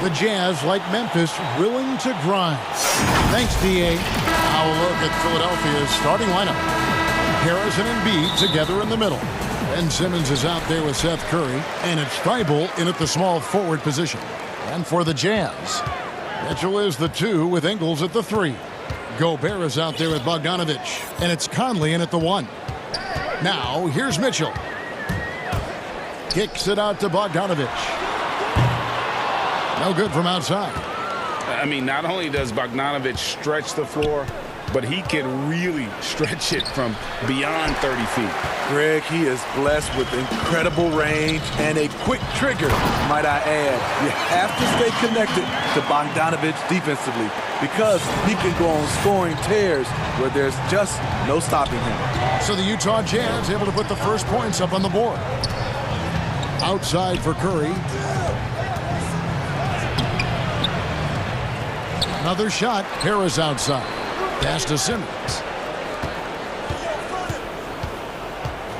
The Jazz, like Memphis, willing to grind. Thanks, D.A. Now a look at Philadelphia's starting lineup. Harris and Embiid together in the middle. Ben Simmons is out there with Seth Curry, and it's Thibault in at the small forward position. And for the Jazz, Mitchell is the 2 with Ingles at the 3. Gobert is out there with Bogdanovich, and it's Conley in at the 1. Now, here's Mitchell. Kicks it out to Bogdanovich. No good from outside. I mean, not only does Bogdanovich stretch the floor, but he can really stretch it from beyond 30 feet. Greg, he is blessed with incredible range and a quick trigger, might I add. You have to stay connected to Bogdanovich defensively because he can go on scoring tears where there's just no stopping him. So the Utah Jazz able to put the first points up on the board. Outside for Curry. Another shot. Harris outside. Pass to Simmons.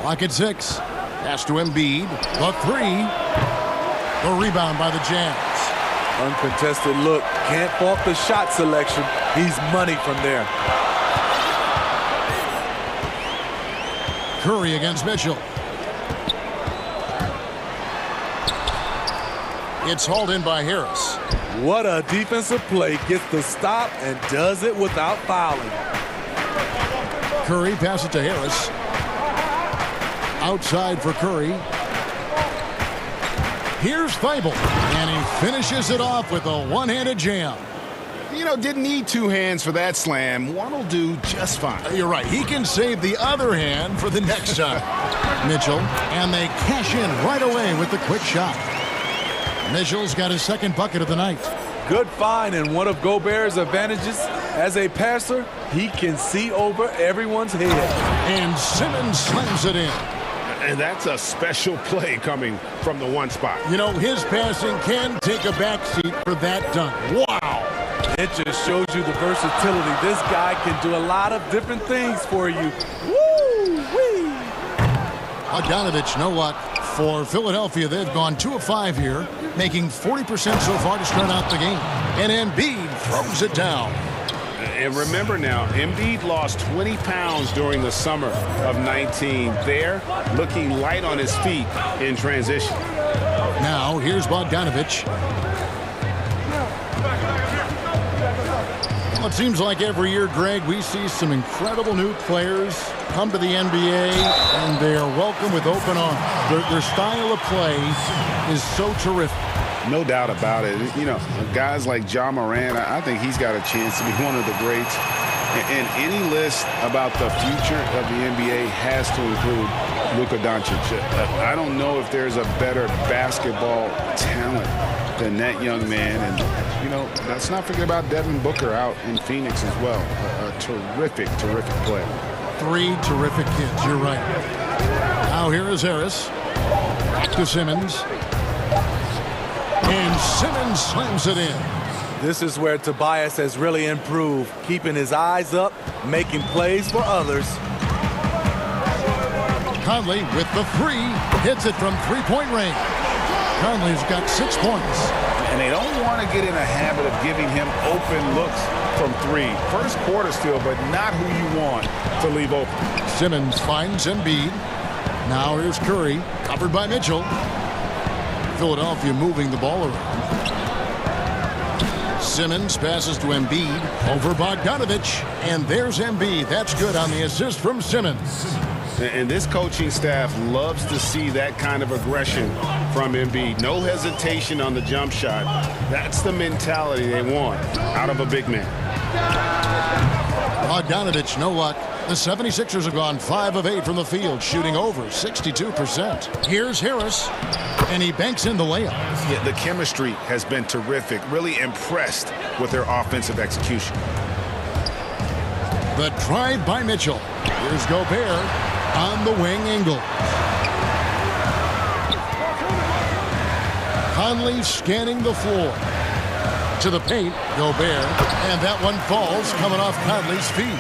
Clock at 6. Pass to Embiid. The 3. The rebound by the Jazz. Uncontested look. Can't fault the shot selection. He's money from there. Curry against Mitchell. It's hauled in by Harris. What a defensive play. Gets the stop and does it without fouling. Curry passes it to Harris. Outside for Curry. Here's Thibault. And he finishes it off with a one-handed jam. You know, didn't need 2 hands for that slam. One will do just fine. You're right. He can save the other hand for the next time. Mitchell. And they cash in right away with the quick shot. Mitchell's got his second bucket of the night. Good find, and one of Gobert's advantages as a passer, he can see over everyone's head. And Simmons slams it in. And that's a special play coming from the 1 spot. You know, his passing can take a backseat for that dunk. Wow. It just shows you the versatility. This guy can do a lot of different things for you. Woo-wee. Bogdanovich, no luck. For Philadelphia, they've gone 2 of 5 here, making 40% so far to start out the game. And Embiid throws it down. And remember now, Embiid lost 20 pounds during the summer of 19. There, looking light on his feet in transition. Now, here's Bogdanovich. Well, it seems like every year, Greg, we see some incredible new players come to the NBA, and they are welcome with open arms. Their style of play is so terrific. No doubt about it. You know, guys like Ja Morant, I think he's got a chance to be one of the greats. And any list about the future of the NBA has to include Luka Doncic. I don't know if there's a better basketball talent than that young man. And, you know, let's not forget about Devin Booker out in Phoenix as well. A terrific, terrific play. 3 terrific kids, you're right. Now here is Harris. Back to Simmons. And Simmons slams it in. This is where Tobias has really improved, keeping his eyes up, making plays for others. Conley with the 3, hits it from 3-point range. Conley's got 6 points. And they don't want to get in a habit of giving him open looks from 3. First quarter still, but not who you want to leave open. Simmons finds Embiid. Now here's Curry, covered by Mitchell. Philadelphia moving the ball around. Simmons passes to Embiid over Bogdanovich, and there's Embiid. That's good on the assist from Simmons. And this coaching staff loves to see that kind of aggression from Embiid. No hesitation on the jump shot. That's the mentality they want out of a big man. Bogdanovich, no luck. The 76ers have gone 5 of 8 from the field, shooting over 62%. Here's Harris, and he banks in the layup. Yeah, the chemistry has been terrific. Really impressed with their offensive execution. The drive by Mitchell. Here's Gobert on the wing, Ingles. Conley scanning the floor. To the paint, Gobert, and that one falls coming off Conley's feet.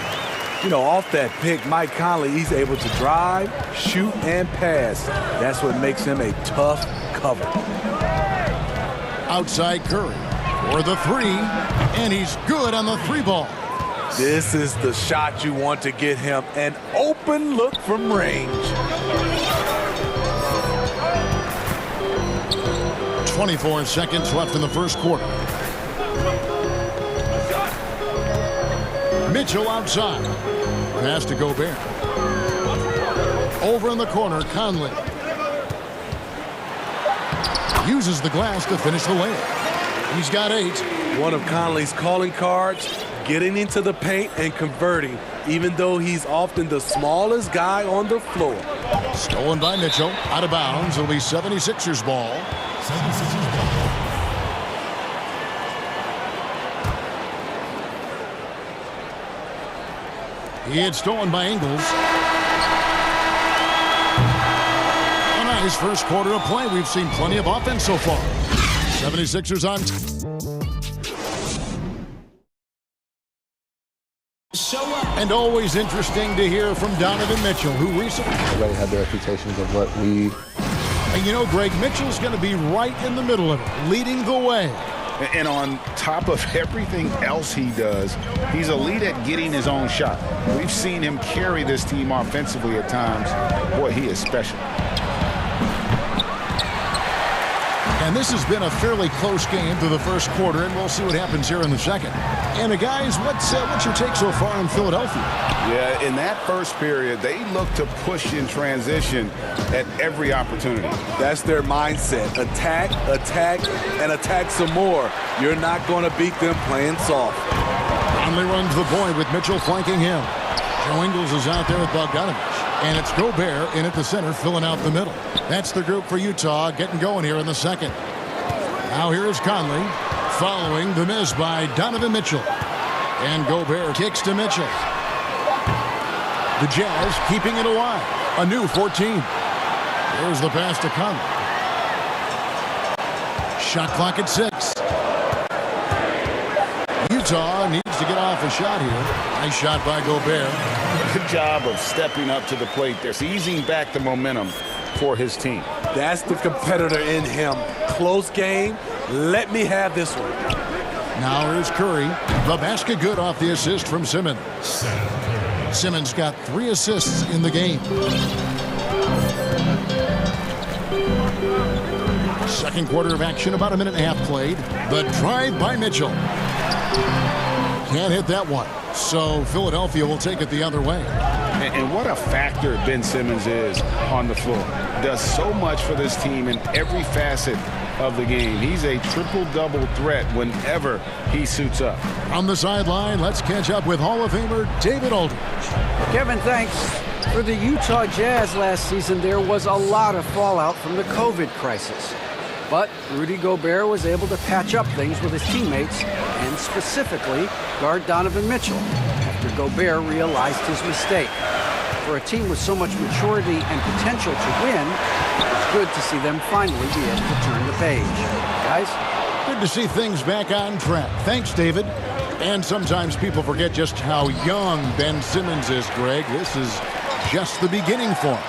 You know, off that pick, Mike Conley, he's able to drive, shoot, and pass. That's what makes him a tough cover. Outside Curry. for the three, and he's good on the three ball. This is the shot you want to get him, an open look from range. 24 seconds left in the first quarter. Mitchell outside. Pass to Gobert. Over in the corner, Conley. Uses the glass to finish the layup. He's got 8. One of Conley's calling cards, getting into the paint and converting, even though he's often the smallest guy on the floor. Stolen by Mitchell. Out of bounds. It'll be 76ers ball. He had stolen by Ingles. A nice first quarter of play. We've seen plenty of offense so far. 76ers on. And always interesting to hear from Donovan Mitchell, who recently already had the reputations of what we... And you know, Greg, Mitchell's going to be right in the middle of it, leading the way. And on top of everything else he does, he's elite at getting his own shot. We've seen him carry this team offensively at times. Boy, he is special. And this has been a fairly close game through the first quarter, and we'll see what happens here in the second. And guys, what's your take so far on Philadelphia? Yeah, in that first period, they look to push in transition at every opportunity. That's their mindset. Attack, attack, and attack some more. You're not going to beat them playing soft. Conley runs the point with Mitchell flanking him. Joe Ingles is out there with Bogdanovich. And it's Gobert in at the center, filling out the middle. That's the group for Utah getting going here in the second. Now here is Conley following the miss by Donovan Mitchell. And Gobert kicks to Mitchell. The Jazz keeping it alive. A new 14. There's the pass to Conley. Shot clock at 6. Utah needs to get off a shot here. Nice shot by Gobert. Good job of stepping up to the plate there, easing back the momentum for his team. That's the competitor in him. Close game. Let me have this one. Now here's Curry. The basket good off the assist from Simmons. Simmons got 3 assists in the game. Second quarter of action, about a minute and a half played. The drive by Mitchell. Can't hit that one. So Philadelphia will take it the other way. And what a factor Ben Simmons is on the floor. Does so much for this team in every facet of the game. He's a triple-double threat whenever he suits up. On the sideline, let's catch up with Hall of Famer David Aldridge. Kevin, thanks. For the Utah Jazz last season, there was a lot of fallout from the COVID crisis. But Rudy Gobert was able to patch up things with his teammates and specifically guard Donovan Mitchell after Gobert realized his mistake. For a team with so much maturity and potential to win, it's good to see them finally be able to turn the page. Guys? Good to see things back on track. Thanks, David. And sometimes people forget just how young Ben Simmons is, Greg. This is just the beginning for him.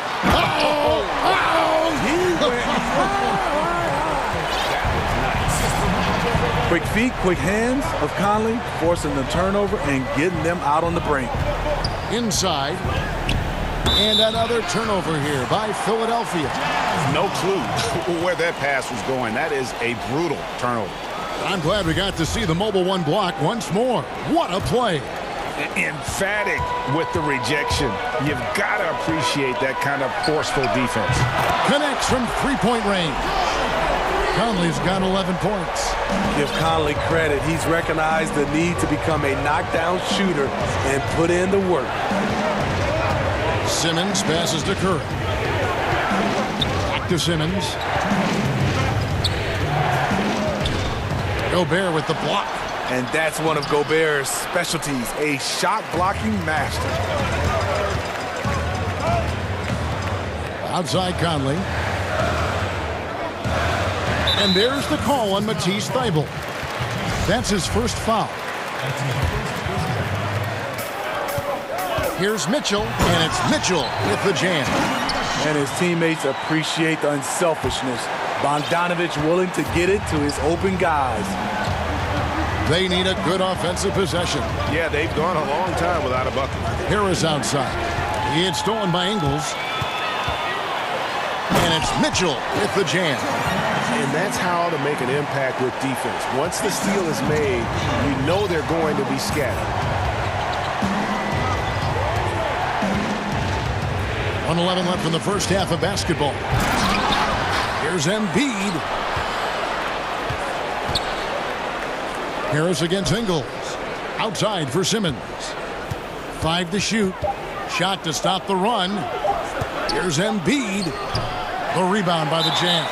Quick feet, quick hands of Conley, forcing the turnover and getting them out on the brink. Inside. And another turnover here by Philadelphia. No clue where that pass was going. That is a brutal turnover. I'm glad we got to see the mobile one block once more. What a play. Emphatic with the rejection. You've got to appreciate that kind of forceful defense. Connects from three-point range. Conley's got 11 points. Give Conley credit. He's recognized the need to become a knockdown shooter and put in the work. Simmons passes to Curry. Back to Simmons. Gobert with the block. And that's one of Gobert's specialties, a shot-blocking master. Outside Conley. And there's the call on Matisse Thybulle. That's his first foul. Here's Mitchell, and it's Mitchell with the jam. And his teammates appreciate the unselfishness. Bogdanovich willing to get it to his open guys. They need a good offensive possession. Yeah, they've gone a long time without a bucket. Harris outside. It's stolen by Ingles. And it's Mitchell with the jam. And that's how to make an impact with defense. Once the steal is made, you know they're going to be scattered. 1:11 left in the first half of basketball. Here's Embiid. Harris against Ingles. Outside for Simmons. 5 to shoot. Shot to stop the run. Here's Embiid. The rebound by the Jazz.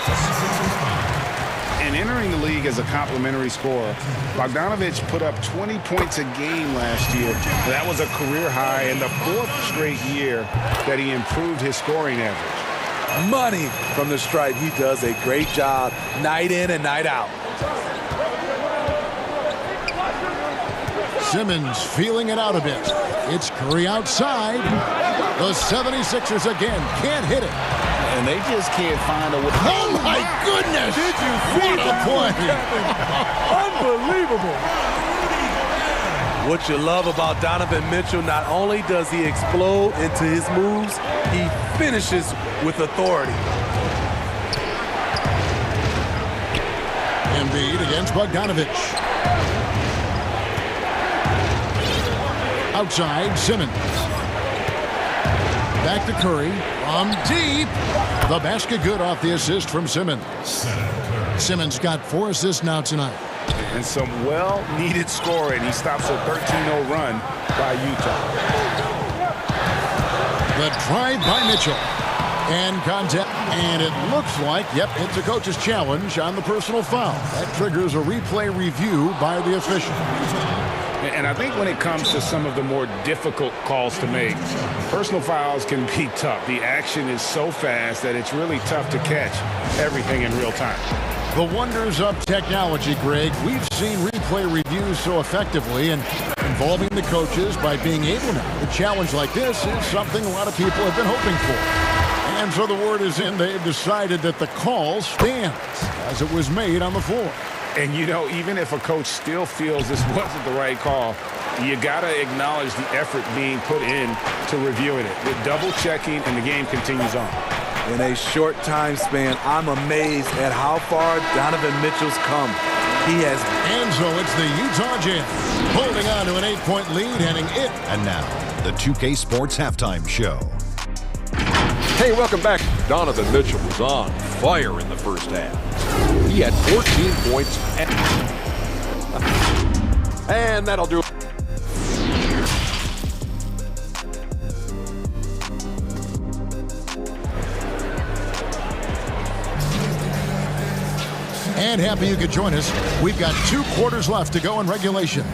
And entering the league as a complimentary scorer, Bogdanovich put up 20 points a game last year. That was a career high in the 4th straight year that he improved his scoring average. Money from the stripe. He does a great job night in and night out. Simmons feeling it out a bit. It's Curry outside. The 76ers again can't hit it. And they just can't find a way. Oh, my goodness! Did you see what a play? Unbelievable. What you love about Donovan Mitchell, not only does he explode into his moves, he finishes with authority. Embiid against Bogdanovich. Outside, Simmons. Back to Curry. From deep. The basket good off the assist from Simmons. Simmons got 4 assists now tonight. And some well-needed scoring. He stops a 13-0 run by Utah. The drive by Mitchell. And contact. And it looks like, yep, it's a coach's challenge on the personal foul. That triggers a replay review by the official. And I think when it comes to some of the more difficult calls to make, personal fouls can be tough. The action is so fast that it's really tough to catch everything in real time. The wonders of technology, Greg. We've seen replay reviews so effectively and involving the coaches by being able now. A challenge like this is something a lot of people have been hoping for. And so the word is in, they've decided that the call stands as it was made on the floor. And, you know, even if a coach still feels this wasn't the right call, you got to acknowledge the effort being put in to reviewing it. With double-checking, and the game continues on. In a short time span, I'm amazed at how far Donovan Mitchell's come. He has. And so it's the Utah Jazz holding on to an 8-point lead, heading it. And now, the 2K Sports Halftime Show. Hey, welcome back. Donovan Mitchell was on fire in the first half. He had 14 points. And that'll do it. And happy you could join us. We've got 2 quarters left to go in regulation.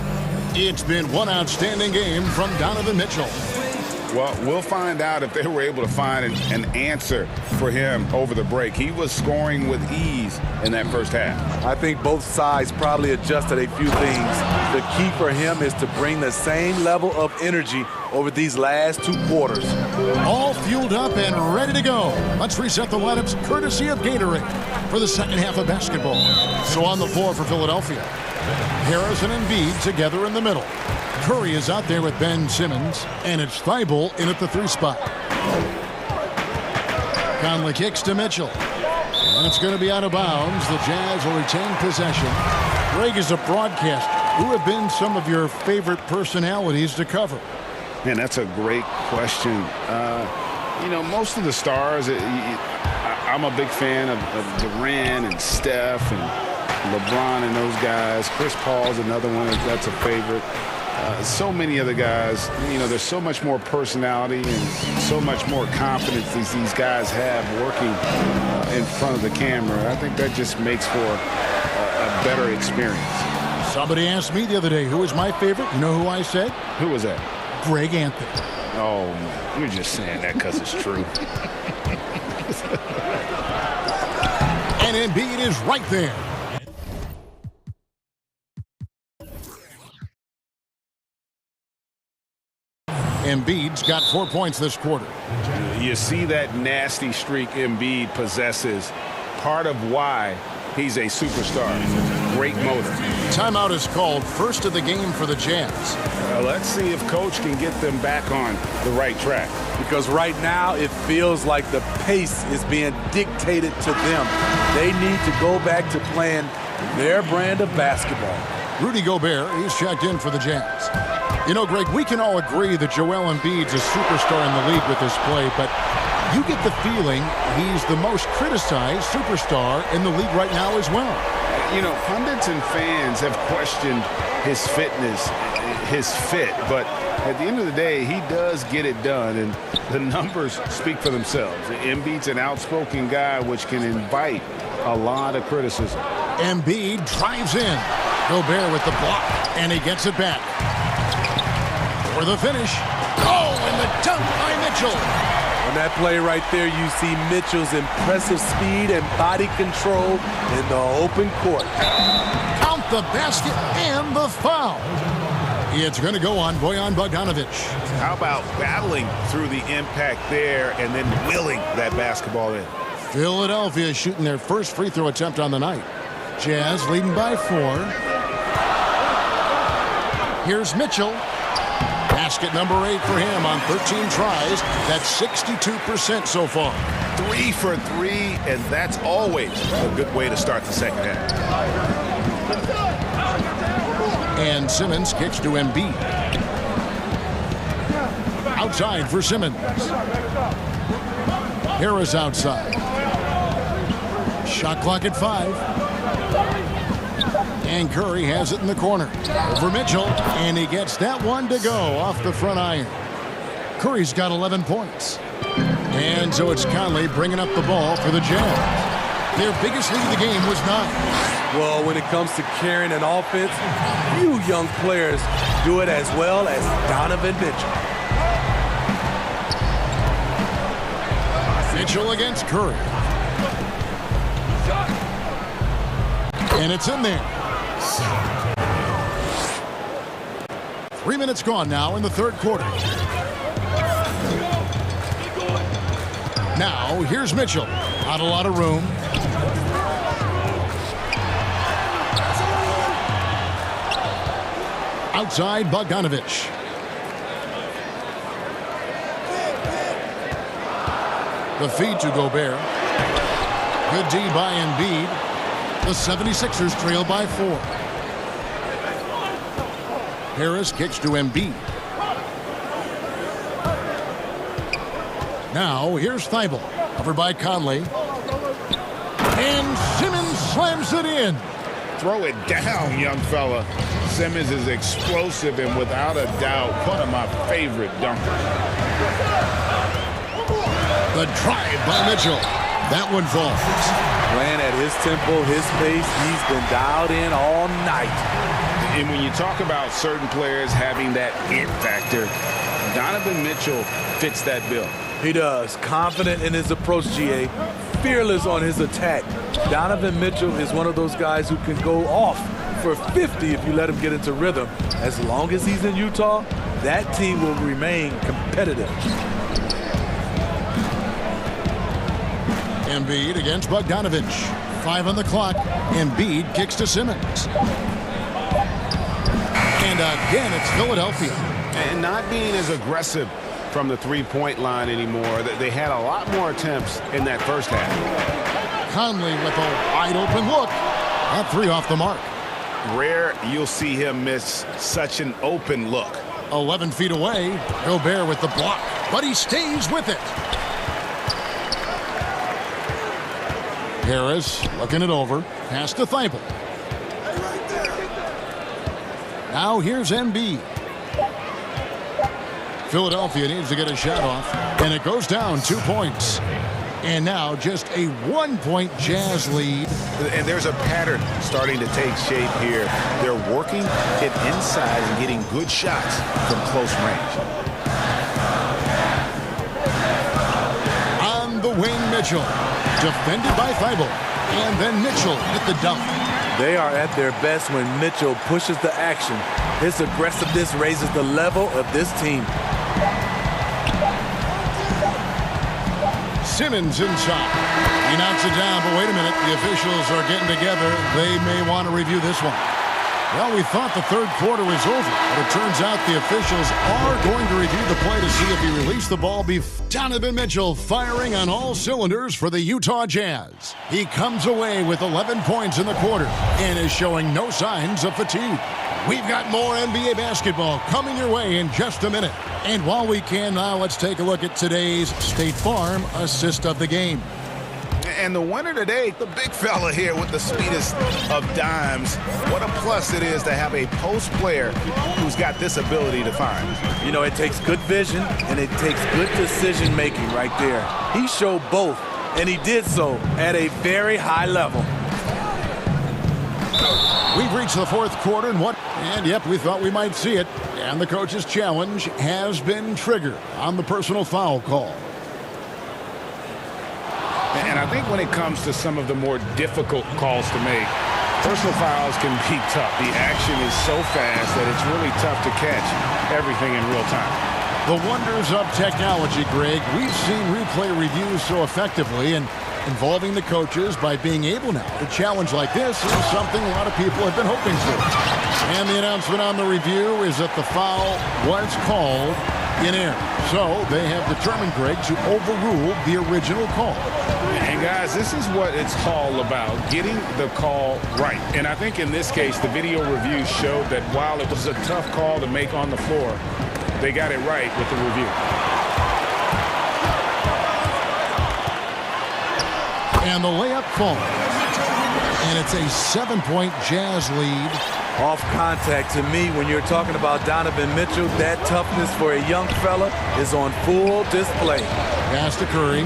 It's been one outstanding game from Donovan Mitchell. Well, we'll find out if they were able to find an answer for him over the break. He was scoring with ease in that first half. I think both sides probably adjusted a few things. The key for him is to bring the same level of energy over these last 2 quarters. All fueled up and ready to go. Let's reset the lineups courtesy of Gatorade for the second half of basketball. So on the floor for Philadelphia, Harris and Embiid together in the middle. Curry is out there with Ben Simmons, and it's Thibault in at the 3 spot. Conley kicks to Mitchell, and it's going to be out of bounds. The Jazz will retain possession. Greg, is a broadcaster. Who have been some of your favorite personalities to cover? Man, that's a great question. You know, most of the stars, I'm a big fan of Durant and Steph and LeBron and those guys. Chris Paul's another one that's a favorite. So many other guys, you know, there's so much more personality and so much more confidence these guys have working in front of the camera. I think that just makes for a better experience. Somebody asked me the other day, who is my favorite? You know who I said? Who was that? Greg Anthony. Oh, man. You're just saying that because it's true. And Embiid is right there. Embiid's got 4 points this quarter. You see that nasty streak Embiid possesses. Part of why he's a superstar. Great motor. Timeout is called, first of the game for the Jazz. Let's see if Coach can get them back on the right track. Because right now it feels like the pace is being dictated to them. They need to go back to playing their brand of basketball. Rudy Gobert, he's checked in for the Jazz. You know, Greg, we can all agree that Joel Embiid's a superstar in the league with his play, but you get the feeling he's the most criticized superstar in the league right now as well. You know, pundits and fans have questioned his fitness, his fit, but at the end of the day, he does get it done, and the numbers speak for themselves. Embiid's an outspoken guy, which can invite a lot of criticism. Embiid drives in. Gobert with the block, and he gets it back. For the finish. Oh, and the dunk by Mitchell. On that play right there, you see Mitchell's impressive speed and body control in the open court. Count the basket and the foul. It's going to go on Bojan Bogdanovic. How about battling through the impact there and then willing that basketball in? Philadelphia shooting their first free throw attempt on the night. Jazz leading by 4. Here's Mitchell. Basket number 8 for him on 13 tries. That's 62% so far. 3 for 3, and that's always a good way to start the second half. And Simmons kicks to Embiid. Outside for Simmons. Harris outside. Shot clock at 5. And Curry has it in the corner. Over Mitchell, and he gets that one to go off the front iron. Curry's got 11 points. And so it's Conley bringing up the ball for the Jazz. Their biggest lead of the game was 9. Well, when it comes to carrying an offense, few young players do it as well as Donovan Mitchell. Mitchell against Curry. And it's in there. 3 minutes gone now in the third quarter. Now, here's Mitchell. Not a lot of room. Outside, Bogdanovic. The feed to Gobert. Good D by Embiid. The 76ers trail by 4. Harris kicks to Embiid. Now, here's Thibault. Covered by Conley. And Simmons slams it in. Throw it down, young fella. Simmons is explosive and without a doubt one of my favorite dunkers. The drive by Mitchell. That one falls. Playing at his tempo, his pace, he's been dialed in all night. And when you talk about certain players having that it factor, Donovan Mitchell fits that bill. He does. Confident in his approach, GA. Fearless on his attack. Donovan Mitchell is one of those guys who can go off for 50 if you let him get into rhythm. As long as he's in Utah, that team will remain competitive. Embiid against Bogdanovic. 5 on the clock. Embiid kicks to Simmons. And again, it's Philadelphia. And not being as aggressive from the three-point line anymore. They had a lot more attempts in that first half. Conley with a wide open look. That 3 off the mark. Rare you'll see him miss such an open look. 11 feet away. Gobert with the block. But he stays with it. Harris looking it over. Pass to Thibault. Now here's Embiid. Philadelphia needs to get a shot off. And it goes down 2 points. And now just a 1-point Jazz lead. And there's a pattern starting to take shape here. They're working it inside and getting good shots from close range. On the wing, Mitchell. Defended by Thibault. And then Mitchell with the dunk. They are at their best when Mitchell pushes the action. His aggressiveness raises the level of this team. Simmons inside. He knocks it down, but wait a minute. The officials are getting together. They may want to review this one. Well, we thought the third quarter was over, but it turns out the officials are going to review the play to see if he released the ball before. Donovan Mitchell firing on all cylinders for the Utah Jazz. He comes away with 11 points in the quarter and is showing no signs of fatigue. We've got more NBA basketball coming your way in just a minute. And while we can now, let's take a look at today's State Farm assist of the game. And the winner today, the big fella here with the speedest of dimes. What a plus it is to have a post player who's got this ability to find. You know, it takes good vision and it takes good decision making right there. He showed both, and he did so at a very high level. We've reached the fourth quarter, and yep, we thought we might see it. And the coach's challenge has been triggered on the personal foul call. And I think when it comes to some of the more difficult calls to make, personal fouls can be tough. The action is so fast that it's really tough to catch everything in real time. The wonders of technology, Greg. We've seen replay reviews so effectively, and involving the coaches by being able now to challenge like this is something a lot of people have been hoping for. And the announcement on the review is that the foul was called in air. So they have determined, Greg, to overrule the original call. And guys, this is what it's all about, getting the call right. And I think in this case, the video review showed that while it was a tough call to make on the floor, they got it right with the review. And the layup falls. And it's a 7-point Jazz lead. Off contact, to me, when you're talking about Donovan Mitchell, that toughness for a young fella is on full display. Pass to Curry.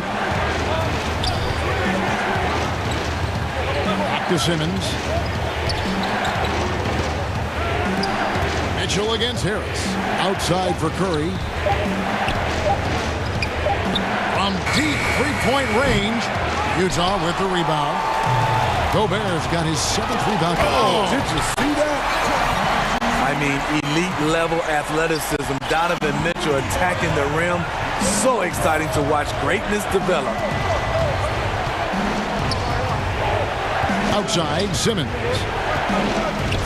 Back to Simmons. Mitchell against Harris. Outside for Curry. From deep three-point range, Utah with the rebound. Gobert's got his 7th rebound. Oh, did you see that? I mean, elite level athleticism. Donovan Mitchell attacking the rim. So exciting to watch greatness develop. Outside, Simmons.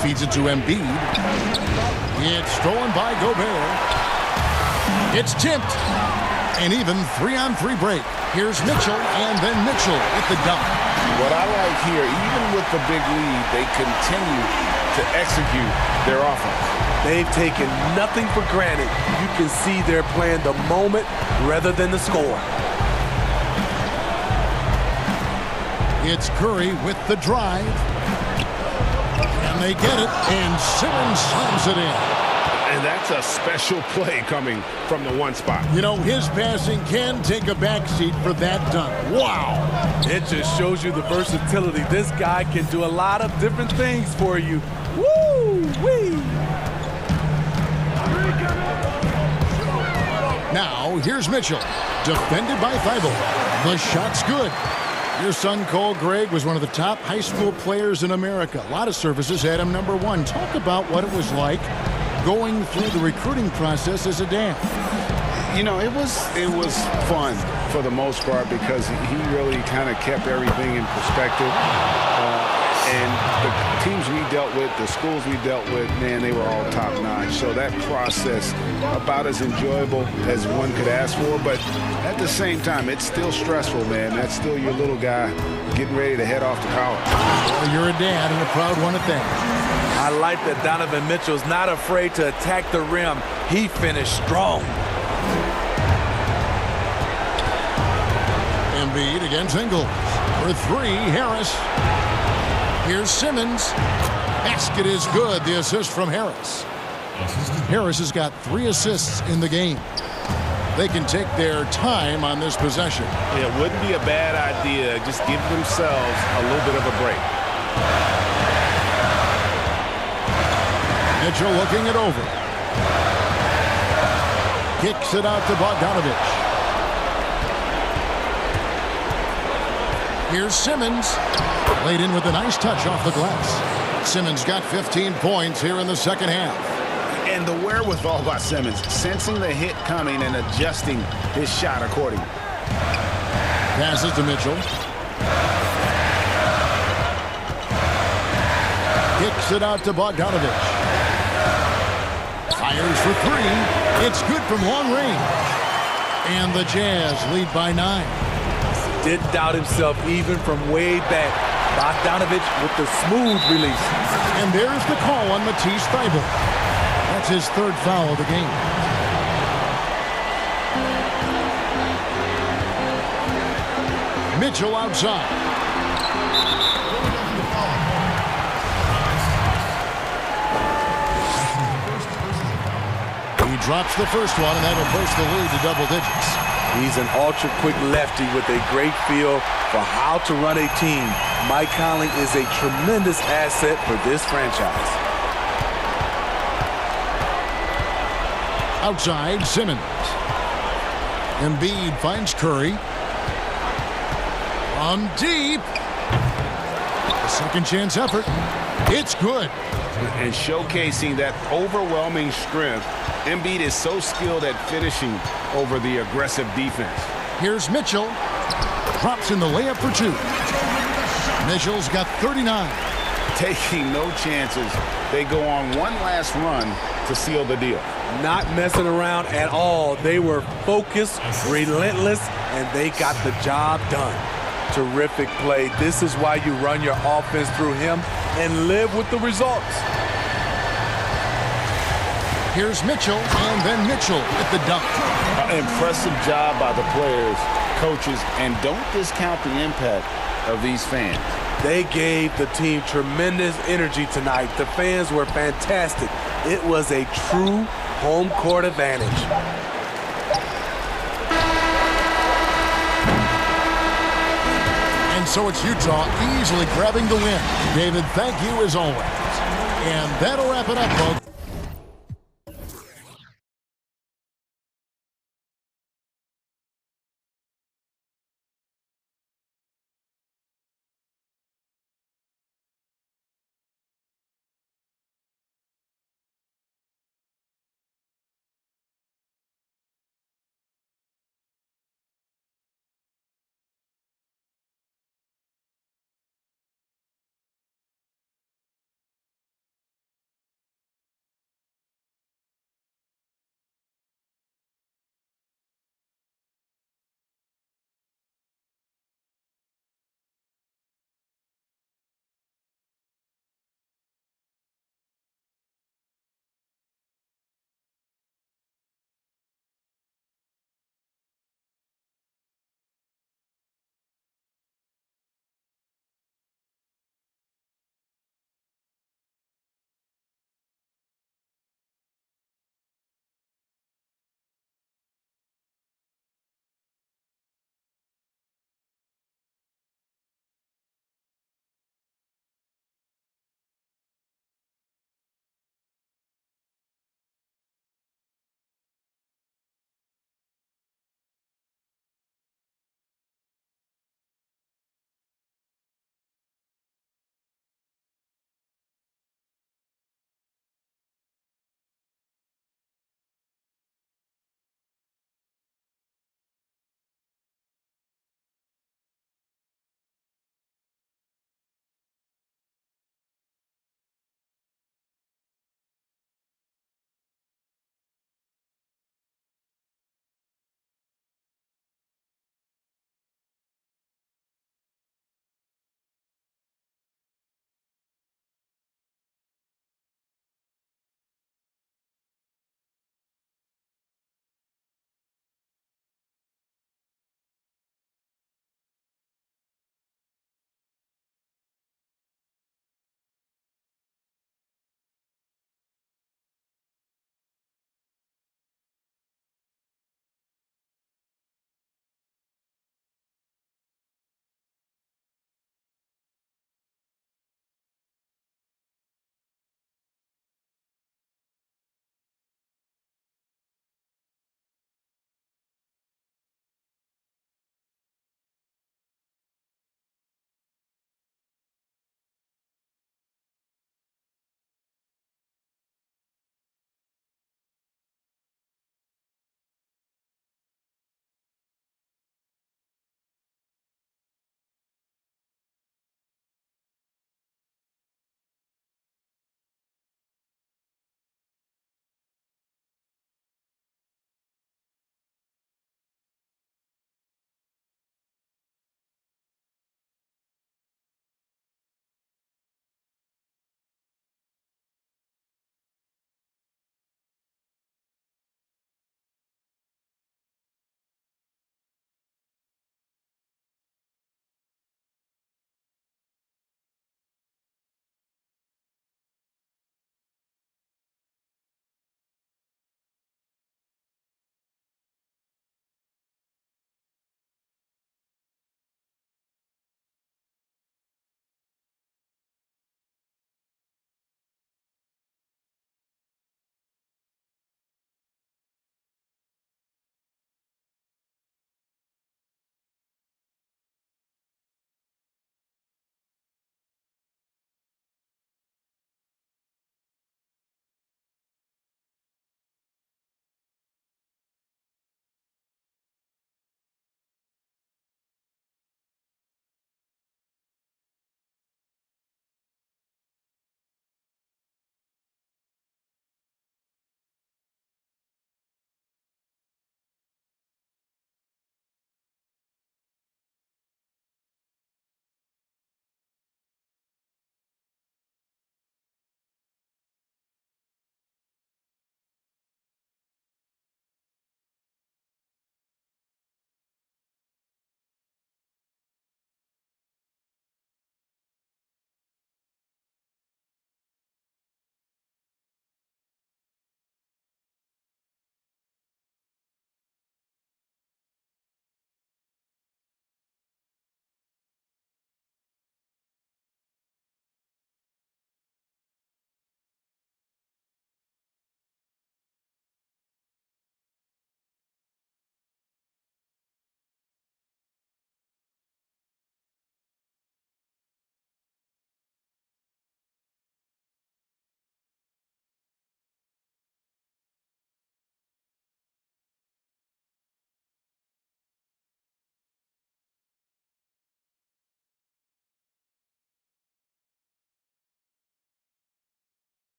Feeds it to Embiid. It's stolen by Gobert. It's tipped. And even 3-on-3 break. Here's Mitchell, and then Mitchell with the dunk. What I like here, even with the big lead, they continue to execute their offense. They've taken nothing for granted. You can see they're playing the moment rather than the score. It's Curry with the drive. And they get it, and Simmons slams it in. And that's a special play coming from the one spot. You know, his passing can take a backseat for that dunk. Wow. It just shows you the versatility. This guy can do a lot of different things for you. Woo-wee. Now, here's Mitchell, defended by Thibault. The shot's good. Your son, Cole Gregg, was one of the top high school players in America. A lot of services had him #1. Talk about what it was like going through the recruiting process as a dad. You know, it was fun for the most part because he really kind of kept everything in perspective. And the teams we dealt with, the schools we dealt with, man, they were all top-notch. So that process, about as enjoyable as one could ask for. But at the same time, it's still stressful, man. That's still your little guy getting ready to head off to college. Well, you're a dad and a proud one at that. I like that Donovan Mitchell's not afraid to attack the rim. He finished strong. Embiid against Ingles. For 3, Harris. Here's Simmons. Basket is good. The assist from Harris. Harris has got 3 assists in the game. They can take their time on this possession. It wouldn't be a bad idea. Just give themselves a little bit of a break. Mitchell looking it over. Kicks it out to Bogdanovich. Here's Simmons. Laid in with a nice touch off the glass. Simmons got 15 points here in the second half. And the wherewithal by Simmons, sensing the hit coming and adjusting his shot accordingly. Passes to Mitchell. Kicks it out to Bogdanovich. Fires for three. It's good from long range. And the Jazz lead by 9. Didn't doubt himself even from way back. Bogdanovich with the smooth release. And there's the call on Matisse Thybulle. That's his 3rd foul of the game. Mitchell outside. He drops the first one, and that'll push the lead to double digits. He's an ultra-quick lefty with a great feel for how to run a team. Mike Conley is a tremendous asset for this franchise. Outside, Simmons. Embiid finds Curry. From deep. A second chance effort. It's good. And showcasing that overwhelming strength, Embiid is so skilled at finishing over the aggressive defense. Here's Mitchell. Drops in the layup for 2. Mitchell's got 39. Taking no chances. They go on one last run to seal the deal. Not messing around at all. They were focused, relentless, and they got the job done. Terrific play. This is why you run your offense through him and live with the results. Here's Mitchell, and then Mitchell with the dunk. Impressive job by the players, coaches, and don't discount the impact of these fans. They gave the team tremendous energy tonight. The fans were fantastic. It was a true home court advantage. And so it's Utah easily grabbing the win. David, thank you as always. And that'll wrap it up, folks.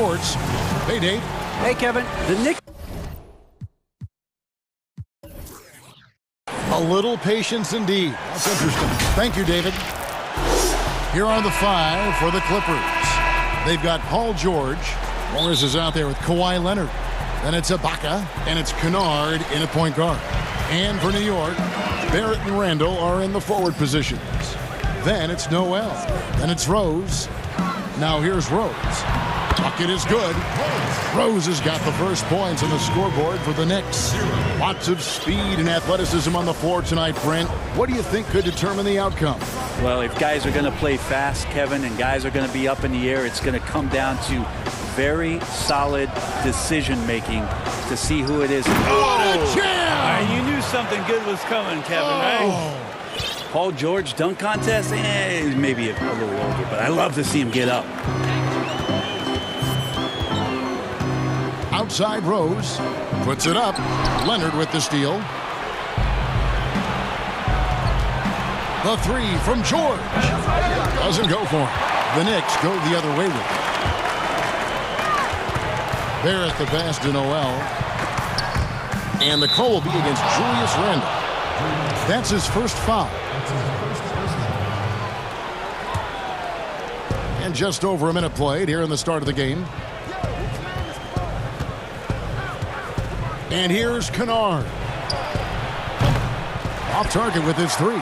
Sports. Hey, Dave. Hey, Kevin. The Knicks. A little patience indeed. That's interesting. Thank you, David. Here are the 5 for the Clippers. They've got Paul George. Morris is out there with Kawhi Leonard. Then it's Ibaka, and it's Kennard in at point guard. And for New York, Barrett and Randall are in the forward positions. Then it's Noel. Then it's Rose. Now here's Rose. Bucket is good. Rose has got the first points on the scoreboard for the Knicks. Lots of speed and athleticism on the floor tonight, Brent. What do you think could determine the outcome? Well, if guys are going to play fast, Kevin, and guys are going to be up in the air, it's going to come down to very solid decision-making to see who it is. Oh, jam! You knew something good was coming, Kevin, right? Paul George dunk contest? Maybe a little over, but I love to see him get up. Outside Rose. Puts it up. Leonard with the steal. The 3 from George. Doesn't go for him. The Knicks go the other way with it. Barrett the pass to Noel. And the call will be against Julius Randle. That's his first foul. And just over a minute played here in the start of the game. And here's Kennard. Off target with his 3.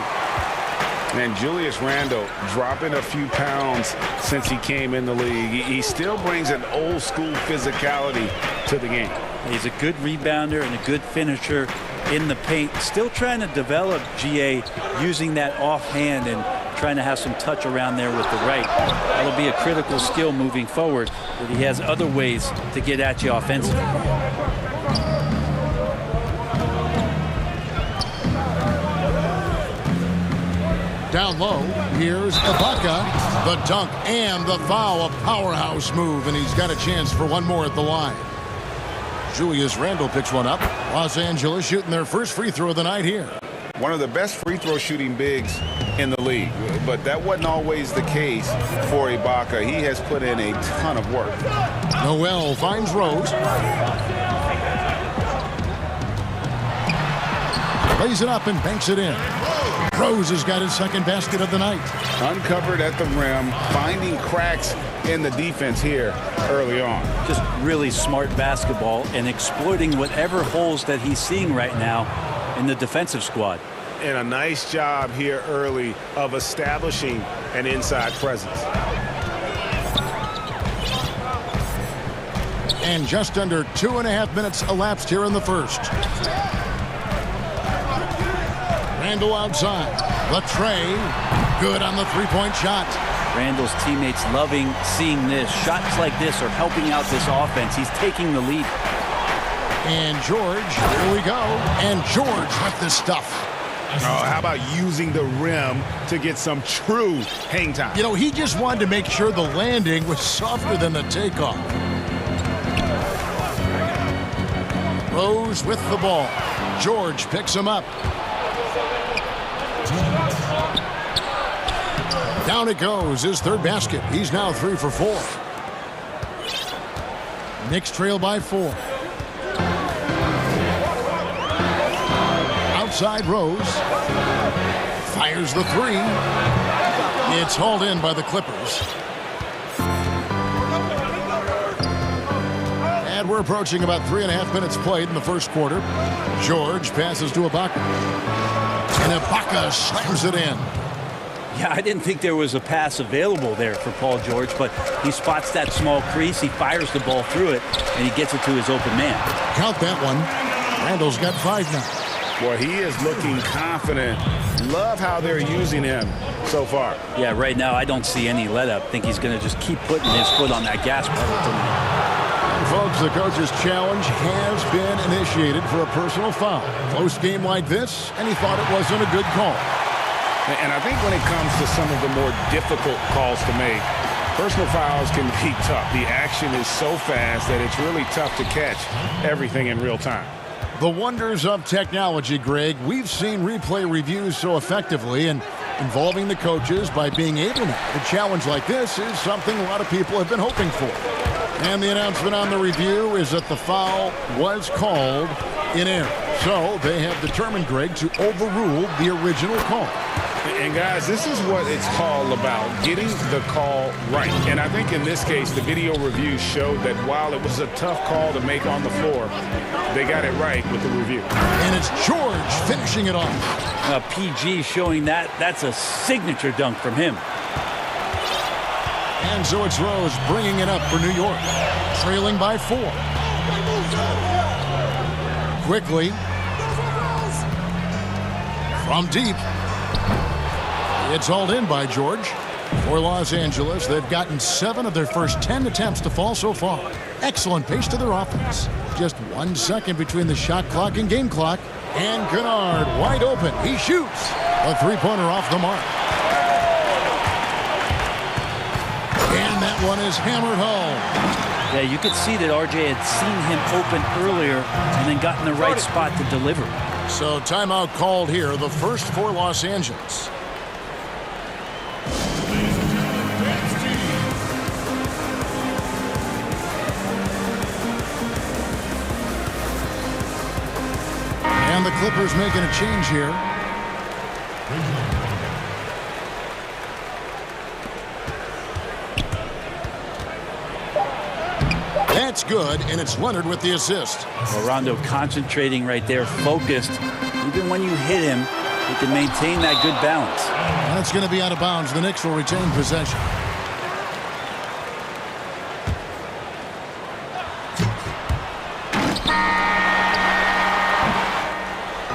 And Julius Randle dropping a few pounds since he came in the league. He still brings an old school physicality to the game. He's a good rebounder and a good finisher in the paint. Still trying to develop GA using that offhand and trying to have some touch around there with the right. That'll be a critical skill moving forward, but he has other ways to get at you offensively. Down low, here's Ibaka. The dunk and the foul, a powerhouse move, and he's got a chance for one more at the line. Julius Randle picks one up. Los Angeles shooting their first free throw of the night here. One of the best free throw shooting bigs in the league, but that wasn't always the case for Ibaka. He has put in a ton of work. Noel finds Rose. Lays it up and banks it in. Rose has got his second basket of the night. Uncovered at the rim, finding cracks in the defense here early on. Just really smart basketball and exploiting whatever holes that he's seeing right now in the defensive squad. And a nice job here early of establishing an inside presence. And just under 2.5 minutes elapsed here in the first. Randle outside. The tray. Good on the three-point shot. Randle's teammates loving seeing this. Shots like this are helping out this offense. He's taking the lead. And George, here we go. And George with this stuff. Oh, how about using the rim to get some true hang time? You know, he just wanted to make sure the landing was softer than the takeoff. Rose with the ball. George picks him up. Down it goes, his third basket. He's now 3 for 4. Knicks trail by 4. Outside Rose. Fires the 3. It's hauled in by the Clippers. And we're approaching about 3.5 minutes played in the first quarter. George passes to Ibaka. And Ibaka slams it in. Yeah, I didn't think there was a pass available there for Paul George, but he spots that small crease, he fires the ball through it, and he gets it to his open man. Count that one. Randall's got 5 now. Boy, he is looking confident. Love how they're using him so far. Yeah, right now I don't see any let-up. I think he's going to just keep putting his foot on that gas pedal tonight. And folks, the coach's challenge has been initiated for a personal foul. Close game like this, and he thought it wasn't a good call. And I think when it comes to some of the more difficult calls to make, personal fouls can be tough. The action is so fast that it's really tough to catch everything in real time. The wonders of technology, Greg. We've seen replay reviews so effectively, and involving the coaches by being able to. A challenge like this is something a lot of people have been hoping for. And the announcement on the review is that the foul was called in error. So they have determined, Greg, to overrule the original call. And guys, this is what it's all about, getting the call right. And I think in this case, the video review showed that while it was a tough call to make on the floor, they got it right with the review. And it's George finishing it off. PG showing that's a signature dunk from him. And so it's Rose bringing it up for New York, trailing by 4. Quickly, from deep, it's hauled in by George. For Los Angeles, they've gotten 7 of their first 10 attempts to fall so far. Excellent pace to their offense. Just 1 second between the shot clock and game clock. And Kennard wide open. He shoots. A three-pointer off the mark. And that one is hammered home. Yeah, you could see that RJ had seen him open earlier and then gotten the right spot to deliver. So timeout called here, the first for Los Angeles. And the Clippers making a change here. That's good, and it's Leonard with the assist. Well, Rondo concentrating right there, focused. Even when you hit him, he can maintain that good balance. That's going to be out of bounds. The Knicks will retain possession.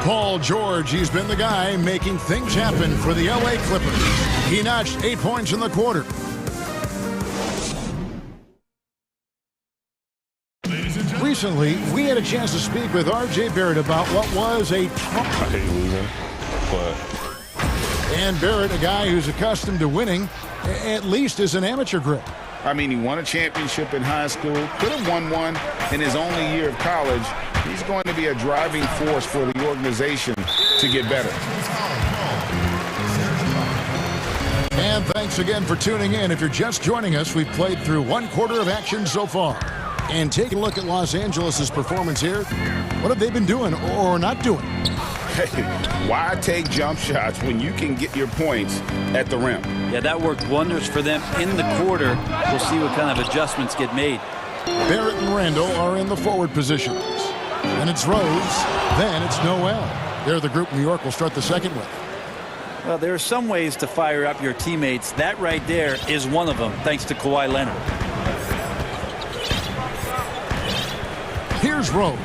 Paul George, he's been the guy making things happen for the LA Clippers. He notched 8 points in the quarter. Recently, we had a chance to speak with R.J. Barrett about what was a tough. I hate losing, but. And Barrett, a guy who's accustomed to winning, at least as an amateur grip. I mean, he won a championship in high school, could have won one in his only year of college. He's going to be a driving force for the organization to get better. And thanks again for tuning in. If you're just joining us, we've played through 1 quarter of action so far. And taking a look at Los Angeles' performance here, what have they been doing or not doing? Hey, why take jump shots when you can get your points at the rim? Yeah, that worked wonders for them in the quarter. We'll see what kind of adjustments get made. Barrett and Randall are in the forward positions. And it's Rose, then it's Noel. They're the group New York will start the second with. Well, there are some ways to fire up your teammates. That right there is one of them, thanks to Kawhi Leonard. Here's Rose.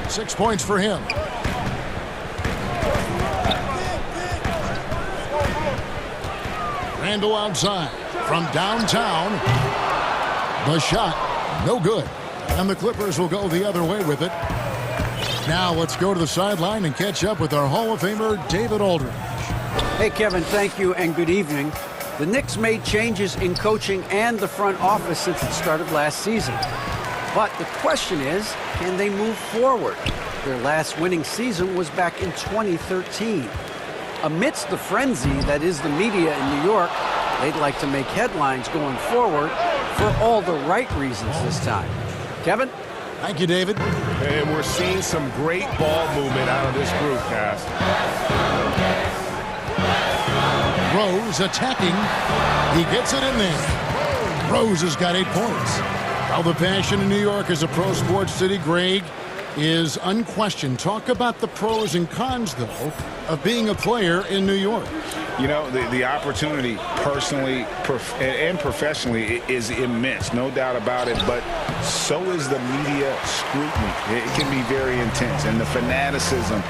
6 points for him. Randall outside from downtown. The shot, no good. And the Clippers will go the other way with it. Now let's go to the sideline and catch up with our Hall of Famer, David Aldridge. Hey, Kevin, thank you and good evening. The Knicks made changes in coaching and the front office since the start of last season. But the question is, can they move forward? Their last winning season was back in 2013. Amidst the frenzy that is the media in New York, they'd like to make headlines going forward for all the right reasons this time. Kevin? Thank you, David. And we're seeing some great ball movement out of this group, guys. Rose attacking. He gets it in there. Rose has got 8 points. How the passion in New York as a pro sports city, Greg, is unquestioned. Talk about the pros and cons, though, of being a player in New York. You know, the opportunity personally and professionally is immense, no doubt about it, but so is the media scrutiny. It can be very intense, and the fanaticism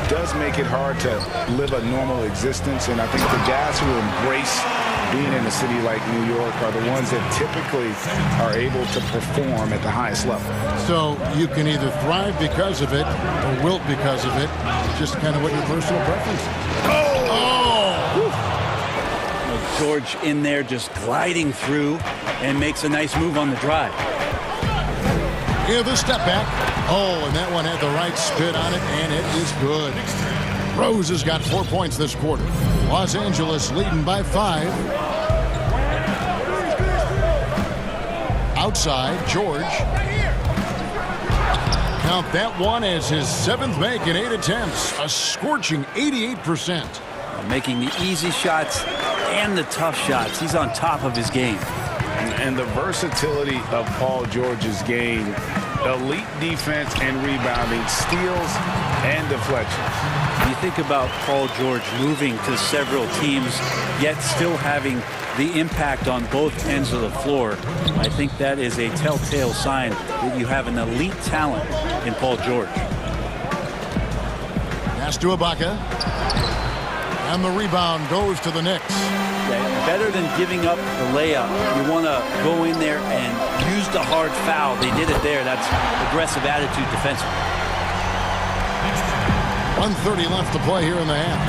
does make it hard to live a normal existence, and I think the guys who embrace being in a city like New York are the ones that typically are able to perform at the highest level. So you can either thrive because of it or wilt because of it, just kind of what your personal preference is. George in there just gliding through and makes a nice move on the drive. Here, the step back. Oh, and that one had the right spin on it, and it is good. Rose has got 4 points this quarter. Los Angeles leading by 5. Outside, George. Count that one as his 7th make in 8 attempts. A scorching 88%. Making the easy shots and the tough shots. He's on top of his game. And the versatility of Paul George's game. Elite defense and rebounding, steals and deflections. You think about Paul George moving to several teams, yet still having the impact on both ends of the floor. I think that is a telltale sign that you have an elite talent in Paul George. Pass to Ibaka. And the rebound goes to the Knicks. Yeah, better than giving up the layup. You want to go in there and use the hard foul. They did it there. That's aggressive attitude defensively. 1:30 left to play here in the half.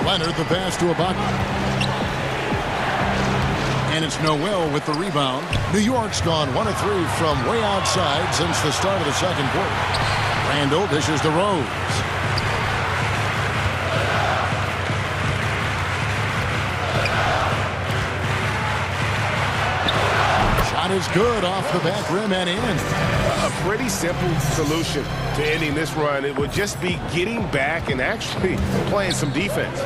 Leonard, the pass to Ibaka. And it's Noel with the rebound. New York's gone 1 of 3 from way outside since the start of the second quarter. Randall dishes to Rose. Shot is good off the back rim and in. A pretty simple solution to ending this run. It would just be getting back and actually playing some defense.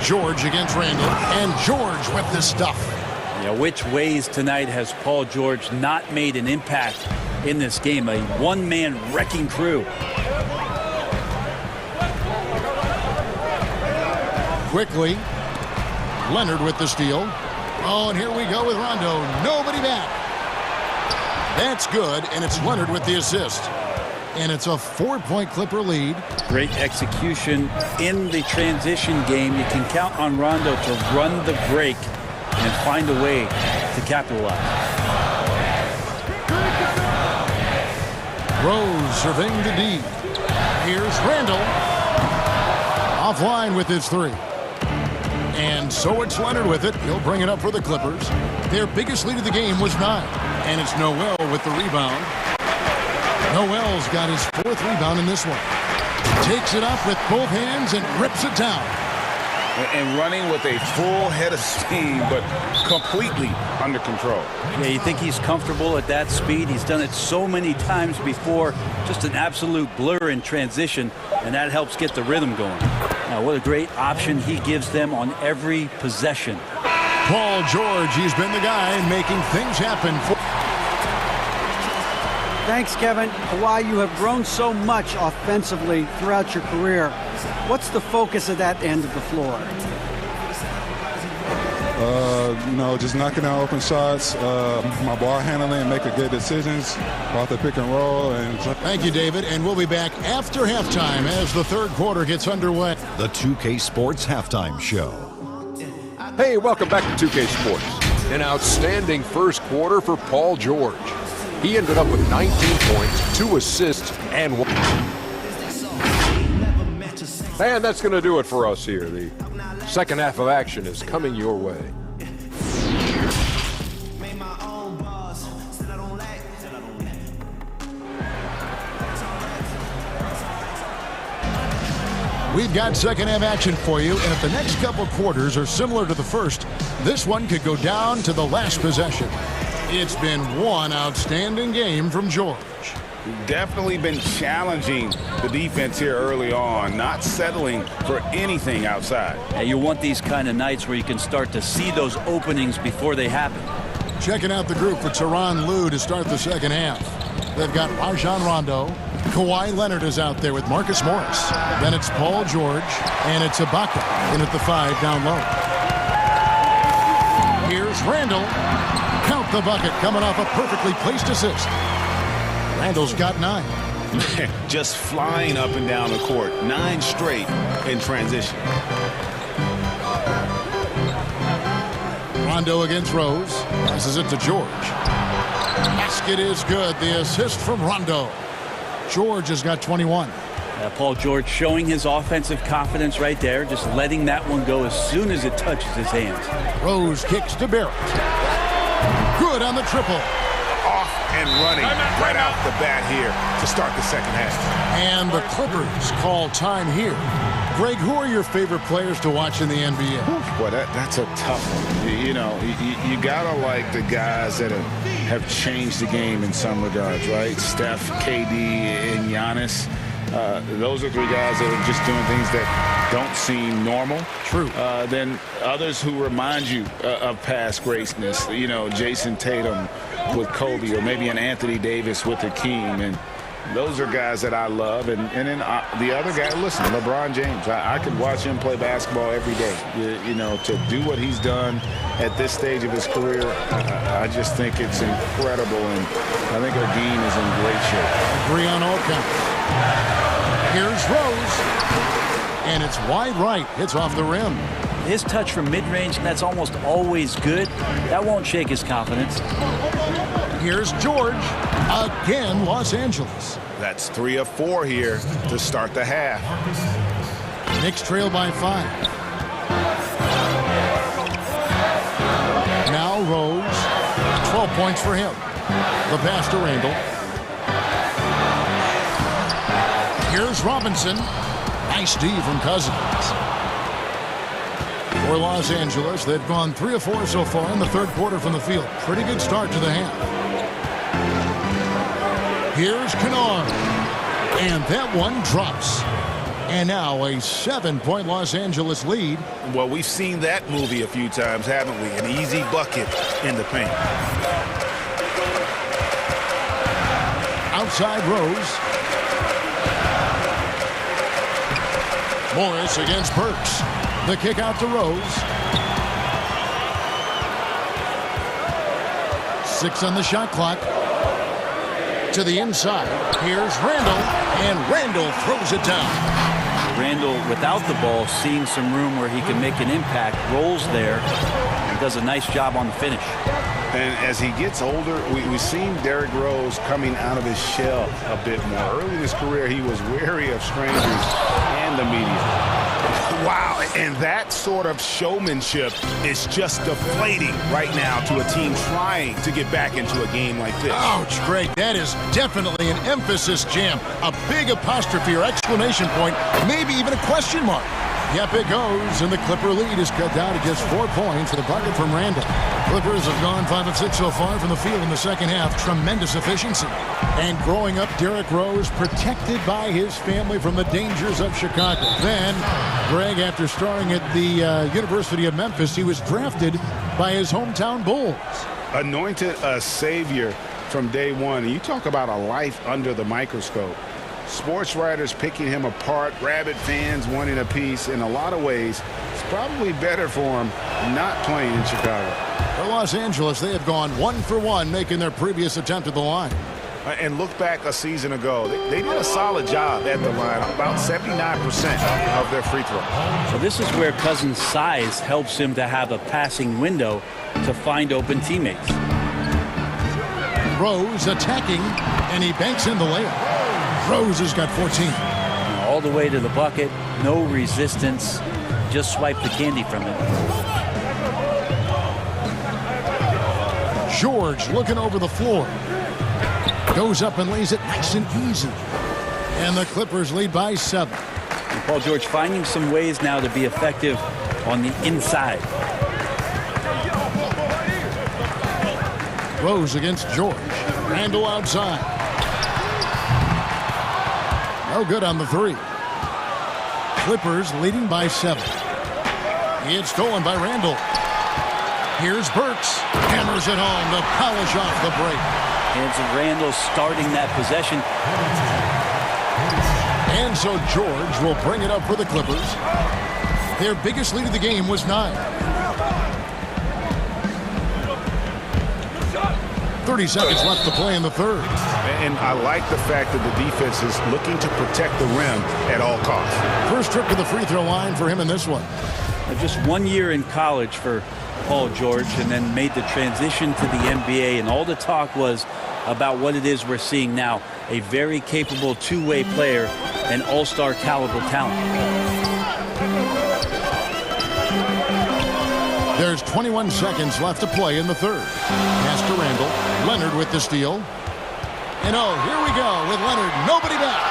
George against Randall, and George with the stuff. Yeah, which ways tonight has Paul George not made an impact in this game? A one-man wrecking crew. Quickly, Leonard with the steal. Oh, and here we go with Rondo. Nobody back. That's good, and it's Leonard with the assist. And it's a 4-point Clipper lead. Great execution in the transition game. You can count on Rondo to run the break and find a way to capitalize. Rose surveying the D. Here's Randall. Offline with his 3. And so it's Leonard with it. He'll bring it up for the Clippers. Their biggest lead of the game was 9. And it's Noel with the rebound. Noel's got his 4th rebound in this one. Takes it up with both hands and rips it down. And running with a full head of steam, but completely under control. Yeah, you think he's comfortable at that speed. He's done it so many times before. Just an absolute blur in transition, and that helps get the rhythm going. Now, what a great option he gives them on every possession. Paul George, he's been the guy making things happen. Thanks, Kevin. While you have grown so much offensively throughout your career, what's the focus of that end of the floor? Just knocking down open shots, my ball handling, making good decisions off the pick and roll. Thank you, David. And we'll be back after halftime as the third quarter gets underway. The 2K Sports Halftime Show. Hey, welcome back to 2K Sports. An outstanding first quarter for Paul George. He ended up with 19 points, 2 assists, and 1. And that's going to do it for us here. The second half of action is coming your way. We've got second half action for you, and if the next couple quarters are similar to the first, this one could go down to the last possession. It's been one outstanding game from George. Definitely been challenging the defense here early on, not settling for anything outside. Yeah, you want these kind of nights where you can start to see those openings before they happen. Checking out the group for Tyronn Lue to start the second half. They've got Rajon Rondo. Kawhi Leonard is out there with Marcus Morris. Then it's Paul George, and it's Ibaka in at the 5 down low. Here's Randall. Count the bucket coming off a perfectly placed assist. Randall's got 9. Just flying up and down the court. 9 straight in transition. Rondo against Rose. Passes it to George. Basket is good. The assist from Rondo. George has got 21. Paul George showing his offensive confidence right there, just letting that one go as soon as it touches his hands. Rose kicks to Barrett. Good on the triple. Off and running. right out the bat here to start the second half. And the Clippers call time here. Greg, who are your favorite players to watch in the NBA? Well, that's a tough one. You know, you gotta like the guys that have changed the game in some regards, right? Steph, KD, and Giannis. Those are three guys that are just doing things that don't seem normal. True. Then others who remind you of past greatness. You know, Jason Tatum with Kobe, or maybe an Anthony Davis with Hakeem. And those are guys that I love. And then the other guy, listen, LeBron James. I could watch him play basketball every day. You know, to do what he's done at this stage of his career, I just think it's incredible. And I think our game is in great shape. Agree on all counts. Here's Rose. And it's wide right. It's off the rim. His touch from mid-range, that's almost always good. That won't shake his confidence. Here's George. Again, Los Angeles. That's 3 of 4 here to start the half. Knicks trail by 5. Now Rose. 12 points for him. The pass to Randall. Here's Robinson. Nice D from Cousins. For Los Angeles, they've gone 3 of 4 so far in the third quarter from the field. Pretty good start to the half. Here's Kennard. And that one drops. And now a 7-point Los Angeles lead. Well, we've seen that movie a few times, haven't we? An easy bucket in the paint. Outside Rose. Morris against Burks. The kick out to Rose. 6 on the shot clock. To the inside. Here's Randall. And Randall throws it down. Randall, without the ball, seeing some room where he can make an impact, rolls there, and does a nice job on the finish. And as he gets older, we've seen Derrick Rose coming out of his shell a bit more. Early in his career, he was wary of strangers and the media. Wow, and that sort of showmanship is just deflating right now to a team trying to get back into a game like this. Ouch, Greg, that is definitely an emphasis jam. A big apostrophe or exclamation point, maybe even a question mark. Yep, it goes, and the Clipper lead is cut down to just 4 points for the bucket from Randall. Clippers have gone 5 of 6 so far from the field in the second half. Tremendous efficiency. And growing up, Derrick Rose protected by his family from the dangers of Chicago. Then, Greg, after starting at the University of Memphis, he was drafted by his hometown Bulls. Anointed a savior from day one. And you talk about a life under the microscope. Sports writers picking him apart, rabid fans wanting a piece. In a lot of ways, it's probably better for him not playing in Chicago. For Los Angeles, they have gone 1 for 1, making their previous attempt at the line. And look back a season ago, they did a solid job at the line, about 79% of their free throw. So this is where Cousins' size helps him to have a passing window to find open teammates. Rose attacking, and he banks in the layup. Rose has got 14. All the way to the bucket, no resistance, just swipe the candy from it. George looking over the floor. Goes up and lays it nice and easy. And the Clippers lead by 7. And Paul George finding some ways now to be effective on the inside. Rose against George. Randall outside. No good on the 3. Clippers leading by 7. It's stolen by Randall. Here's Burks. Hammers it home to polish off the break. And it's Randall starting that possession. And so George will bring it up for the Clippers. Their biggest lead of the game was 9. 30 seconds left to play in the third. And I like the fact that the defense is looking to protect the rim at all costs. First trip to the free throw line for him in this one. Just 1 year in college for Paul George, and then made the transition to the NBA, and all the talk was about what it is we're seeing now. A very capable two-way player, an all-star caliber talent. There's 21 seconds left to play in the third. Pass to Randall. Leonard with the steal. And oh, here we go with Leonard. Nobody back.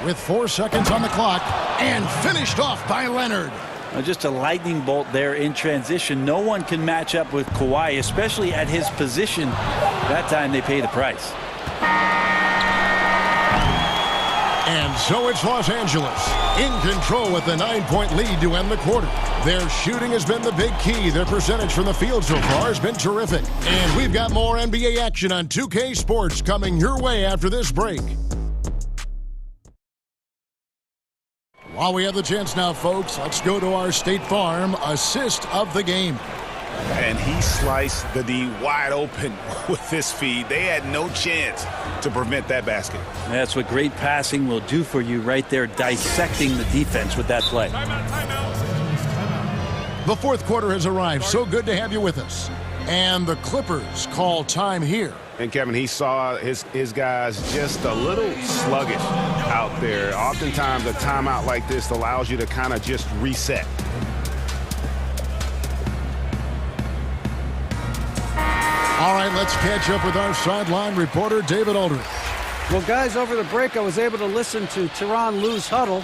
With 4 seconds on the clock, and finished off by Leonard. Just a lightning bolt there in transition. No one can match up with Kawhi, especially at his position. That time they pay the price. And so it's Los Angeles in control with the 9-point lead to end the quarter. Their shooting has been the big key. Their percentage from the field so far has been terrific. And we've got more NBA action on 2K Sports coming your way after this break. While we have the chance now, folks, let's go to our State Farm assist of the game. And he sliced the D wide open with this feed. They had no chance to prevent that basket. That's what great passing will do for you right there, dissecting the defense with that play. The fourth quarter has arrived. So good to have you with us. And the Clippers call time here. And Kevin, he saw his guys just a little sluggish out there. Oftentimes a timeout like this allows you to kind of just reset. All right, let's catch up with our sideline reporter, David Aldridge. Well, guys, over the break, I was able to listen to Tyronn Lue's huddle.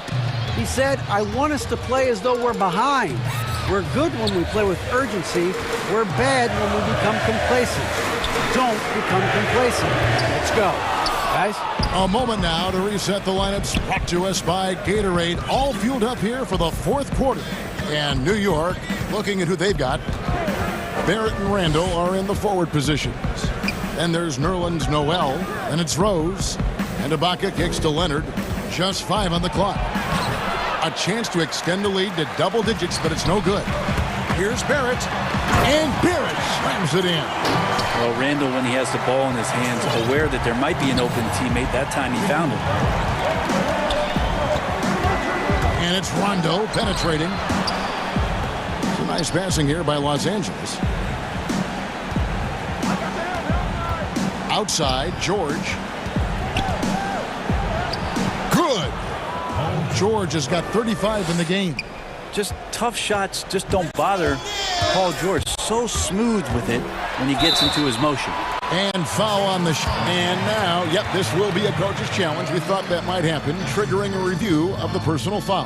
He said, I want us to play as though we're behind. We're good when we play with urgency. We're bad when we become complacent. Don't become complacent. Let's go, guys. A moment now to reset the lineups, brought to us by Gatorade. All fueled up here for the fourth quarter. And New York, looking at who they've got. Barrett and Randall are in the forward positions. Then there's Nerlens Noel, and it's Rose. And Ibaka kicks to Leonard. Just 5 on the clock. A chance to extend the lead to double digits, but it's no good. Here's Barrett, and Barrett slams it in. Well, Randall, when he has the ball in his hands, aware that there might be an open teammate, that time he found him. And it's Rondo penetrating. Some nice passing here by Los Angeles. Outside, George. Good. George has got 35 in the game. Just tough shots, just don't bother Paul George. So smooth with it when he gets into his motion. And foul on the and now, yep, this will be a coach's challenge. We thought that might happen, triggering a review of the personal foul.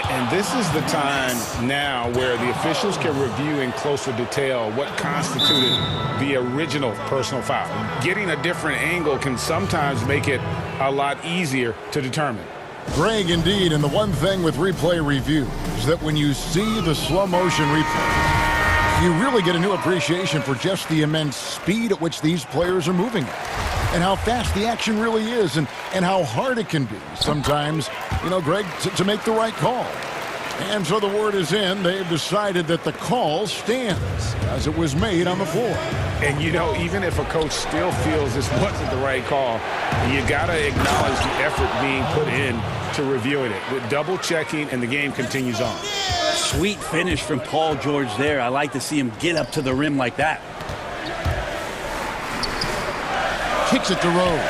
And this is the time now where the officials can review in closer detail what constituted the original personal foul. Getting a different angle can sometimes make it a lot easier to determine. Greg, indeed, and the one thing with replay review is that when you see the slow motion replay, you really get a new appreciation for just the immense speed at which these players are moving and how fast the action really is and how hard it can be sometimes, you know, Greg, to make the right call. And so the word is in. They've decided that the call stands as it was made on the floor. And, you know, even if a coach still feels this wasn't the right call, you got to acknowledge the effort being put in to reviewing it. With double checking, and the game continues on. Sweet finish from Paul George there. I like to see him get up to the rim like that. Kicks it to Rose.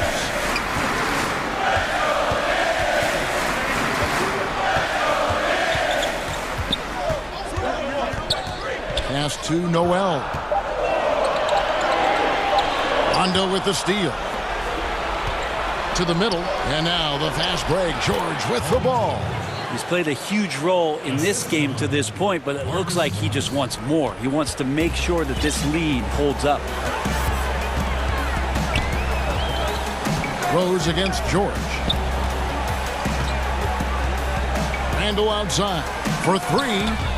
Pass to Noel. Rondo with the steal. To the middle, and now the fast break. George with the ball. He's played a huge role in this game to this point, but it looks like he just wants more. He wants to make sure that this lead holds up. Rose against George. Randall outside for 3.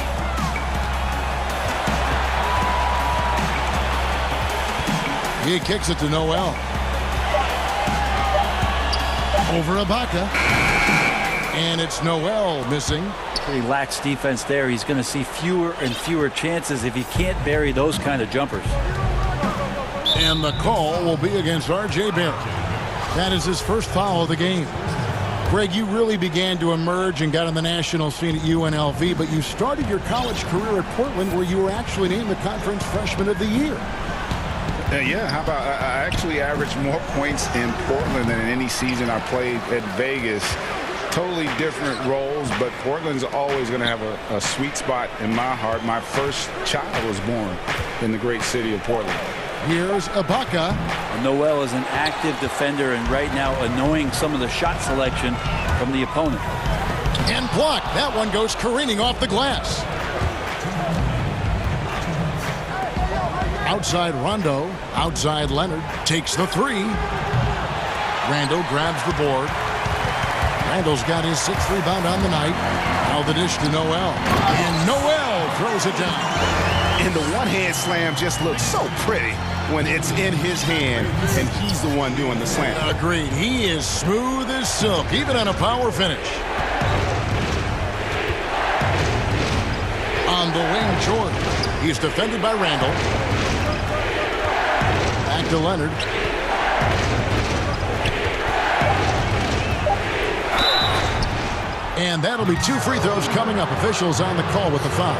He kicks it to Noel. Over Ibaka. And it's Noel missing. Pretty lax defense there. He's going to see fewer and fewer chances if he can't bury those kind of jumpers. And the call will be against R.J. Barrett. That is his first foul of the game. Greg, you really began to emerge and got on the national scene at UNLV, but you started your college career at Portland, where you were actually named the Conference Freshman of the Year. Yeah, how about I actually averaged more points in Portland than in any season I played at Vegas. Totally different roles, but Portland's always going to have a sweet spot in my heart. My first child was born in the great city of Portland. Here's Ibaka. Noel is an active defender and right now annoying some of the shot selection from the opponent. And blocked. That one goes careening off the glass. Outside Rondo. Outside Leonard. Takes the three. Randall grabs the board. Randall's got his 6th rebound on the night. Now the dish to Noel. And Noel throws it down. And the one-hand slam just looks so pretty when it's in his hand and he's the one doing the slam. Agreed. He is smooth as silk, even on a power finish. On the wing, George. He's defended by Randall. Back to Leonard. And that'll be 2 free throws coming up. Officials on the call with the foul.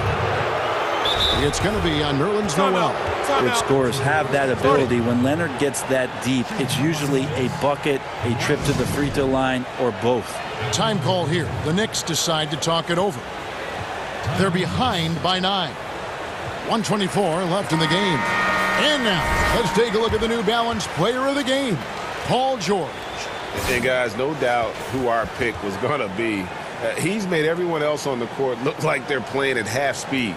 It's going to be on Nerlens Noel. Good scorers have that ability. When Leonard gets that deep, it's usually a bucket, a trip to the free throw line, or both. Time call here. The Knicks decide to talk it over. They're behind by 9. 1:24 left in the game. And now, let's take a look at the New Balance player of the game, Paul George. And guys, no doubt who our pick was going to be. He's made everyone else on the court look like they're playing at half speed.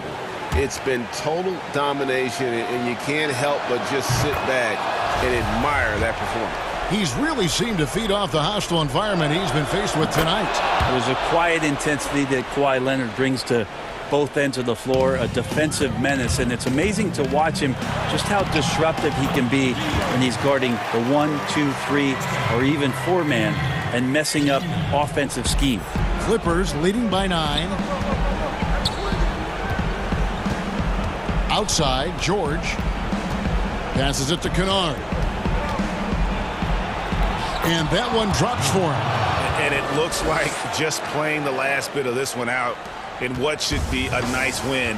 It's been total domination, and you can't help but just sit back and admire that performance. He's really seemed to feed off the hostile environment he's been faced with tonight. There's a quiet intensity that Kawhi Leonard brings to both ends of the floor, a defensive menace, and it's amazing to watch him just how disruptive he can be when he's guarding the 1, 2, 3, or even 4-man and messing up offensive scheme. Clippers leading by 9. Outside, George passes it to Kennard. And that one drops for him. And it looks like just playing the last bit of this one out in what should be a nice win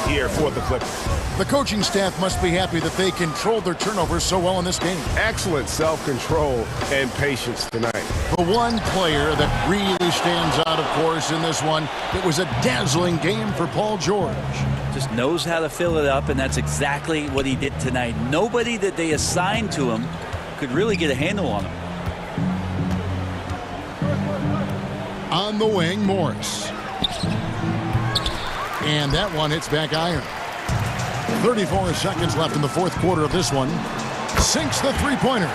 here for the Clippers. The coaching staff must be happy that they controlled their turnovers so well in this game. Excellent self-control and patience tonight. The one player that really stands out, of course, in this one, it was a dazzling game for Paul George. Just knows how to fill it up, and that's exactly what he did tonight. Nobody that they assigned to him could really get a handle on him. On the wing, Morris. And that one hits back iron. 34 seconds left in the 4th quarter of this one. Sinks the three-pointer.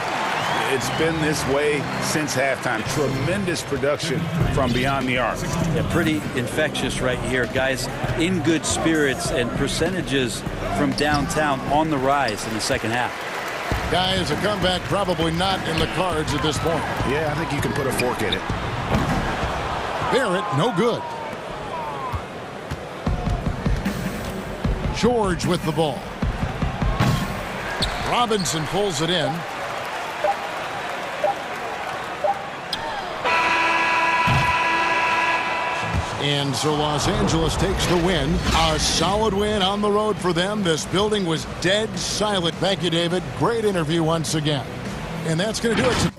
It's been this way since halftime. Tremendous production from beyond the arc. Yeah, pretty infectious right here. Guys in good spirits and percentages from downtown on the rise in the second half. Guys, a comeback probably not in the cards at this point. Yeah, I think you can put a fork in it. Barrett, no good. George with the ball. Robinson pulls it in. And so Los Angeles takes the win. A solid win on the road for them. This building was dead silent. Thank you, David. Great interview once again. And that's going to do it.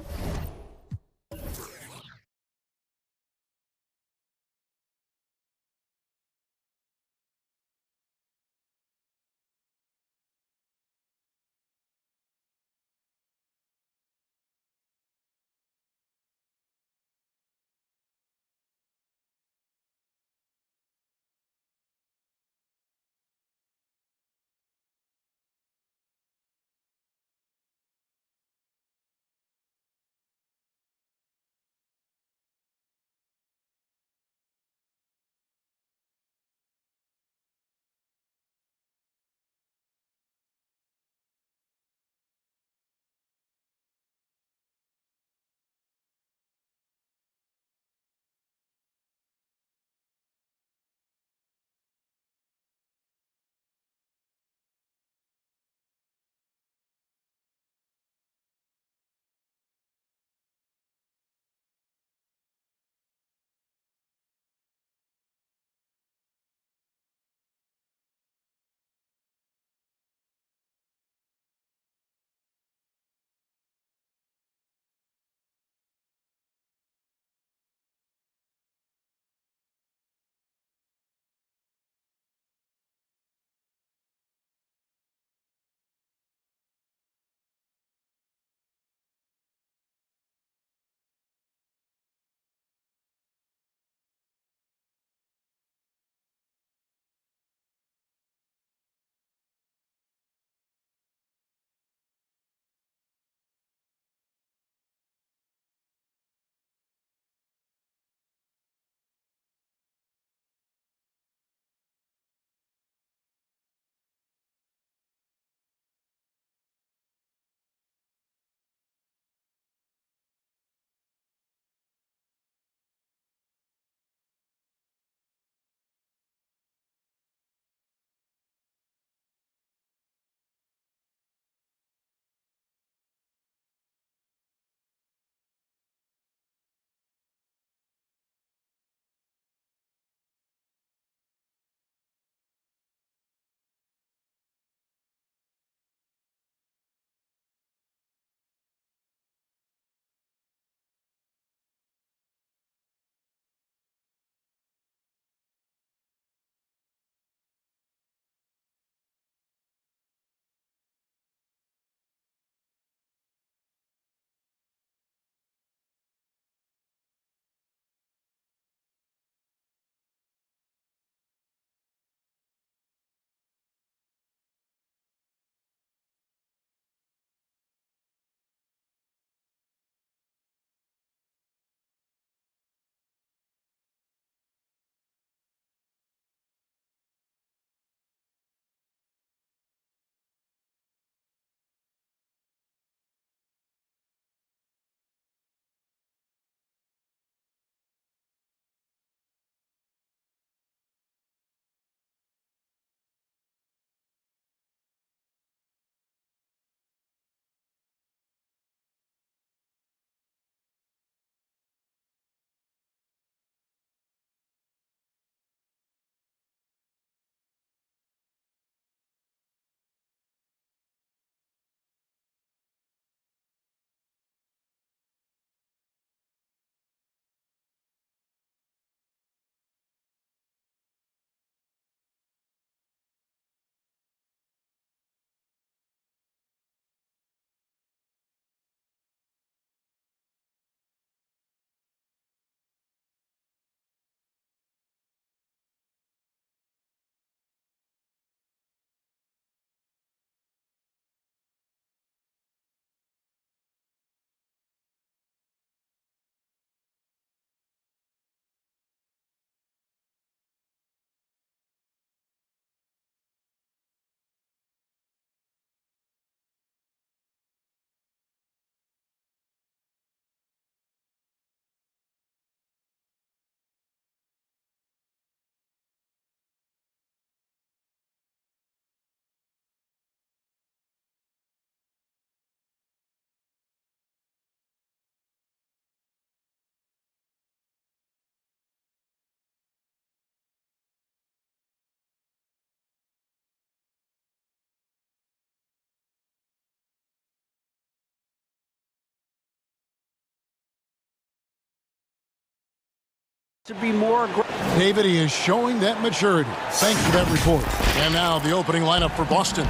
to be more aggressive. David, he is showing that maturity. Thanks for that report. And now the opening lineup for Boston.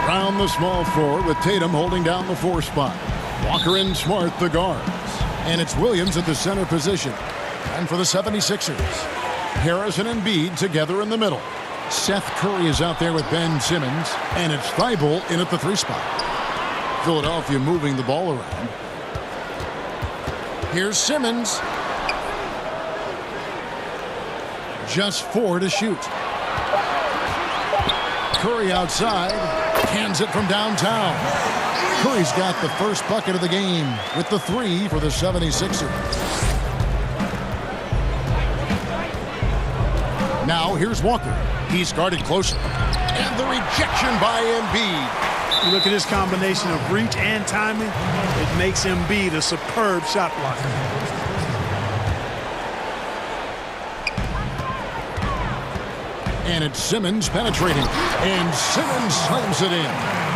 Brown the small forward with Tatum holding down the 4 spot. Walker and Smart the guards. And it's Williams at the center position. And for the 76ers, Harris and Embiid together in the middle. Seth Curry is out there with Ben Simmons. And it's Thibault in at the 3 spot. Philadelphia moving the ball around. Here's Simmons. Just 4 to shoot. Curry outside. Cans it from downtown. Curry's got the first bucket of the game with the 3 for the 76ers. Now here's Walker. He's guarded closely. And the rejection by Embiid. You look at this combination of reach and timing, it makes Embiid a superb shot blocker. And it's Simmons penetrating. And Simmons slams it in.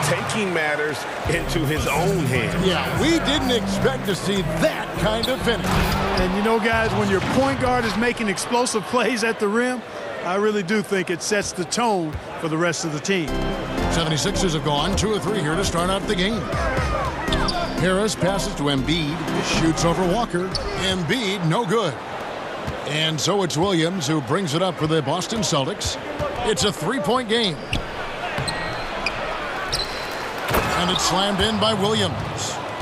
Taking matters into his own hands. Yeah, we didn't expect to see that kind of finish. And you know, guys, when your point guard is making explosive plays at the rim, I really do think it sets the tone for the rest of the team. 76ers have gone 2 of 3 here to start out the game. Harris passes to Embiid. Shoots over Walker. Embiid, no good. And so it's Williams who brings it up for the Boston Celtics. It's a 3-point game. And it's slammed in by Williams.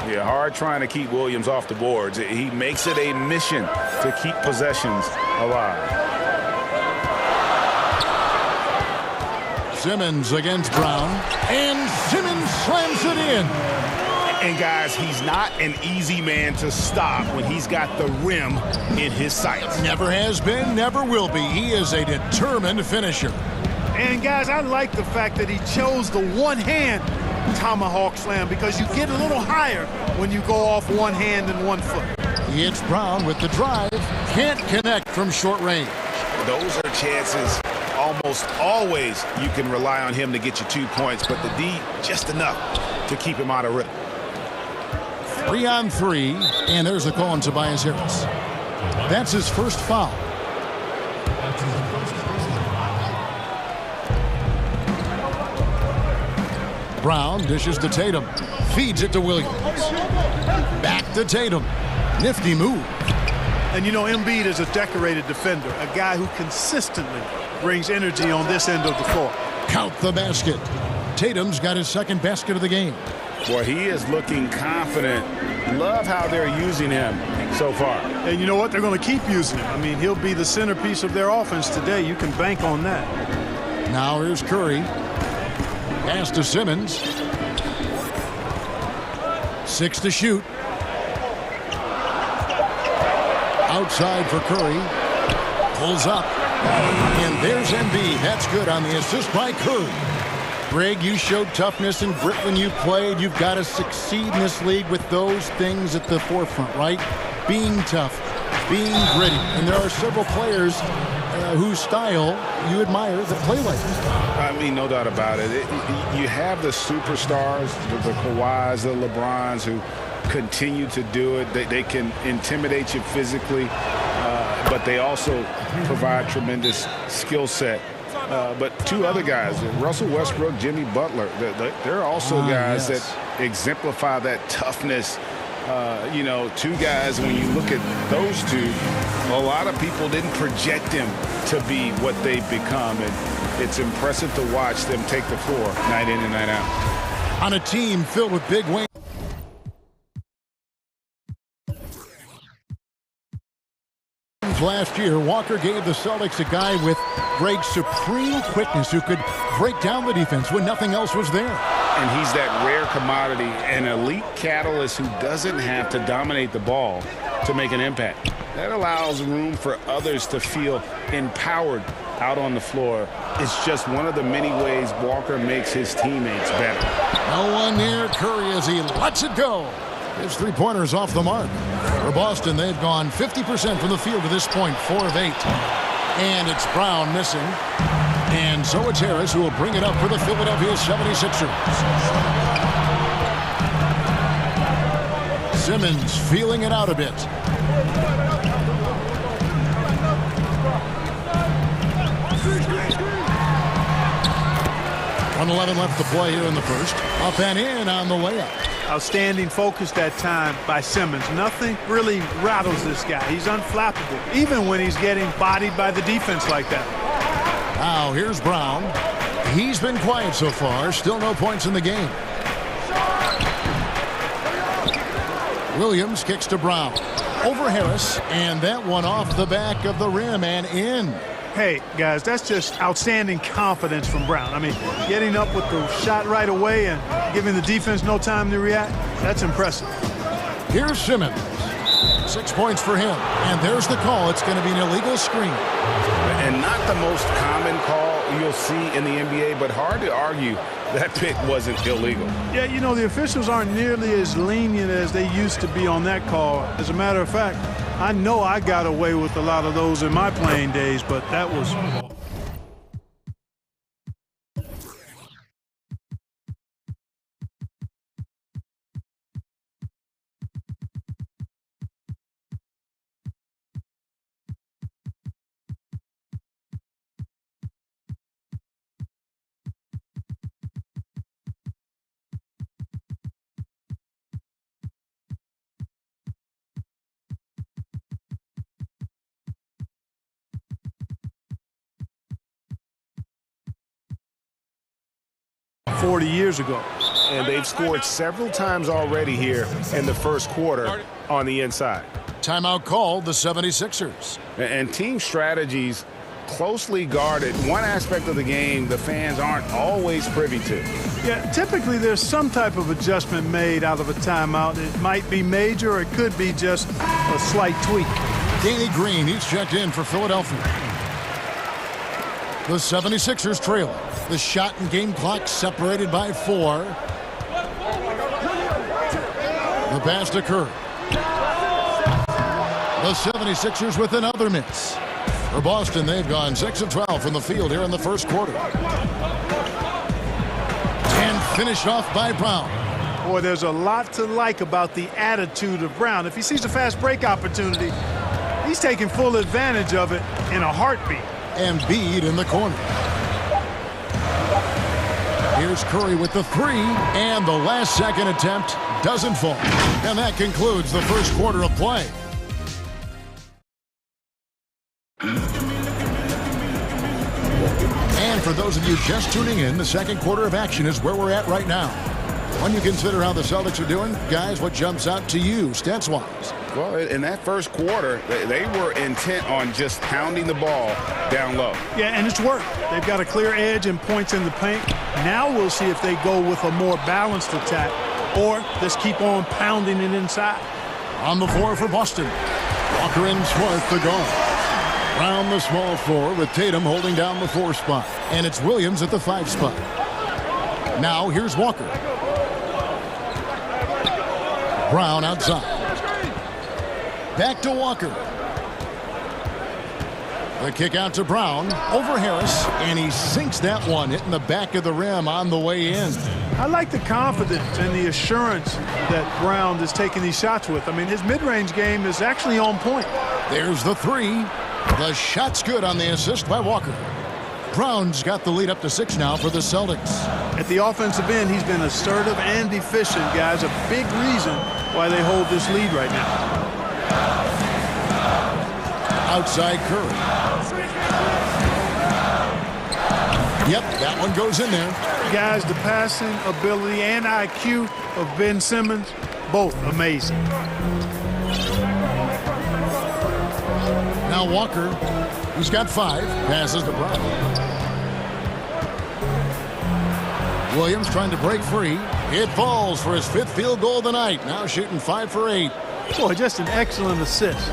Yeah, hard trying to keep Williams off the boards. He makes it a mission to keep possessions alive. Simmons against Brown. And Simmons slams it in. And guys, he's not an easy man to stop when he's got the rim in his sights. Never has been, never will be. He is a determined finisher. And guys, I like the fact that he chose the one-hand tomahawk slam because you get a little higher when you go off one hand and 1 foot. It's Brown with the drive. Can't connect from short range. Those are chances almost always you can rely on him to get you 2 points, but the D just enough to keep him out of rhythm. 3 on 3, and there's a call on Tobias Harris. That's his first foul. Brown dishes to Tatum. Feeds it to Williams. Back to Tatum. Nifty move. And you know, Embiid is a decorated defender, a guy who consistently brings energy on this end of the floor. Count the basket. Tatum's got his second basket of the game. Boy, he is looking confident. Love how they're using him so far. And you know what? They're going to keep using him. I mean, he'll be the centerpiece of their offense today. You can bank on that. Now here's Curry. Pass to Simmons. 6 to shoot. Outside for Curry. Pulls up. And there's Embiid. That's good on the assist by Curry. Greg, you showed toughness and grit when you played. You've got to succeed in this league with those things at the forefront, right? Being tough, being gritty. And there are several players whose style you admire that play like that. I mean, no doubt about it. You have the superstars, the Kawhis, the LeBrons, who continue to do it. They can intimidate you physically, but they also provide tremendous skill set. But 2 other guys, Russell Westbrook, Jimmy Butler, they're also guys that exemplify that toughness. You know, 2 guys, when you look at those 2, a lot of people didn't project them to be what they've become. And it's impressive to watch them take the floor night in and night out. On a team filled with big wings. Last year, Walker gave the Celtics a guy with great supreme quickness who could break down the defense when nothing else was there. And he's that rare commodity, an elite catalyst who doesn't have to dominate the ball to make an impact. That allows room for others to feel empowered out on the floor. It's just one of the many ways Walker makes his teammates better. No one near Curry as he lets it go. His 3-pointers off the mark. For Boston, they've gone 50% from the field to this point, 4 of 8. And it's Brown missing. And so it's Harris who will bring it up for the Philadelphia 76ers. Simmons feeling it out a bit. 1:11 left to play here in the first. Up and in on the layup. Outstanding focus that time by Simmons. Nothing really rattles this guy. He's unflappable, even when he's getting bodied by the defense like that. Now here's Brown. He's been quiet so far. Still no points in the game. Williams kicks to Brown. Over Harris, and that one off the back of the rim and in. Hey, guys, that's just outstanding confidence from Brown. I mean, getting up with the shot right away and giving the defense no time to react, that's impressive. Here's Simmons. 6 points for him. And there's the call. It's going to be an illegal screen. And not the most common call you'll see in the NBA, but hard to argue that pick wasn't illegal. Yeah, you know, the officials aren't nearly as lenient as they used to be on that call. As a matter of fact, I know I got away with a lot of those in my playing days, but that was... ...40 years ago. And they've scored several times already here in the first quarter on the inside. Timeout called the 76ers. And team strategies closely guarded. One aspect of the game the fans aren't always privy to. Yeah, typically there's some type of adjustment made out of a timeout. It might be major or it could be just a slight tweak. Danny Green, he's checked in for Philadelphia. The 76ers trail. The shot and game clock separated by 4. The pass to Curry. The 76ers with another miss. For Boston, they've gone 6 of 12 from the field here in the first quarter. And finished off by Brown. Boy, there's a lot to like about the attitude of Brown. If he sees a fast break opportunity, he's taking full advantage of it in a heartbeat. Embiid in the corner. Here's Curry with the 3, and the last second attempt doesn't fall. And that concludes the first quarter of play. And for those of you just tuning in, the second quarter of action is where we're at right now. When you consider how the Celtics are doing, guys, what jumps out to you, stats-wise? Well, in that first quarter, they were intent on just pounding the ball down low. Yeah, and it's worked. They've got a clear edge and points in the paint. Now we'll see if they go with a more balanced attack or just keep on pounding it inside. On the floor for Boston. Walker and Smart the guard. Brown the small forward with Tatum holding down the 4 spot. And it's Williams at the 5 spot. Now here's Walker. Brown outside. Back to Walker. The kick out to Brown. Over Harris. And he sinks that one, hitting the back of the rim on the way in. I like the confidence and the assurance that Brown is taking these shots with. I mean, his mid-range game is actually on point. There's the 3. The shot's good on the assist by Walker. Brown's got the lead up to 6 now for the Celtics. At the offensive end, he's been assertive and efficient, guys. A big reason why they hold this lead right now. Outside Curry. Yep, that one goes in there. Guys, the passing ability and IQ of Ben Simmons, both amazing. Now Walker, who's got 5, passes to Brown. Williams trying to break free. It falls for his 5th field goal of the night. Now shooting 5 for 8. Boy, just an excellent assist.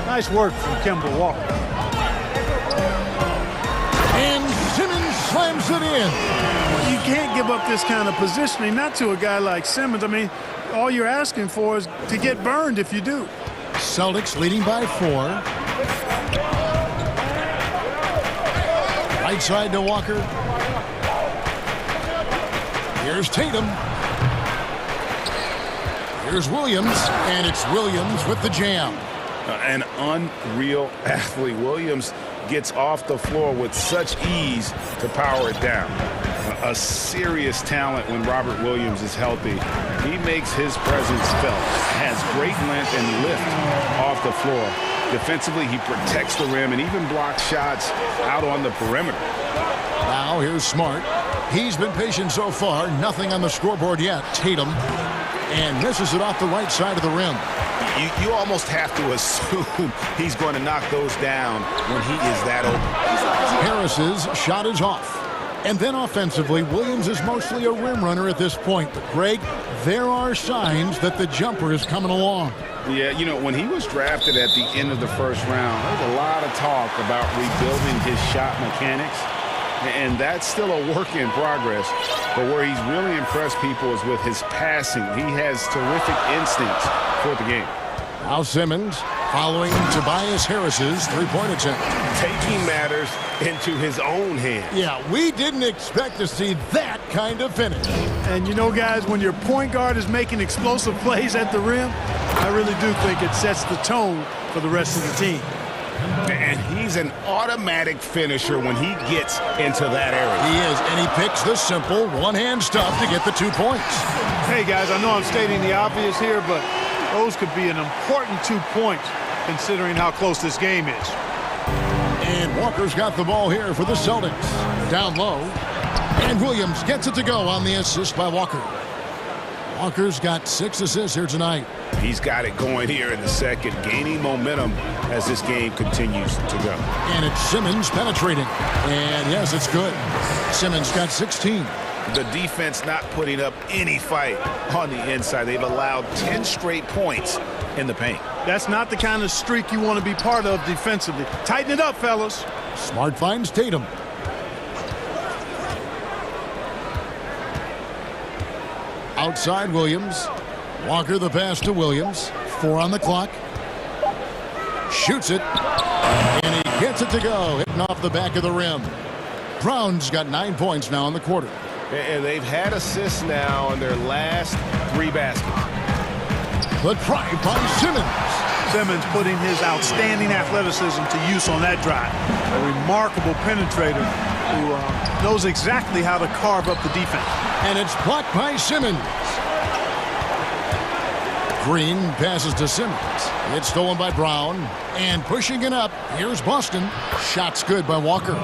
Nice work from Kemba Walker. And Simmons slams it in. You can't give up this kind of positioning, not to a guy like Simmons. I mean, all you're asking for is to get burned if you do. Celtics leading by 4. Right side to Walker. Here's Tatum. Here's Williams, and it's Williams with the jam. An unreal athlete. Williams gets off the floor with such ease to power it down. a serious talent when Robert Williams is healthy. He makes his presence felt, has great length and lift off the floor. Defensively, he protects the rim and even blocks shots out on the perimeter. Now here's Smart. He's been patient so far. Nothing on the scoreboard yet. Tatum. And misses it off the right side of the rim. You almost have to assume he's going to knock those down when he is that open. Harris's shot is off. And then offensively, Williams is mostly a rim runner at this point. But, Greg, there are signs that the jumper is coming along. Yeah, you know, when he was drafted at the end of the first round, there was a lot of talk about rebuilding his shot mechanics. And that's still a work in progress. But where he's really impressed people is with his passing. He has terrific instincts for the game. Now Simmons following Tobias Harris's three-point attempt. Taking matters into his own hands. Yeah, we didn't expect to see that kind of finish. And you know, guys, when your point guard is making explosive plays at the rim, I really do think it sets the tone for the rest of the team. And he's an automatic finisher when he gets into that area. He is, and he picks the simple one-hand stuff to get the 2 points. Hey, guys, I know I'm stating the obvious here, but those could be an important 2 points considering how close this game is. And Walker's got the ball here for the Celtics. Down low. And Williams gets it to go on the assist by Walker. Walker's got 6 assists here tonight. He's got it going here in the second, gaining momentum as this game continues to go. And it's Simmons penetrating. And yes, it's good. Simmons got 16. The defense not putting up any fight on the inside. They've allowed 10 straight points in the paint. That's not the kind of streak you want to be part of defensively. Tighten it up, fellas. Smart finds Tatum. Outside Williams. Walker the pass to Williams. 4 on the clock. Shoots it. And he gets it to go. Hitting off the back of the rim. Brown's got 9 points now in the quarter. And they've had assists now in their last 3 baskets. But drive by Simmons. Simmons putting his outstanding athleticism to use on that drive. A remarkable penetrator who knows exactly how to carve up the defense. And it's blocked by Simmons. Green passes to Simmons. It's stolen by Brown. And pushing it up, here's Boston. Shot's good by Walker.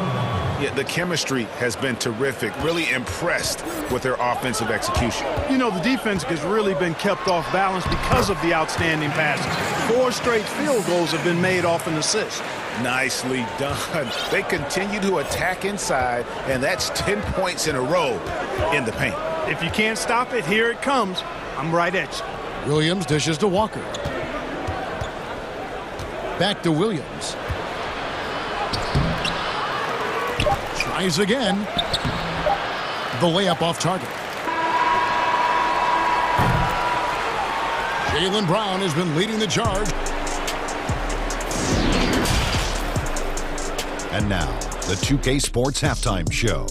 Yeah, the chemistry has been terrific. Really impressed with their offensive execution. You know, the defense has really been kept off balance because of the outstanding passes. 4 straight field goals have been made off an assist. Nicely done. They continue to attack inside, and that's 10 points in a row in the paint. If you can't stop it, here it comes. I'm right at you. Williams dishes to Walker. Back to Williams. Tries again. The layup off target. Jaylen Brown has been leading the charge. And now, the 2K Sports Halftime Show.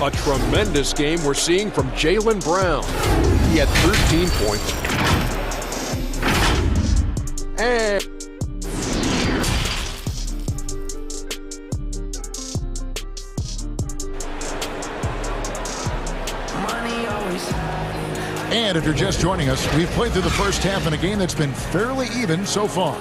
A tremendous game we're seeing from Jaylen Brown. He had 13 points. And And if you're just joining us, we've played through the first half in a game that's been fairly even so far.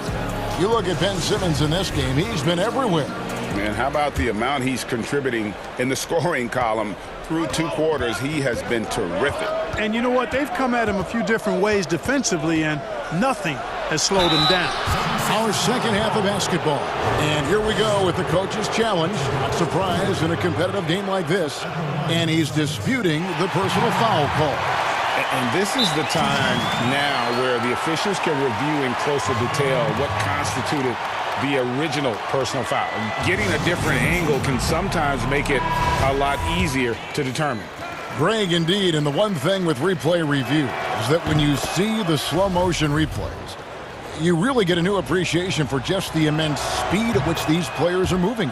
You look at Ben Simmons in this game, he's been everywhere. Man, how about the amount he's contributing in the scoring column through 2 quarters? He has been terrific. And you know what? They've come at him a few different ways defensively, and nothing has slowed him down. Our second half of basketball. And here we go with the coach's challenge. Not surprised in a competitive game like this. And he's disputing the personal foul call. And this is the time now where the officials can review in closer detail what constituted the original personal foul. Getting a different angle can sometimes make it a lot easier to determine. Greg, indeed, and the one thing with replay review is that when you see the slow motion replays, you really get a new appreciation for just the immense speed at which these players are moving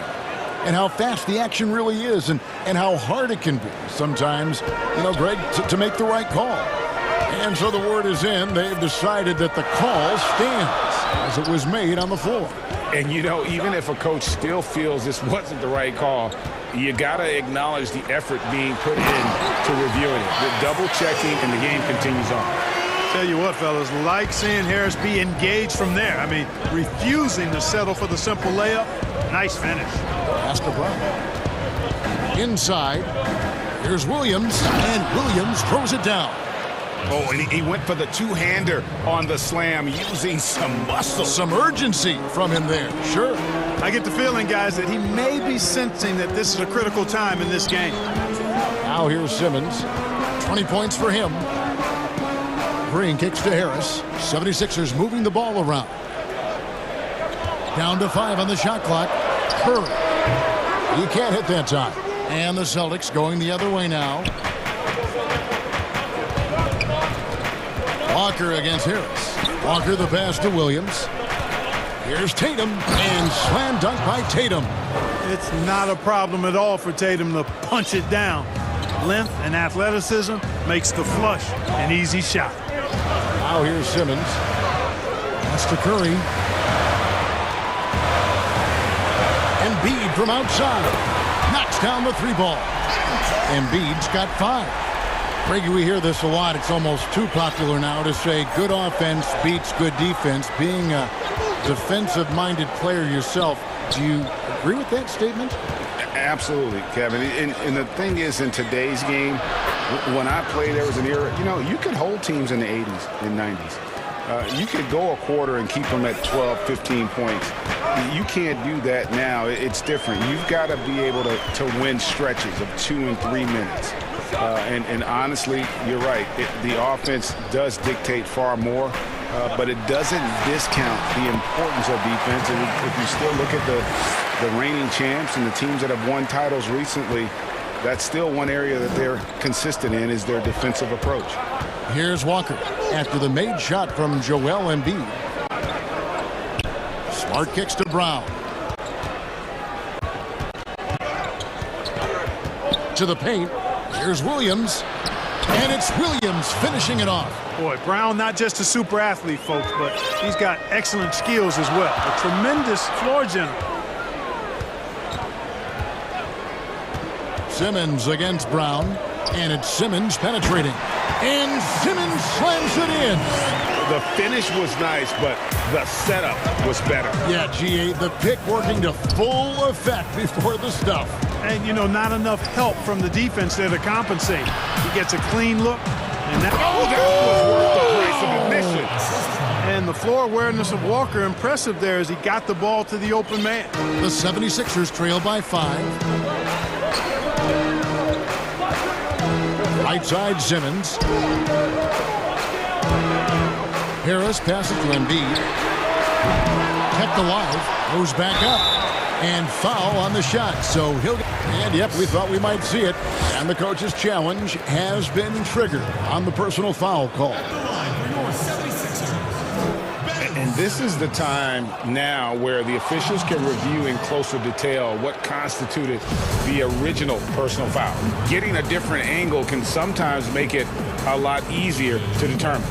and how fast the action really is and how hard it can be sometimes, you know, Greg, to make the right call. And so the word is in. They've decided that the call stands as it was made on the floor. And, you know, even if a coach still feels this wasn't the right call, you got to acknowledge the effort being put in to reviewing it. The double-checking, and the game continues on. Tell you what, fellas, like seeing Harris be engaged from there. I mean, refusing to settle for the simple layup. Nice finish. Pass to Brown. Inside. Here's Williams, and Williams throws it down. Oh, and he went for the two-hander on the slam, using some muscle. Some urgency from him there, sure. I get the feeling, guys, that he may be sensing that this is a critical time in this game. Now here's Simmons. 20 points for him. Green kicks to Harris. 76ers moving the ball around. Down to 5 on the shot clock. Curry. He can't hit that time. And the Celtics going the other way now. Walker against Harris. Walker the pass to Williams. Here's Tatum, and slam dunk by Tatum. It's not a problem at all for Tatum to punch it down. Length and athleticism makes the flush an easy shot. Now here's Simmons. That's to Curry. Embiid from outside. Knocks down the 3-ball. Embiid's got 5. Greggy, we hear this a lot. It's almost too popular now to say good offense beats good defense. Being a defensive-minded player yourself, do you agree with that statement? Absolutely, Kevin. And the thing is, in today's game, when I played, there was an era, you know, you could hold teams in the 80s and 90s. You could go a quarter and keep them at 12, 15 points. You can't do that now. It's different. You've got to be able to win stretches of 2 and 3 minutes. And honestly, you're right. The offense does dictate far more, but it doesn't discount the importance of defense. And if you still look at the reigning champs and the teams that have won titles recently, that's still one area that they're consistent in, is their defensive approach. Here's Walker after the made shot from Joel Embiid. Smart kicks to Brown. To the paint. Here's Williams. And it's Williams finishing it off. Boy, Brown not just a super athlete, folks, but he's got excellent skills as well. A tremendous floor general. Simmons against Brown. And it's Simmons penetrating. And Simmons slams it in. The finish was nice, but the setup was better. Yeah, GA, the pick working to full effect before the stuff. And, you know, not enough help from the defense there to compensate. He gets a clean look. And that was worth the price of admission. And the floor awareness of Walker, impressive there as he got the ball to the open man. The 76ers trail by 5. Right side, Simmons. Harris passes to Embiid. Kept alive. Goes back up. And foul on the shot. So he'll... And, yep, we thought we might see it. And the coach's challenge has been triggered on the personal foul call. And this is the time now where the officials can review in closer detail what constituted the original personal foul. Getting a different angle can sometimes make it a lot easier to determine.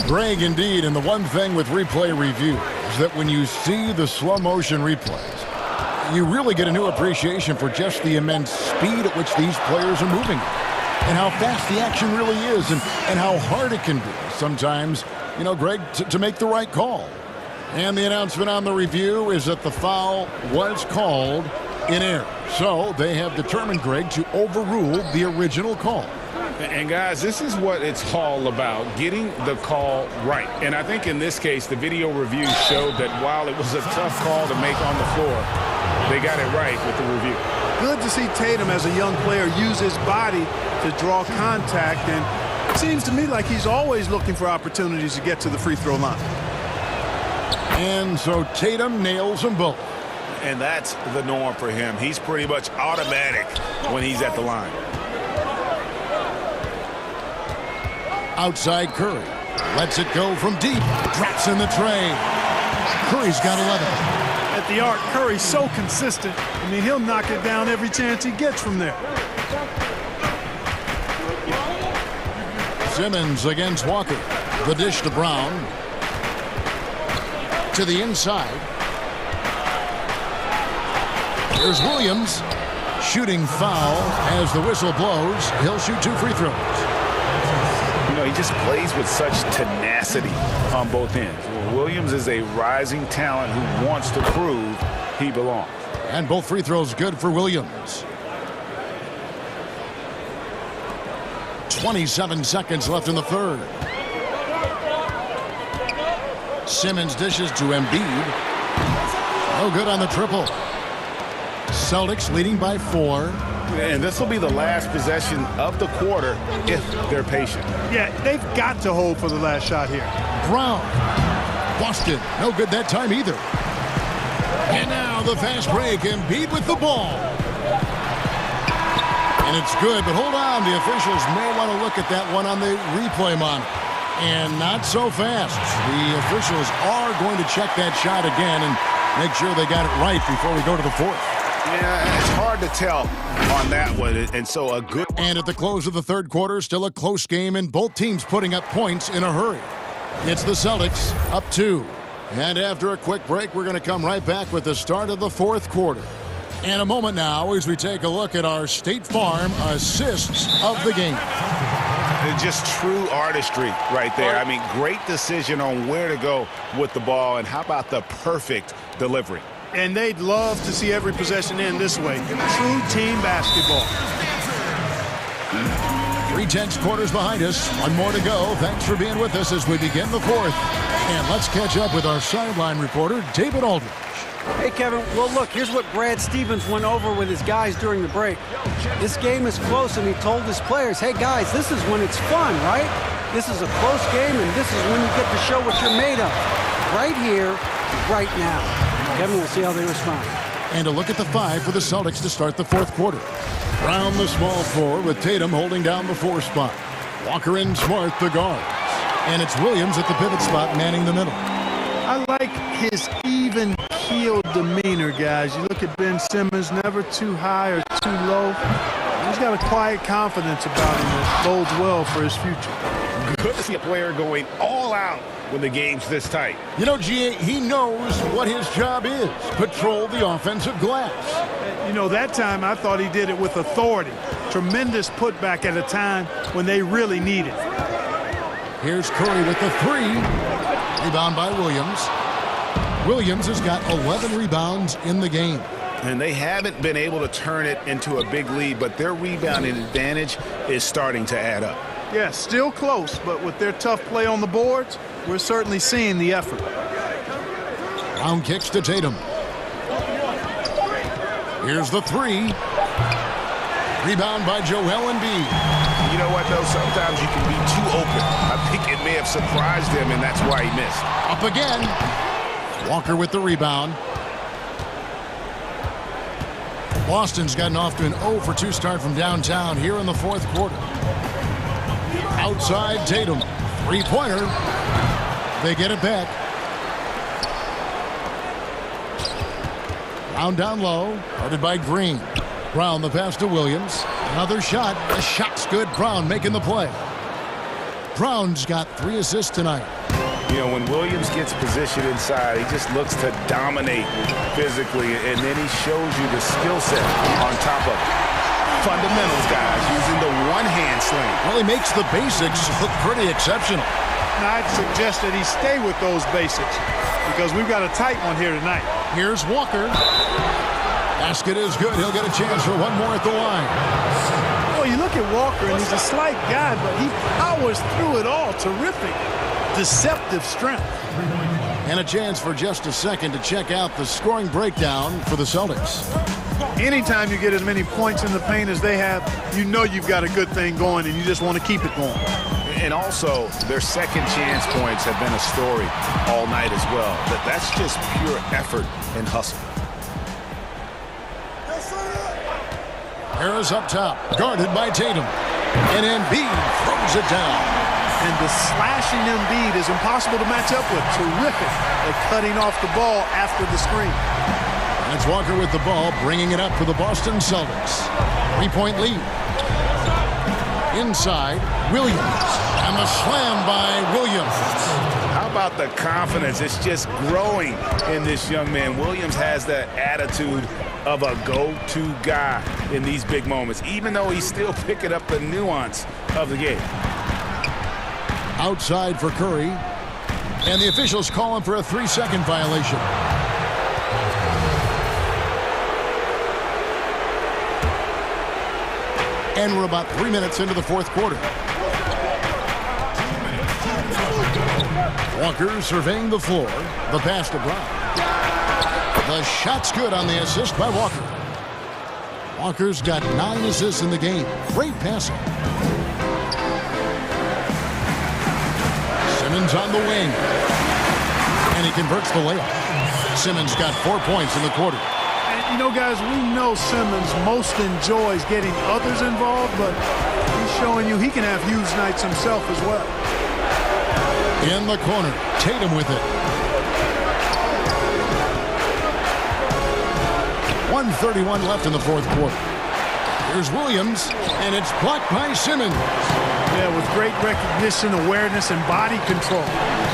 Greg, indeed, and the one thing with replay review is that when you see the slow motion replays, you really get a new appreciation for just the immense speed at which these players are moving and how fast the action really is and how hard it can be sometimes, you know, Greg, to make the right call. And the announcement on the review is that the foul was called in error. So they have determined, Greg, to overrule the original call. And, guys, this is what it's all about, getting the call right. And I think in this case, the video review showed that while it was a tough call to make on the floor, they got it right with the review. Good to see Tatum as a young player use his body to draw contact. And it seems to me like he's always looking for opportunities to get to the free throw line. And so Tatum nails them both. And that's the norm for him. He's pretty much automatic when he's at the line. Outside Curry. Lets it go from deep. Drops in the tray. Curry's got 11. At the arc, Curry's so consistent. I mean, he'll knock it down every chance he gets from there. Simmons against Walker. The dish to Brown. To the inside. Here's Williams. Shooting foul as the whistle blows. He'll shoot 2 free throws. You know, he just plays with such tenacity on both ends. Williams is a rising talent who wants to prove he belongs. And both free throws good for Williams. 27 seconds left in the third. Simmons dishes to Embiid. No good on the triple. Celtics leading by 4. And this will be the last possession of the quarter if they're patient. Yeah, they've got to hold for the last shot here. Brown. Boston. No good that time either. And now the fast break. Embiid with the ball. And it's good, but hold on. The officials may want to look at that one on the replay monitor. And not so fast. The officials are going to check that shot again and make sure they got it right before we go to the fourth. Yeah, it's hard to tell on that one. And so a good... And at the close of the third quarter, still a close game, and both teams putting up points in a hurry. It's the Celtics up 2. And after a quick break, we're going to come right back with the start of the fourth quarter. And a moment now as we take a look at our State Farm assists of the game. Just true artistry right there. I mean, great decision on where to go with the ball, and how about the perfect delivery? And they'd love to see every possession end this way. True team basketball. 3/10 quarters behind us. One more to go. Thanks for being with us as we begin the fourth. And let's catch up with our sideline reporter, David Aldridge. Hey, Kevin. Well, look, here's what Brad Stevens went over with his guys during the break. This game is close, and he told his players, hey, guys, this is when it's fun, right? This is a close game, and this is when you get to show what you're made of. Right here, right now. Kevin, we'll see how they respond. And a look at the 5 for the Celtics to start the fourth quarter. Brown the small forward with Tatum holding down the 4 spot. Walker and Smart the guards. And it's Williams at the pivot spot manning the middle. I like his even-keeled demeanor, guys. You look at Ben Simmons, never too high or too low. He's got a quiet confidence about him that bodes well for his future. Good to see a player going all out when the game's this tight. You know, G.A., he knows what his job is. Patrol the offensive glass. You know, that time I thought he did it with authority. Tremendous putback at a time when they really need it. Here's Curry with the 3. Rebound by Williams. Williams has got 11 rebounds in the game. And they haven't been able to turn it into a big lead, but their rebounding advantage is starting to add up. Yeah, still close, but with their tough play on the boards, we're certainly seeing the effort. Brown kicks to Tatum. Here's the 3. Rebound by Joel Embiid. You know what, though? Sometimes you can be too open. I think it may have surprised him, and that's why he missed. Up again. Walker with the rebound. Boston's gotten off to an 0-for-2 start from downtown here in the fourth quarter. Outside Tatum. 3-pointer. They get it back. Brown down low. Guarded by Green. Brown the pass to Williams. Another shot. The shot's good. Brown making the play. Brown's got 3 assists tonight. You know, when Williams gets positioned inside, he just looks to dominate physically, and then he shows you the skill set on top of fundamentals, guys, using the one-hand sling. Well, he makes the basics look pretty exceptional. Now, I'd suggest that he stay with those basics because we've got a tight one here tonight. Here's Walker. Basket is good. He'll get a chance for one more at the line. Well, you look at Walker, and he's a slight guy, but he powers through it all. Terrific. Deceptive strength. And a chance for just a second to check out the scoring breakdown for the Celtics. Anytime you get as many points in the paint as they have, you know you've got a good thing going, and you just want to keep it going. And also, their second chance points have been a story all night as well. That's just pure effort and hustle. Harris up top, guarded by Tatum. And Embiid throws it down. And the slashing Embiid is impossible to match up with. Terrific at cutting off the ball after the screen. That's Walker with the ball, bringing it up for the Boston Celtics. 3-point lead. Inside, Williams. And the slam by Williams. How about the confidence? It's just growing in this young man. Williams has that attitude of a go-to guy in these big moments, even though he's still picking up the nuance of the game. Outside for Curry. And the officials call him for a 3-second violation. And we're about 3 minutes into the fourth quarter. Walker surveying the floor. The pass to Brown. The shot's good on the assist by Walker. Walker's got 9 assists in the game. Great passing. Simmons on the wing. And he converts the layup. Simmons got 4 points in the quarter. You know, guys, we know Simmons most enjoys getting others involved, but he's showing you he can have huge nights himself as well. In the corner, Tatum with it. 1:31 left in the fourth quarter. Here's Williams, and it's blocked by Simmons. Yeah, with great recognition, awareness, and body control,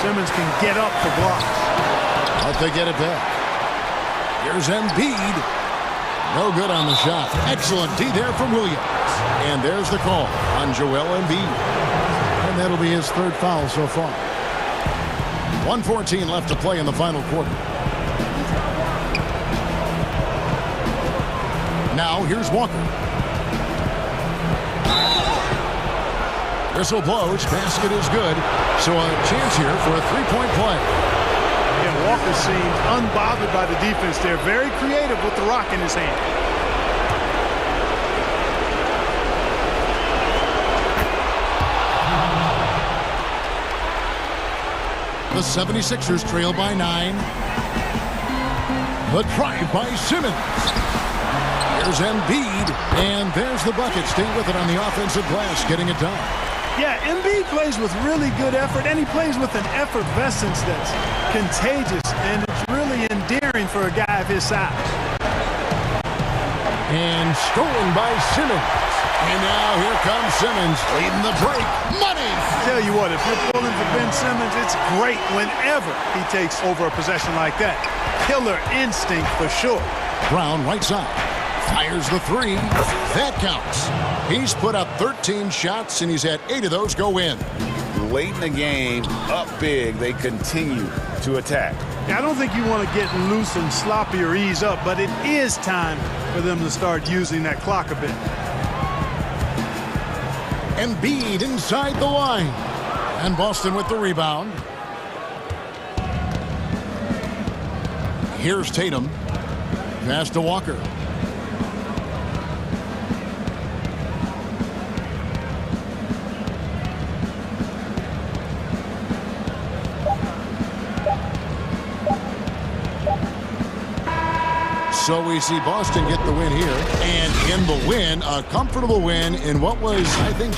Simmons can get up for blocks. But they get it back. Here's Embiid. No good on the shot. Excellent D there from Williams. And there's the call on Joel Embiid. And that'll be his 3rd foul so far. 1:14 left to play in the final quarter. Now here's Walker. Whistle blows. Basket is good. So a chance here for a 3-point play. Yeah, Walker seems unbothered by the defense there. Very creative with the rock in his hand. The 76ers trail by 9. The drive by Simmons. Here's Embiid, and there's the bucket. Stay with it on the offensive glass, getting it done. Yeah, Embiid plays with really good effort, and he plays with an effervescence that's contagious, and it's really endearing for a guy of his size. And stolen by Simmons. And now here comes Simmons, leading the break. Money! Tell you what, if you're pulling for Ben Simmons, it's great whenever he takes over a possession like that. Killer instinct for sure. Brown right side. Fires the 3. That counts. He's put up 13 shots, and he's had 8 of those go in. Late in the game, up big, they continue to attack. I don't think you want to get loose and sloppy or ease up, but it is time for them to start using that clock a bit. Embiid inside the line. And Boston with the rebound. Here's Tatum. Pass to Walker. So we see Boston get the win here. And in the win, a comfortable win in what was, I think,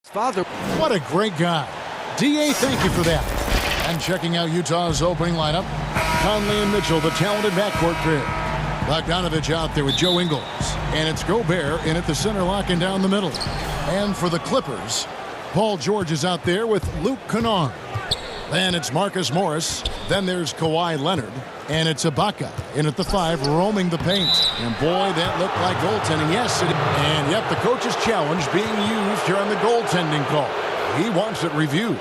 Father. What a great guy. D.A., thank you for that. And checking out Utah's opening lineup, Conley and Mitchell, the talented backcourt pair. Bogdanovich out there with Joe Ingles. And it's Gobert in at the center, locking down the middle. And for the Clippers, Paul George is out there with Luke Kennard. Then it's Marcus Morris. Then there's Kawhi Leonard. And it's Ibaka in at the 5, roaming the paint. And boy, that looked like goaltending. Yes, and yep, the coach's challenge being used here on the goaltending call. He wants it reviewed.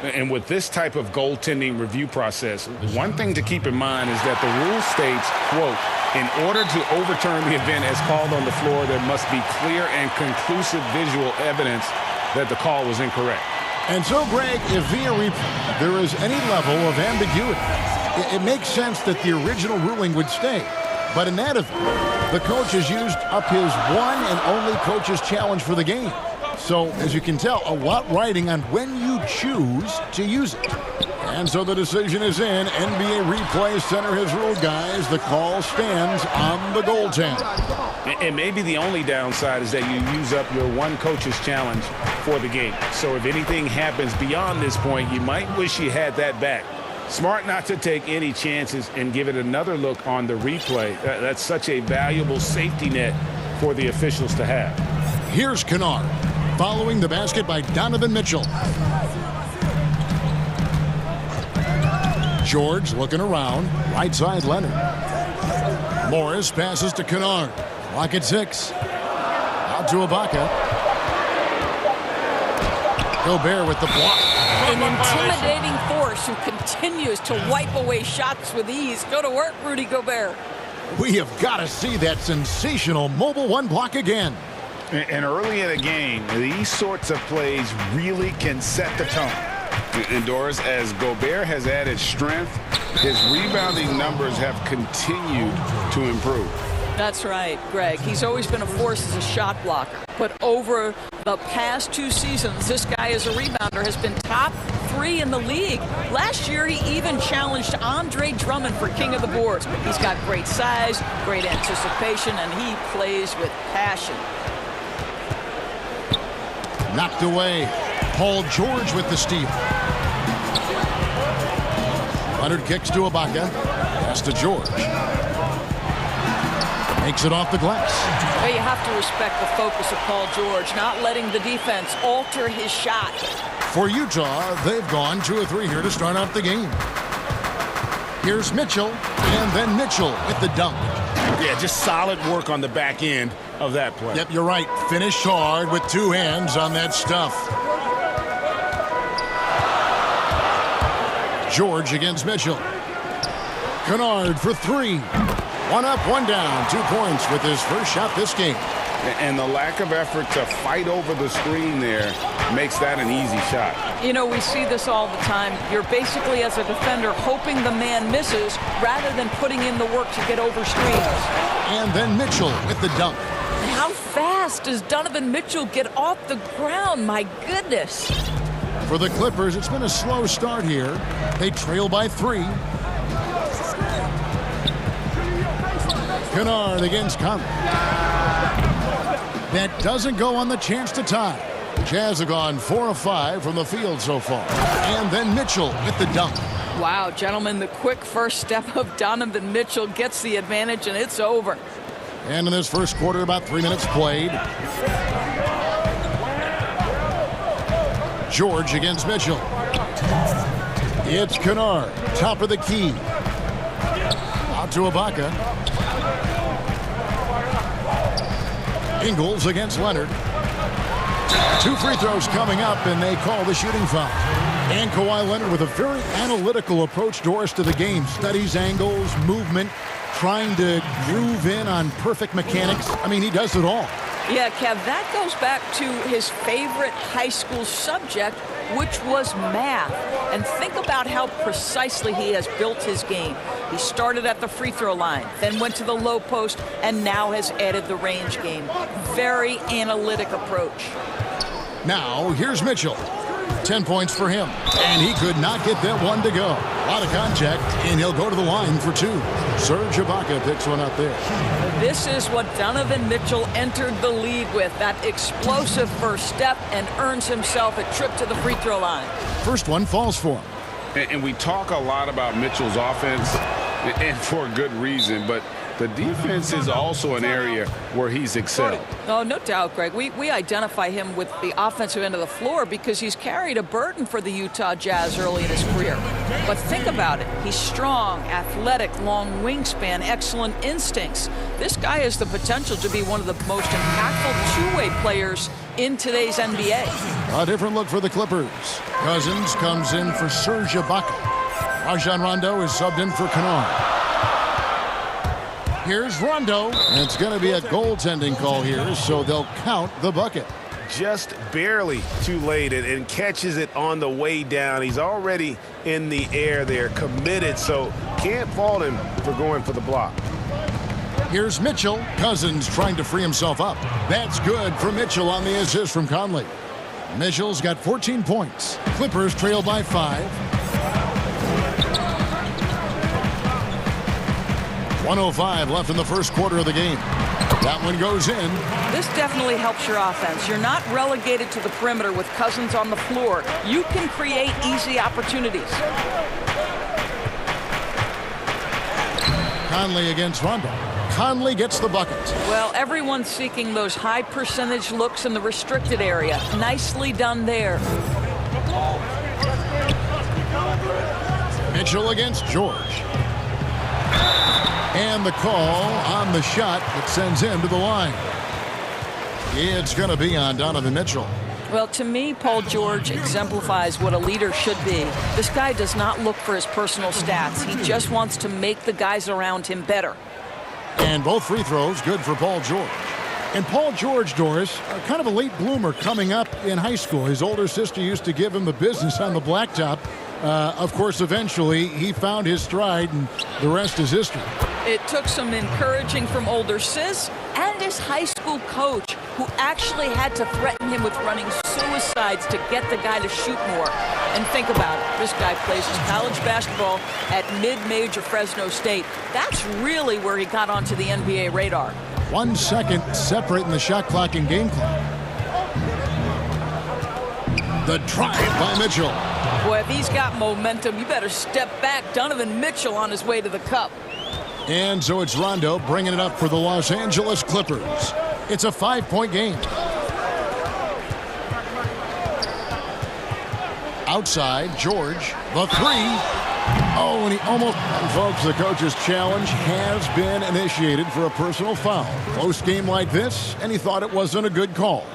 And with this type of goaltending review process, one thing to keep in mind is that the rule states, quote, in order to overturn the event as called on the floor, there must be clear and conclusive visual evidence that the call was incorrect. And so, Greg, if via replay there is any level of ambiguity, it makes sense that the original ruling would stay. But in that event, the coach has used up his one and only coach's challenge for the game. So, as you can tell, a lot riding on when you choose to use it. And so the decision is in. NBA Replay Center has ruled, guys. The call stands on the goaltend. And maybe the only downside is that you use up your one coach's challenge for the game. So if anything happens beyond this point, you might wish you had that back. Smart not to take any chances and give it another look on the replay. That's such a valuable safety net for the officials to have. Here's Kennard, following the basket by Donovan Mitchell. George looking around, right side Leonard. Morris passes to Kennard. Clock at 6. Out to Ibaka. Gobert with the block. An intimidating force who continues to wipe away shots with ease. Go to work, Rudy Gobert. We have got to see that sensational mobile one block again. And early in a game, these sorts of plays really can set the tone. And Doris, as Gobert has added strength, his rebounding numbers have continued to improve. That's right, Greg. He's always been a force as a shot blocker. But over the past 2 seasons, this guy as a rebounder has been top 3 in the league. Last year, he even challenged Andre Drummond for king of the boards. He's got great size, great anticipation, and he plays with passion. Knocked away. Paul George with the steal. Leonard kicks to Ibaka. Pass to George. Makes it off the glass. Well, you have to respect the focus of Paul George, not letting the defense alter his shot. For Utah, they've gone 2 of 3 here to start out the game. Here's Mitchell, and then Mitchell with the dunk. Yeah, just solid work on the back end of that play. Yep, you're right. Finished hard with 2 hands on that stuff. George against Mitchell. Kennard for 3. 1 up, 1 down. 2 points with his first shot this game. And the lack of effort to fight over the screen there makes that an easy shot. You know, we see this all the time. You're basically, as a defender, hoping the man misses rather than putting in the work to get over screens. And then Mitchell with the dunk. How fast does Donovan Mitchell get off the ground? My goodness. For the Clippers, it's been a slow start here. They trail by 3. Kennard against Conley. That doesn't go on the chance to tie. Jazz have gone 4 of 5 from the field so far. And then Mitchell with the dunk. Wow, gentlemen, the quick first step of Donovan Mitchell gets the advantage, and it's over. And in this first quarter, about 3 minutes played. George against Mitchell. It's Kennard, top of the key. Out to Ibaka. Ingles against Leonard. 2 free throws coming up, and they call the shooting foul. And Kawhi Leonard with a very analytical approach, Doris, to the game. Studies angles, movement, trying to groove in on perfect mechanics. I mean, he does it all. Yeah, Kev, that goes back to his favorite high school subject, which was math. And think about how precisely he has built his game. He started at the free throw line, then went to the low post, and now has added the range game. Very analytic approach. Now, here's Mitchell. 10 points for him. And he could not get that one to go. Out of contact, and he'll go to the line for two. Serge Ibaka picks one up there. This is what Donovan Mitchell entered the league with, that explosive first step, and earns himself a trip to the free throw line. First one falls for him. And we talk a lot about Mitchell's offense, and for a good reason, but the defense is also an area where he's excelled. Oh, no doubt, Greg. We identify him with the offensive end of the floor because he's carried a burden for the Utah Jazz early in his career. But think about it. He's strong, athletic, long wingspan, excellent instincts. This guy has the potential to be one of the most impactful two-way players in today's NBA. A different look for the Clippers. Cousins comes in for Serge Ibaka. Rajon Rondo is subbed in for Kennard. Here's Rondo. It's going to be a goaltending call here, so they'll count the bucket. Just barely too late and catches it on the way down. He's already in the air there, committed, so can't fault him for going for the block. Here's Mitchell. Cousins trying to free himself up. That's good for Mitchell on the assist from Conley. Mitchell's got 14 points. Clippers trail by 5. 1:05 left in the first quarter of the game. That one goes in. This definitely helps your offense. You're not relegated to the perimeter with Cousins on the floor. You can create easy opportunities. Conley against Rondo. Conley gets the bucket. Well, everyone's seeking those high percentage looks in the restricted area. Nicely done there. Mitchell against George. And the call on the shot that sends him to the line. It's going to be on Donovan Mitchell. Well, to me, Paul George exemplifies what a leader should be. This guy does not look for his personal stats. He just wants to make the guys around him better. And both free throws good for Paul George. And Paul George, Doris, kind of a late bloomer coming up in high school. His older sister used to give him the business on the blacktop. Of course, eventually, he found his stride, and the rest is history. It took some encouraging from older sis and his high school coach, who actually had to threaten him with running suicides to get the guy to shoot more. And think about it. This guy plays his college basketball at mid-major Fresno State. That's really where he got onto the NBA radar. 1 second separating the shot clock and game clock. The drive by Mitchell. Boy, if he's got momentum, you better step back. Donovan Mitchell on his way to the cup. And so it's Rondo bringing it up for the Los Angeles Clippers. It's a 5-point game. Outside, George, the three. Oh, and he almost... Folks, the coach's challenge has been initiated for a personal foul. Close game like this, and he thought it wasn't a good call.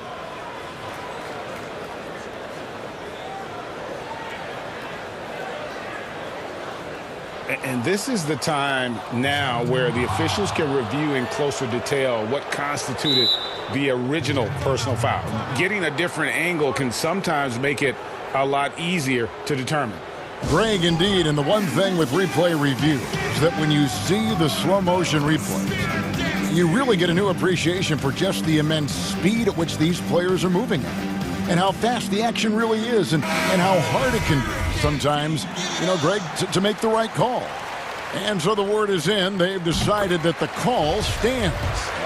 And this is the time now where the officials can review in closer detail what constituted the original personal foul. Getting a different angle can sometimes make it a lot easier to determine. Greg, indeed, and the one thing with replay review is that when you see the slow motion replays, you really get a new appreciation for just the immense speed at which these players are moving at, and how fast the action really is, and how hard it can be sometimes, you know, Greg, to make the right call. And so the word is in. They've decided that the call stands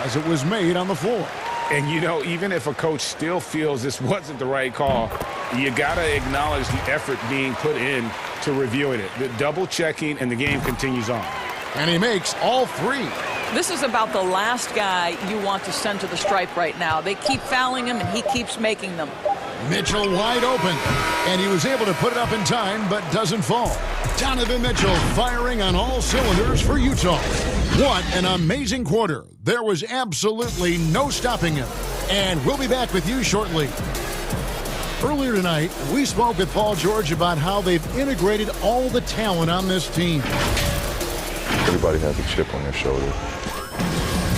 as it was made on the floor. And, you know, even if a coach still feels this wasn't the right call, you got to acknowledge the effort being put in to reviewing it. The double checking, and the game continues on. And he makes all three. This is about the last guy you want to send to the stripe right now. They keep fouling him, and he keeps making them. Mitchell wide open, and he was able to put it up in time, but doesn't fall. Donovan Mitchell firing on all cylinders for Utah. What an amazing quarter. There was absolutely no stopping him. And we'll be back with you shortly. Earlier tonight, we spoke with Paul George about how they've integrated all the talent on this team. Everybody has a chip on their shoulder.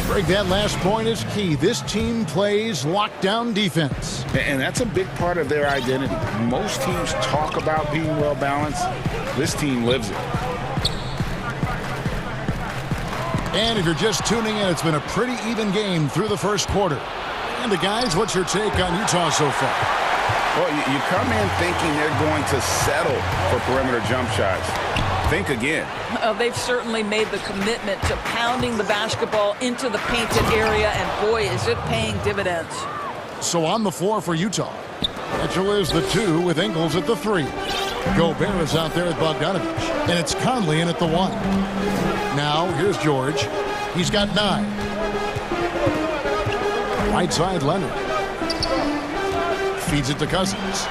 Greg, that last point is key. This team plays lockdown defense. And that's a big part of their identity. Most teams talk about being well-balanced. This team lives it. And if you're just tuning in, it's been a pretty even game through the first quarter. And the guys, what's your take on Utah so far? Well, you come in thinking they're going to settle for perimeter jump shots. think again. They've certainly made the commitment to pounding the basketball into the painted area, and boy, is it paying dividends. So on the floor for Utah, Mitchell is the 2 with Ingles at the 3. Gobert is out there with Bogdanovich, and it's Conley in at the 1. Now here's George. He's got 9. Right side Leonard. Feeds it to Cousins.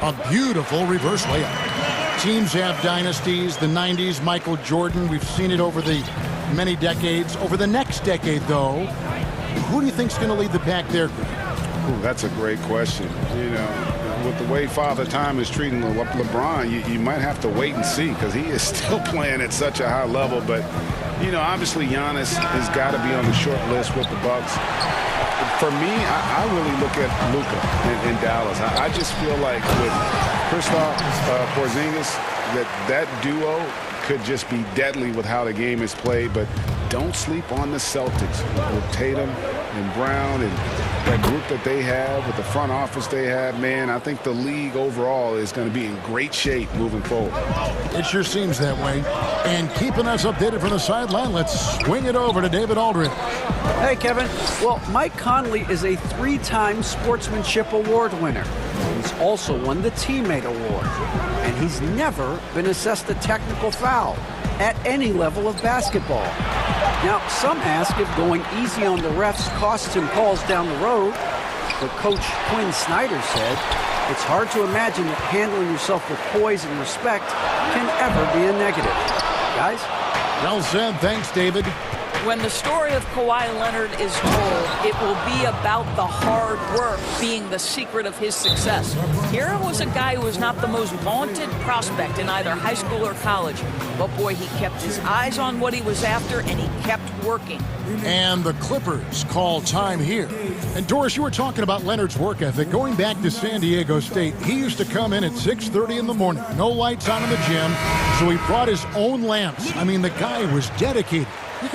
A beautiful reverse layup. Teams have dynasties. The 90s, Michael Jordan. We've seen it over the many decades. Over the next decade, though, who do you think's going to lead the pack there? Ooh, that's a great question. You know, with the way Father Time is treating LeBron, you might have to wait and see, because he is still playing at such a high level. But, you know, obviously Giannis has got to be on the short list with the Bucks. For me, I really look at Luka in Dallas. I just feel like with Kristaps Porzingis, that duo could just be deadly with how the game is played. But don't sleep on the Celtics with Tatum and Brown and that group that they have, with the front office they have. Man, I think the league overall is going to be in great shape moving forward. It sure seems that way. And keeping us updated from the sideline, let's swing it over to David Aldridge. Hey, Kevin. Well, Mike Conley is a 3-time Sportsmanship Award winner. He's also won the Teammate Award. And he's never been assessed a technical foul at any level of basketball. Now, some ask if going easy on the refs costs him calls down the road. But Coach Quinn Snyder said it's hard to imagine that handling yourself with poise and respect can ever be a negative. Guys? Well said. Thanks, David. When the story of Kawhi Leonard is told, it will be about the hard work being the secret of his success. Here was a guy who was not the most vaunted prospect in either high school or college. But boy, he kept his eyes on what he was after, and he kept working. And the Clippers call time here. And Doris, you were talking about Leonard's work ethic. Going back to San Diego State, he used to come in at 6:30 in the morning. No lights on in the gym, so he brought his own lamps. I mean, the guy was dedicated.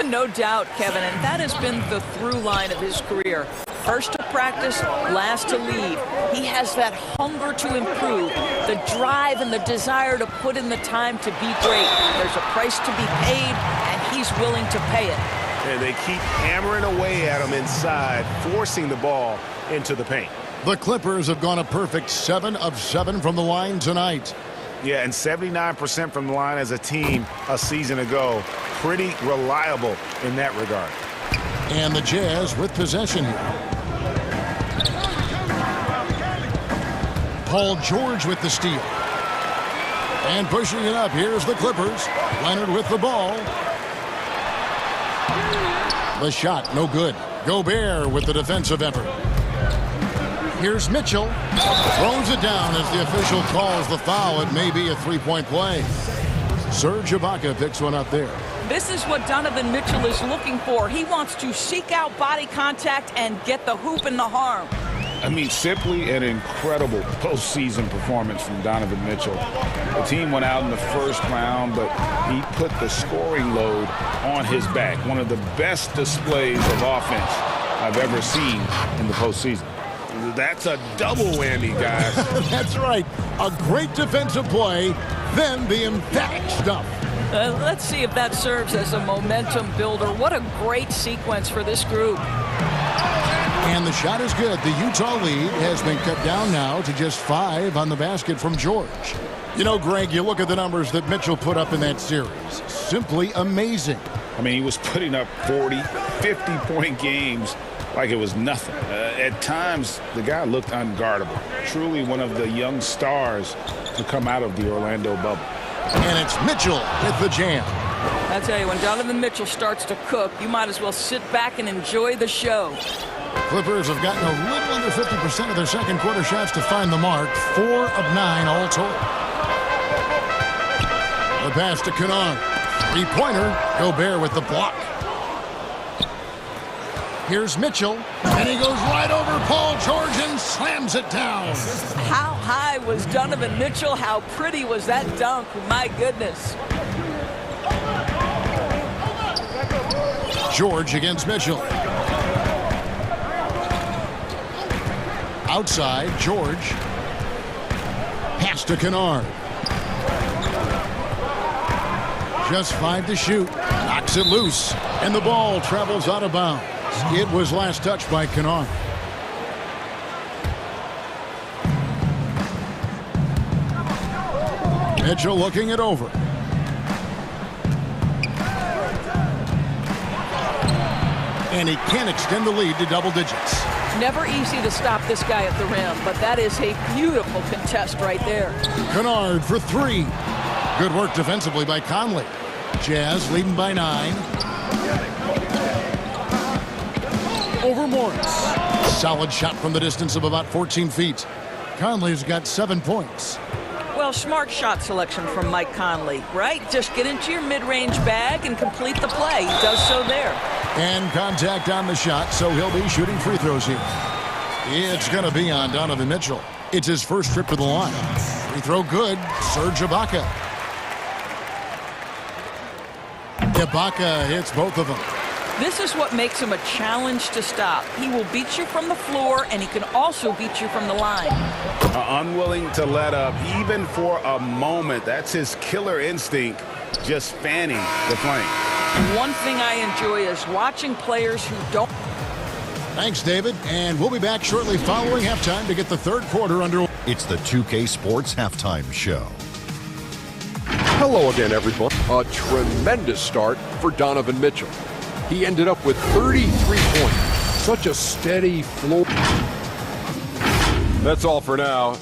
No doubt, Kevin, and that has been the through line of his career. First to practice, last to leave. He has that hunger to improve, the drive and the desire to put in the time to be great. There's a price to be paid, and he's willing to pay it. And they keep hammering away at him inside, forcing the ball into the paint. The Clippers have gone a perfect 7 of 7 from the line tonight. Yeah, and 79% from the line as a team a season ago. Pretty reliable in that regard. And the Jazz with possession here. Paul George with the steal. And pushing it up, here's the Clippers. Leonard with the ball. The shot, no good. Gobert with the defensive effort. Here's Mitchell. Throws it down as the official calls the foul. It may be a three-point play. Serge Ibaka picks one up there. This is what Donovan Mitchell is looking for. He wants to seek out body contact and get the hoop in the harm. I mean, simply an incredible postseason performance from Donovan Mitchell. The team went out in the first round, but he put the scoring load on his back. One of the best displays of offense I've ever seen in the postseason. That's a double whammy, guys. That's right. A great defensive play, then the emphatic stuff. Let's see if that serves as a momentum builder. What a great sequence for this group. And the shot is good. The Utah lead has been cut down now to just 5 on the basket from George. You know, Greg, you look at the numbers that Mitchell put up in that series. Simply amazing. I mean, he was putting up 40, 50-point games like it was nothing. At times, the guy looked unguardable. Truly one of the young stars to come out of the Orlando bubble. And it's Mitchell with the jam. I tell you, when Donovan Mitchell starts to cook, you might as well sit back and enjoy the show. Clippers have gotten a little under 50% of their second quarter shots to find the mark. 4 of 9 all told. The pass to Kennard. Three-pointer. Gobert with the block. Here's Mitchell, and he goes right over Paul George and slams it down. How high was Donovan Mitchell? How pretty was that dunk? My goodness. George against Mitchell. Outside, George. Pass to Kennard. Just 5 to shoot. Knocks it loose. And the ball travels out of bounds. It was last touched by Kennard. Mitchell looking it over. And he can extend the lead to double digits. Never easy to stop this guy at the rim, but that is a beautiful contest right there. Kennard for 3. Good work defensively by Conley. Jazz leading by 9. Over Morris. Solid shot from the distance of about 14 feet. Conley's got 7 points. Well, smart shot selection from Mike Conley, right? Just get into your mid-range bag and complete the play. He does so there. And contact on the shot, so he'll be shooting free throws here. It's going to be on Donovan Mitchell. It's his first trip to the line. Free throw good. Serge Ibaka. Ibaka hits both of them. This is what makes him a challenge to stop. He will beat you from the floor, and he can also beat you from the line. Unwilling to let up, even for a moment. That's his killer instinct, just fanning the flank. One thing I enjoy is watching players who don't. Thanks, David. And we'll be back shortly following halftime to get the third quarter underway. It's the 2K Sports Halftime Show. Hello again, everyone. A tremendous start for Donovan Mitchell. He ended up with 33 points. Such a steady flow. That's all for now.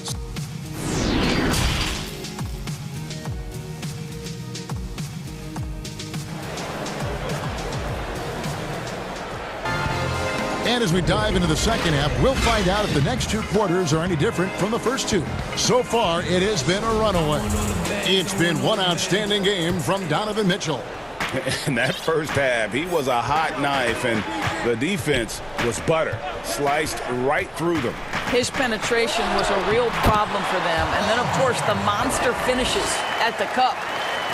And as we dive into the second half, we'll find out if the next 2 quarters are any different from the first 2. So far, it has been a runaway. It's been one outstanding game from Donovan Mitchell. In that first half, he was a hot knife, and the defense was butter, sliced right through them. His penetration was a real problem for them. And then, of course, the monster finishes at the cup.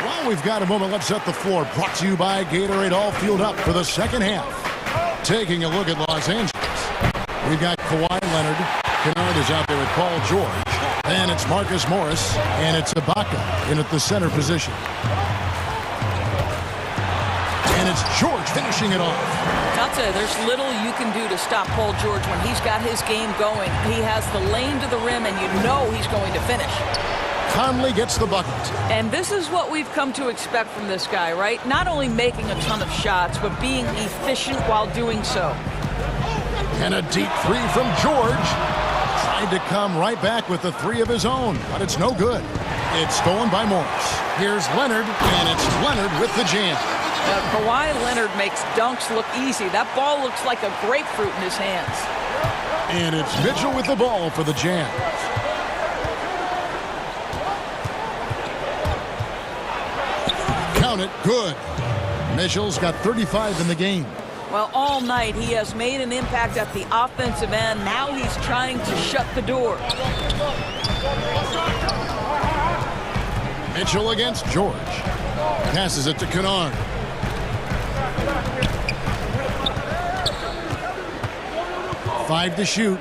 While we've got a moment, let's set the floor. Brought to you by Gatorade, all fueled up for the second half. Taking a look at Los Angeles. We've got Kawhi Leonard. Kennard is out there with Paul George. And it's Marcus Morris, and it's Ibaka in at the center position. And it's George finishing it off. I'll tell you, there's little you can do to stop Paul George when he's got his game going. He has the lane to the rim, and you know he's going to finish. Conley gets the bucket. And this is what we've come to expect from this guy, right? Not only making a ton of shots, but being efficient while doing so. And a deep 3 from George. Tried to come right back with the 3 of his own, but it's no good. It's stolen by Morris. Here's Leonard, and it's Leonard with the jam. Kawhi Leonard makes dunks look easy. That ball looks like a grapefruit in his hands. And it's Mitchell with the ball for the jam. Count it, good. Mitchell's got 35 in the game. Well, all night he has made an impact at the offensive end. Now he's trying to shut the door. Mitchell against George. Passes it to Kennard. Five to shoot.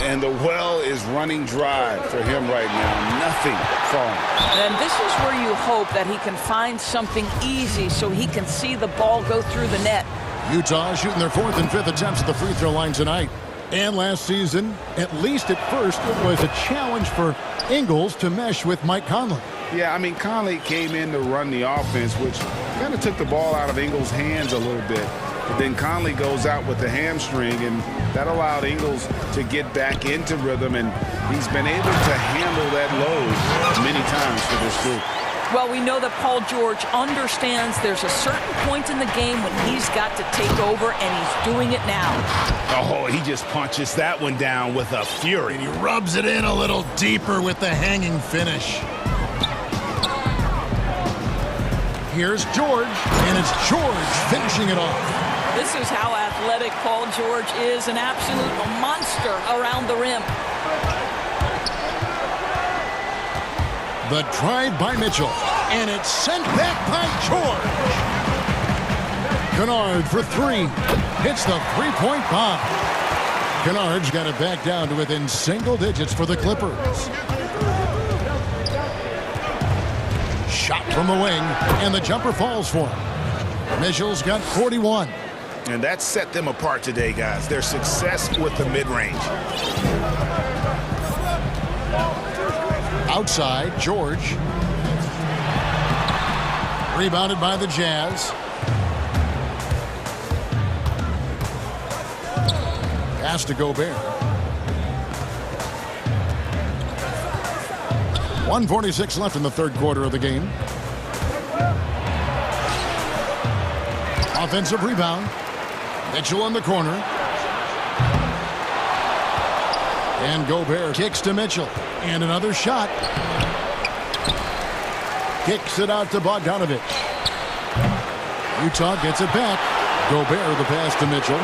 And the well is running dry for him right now. Nothing falling. And this is where you hope that he can find something easy so he can see the ball go through the net. Utah shooting their 4th and 5th attempts at the free throw line tonight. And last season, at least at first, it was a challenge for Ingles to mesh with Mike Conley. Yeah, I mean, Conley came in to run the offense, which kind of took the ball out of Ingles' hands a little bit. But then Conley goes out with the hamstring, and that allowed Ingles to get back into rhythm, and he's been able to handle that load many times for this group. Well, we know that Paul George understands there's a certain point in the game when he's got to take over, and he's doing it now. Oh, he just punches that one down with a fury. And he rubs it in a little deeper with the hanging finish. Here's George, and it's George finishing it off. This is how athletic Paul George is, an absolute monster around the rim. The drive by Mitchell, and it's sent back by George. Kennard for 3. Hits the 3-point bomb. Kennard's got it back down to within single digits for the Clippers. Shot from the wing, and the jumper falls for him. Mitchell's got 41. And that set them apart today, guys. Their success with the mid-range. Outside, George. Rebounded by the Jazz. Pass to Gobert. 1:46 left in the third quarter of the game. Offensive rebound. Mitchell in the corner. And Gobert kicks to Mitchell. And another shot. Kicks it out to Bogdanovich. Utah gets it back. Gobert the pass to Mitchell.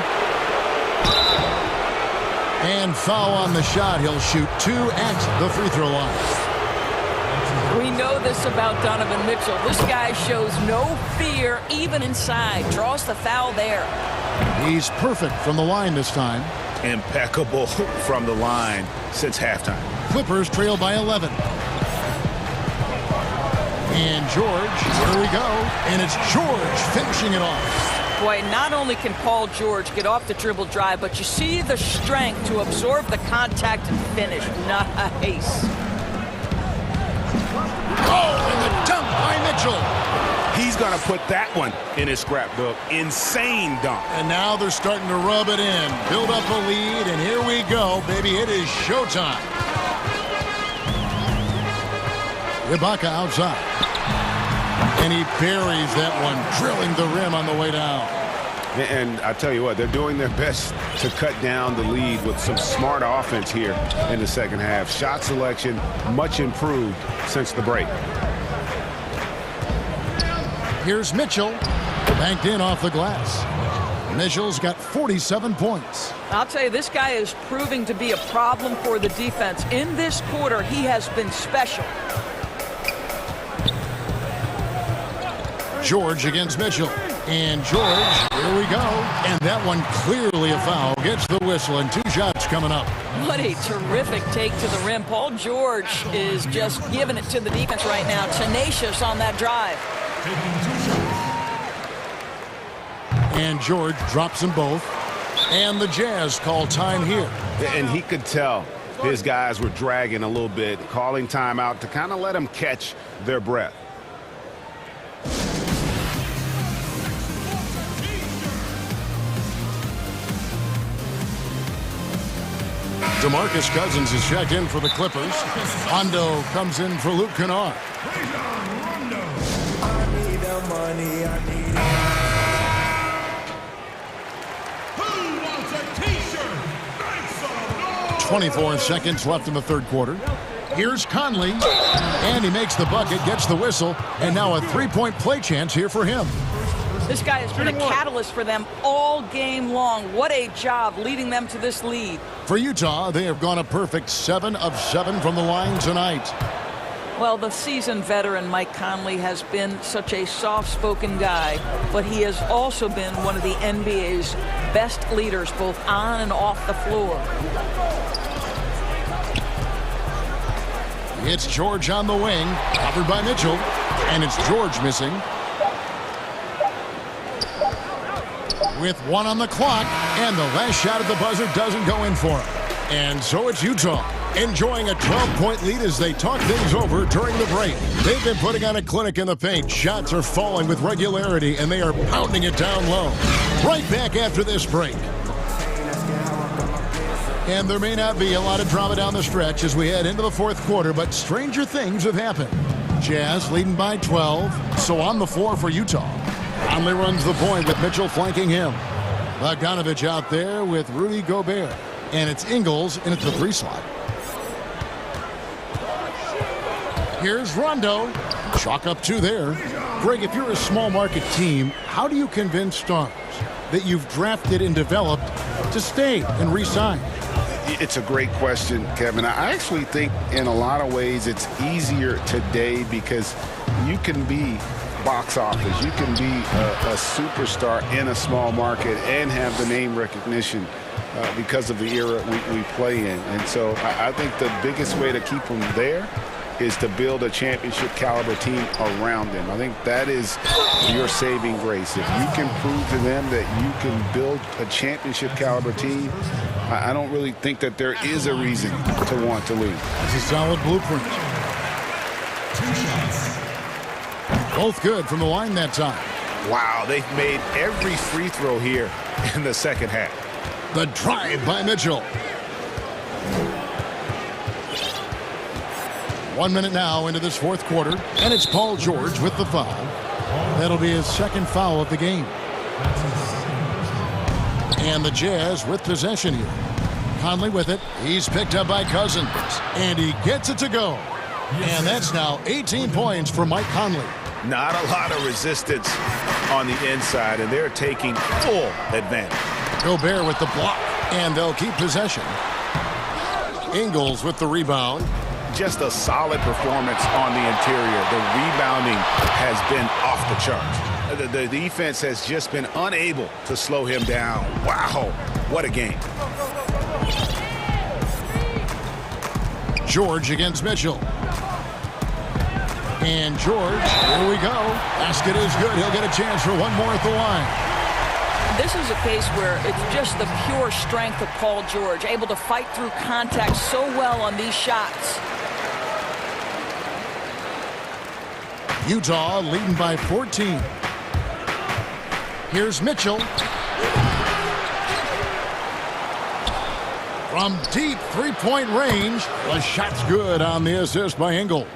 And foul on the shot. He'll shoot 2 at the free throw line. We know this about Donovan Mitchell. This guy shows no fear even inside. Draws the foul there. He's perfect from the line this time. Impeccable from the line since halftime. Clippers trail by 11. And George, here we go. And it's George finishing it off. Boy, not only can Paul George get off the dribble drive, but you see the strength to absorb the contact and finish. Nice. Oh, and the dunk by Mitchell. He's going to put that one in his scrapbook. Insane dunk. And now they're starting to rub it in. Build up a lead, and here we go, baby. It is showtime. Ibaka outside. And he buries that one, drilling the rim on the way down. And I tell you what, they're doing their best to cut down the lead with some smart offense here in the second half. Shot selection much improved since the break. Here's Mitchell, banked in off the glass. Mitchell's got 47 points. I'll tell you, this guy is proving to be a problem for the defense. In this quarter, he has been special. George against Mitchell. And George, here we go. And that one clearly a foul. Gets the whistle, and 2 shots coming up. What a terrific take to the rim. Paul George is just giving it to the defense right now. Tenacious on that drive. And George drops them both. And the Jazz call time here. And he could tell his guys were dragging a little bit, calling timeout to kind of let them catch their breath. DeMarcus Cousins is checked in for the Clippers. Hondo comes in for Luke Kennard. 24 seconds left in the third quarter. Here's Conley, and he makes the bucket, gets the whistle, and now a three-point play chance here for him. This guy has been a catalyst for them all game long. What a job leading them to this lead. For Utah, they have gone a perfect 7 of 7 from the line tonight. Well, the seasoned veteran Mike Conley has been such a soft-spoken guy, but he has also been one of the NBA's best leaders, both on and off the floor. It's George on the wing, covered by Mitchell, and it's George missing. With 1 on the clock, and the last shot at the buzzer doesn't go in for him. And so it's Utah, enjoying a 12-point lead as they talk things over during the break. They've been putting on a clinic in the paint. Shots are falling with regularity, and they are pounding it down low. Right back after this break. And there may not be a lot of drama down the stretch as we head into the fourth quarter, but stranger things have happened. Jazz leading by 12, so on the floor for Utah. Conley runs the point with Mitchell flanking him. Bogdanovich out there with Rudy Gobert. And it's Ingles in at the 3 slot. Here's Rondo. Chalk up 2 there. Greg, if you're a small market team, how do you convince stars that you've drafted and developed to stay and re-sign? It's a great question, Kevin. I actually think in a lot of ways it's easier today because you can be box office. You can be a superstar in a small market and have the name recognition because of the era we play in. And so I think the biggest way to keep them there is to build a championship caliber team around them. I think that is your saving grace. If you can prove to them that you can build a championship caliber team, I don't really think that there is a reason to want to leave. That's a solid blueprint. Both good from the line that time. Wow, they've made every free throw here in the second half. The drive by Mitchell. 1 minute now into this fourth quarter, and it's Paul George with the foul. That'll be his second foul of the game. And the Jazz with possession here. Conley with it. He's picked up by Cousins, and he gets it to go. And that's now 18 points for Mike Conley. Not a lot of resistance on the inside, and they're taking full advantage. Gobert with the block, and they'll keep possession. Ingles with the rebound. Just a solid performance on the interior. The rebounding has been off the charts. The defense has just been unable to slow him down. Wow, what a game. George against Mitchell. And George, here we go. Basket is good. He'll get a chance for one more at the line. This is a case where it's just the pure strength of Paul George, able to fight through contact so well on these shots. Utah leading by 14. Here's Mitchell. From deep three-point range, the shot's good on the assist by Ingles.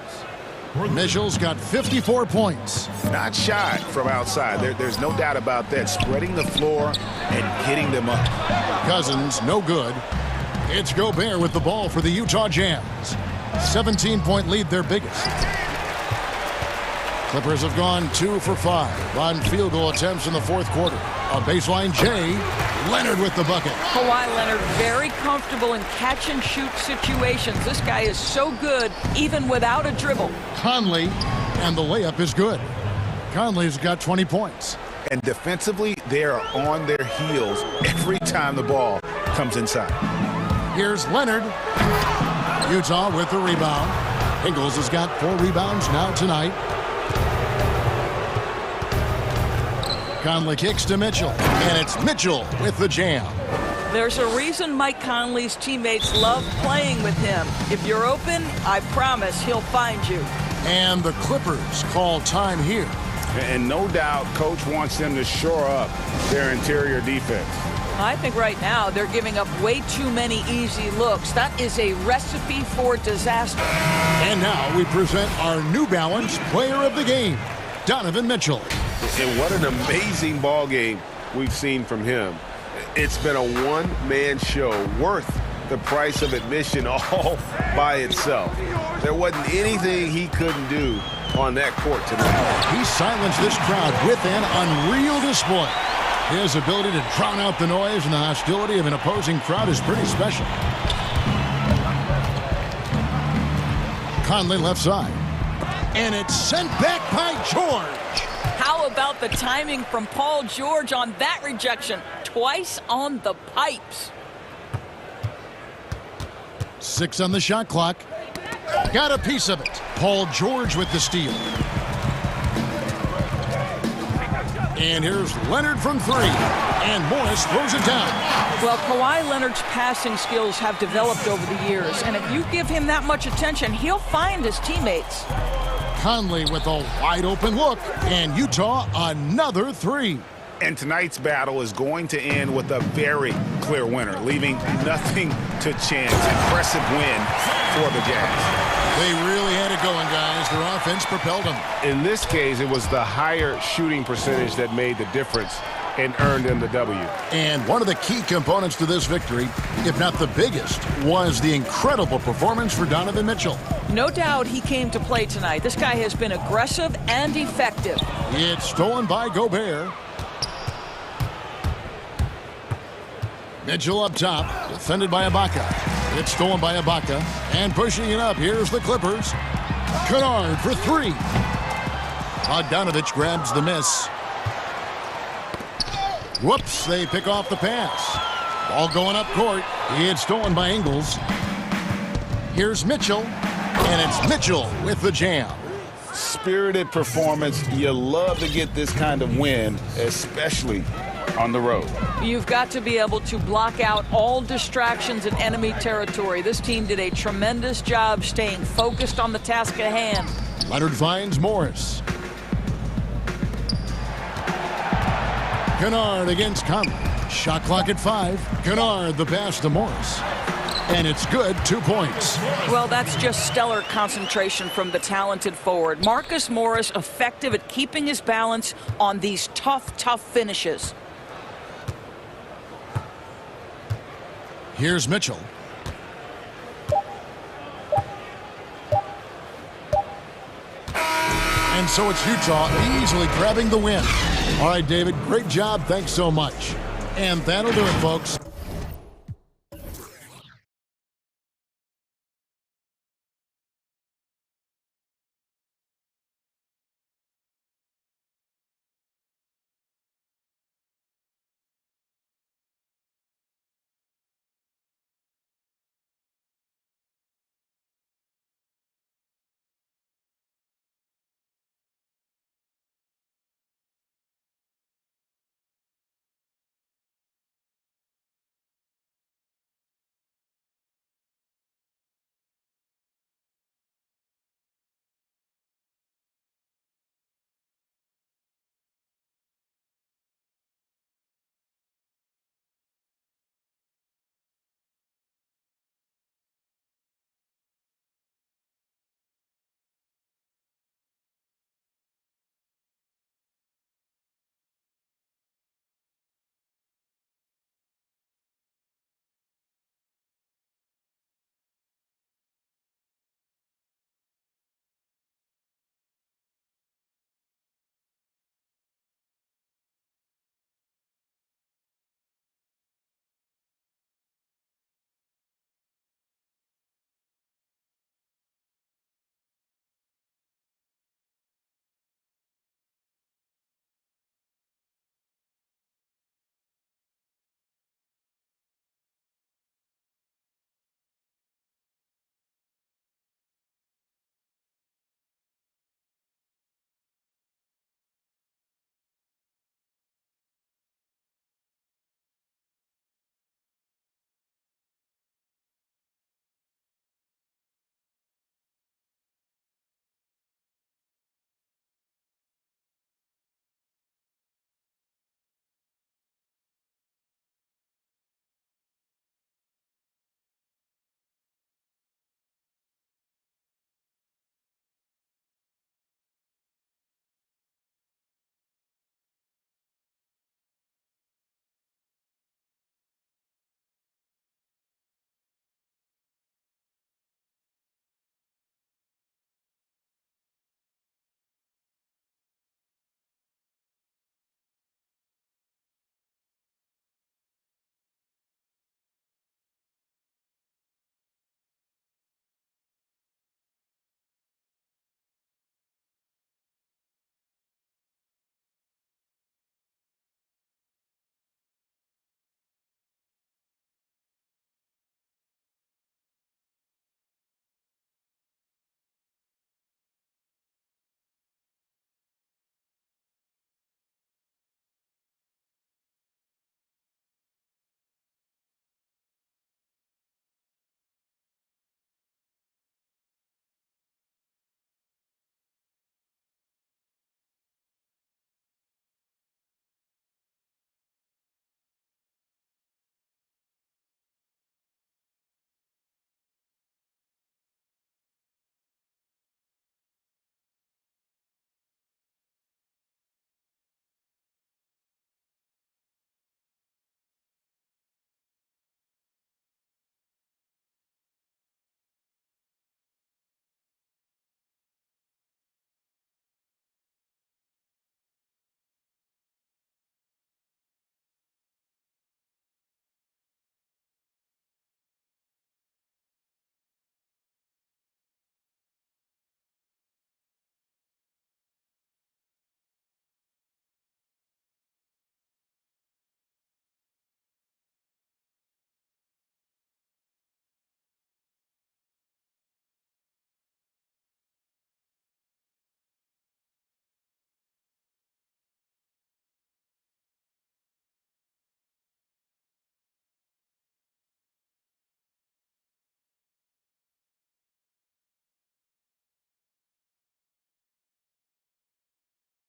Mitchell's got 54 points. Not shy from outside. There's no doubt about that. Spreading the floor and getting them up. Cousins, no good. It's Gobert with the ball for the Utah Jazz. 17-point lead, their biggest. Clippers have gone 2 for 5 on field goal attempts in the fourth quarter. A baseline J. Leonard with the bucket. Kawhi Leonard very comfortable in catch-and-shoot situations. This guy is so good even without a dribble. Conley, and the layup is good. Conley's got 20 points. And defensively, they are on their heels every time the ball comes inside. Here's Leonard. Utah with the rebound. Ingles has got 4 rebounds now tonight. Conley kicks to Mitchell, and it's Mitchell with the jam. There's a reason Mike Conley's teammates love playing with him. If you're open, I promise he'll find you. And the Clippers call time here. And no doubt, Coach wants them to shore up their interior defense. I think right now they're giving up way too many easy looks. That is a recipe for disaster. And now we present our New Balance Player of the Game, Donovan Mitchell. And what an amazing ball game we've seen from him. It's been a one-man show worth the price of admission all by itself. There wasn't anything he couldn't do on that court tonight. He silenced this crowd with an unreal display. His ability to drown out the noise and the hostility of an opposing crowd is pretty special. Conley left side. And it's sent back by George. How about the timing from Paul George on that rejection? Twice on the pipes. 6 on the shot clock. Got a piece of it. Paul George with the steal. And here's Leonard from 3. And Morris throws it down. Well, Kawhi Leonard's passing skills have developed over the years. And if you give him that much attention, he'll find his teammates. Conley with a wide open look. And Utah another 3. And tonight's battle is going to end with a very clear winner, leaving nothing to chance. Impressive win for the Jazz. They really had it going, guys. Their offense propelled them. In this case, it was the higher shooting percentage that made the difference and earned them the W. And one of the key components to this victory, if not the biggest, was the incredible performance for Donovan Mitchell. No doubt he came to play tonight. This guy has been aggressive and effective. It's stolen by Gobert. Mitchell up top, defended by Ibaka. It's stolen by Ibaka, and pushing it up, here's the Clippers. Kennard for 3. Bogdanovich grabs the miss. Whoops, they pick off the pass. Ball going up court. It's stolen by Ingles. Here's Mitchell. And it's Mitchell with the jam. Spirited performance. You love to get this kind of win, especially on the road. You've got to be able to block out all distractions in enemy territory. This team did a tremendous job staying focused on the task at hand. Leonard finds Morris. Kennard against Conley. Shot clock at 5. Kennard the pass to Morris. And it's good, 2 points. Well, that's just stellar concentration from the talented forward. Marcus Morris effective at keeping his balance on these tough finishes. Here's Mitchell. And so it's Utah easily grabbing the win. All right, David, great job. Thanks so much. And that'll do it, folks.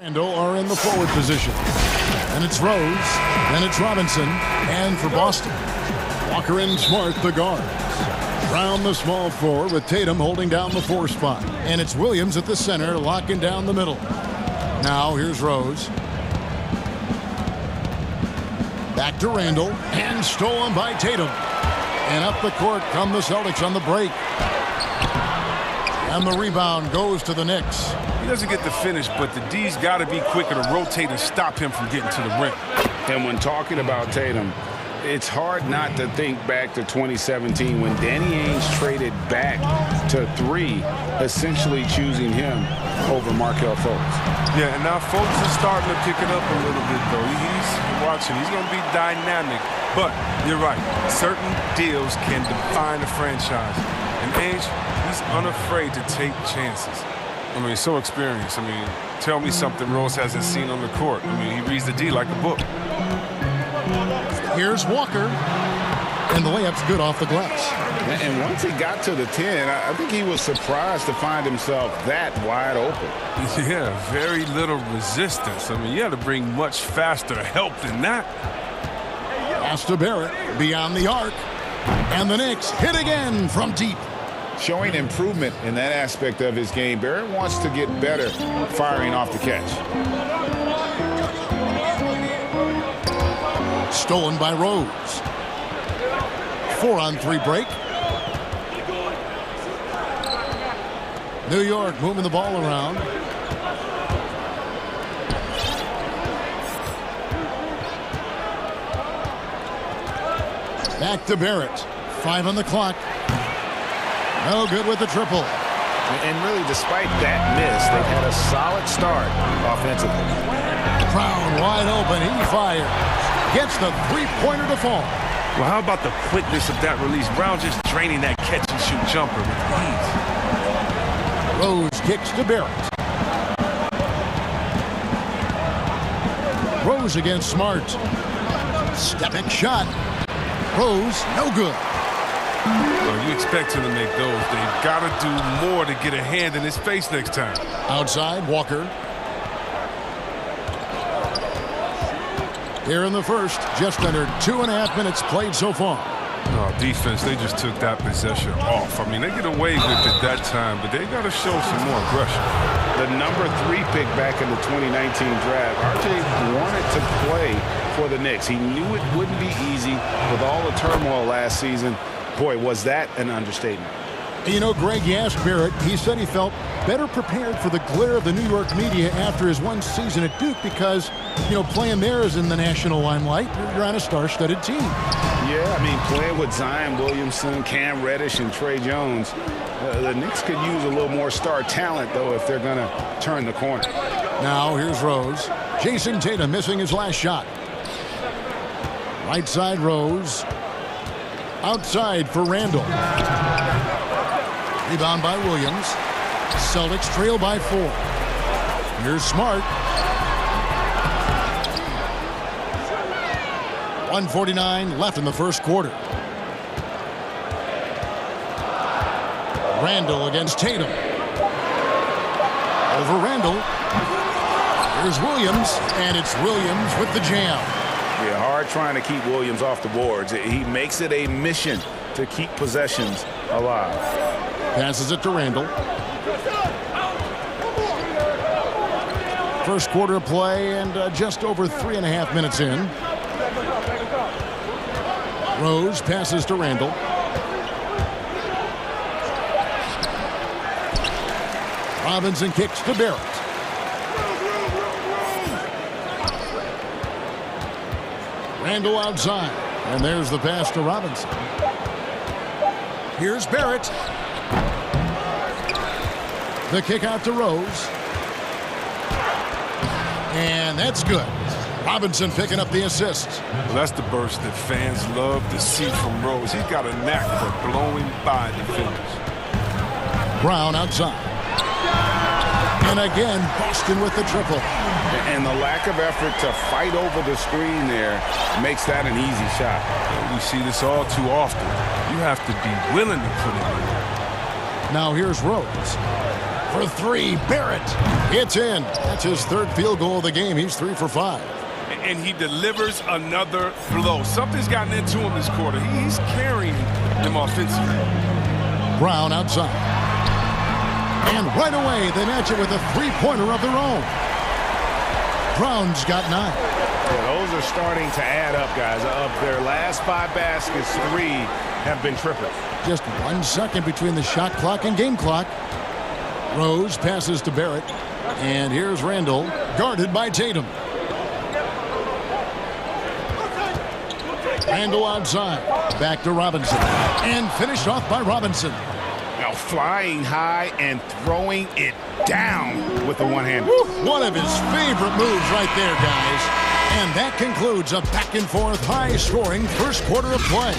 Randall are in the forward position. And it's Rose, then it's Robinson, and for Boston, Walker and Smart, the guards. Brown, the small forward, with Tatum holding down the 4 spot. And it's Williams at the center, locking down the middle. Now, here's Rose. Back to Randall, and stolen by Tatum. And up the court come the Celtics on the break. And the rebound goes to the Knicks. He doesn't get the finish, but the D's got to be quicker to rotate and stop him from getting to the rim. And when talking about Tatum, it's hard not to think back to 2017 when Danny Ainge traded back to 3, essentially choosing him over Markelle Fultz. Yeah, and now Fultz is starting to pick it up a little bit, though. He's watching. He's going to be dynamic. But you're right. Certain deals can define a franchise. And Ainge, he's unafraid to take chances. I mean, so experienced. I mean, tell me something Rose hasn't seen on the court. I mean, he reads the D like a book. Here's Walker, and the layup's good off the glass. And once he got to the 10, I think he was surprised to find himself that wide open. Yeah, very little resistance. I mean, you had to bring much faster help than that. Pass to Barrett, beyond the arc, and the Knicks hit again from deep. Showing improvement in that aspect of his game. Barrett wants to get better firing off the catch. Stolen by Rose. 4-on-3 break. New York moving the ball around. Back to Barrett. 5 on the clock. No good with the triple. And really, despite that miss, they've had a solid start offensively. Brown wide open. He fires. Gets the 3-pointer to fall. Well, how about the quickness of that release? Brown just draining that catch-and-shoot jumper with ease. Rose kicks to Barrett. Rose against Smart. Stepping shot. Rose, no good. Well, you expect him to make those. They've got to do more to get a hand in his face next time. Outside, Walker. Here in the first, just under 2.5 minutes played so far. Oh, defense, they just took that possession off. I mean, they get away with it that time, but they got to show some more aggression. The number 3 pick back in the 2019 draft, RJ wanted to play for the Knicks. He knew it wouldn't be easy with all the turmoil last season. Boy, was that an understatement. You know, Greg, you asked Barrett. He said he felt better prepared for the glare of the New York media after his one season at Duke because, you know, playing there is in the national limelight. You're on a star-studded team. Yeah, I mean, playing with Zion Williamson, Cam Reddish, and Trey Jones, the Knicks could use a little more star talent, though, if they're going to turn the corner. Now, here's Rose. Jason Tatum missing his last shot. Right side, Rose. Outside for Randall. Rebound by Williams. Celtics trail by 4. Here's Smart. 1:49 left in the first quarter. Randall against Tatum. Over Randall. Here's Williams, and it's Williams with the jam. Yeah, hard trying to keep Williams off the boards. He makes it a mission to keep possessions alive. Passes it to Randall. First quarter of play and just over 3.5 minutes in. Rose passes to Randall. Robinson kicks to Barrett. Randall outside. And there's the pass to Robinson. Here's Barrett. The kick out to Rose. And that's good. Robinson picking up the assist. Well, that's the burst that fans love to see from Rose. He's got a knack for blowing by defenders. Brown outside. And again, Boston with the triple. And the lack of effort to fight over the screen there makes that an easy shot. We see this all too often. You have to be willing to put it in. Now here's Rose. For three, Barrett. It's in. That's his third field goal of the game. He's 3 for 5. And he delivers another blow. Something's gotten into him this quarter. He's carrying them offensively. Brown outside. And right away, they match it with a three-pointer of their own. Brown's got 9. Yeah, those are starting to add up, guys. Of their last 5 baskets, 3 have been triples. Just 1 second between the shot clock and game clock. Rose passes to Barrett. And here's Randall, guarded by Tatum. Randall outside. Back to Robinson. And finished off by Robinson. Now flying high and throwing it down with the one-hander. One of his favorite moves right there, guys. And that concludes a back-and-forth, high-scoring first quarter of play.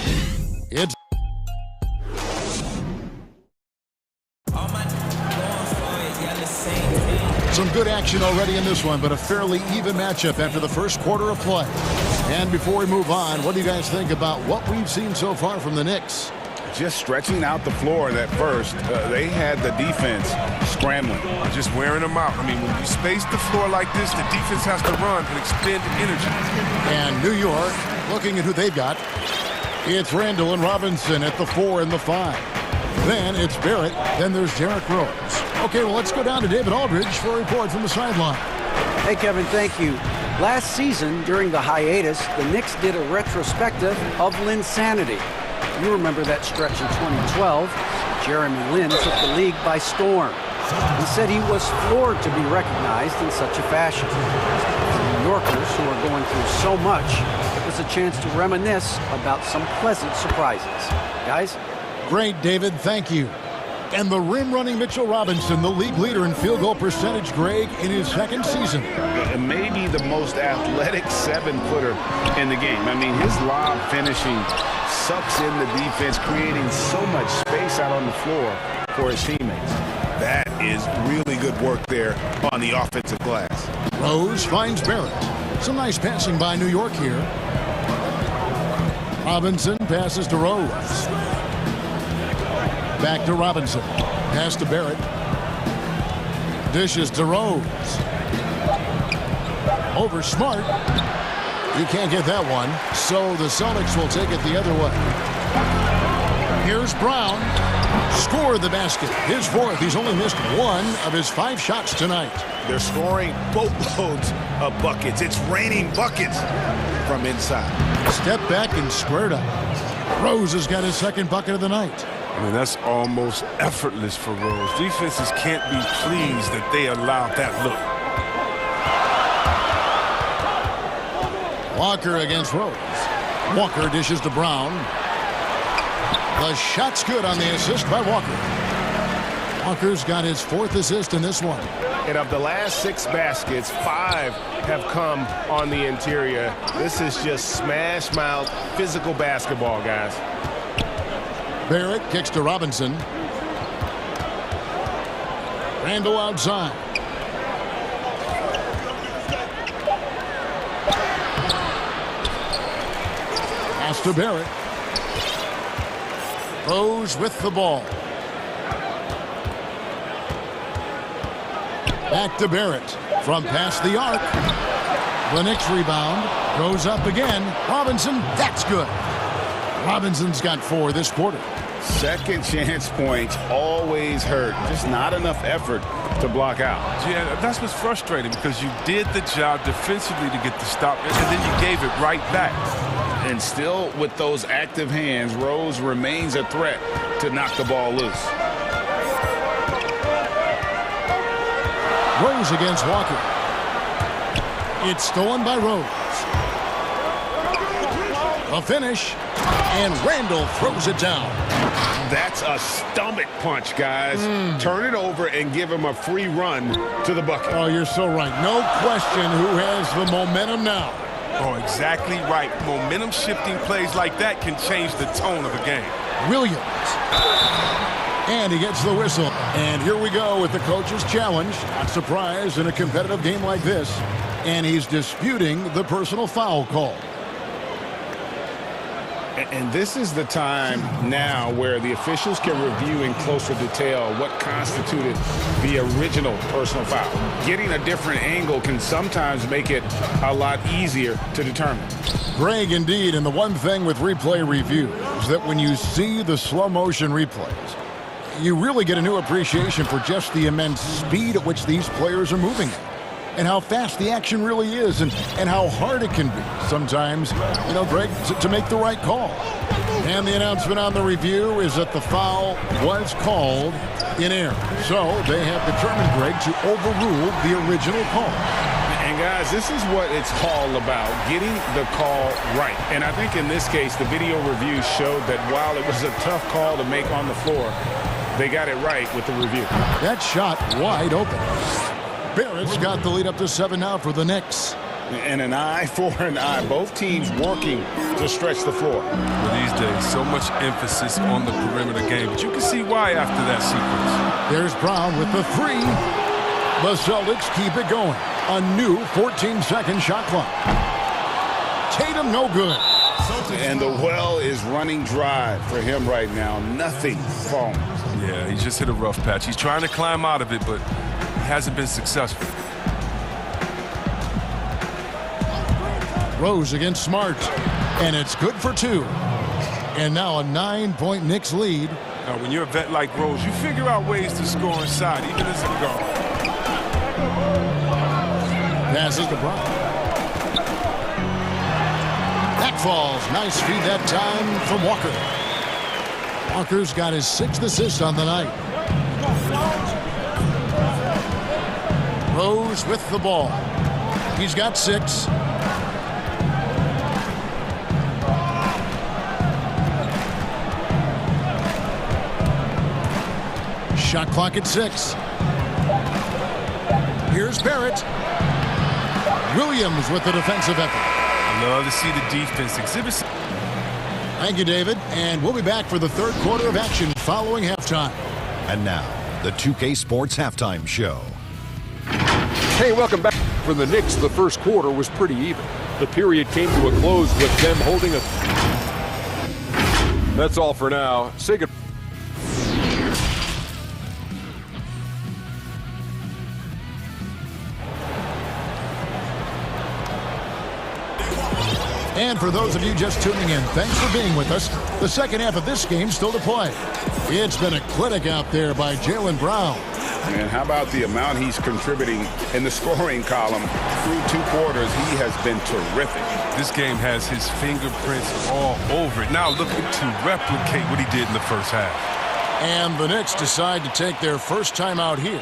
It's some good action already in this one, but a fairly even matchup after the first quarter of play. And before we move on, what do you guys think about what we've seen so far from the Knicks? Just stretching out the floor at first. They had the defense scrambling. Just wearing them out. I mean, when you space the floor like this, the defense has to run and expend energy. And New York, looking at who they've got, it's Randall and Robinson at the 4 and the 5. Then it's Barrett. Then there's Derrick Rose. Okay, well, let's go down to David Aldridge for a report from the sideline. Hey, Kevin, thank you. Last season, during the hiatus, the Knicks did a retrospective of Linsanity. You remember that stretch in 2012. Jeremy Lin took the league by storm. He said he was floored to be recognized in such a fashion. For New Yorkers who are going through so much, it was a chance to reminisce about some pleasant surprises. Guys? Great, David. Thank you. And the rim-running Mitchell Robinson, the league leader in field goal percentage, Greg, in his second season. Maybe the most athletic 7-footer in the game. I mean, his lob finishing sucks in the defense, creating so much space out on the floor for his teammates. That is really good work there on the offensive glass. Rose finds Barrett. Some nice passing by New York here. Robinson passes to Rose. Back to Robinson. Pass to Barrett. Dishes to Rose. Over Smart. He can't get that one, so the Celtics will take it the other way. Here's Brown. Scored the basket. His 4th. He's only missed 1 of his 5 shots tonight. They're scoring boatloads of buckets. It's raining buckets from inside. Step back and squared up. Rose has got his 2nd bucket of the night. I mean, that's almost effortless for Rose. Defenses can't be pleased that they allowed that look. Walker against Rose. Walker dishes to Brown. The shot's good on the assist by Walker. Walker's got his 4th assist in this one. And of the last 6 baskets, 5 have come on the interior. This is just smash mouth physical basketball, guys. Barrett kicks to Robinson. Randall outside. Pass to Barrett. Rose with the ball. Back to Barrett from past the arc. The Knicks rebound. Goes up again. Robinson, that's good. Robinson's got 4 this quarter. Second chance points always hurt. Just not enough effort to block out. Yeah, that's what's frustrating because you did the job defensively to get the stop, and then you gave it right back. And still with those active hands, Rose remains a threat to knock the ball loose. Rose against Walker. It's stolen by Rose. A finish, and Randall throws it down. That's a stomach punch, guys. Turn it over and give him a free run to the bucket. Oh, you're so right. No question who has the momentum now. Oh, exactly right. Momentum-shifting plays like that can change the tone of a game. Williams. And he gets the whistle. And here we go with the coach's challenge. Not surprised in a competitive game like this. And he's disputing the personal foul call. And this is the time now where the officials can review in closer detail what constituted the original personal foul. Getting a different angle can sometimes make it a lot easier to determine. Greg, indeed, and the one thing with replay review is that when you see the slow motion replays, you really get a new appreciation for just the immense speed at which these players are moving at. And how fast the action really is, and how hard it can be sometimes, you know, Greg, to make the right call. And the announcement on the review is that the foul was called in error. So they have determined, Greg, to overrule the original call. And guys, this is what it's all about, getting the call right. And I think in this case, the video review showed that while it was a tough call to make on the floor, they got it right with the review. That shot wide open. Barrett's got the lead up to 7 now for the Knicks. And an eye for an eye. Both teams working to stretch the floor. Well, these days, so much emphasis on the perimeter game, but you can see why after that sequence. There's Brown with the 3. The Celtics keep it going. A new 14-second shot clock. Tatum no good. And the well is running dry for him right now. Nothing falling. Yeah, he just hit a rough patch. He's trying to climb out of it, but hasn't been successful. Rose against Smart, and it's good for 2. And now a 9-point Knicks lead. Now, when you're a vet like Rose, you figure out ways to score inside, even as a guard. Passes to Brown. That falls. Nice feed that time from Walker. Walker's got his 6th assist on the night. Rose with the ball. He's got 6. Shot clock at 6. Here's Barrett. Williams with the defensive effort. I love to see the defense exhibit. Thank you, David. And we'll be back for the third quarter of action following halftime. And now, the 2K Sports Halftime Show. Hey, welcome back. For the Knicks, the first quarter was pretty even. The period came to a close with them holding a... That's all for now. Say goodbye. And for those of you just tuning in, thanks for being with us. The second half of this game still to play. It's been a clinic out there by Jaylen Brown. And how about the amount he's contributing in the scoring column through 2 quarters? He has been terrific. This game has his fingerprints all over it. Now looking to replicate what he did in the first half. And the Knicks decide to take their first time out here.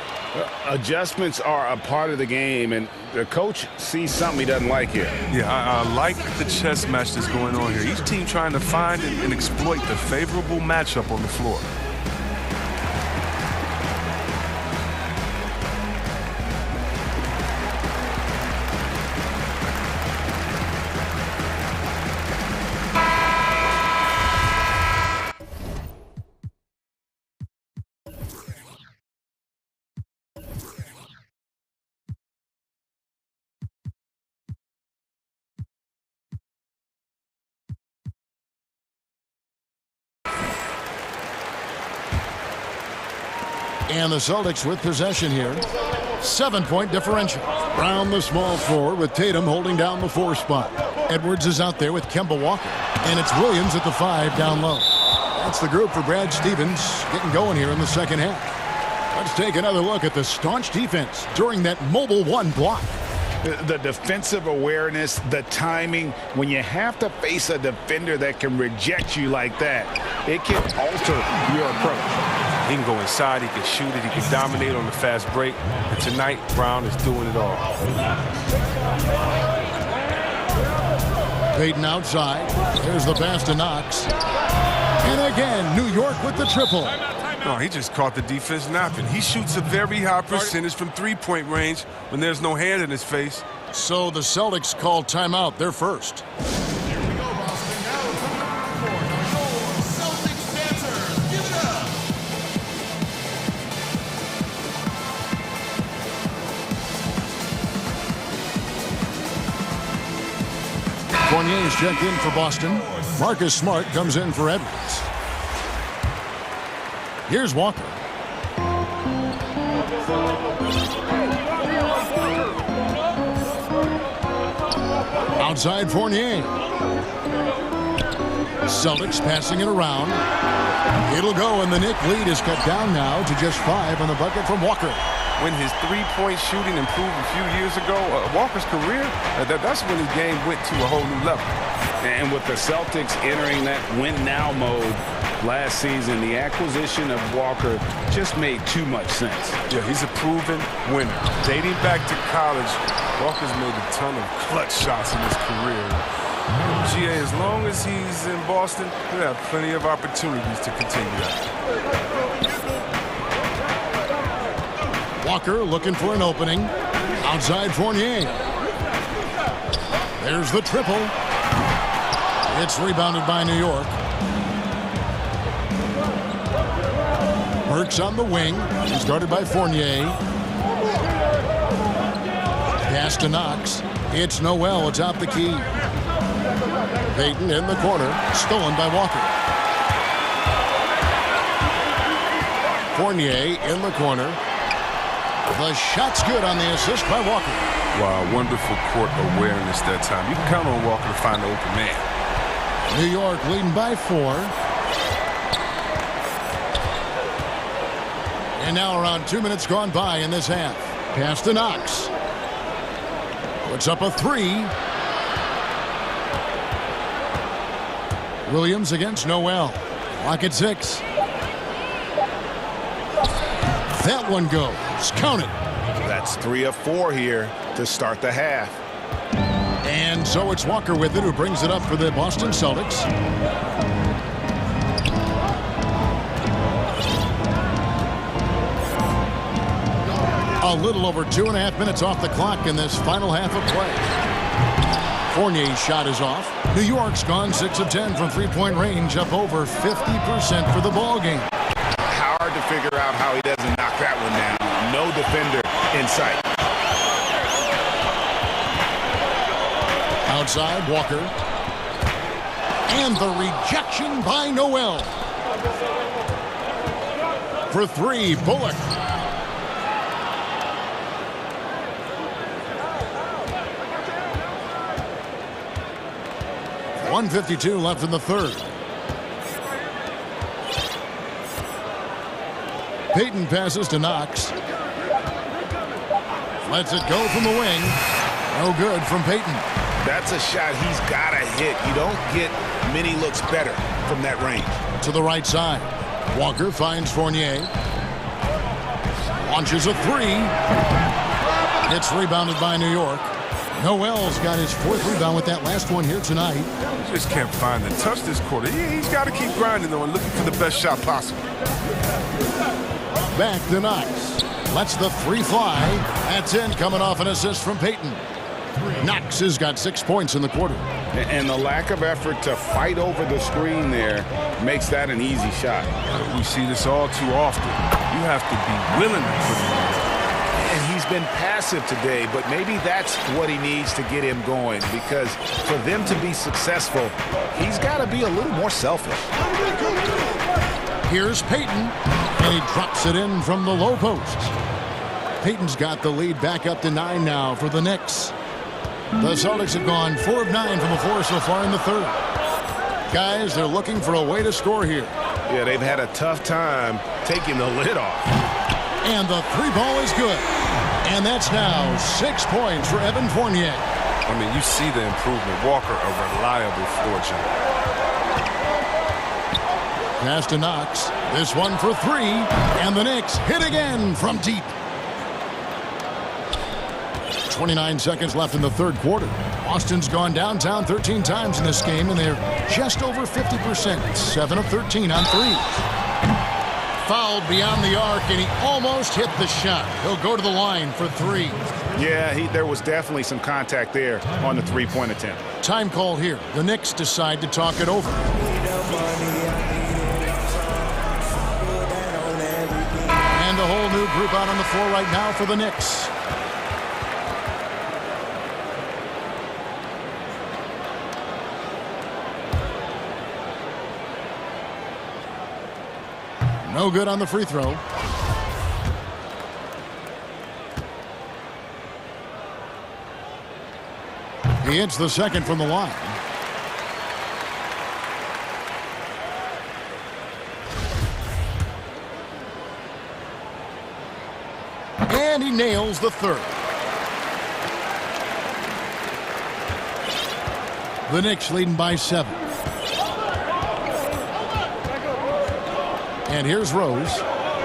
Adjustments are a part of the game, and the coach sees something he doesn't like here. Yeah, I like the chess match that's going on here. Each team trying to find and exploit the favorable matchup on the floor. And the Celtics with possession here. 7-point differential. Brown, the small forward, with Tatum holding down the 4 spot. Edwards is out there with Kemba Walker. And it's Williams at the 5 down low. That's the group for Brad Stevens getting going here in the second half. Let's take another look at the staunch defense during that mobile 1 block. The defensive awareness, the timing, when you have to face a defender that can reject you like that, it can alter your approach. He can go inside, he can shoot it, he can dominate on the fast break. And tonight, Brown is doing it all. Payton outside. There's the pass to Knox. And again, New York with the triple. No, he just caught the defense napping. He shoots a very high percentage from 3-point range when there's no hand in his face. So the Celtics call timeout. They're first. Fournier's checked in for Boston. Marcus Smart comes in for Edwards. Here's Walker. Outside Fournier. Celtics passing it around. It'll go, and the Knick lead is cut down now to just 5 on the bucket from Walker. When his three-point shooting improved a few years ago, Walker's career, that's when his game went to a whole new level. And with the Celtics entering that win-now mode last season, the acquisition of Walker just made too much sense. Yeah, he's a proven winner. Dating back to college, Walker's made a ton of clutch shots in his career. GA, as long as he's in Boston, he'll have plenty of opportunities to continue that. Walker looking for an opening. Outside Fournier. There's the triple. It's rebounded by New York. Burks on the wing. He's guarded by Fournier. Pass to Knox. It's Noel. It's out the key. Payton in the corner. Stolen by Walker. Fournier in the corner. The shot's good on the assist by Walker. Wow, wonderful court awareness that time. You can count on Walker to find the open man. New York leading by 4. And now around 2 minutes gone by in this half. Pass to Knox. Puts up a 3. Williams against Noel. Clock at 6. That one goes. Count it. That's 3 of 4 here to start the half. And so it's Walker with it, who brings it up for the Boston Celtics. A little over 2.5 minutes off the clock in this final half of play. Fournier's shot is off. New York's gone 6 of 10 from three-point range, up over 50% for the ball game. Hard to figure out how he doesn't knock that one down. No defender in sight. Outside, Walker. And the rejection by Noel. For 3, Bullock. .152 left in the third. Payton passes to Knox. Lets it go from the wing. No good from Payton. That's a shot he's got to hit. You don't get many looks better from that range. To the right side. Walker finds Fournier. Launches a 3. It's rebounded by New York. Noel's got his 4th rebound with that last one here tonight. Just can't find the touch this quarter. He's got to keep grinding, though, and looking for the best shot possible. Back to Knox. Lets the 3 fly. That's in, coming off an assist from Payton. Knox has got 6 points in the quarter. And the lack of effort to fight over the screen there makes that an easy shot. We see this all too often. You have to be willing to put it in. And he's been passive today, but maybe that's what he needs to get him going, because for them to be successful, he's got to be a little more selfish. Here's Payton, and he drops it in from the low post. Payton's got the lead back up to 9 now for the Knicks. The Celtics have gone 4 of 9 from the floor so far in the third. Guys, they're looking for a way to score here. Yeah, they've had a tough time taking the lid off. And the 3 ball is good. And that's now 6 points for Evan Fournier. I mean, you see the improvement. Walker, a reliable floor general. Pass to Knox. This one for 3. And the Knicks hit again from deep. 29 seconds left in the third quarter. Boston's gone downtown 13 times in this game, and they're just over 50%. 7 of 13 on 3s. Fouled beyond the arc, and he almost hit the shot. He'll go to the line for 3. Yeah, there was definitely some contact there on the three-point attempt. Time call here. The Knicks decide to talk it over. And a whole new group out on the floor right now for the Knicks. No good on the free throw. He hits the second from the line. And he nails the third. The Knicks leading by 7. And here's Rose.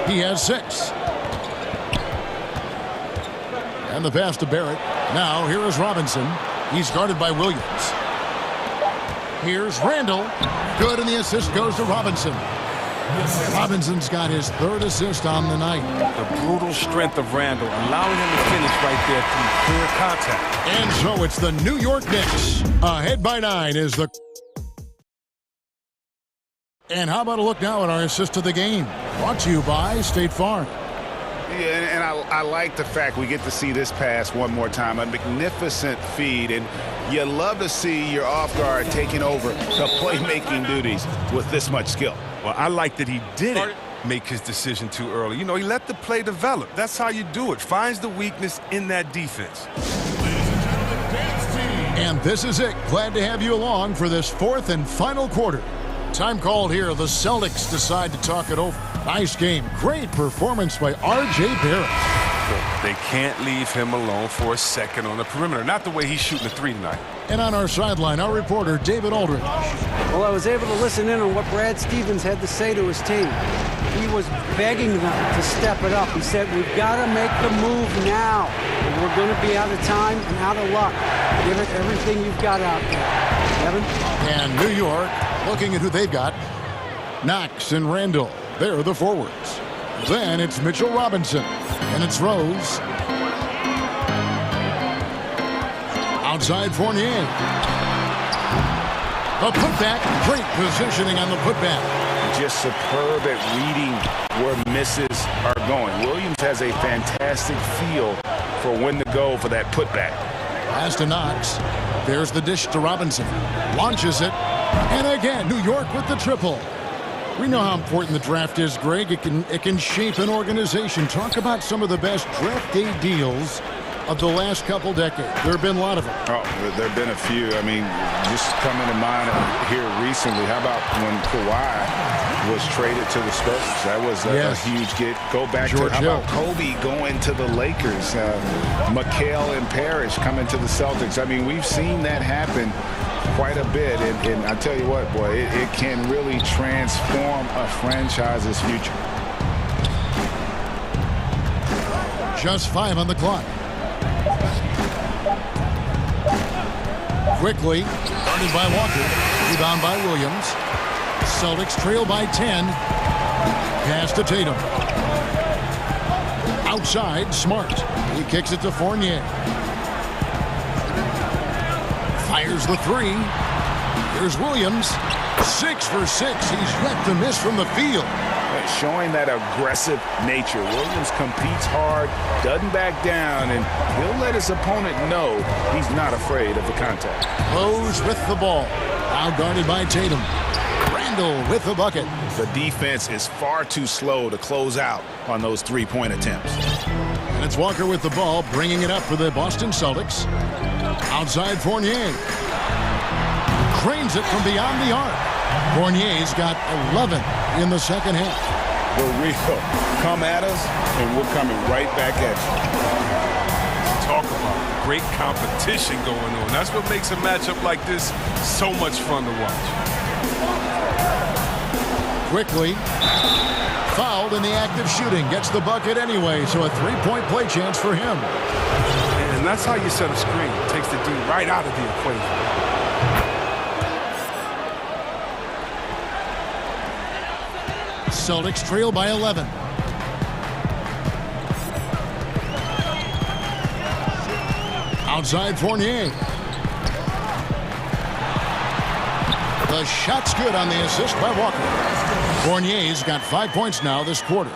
He has 6. And the pass to Barrett. Now here is Robinson. He's guarded by Williams. Here's Randall. Good, and the assist goes to Robinson. Robinson's got his 3rd assist on the night. The brutal strength of Randall, allowing him to finish right there through clear contact. And so it's the New York Knicks. Ahead by 9 is the... And how about a look now at our assist of the game? Brought to you by State Farm. Yeah, and I like the fact we get to see this pass one more time. A magnificent feed, and you love to see your off guard taking over the playmaking duties with this much skill. Well, I like that he didn't make his decision too early. You know, he let the play develop. That's how you do it. Finds the weakness in that defense. And this is it. Glad to have you along for this 4th and final quarter. Time called here. The Celtics decide to talk it over. Nice game. Great performance by R.J. Barrett. They can't leave him alone for a second on the perimeter. Not the way he's shooting the 3 tonight. And on our sideline, our reporter, David Aldridge. Well, I was able to listen in on what Brad Stevens had to say to his team. He was begging them to step it up. He said, we've got to make the move now. We're going to be out of time and out of luck. Give it everything you've got out there. Evan? And New York, looking at who they've got. Knox and Randall. They're the forwards. Then it's Mitchell Robinson. And it's Rose. Outside Fournier. The putback. Great positioning on the putback. Just superb at reading where misses are going. Williams has a fantastic feel for when to go for that putback. Pass to Knox. There's the dish to Robinson. Launches it. And again, New York with the triple. We know how important the draft is, Greg. It can shape an organization. Talk about some of the best draft day deals of the last couple decades. There have been a lot of them. Oh, there have been a few. I mean, just coming to mind here recently, how about when Kawhi was traded to the Spurs? That was a huge get. Go back George to, how about Kobe going to the Lakers? McHale and Parrish coming to the Celtics. I mean, we've seen that happen quite a bit, and I tell you what, boy, it can really transform a franchise's future. Just 5 on the clock. Quickly, guarded by Walker, rebound by Williams. Celtics trail by 10. Pass to Tatum. Outside, Smart. He kicks it to Fournier. Fires the 3. Here's Williams. 6 for 6. He's yet to miss from the field. Showing that aggressive nature. Williams competes hard, doesn't back down, and he'll let his opponent know he's not afraid of the contact. Rose with the ball. Now guarded by Tatum. Randall with the bucket. The defense is far too slow to close out on those three-point attempts. And it's Walker with the ball, bringing it up for the Boston Celtics. Outside Fournier. Cranes it from beyond the arc. Fournier's got 11 in the second half. We're real. Come at us, and we're coming right back at you. Talk about great competition going on. That's what makes a matchup like this so much fun to watch. Quickly. Fouled in the act of shooting. Gets the bucket anyway, so a 3-point play chance for him. And that's how you set a screen. It takes the D right out of the equation. Celtics trail by 11. Outside Fournier. The shot's good on the assist by Walker. Fournier's got 5 points now this quarter.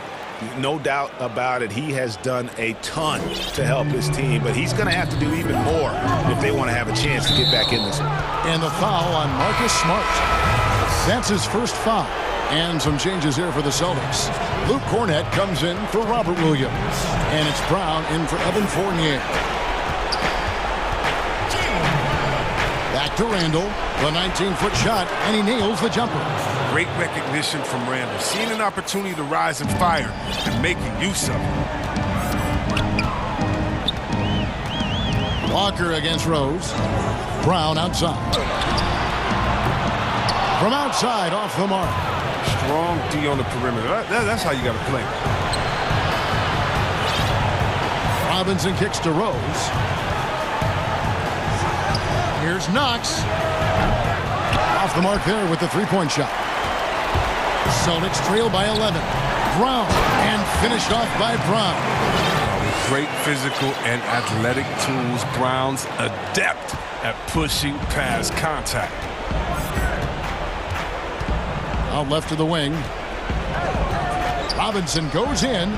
No doubt about it. He has done a ton to help his team, but he's going to have to do even more if they want to have a chance to get back in this one. And the foul on Marcus Smart. That's his first foul. And some changes here for the Celtics. Luke Cornett comes in for Robert Williams. And it's Brown in for Evan Fournier. Back to Randall. The 19-foot shot, and he nails the jumper. Great recognition from Randall. Seeing an opportunity to rise and fire and making use of it. Walker against Rose. Brown outside. From outside, off the mark. Strong D on the perimeter. That's how you got to play. Robinson kicks to Rose. Here's Knox. Off the mark there with the three-point shot. Celtics trail by 11. Brown, and finished off by Brown. With great physical and athletic tools, Brown's adept at pushing past contact. Out left to the wing. Robinson goes in.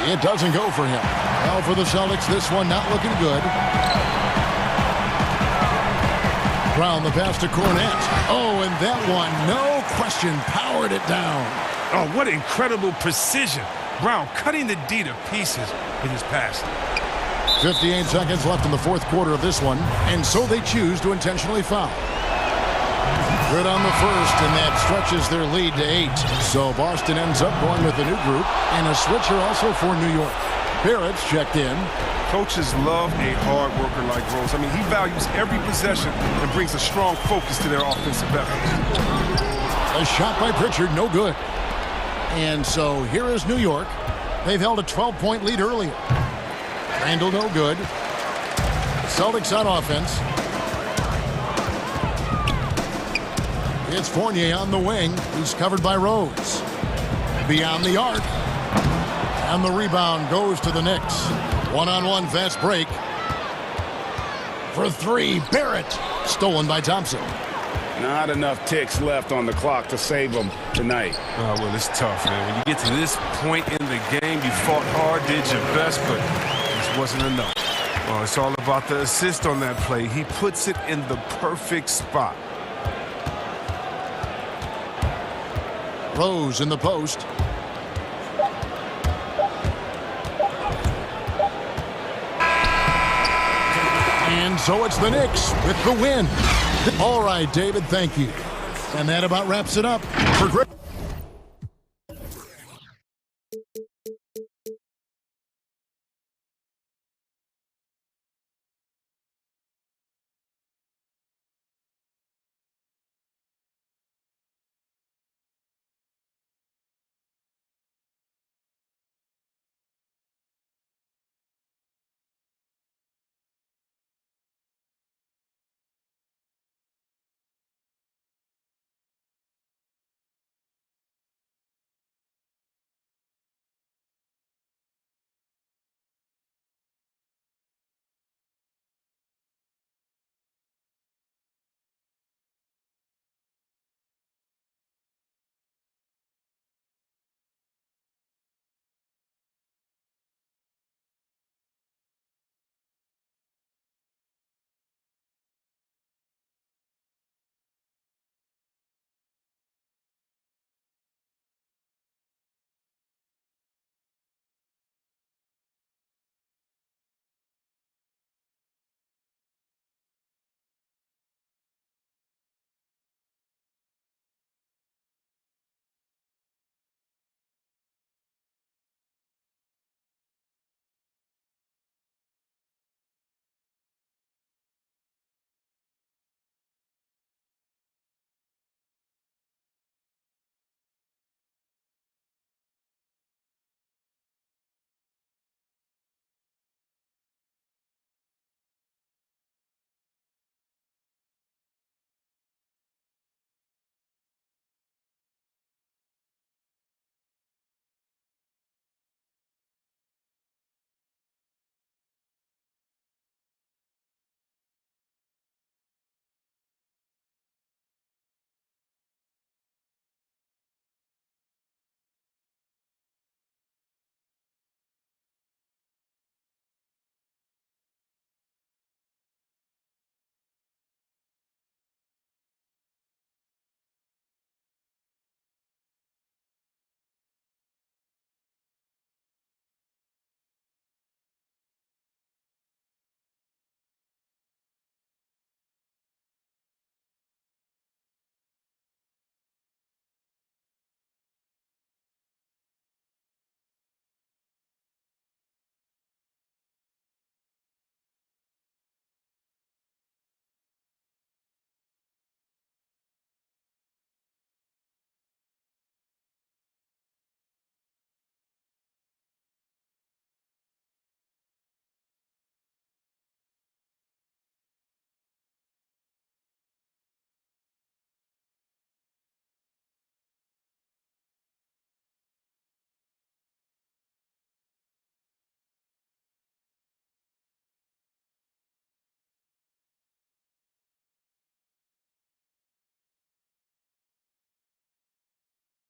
It doesn't go for him. Well, for the Celtics, this one not looking good. Brown, the pass to Cornett. Oh, and that one, no question, powered it down. Oh, what incredible precision. Brown cutting the D to pieces with his pass. 58 seconds left in the fourth quarter of this one, and so they choose to intentionally foul. Good on the first, and that stretches their lead to 8. So Boston ends up going with a new group, and a switcher also for New York. Barrett's checked in. Coaches love a hard worker like Rose. I mean, he values every possession and brings a strong focus to their offensive efforts. A shot by Pritchard, no good. And so here is New York. They've held a 12-point lead earlier. Randall, no good. Celtics on offense. It's Fournier on the wing. He's covered by Rose. Beyond the arc. And the rebound goes to the Knicks. One-on-one fast break. For three, Barrett. Stolen by Thompson. Not enough ticks left on the clock to save them tonight. Oh, well, it's tough, man. When you get to this point in the game, you fought hard, did your best, but this wasn't enough. Well, it's all about the assist on that play. He puts it in the perfect spot. Rose in the post. And so it's the Knicks with the win. All right, David, thank you. And that about wraps it up for Greg.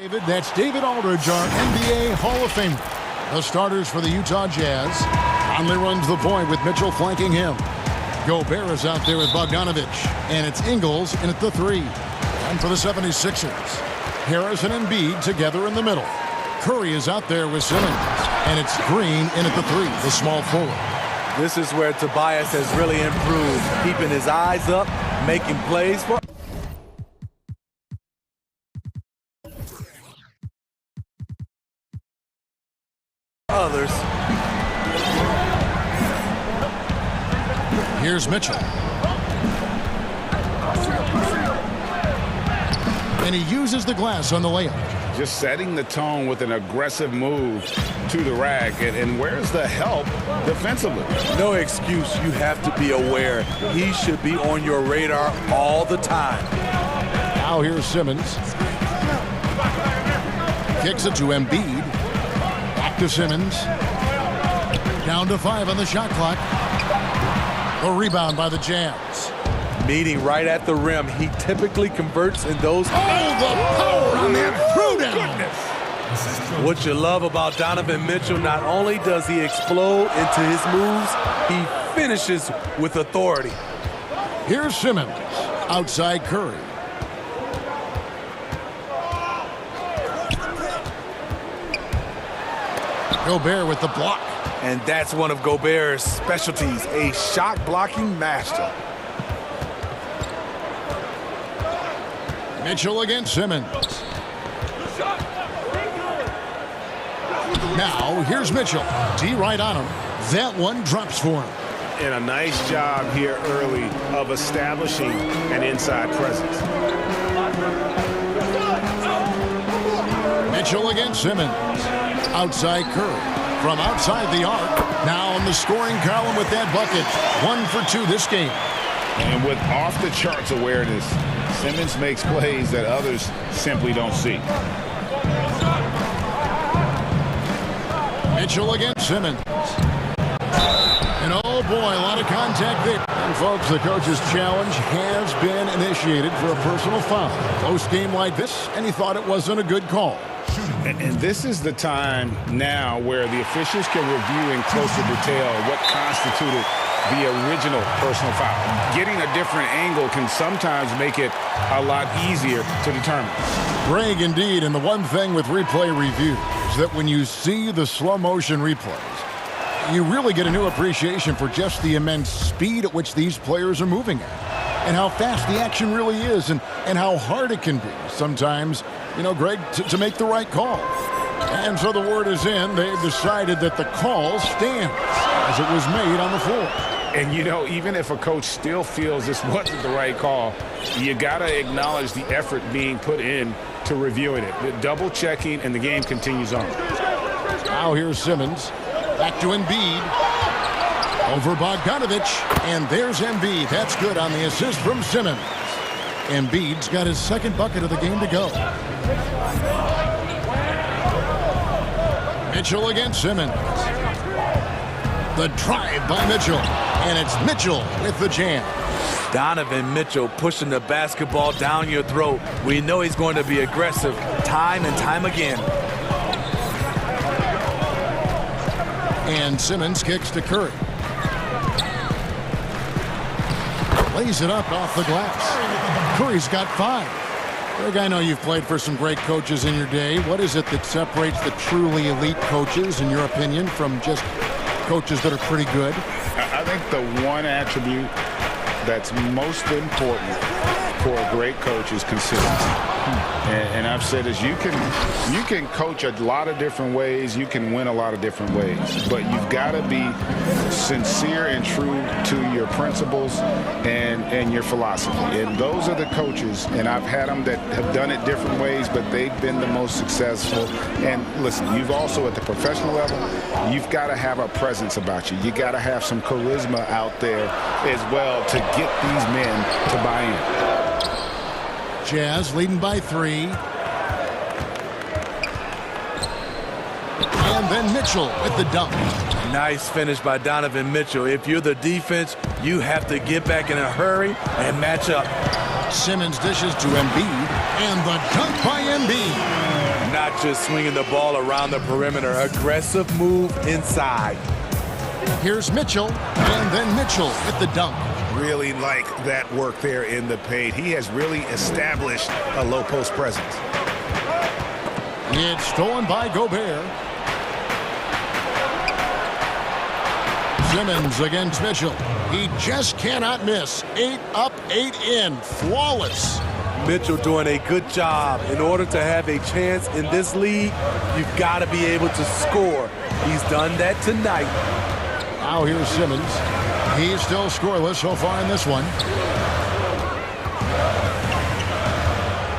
That's David Aldridge, our NBA Hall of Famer. The starters for the Utah Jazz. Conley runs the point with Mitchell flanking him. Gobert is out there with Bogdanovich. And it's Ingles in at the 3. And for the 76ers, Harris and Embiid together in the middle. Curry is out there with Simmons. And it's Green in at the 3, the small forward. This is where Tobias has really improved, keeping his eyes up, making plays for others. Here's Mitchell. And he uses the glass on the layup. Just setting the tone with an aggressive move to the rack. And where's the help defensively? No excuse. You have to be aware. He should be on your radar all the time. Now here's Simmons. Kicks it to Embiid. Back to Simmons. Down to 5 on the shot clock. A rebound by the Jazz. Meeting right at the rim. He typically converts in those. Oh, the power on that throwdown. What you love about Donovan Mitchell, not only does he explode into his moves, he finishes with authority. Here's Simmons. Outside Curry. Gobert with the block. And that's one of Gobert's specialties, a shot blocking master. Mitchell against Simmons. Now, here's Mitchell. D right on him. That one drops for him. And a nice job here early of establishing an inside presence. Mitchell against Simmons. Outside Curry. From outside the arc. Now on the scoring column with that bucket. 1 for 2 this game. And with off-the-charts awareness, Simmons makes plays that others simply don't see. Mitchell against Simmons. And oh boy, a lot of contact there. And folks, the coach's challenge has been initiated for a personal foul. Close game like this, and he thought it wasn't a good call. And this is the time now where the officials can review in closer detail what constituted the original personal foul. Getting a different angle can sometimes make it a lot easier to determine. Greg, indeed, and the one thing with replay review is that when you see the slow motion replays, you really get a new appreciation for just the immense speed at which these players are moving at, and how fast the action really is, and how hard it can be sometimes, you know, Greg, to make the right call. And so the word is in. They've decided that the call stands as it was made on the floor. And, you know, even if a coach still feels this wasn't the right call, you got to acknowledge the effort being put in to reviewing it. The double checking, and the game continues on. Now here's Simmons. Back to Embiid. Over Bogdanovich. And there's Embiid. That's good on the assist from Simmons. Embiid's got his second bucket of the game to go. Mitchell against Simmons. The drive by Mitchell. And it's Mitchell with the jam. Donovan Mitchell pushing the basketball down your throat. We know he's going to be aggressive time and time again. And Simmons kicks to Curry. Lays it up off the glass. Curry's got 5. Greg, I know you've played for some great coaches in your day. What is it that separates the truly elite coaches, in your opinion, from just coaches that are pretty good? I think the one attribute that's most important for a great coach is consistency. And I've said this, you can coach a lot of different ways, you can win a lot of different ways, but you've got to be sincere and true to your principles and your philosophy. And those are the coaches, and I've had them that have done it different ways, but they've been the most successful. And listen, you've also at the professional level, you've got to have a presence about you. You got to have some charisma out there as well to get these men to buy in. Jazz leading by 3. And then Mitchell with the dunk. Nice finish by Donovan Mitchell. If you're the defense, you have to get back in a hurry and match up. Simmons dishes to Embiid. And the dunk by Embiid. not just swinging the ball around the perimeter. Aggressive move inside. Here's Mitchell, and then Mitchell with the dunk. Really like that work there in the paint. He has really established a low post presence. It's stolen by Gobert. Simmons against Mitchell. He just cannot miss. 8 up, 8 in. Flawless. Mitchell doing a good job. In order to have a chance in this league, you've got to be able to score. He's done that tonight. Now here's Simmons. He's still scoreless so far in this one.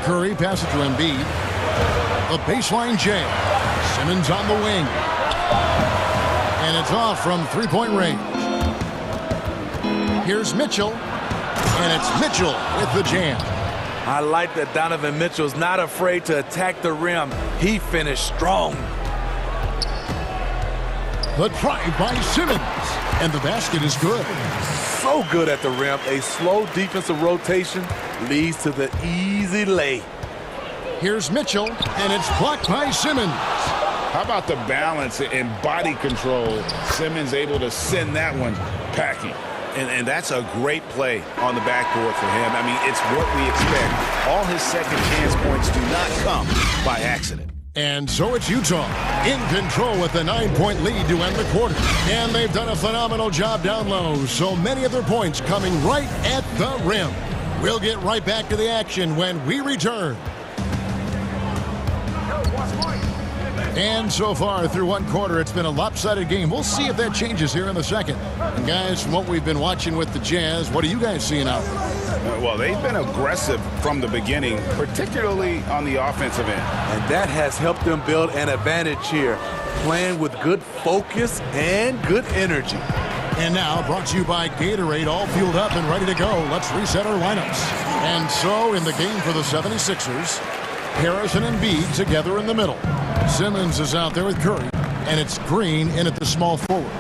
Curry passes to Embiid. The baseline jam. Simmons on the wing. And it's off from three-point range. Here's Mitchell. And it's Mitchell with the jam. I like that Donovan Mitchell's not afraid to attack the rim. He finished strong. The drive by Simmons. And the basket is good. So good at the rim. A slow defensive rotation leads to the easy lay. Here's Mitchell, and it's blocked by Simmons. How about the balance and body control? Simmons able to send that one packing. And that's a great play on the backboard for him. I mean, it's what we expect. All his second chance points do not come by accident. And so it's Utah in control with the 9-point lead to end the quarter. And they've done a phenomenal job down low. So many of their points coming right at the rim. We'll get right back to the action when we return. And so far through one quarter, it's been a lopsided game. We'll see if that changes here in the second. And guys, from what we've been watching with the Jazz, what are you guys seeing out there? Well, they've been aggressive from the beginning, particularly on the offensive end. And that has helped them build an advantage here, playing with good focus and good energy. And now, brought to you by Gatorade, all fueled up and ready to go. Let's reset our lineups. And so, in the game for the 76ers, Harris and Embiid together in the middle. Simmons is out there with Curry, and it's Green in at the small forward.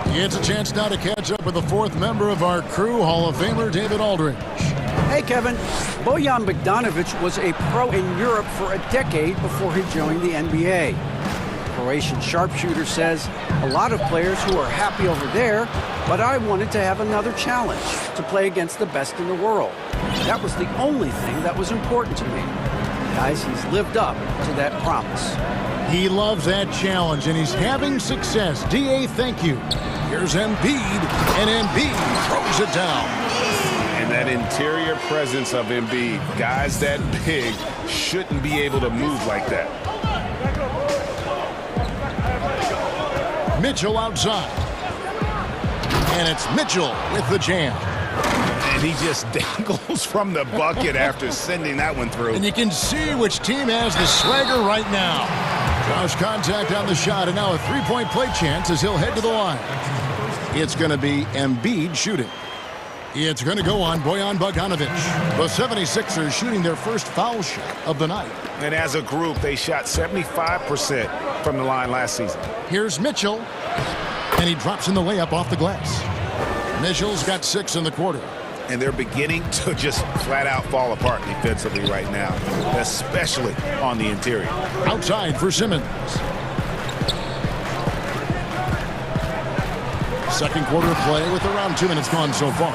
It's a chance now to catch up with the fourth member of our crew, Hall of Famer David Aldridge. Hey, Kevin. Bojan Bogdanovic was a pro in Europe for a decade before he joined the NBA. Croatian sharpshooter says, a lot of players who are happy over there, but I wanted to have another challenge, to play against the best in the world. That was the only thing that was important to me. Guys, he's lived up to that promise. He loves that challenge, and he's having success. D.A., thank you. Here's Embiid, and Embiid throws it down. And that interior presence of Embiid, guys that big shouldn't be able to move like that. Mitchell outside. And it's Mitchell with the jam. And he just dangles from the bucket after sending that one through. And you can see which team has the swagger right now. Draws contact on the shot, and now a three-point play chance as he'll head to the line. It's going to be Embiid shooting. It's going to go on Bojan Bogdanovic. The 76ers shooting their first foul shot of the night. And as a group, they shot 75% from the line last season. Here's Mitchell, and he drops in the layup off the glass. Mitchell's got 6 in the quarter. And they're beginning to just flat out fall apart defensively right now, especially on the interior. Outside for Simmons. Second quarter play with around 2 minutes gone so far.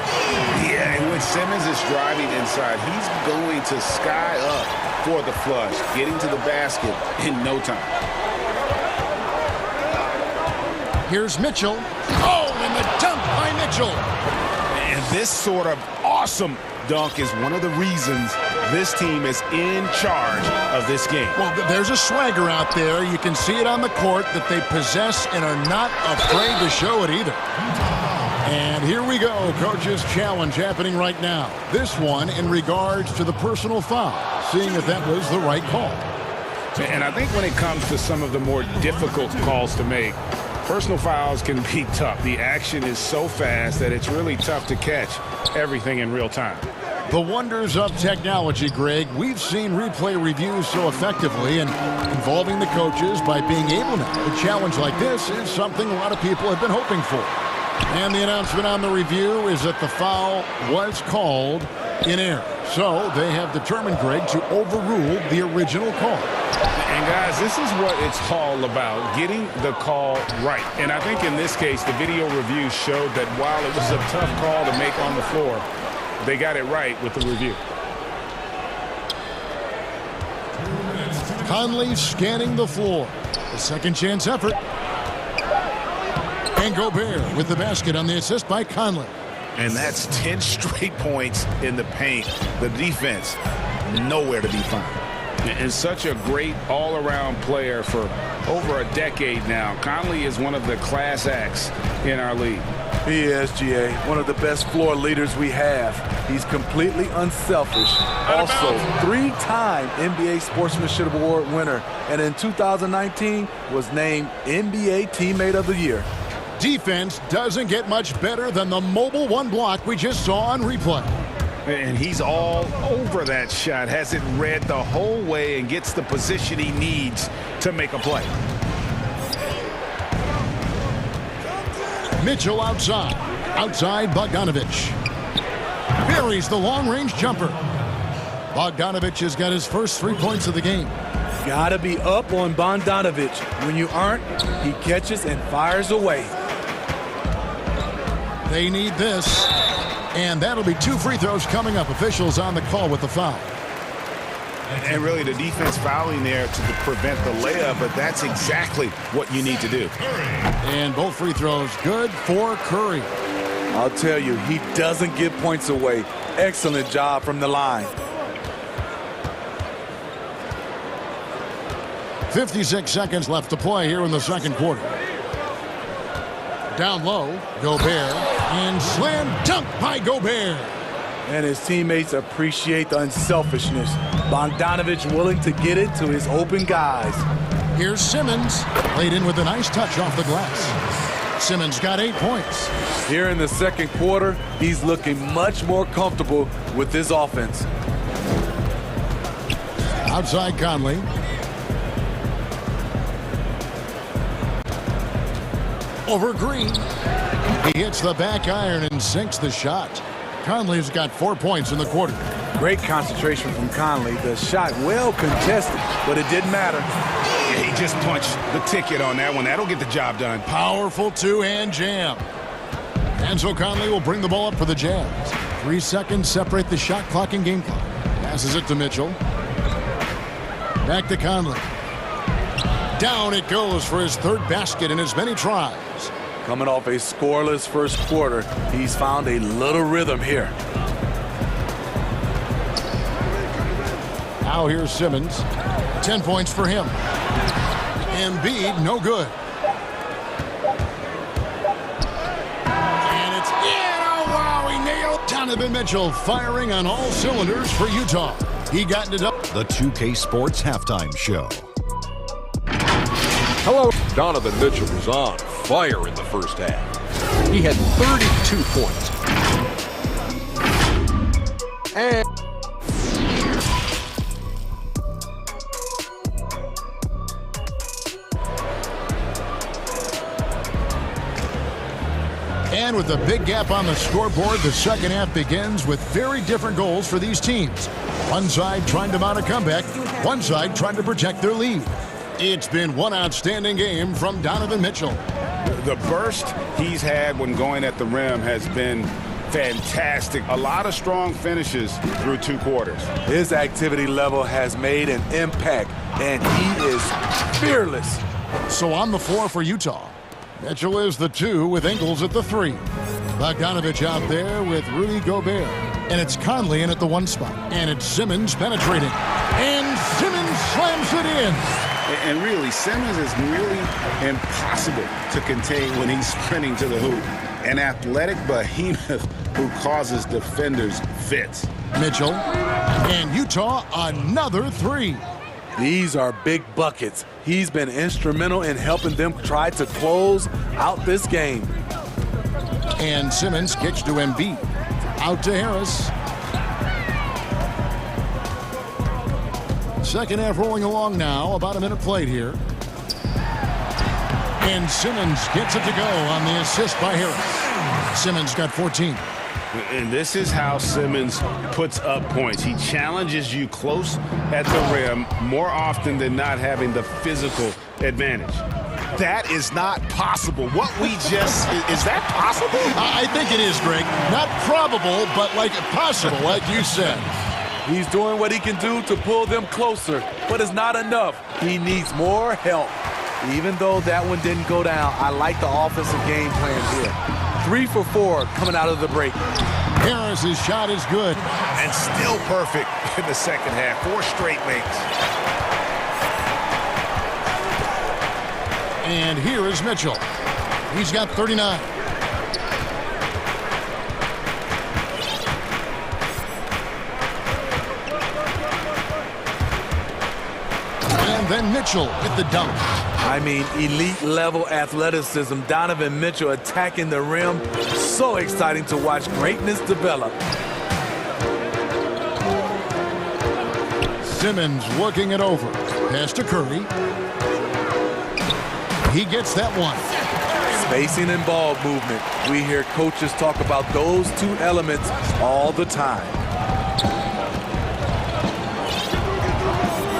Yeah, and when Simmons is driving inside, he's going to sky up for the flush, getting to the basket in no time. Here's Mitchell. Oh, and the dunk by Mitchell. And this sort of awesome dunk is one of the reasons this team is in charge of this game. Well, there's a swagger out there. You can see it on the court that they possess and are not afraid to show it either. And here we go. Coach's challenge happening right now. This one in regards to the personal foul, seeing if that was the right call. And I think when it comes to some of the more difficult calls to make, personal fouls can be tough. The action is so fast that it's really tough to catch everything in real time. The wonders of technology, Greg. We've seen replay reviews so effectively, and involving the coaches by being able to. A challenge like this is something a lot of people have been hoping for. And the announcement on the review is that the foul was called in error. So they have determined, Greg, to overrule the original call. And guys, this is what it's all about, getting the call right. And I think in this case, the video review showed that while it was a tough call to make on the floor, they got it right with the review. Conley scanning the floor. A second chance effort. And Gobert with the basket on the assist by Conley. And that's 10 straight points in the paint. The defense, nowhere to be found. And such a great all-around player for over a decade now. Conley is one of the class acts in our league. He is, GA, one of the best floor leaders we have. He's completely unselfish. Also, three-time NBA Sportsmanship Award winner. And in 2019 was named NBA Teammate of the Year. Defense doesn't get much better than the mobile one block we just saw on replay. And he's all over that shot, has it read the whole way and gets the position he needs to make a play. Mitchell outside. Outside Bogdanovich. Buries the long-range jumper. Bogdanovich has got his first 3 points of the game. Gotta be up on Bogdanovich. When you aren't, he catches and fires away. They need this. And that'll be 2 free throws coming up. Officials on the call with the foul. And really the defense fouling there to prevent the layup, but that's exactly what you need to do. And both free throws good for Curry. I'll tell you, he doesn't give points away. Excellent job from the line. 56 seconds left to play here in the second quarter. Down low, Gobert, and slam dunk by Gobert. And his teammates appreciate the unselfishness. Bogdanovich willing to get it to his open guys. Here's Simmons, laid in with a nice touch off the glass. Simmons got 8 points. Here in the second quarter, he's looking much more comfortable with his offense. Outside Conley. Over Green. He hits the back iron and sinks the shot. Conley's got 4 points in the quarter. Great concentration from Conley. The shot well contested, but it didn't matter. Yeah, he just punched the ticket on that one. That'll get the job done. Powerful two-hand jam. And so Conley will bring the ball up for the Jazz. 3 seconds separate the shot clock and game clock. Passes it to Mitchell. Back to Conley. Down it goes for his third basket in as many tries. Coming off a scoreless first quarter, he's found a little rhythm here. Now here's Simmons. 10 points for him. Embiid, no good. And it's in. Oh, wow, he nailed Donovan Mitchell, firing on all cylinders for Utah. He got it up. The 2K Sports Halftime Show. Hello. Donovan Mitchell was on fire in the first half. He had 32 points. And with a big gap on the scoreboard, the second half begins with very different goals for these teams. One side trying to mount a comeback, one side trying to protect their lead. It's been one outstanding game from Donovan Mitchell. The burst he's had when going at the rim has been fantastic. A lot of strong finishes through 2 quarters. His activity level has made an impact, and he is fearless. So on the floor for Utah, Mitchell is the 2 with Ingles at the 3. Bogdanovich out there with Rudy Gobert. And it's Conley in at the 1 spot. And it's Simmons penetrating. And Simmons slams it in. And really, Simmons is nearly impossible to contain when he's sprinting to the hoop. An athletic behemoth who causes defenders fits. Mitchell. And Utah, another 3. These are big buckets. He's been instrumental in helping them try to close out this game. And Simmons kicks to Embiid. Out to Harris. Second half rolling along now. About a minute played here. And Simmons gets it to go on the assist by Harris. Simmons got 14. And this is how Simmons puts up points. He challenges you close at the rim more often than not, having the physical advantage. That is not possible. What we just, is that possible? I think it is, Greg. Not probable, but like possible, like you said. He's doing what he can do to pull them closer, but it's not enough. He needs more help. Even though that one didn't go down, I like the offensive game plan here. 3 for 4 coming out of the break. Harris's shot is good. And still perfect in the second half. 4 straight makes. And here is Mitchell. He's got 39. And then Mitchell with the dunk. I mean, elite-level athleticism. Donovan Mitchell attacking the rim. So exciting to watch greatness develop. Simmons working it over. Pass to Curry. He gets that one. Spacing and ball movement. We hear coaches talk about those two elements all the time.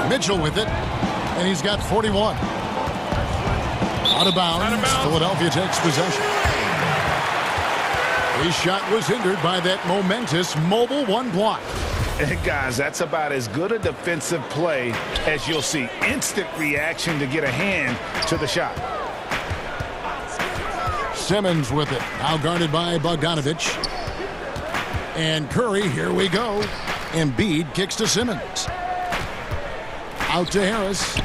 Mitchell with it, and he's got 41. Out of bounds. Philadelphia takes possession. His shot was hindered by that momentous mobile one block. And guys, that's about as good a defensive play as you'll see. Instant reaction to get a hand to the shot. Simmons with it. Now guarded by Bogdanovich. And Curry, here we go. Embiid kicks to Simmons. Out to Harris.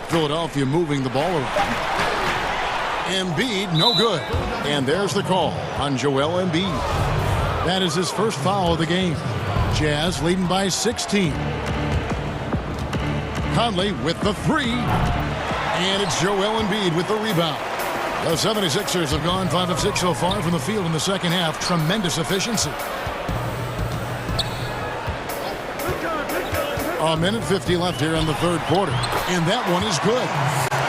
Philadelphia moving the ball around. Embiid, no good. And there's the call on Joel Embiid. That is his first foul of the game. Jazz leading by 16. Conley with the 3. And it's Joel Embiid with the rebound. The 76ers have gone 5 of 6 so far from the field in the second half. Tremendous efficiency. A minute 50 left here in the third quarter. And that one is good.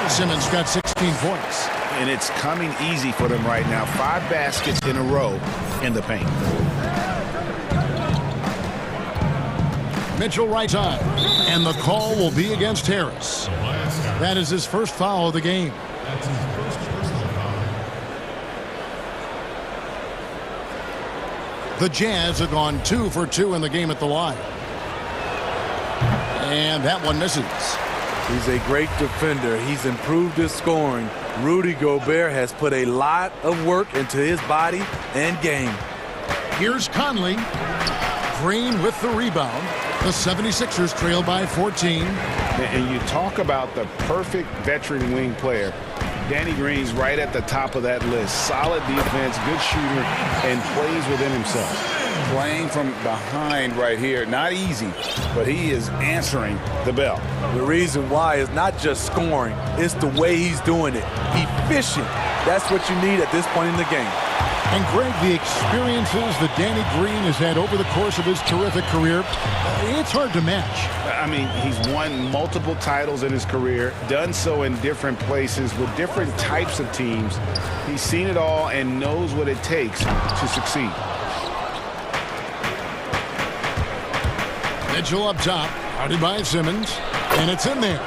Simmons got 16 points. And it's coming easy for them right now. 5 baskets in a row in the paint. Mitchell right side. And the call will be against Harris. That is his first foul of the game. The Jazz have gone 2 for 2 in the game at the line. And that one misses. He's a great defender. He's improved his scoring. Rudy Gobert has put a lot of work into his body and game. Here's Conley. Green with the rebound. The 76ers trail by 14. And you talk about the perfect veteran wing player. Danny Green's right at the top of that list. Solid defense, good shooter, and plays within himself. Playing from behind right here, not easy, but he is answering the bell. The reason why is not just scoring, it's the way he's doing it. Efficient. That's what you need at this point in the game. And Greg, the experiences that Danny Green has had over the course of his terrific career, it's hard to match. I mean, he's won multiple titles in his career, done so in different places with different types of teams. He's seen it all and knows what it takes to succeed. Mitchell up top, guarded by Simmons, and it's in there.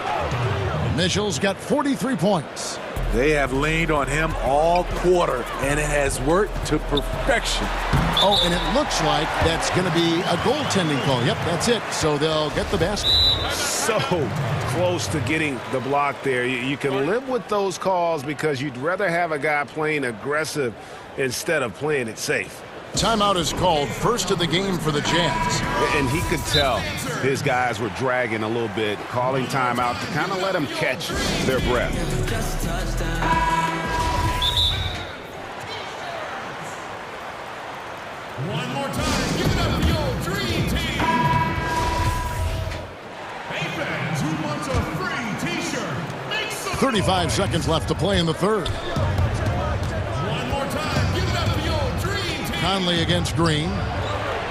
Mitchell's got 43 points. They have leaned on him all quarter, and it has worked to perfection. Oh, and it looks like that's going to be a goaltending call. Yep, that's it. So they'll get the basket. So close to getting the block there. You can live with those calls because you'd rather have a guy playing aggressive instead of playing it safe. Timeout is called, first of the game for the Jazz. And he could tell his guys were dragging a little bit, calling timeout to kind of let them catch their breath. One more time, give it up for your dream team. Hey fans, who wants a free t-shirt? Make some 35 seconds left to play in the third. One more time, give it up for your dream team. Conley against Green.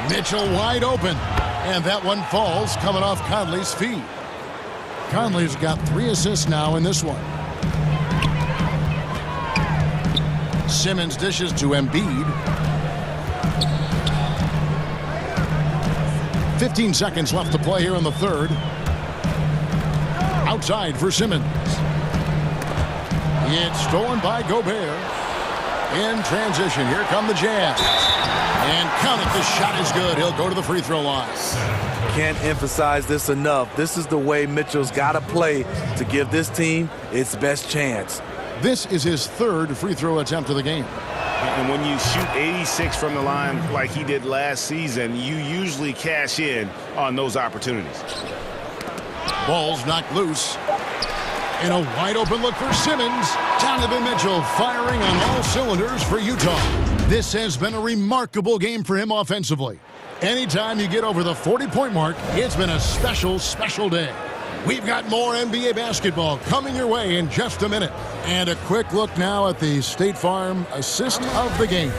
Mitchell wide open. And that one falls, coming off Conley's feet. Conley's got 3 assists now in this one. Simmons dishes to Embiid. 15 seconds left to play here in the third. Outside for Simmons. It's stolen by Gobert. In transition, here come the Jazz. And count it, the shot is good. He'll go to the free throw line. Can't emphasize this enough. This is the way Mitchell's got to play to give this team its best chance. This is his third free throw attempt of the game. And when you shoot 86 from the line like he did last season, you usually cash in on those opportunities. Ball's knocked loose. In a wide open look for Simmons. Donovan Mitchell firing on all cylinders for Utah. This has been a remarkable game for him offensively. Anytime you get over the 40-point mark, it's been a special, special day. We've got more NBA basketball coming your way in just a minute. And a quick look now at the State Farm assist of the game.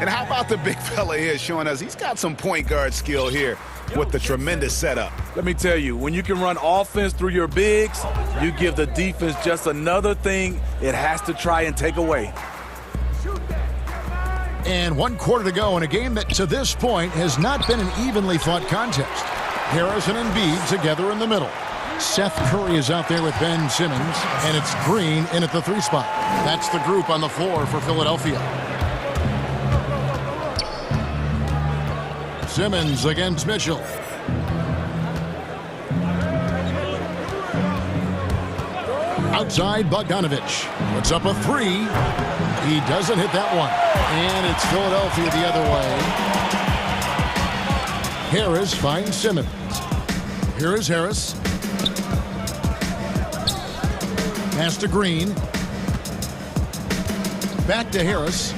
And how about the big fella here showing us he's got some point guard skill here with the tremendous setup. Let me tell you, when you can run offense through your bigs, you give the defense just another thing it has to try and take away. And 1 quarter to go in a game that to this point has not been an evenly fought contest. Harris and Embiid together in the middle. Seth Curry is out there with Ben Simmons, and it's Green in at the 3 spot. That's the group on the floor for Philadelphia. Simmons against Mitchell. Outside, Bogdanovich puts up a 3. He doesn't hit that one. And it's Philadelphia the other way. Harris finds Simmons. Here is Harris. Pass to Green. Back to Harris.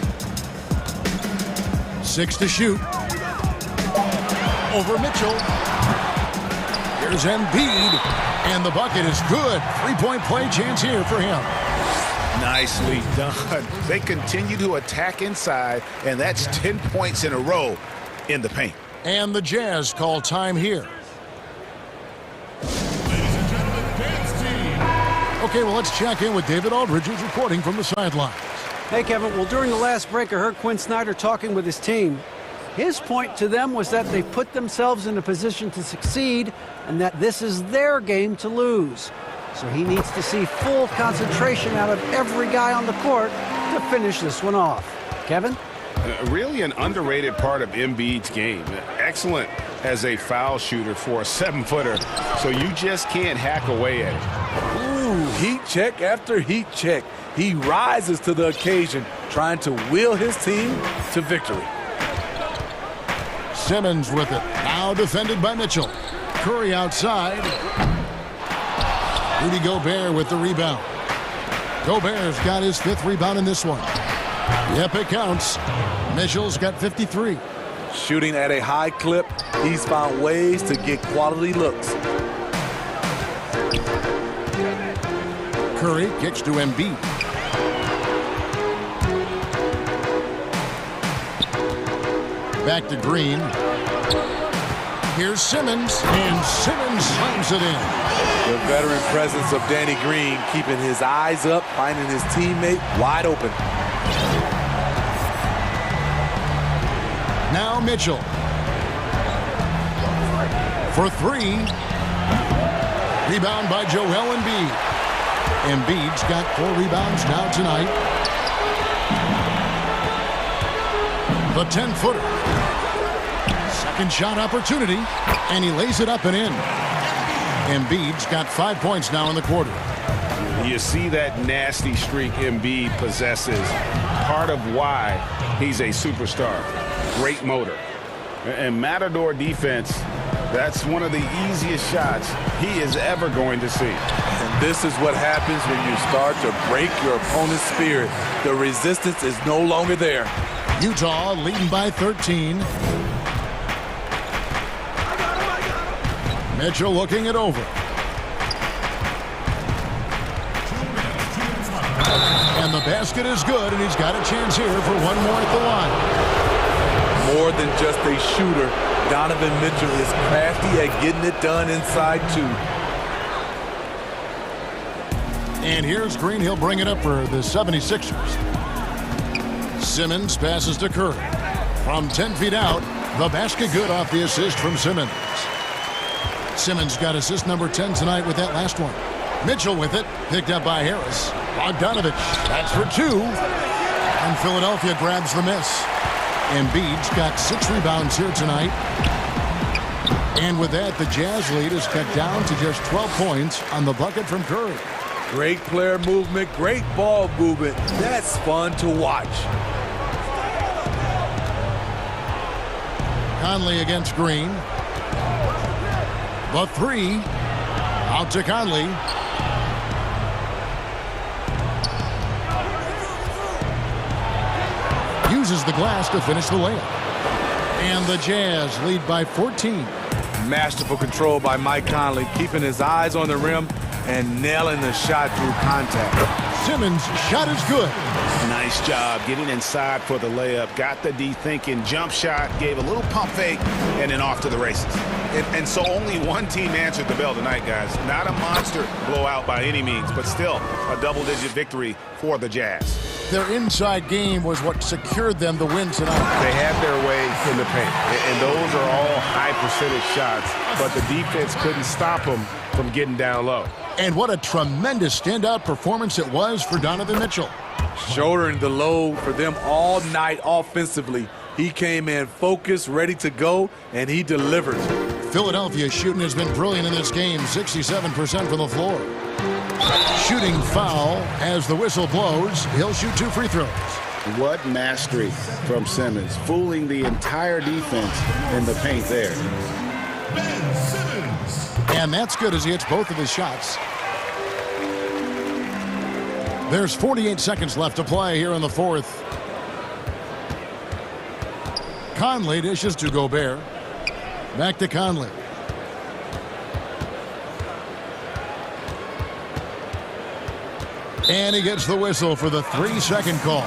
6 to shoot. Over Mitchell. Here's Embiid. And the bucket is good. 3-point play chance here for him. Nicely done. They continue to attack inside, and that's 10 points in a row in the paint. And the Jazz call time here. Okay, well, let's check in with David Aldridge, who's reporting from the sidelines. Hey, Kevin. Well, during the last break, I heard Quinn Snyder talking with his team. His point to them was that they put themselves in a position to succeed and that this is their game to lose. So he needs to see full concentration out of every guy on the court to finish this one off. Kevin? Really an underrated part of Embiid's game. Excellent as a foul shooter for a 7-footer, so you just can't hack away at it. Ooh, heat check after heat check. He rises to the occasion, trying to will his team to victory. Simmons with it. Now defended by Mitchell. Curry outside. Rudy Gobert with the rebound. Gobert's got his 5th rebound in this one. Yep, it counts. Mitchell's got 53. Shooting at a high clip, he's found ways to get quality looks. Curry kicks to Embiid. Back to Green. Here's Simmons, and Simmons slams it in. The veteran presence of Danny Green keeping his eyes up, finding his teammate wide open. Now Mitchell. For 3. Rebound by Joel Embiid. Embiid's got 4 rebounds now tonight. The 10-footer. Second shot opportunity, and he lays it up and in. Embiid's got 5 points now in the quarter. You see that nasty streak Embiid possesses. Part of why he's a superstar. Great motor. And Matador defense, that's one of the easiest shots he is ever going to see. And this is what happens when you start to break your opponent's spirit. The resistance is no longer there. Utah leading by 13. Mitchell looking it over. And the basket is good, and he's got a chance here for one more at the line. More than just a shooter, Donovan Mitchell is crafty at getting it done inside too. And here's Green. He'll bring it up for the 76ers. Simmons passes to Curry. From 10 feet out, the basket good off the assist from Simmons. Simmons got assist number 10 tonight with that last one. Mitchell with it, picked up by Harris. Bogdanovich, that's for 2. And Philadelphia grabs the miss. Embiid's got 6 rebounds here tonight. And with that, the Jazz lead is cut down to just 12 points on the bucket from Curry. Great player movement, great ball movement. That's fun to watch. Conley against Green. The 3. Out to Conley. Uses the glass to finish the layup. And the Jazz lead by 14. Masterful control by Mike Conley, keeping his eyes on the rim and nailing the shot through contact. Simmons' shot is good. Nice job getting inside for the layup. Got the D thinking, jump shot, gave a little pump fake, and then off to the races. And so only one team answered the bell tonight, guys. Not a monster blowout by any means, but still a double-digit victory for the Jazz. Their inside game was what secured them the win tonight. They had their way in the paint, and those are all high-percentage shots, but the defense couldn't stop them from getting down low. And what a tremendous standout performance it was for Donovan Mitchell. Shouldering the load for them all night offensively. He came in focused, ready to go, and he delivered. Philadelphia's shooting has been brilliant in this game, 67% from the floor. Shooting foul as the whistle blows. He'll shoot 2 free throws. What mastery from Simmons, fooling the entire defense in the paint there. And that's good as he hits both of his shots. There's 48 seconds left to play here in the 4th. Conley dishes to Gobert. Back to Conley. And he gets the whistle for the 3-second call.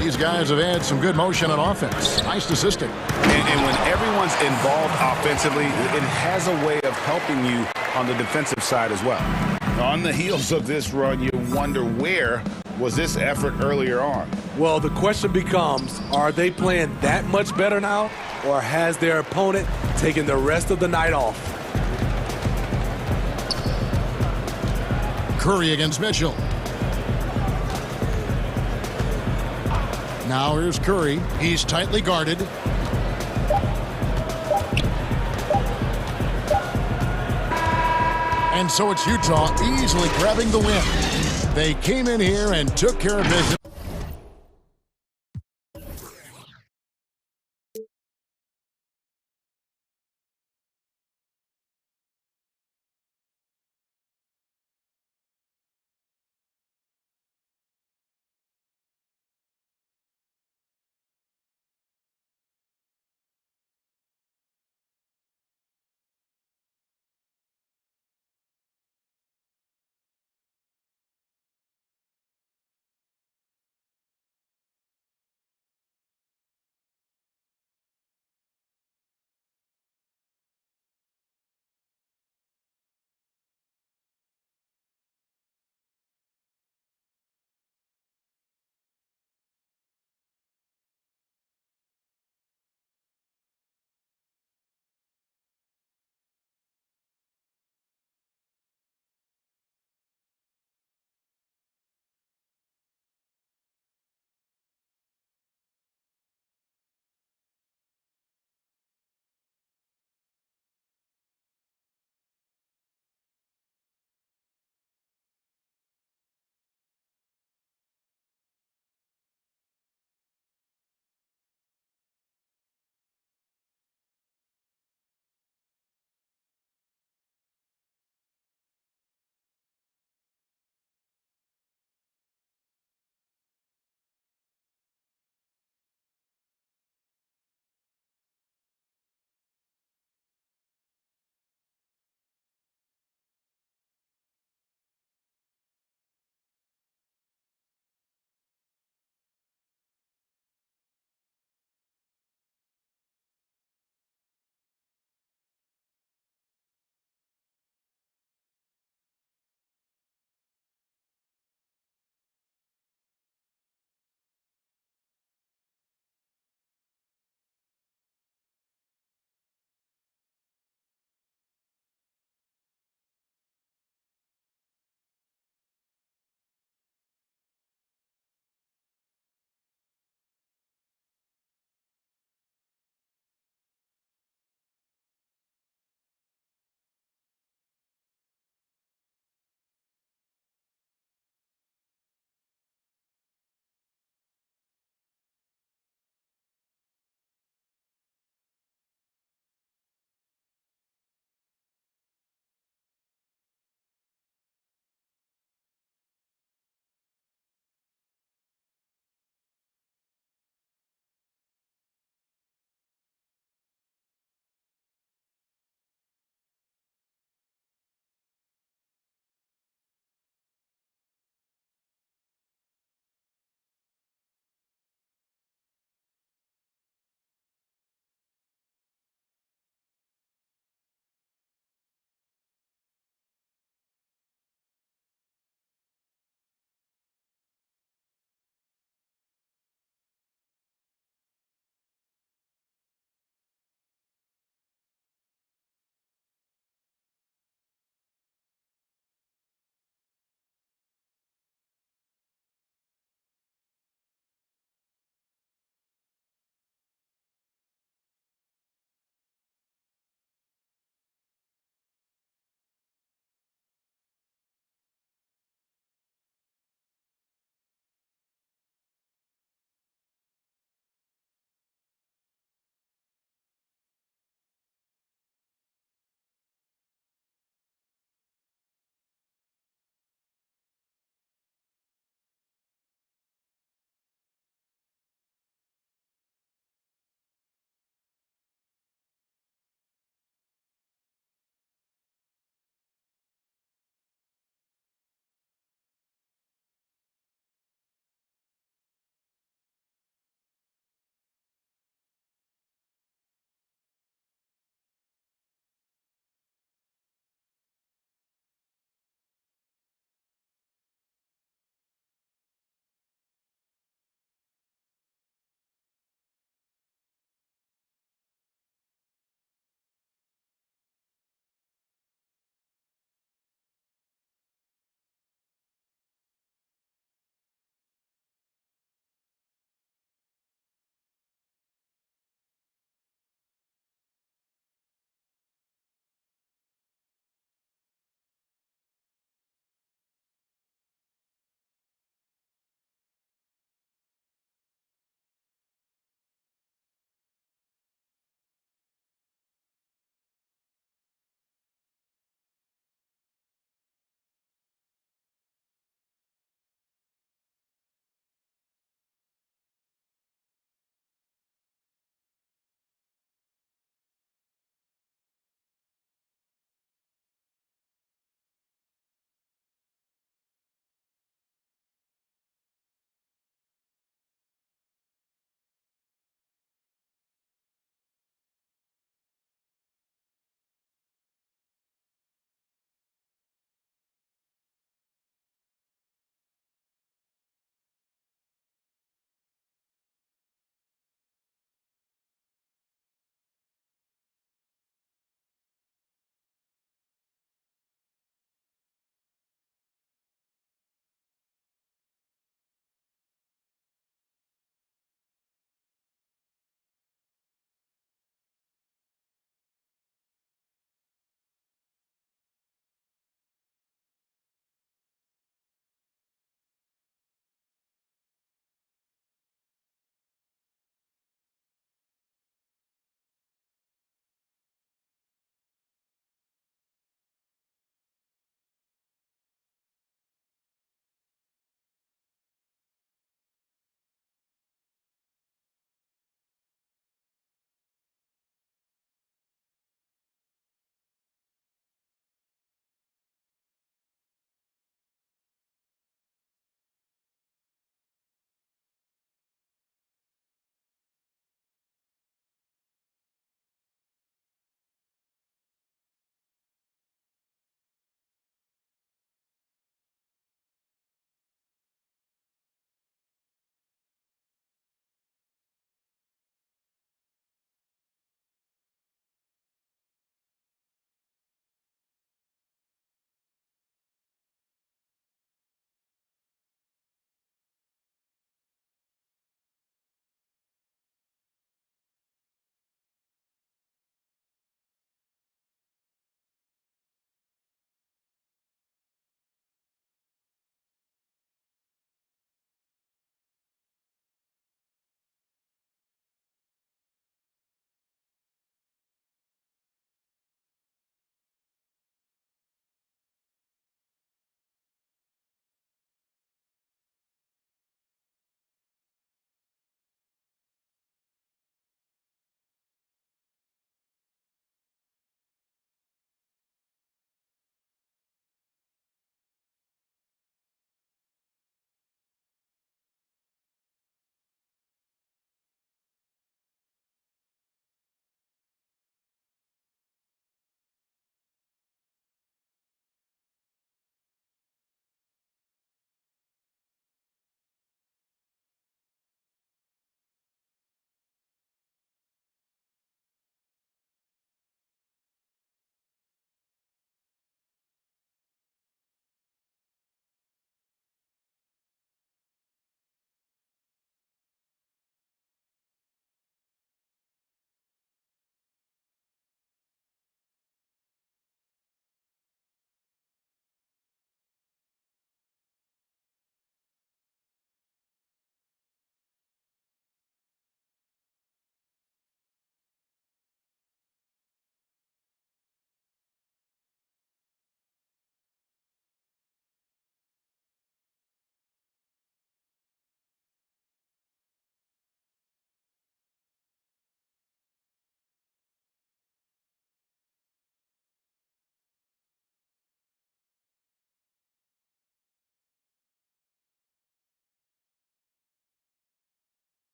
These guys have had some good motion on offense. Nice assisting. And when everyone's involved offensively, it has a way of helping you on the defensive side as well. On the heels of this run, you wonder where was this effort earlier on? Well, the question becomes, are they playing that much better now, or has their opponent taken the rest of the night off? Curry against Mitchell. Now here's Curry. He's tightly guarded. And so it's Utah easily grabbing the win. They came in here and took care of business.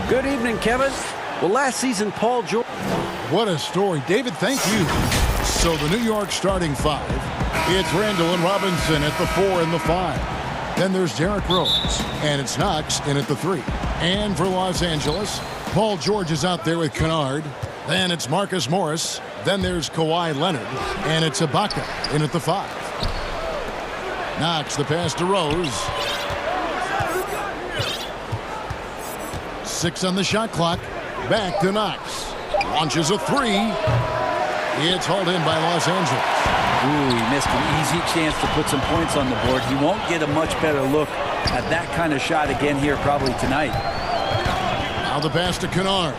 Good evening, Kevin. Well, last season, Paul George. What a story. David, thank you. So the New York starting five. It's Randall and Robinson at the 4 and the 5. Then there's Derrick Rose. And it's Knox in at the 3. And for Los Angeles, Paul George is out there with Kennard. Then it's Marcus Morris. Then there's Kawhi Leonard. And it's Ibaka in at the 5. Knox, the pass to Rose. 6 on the shot clock. Back to Knox. Launches a 3. It's hauled in by Los Angeles. Ooh, he missed an easy chance to put some points on the board. He won't get a much better look at that kind of shot again here probably tonight. Now the pass to Kennard.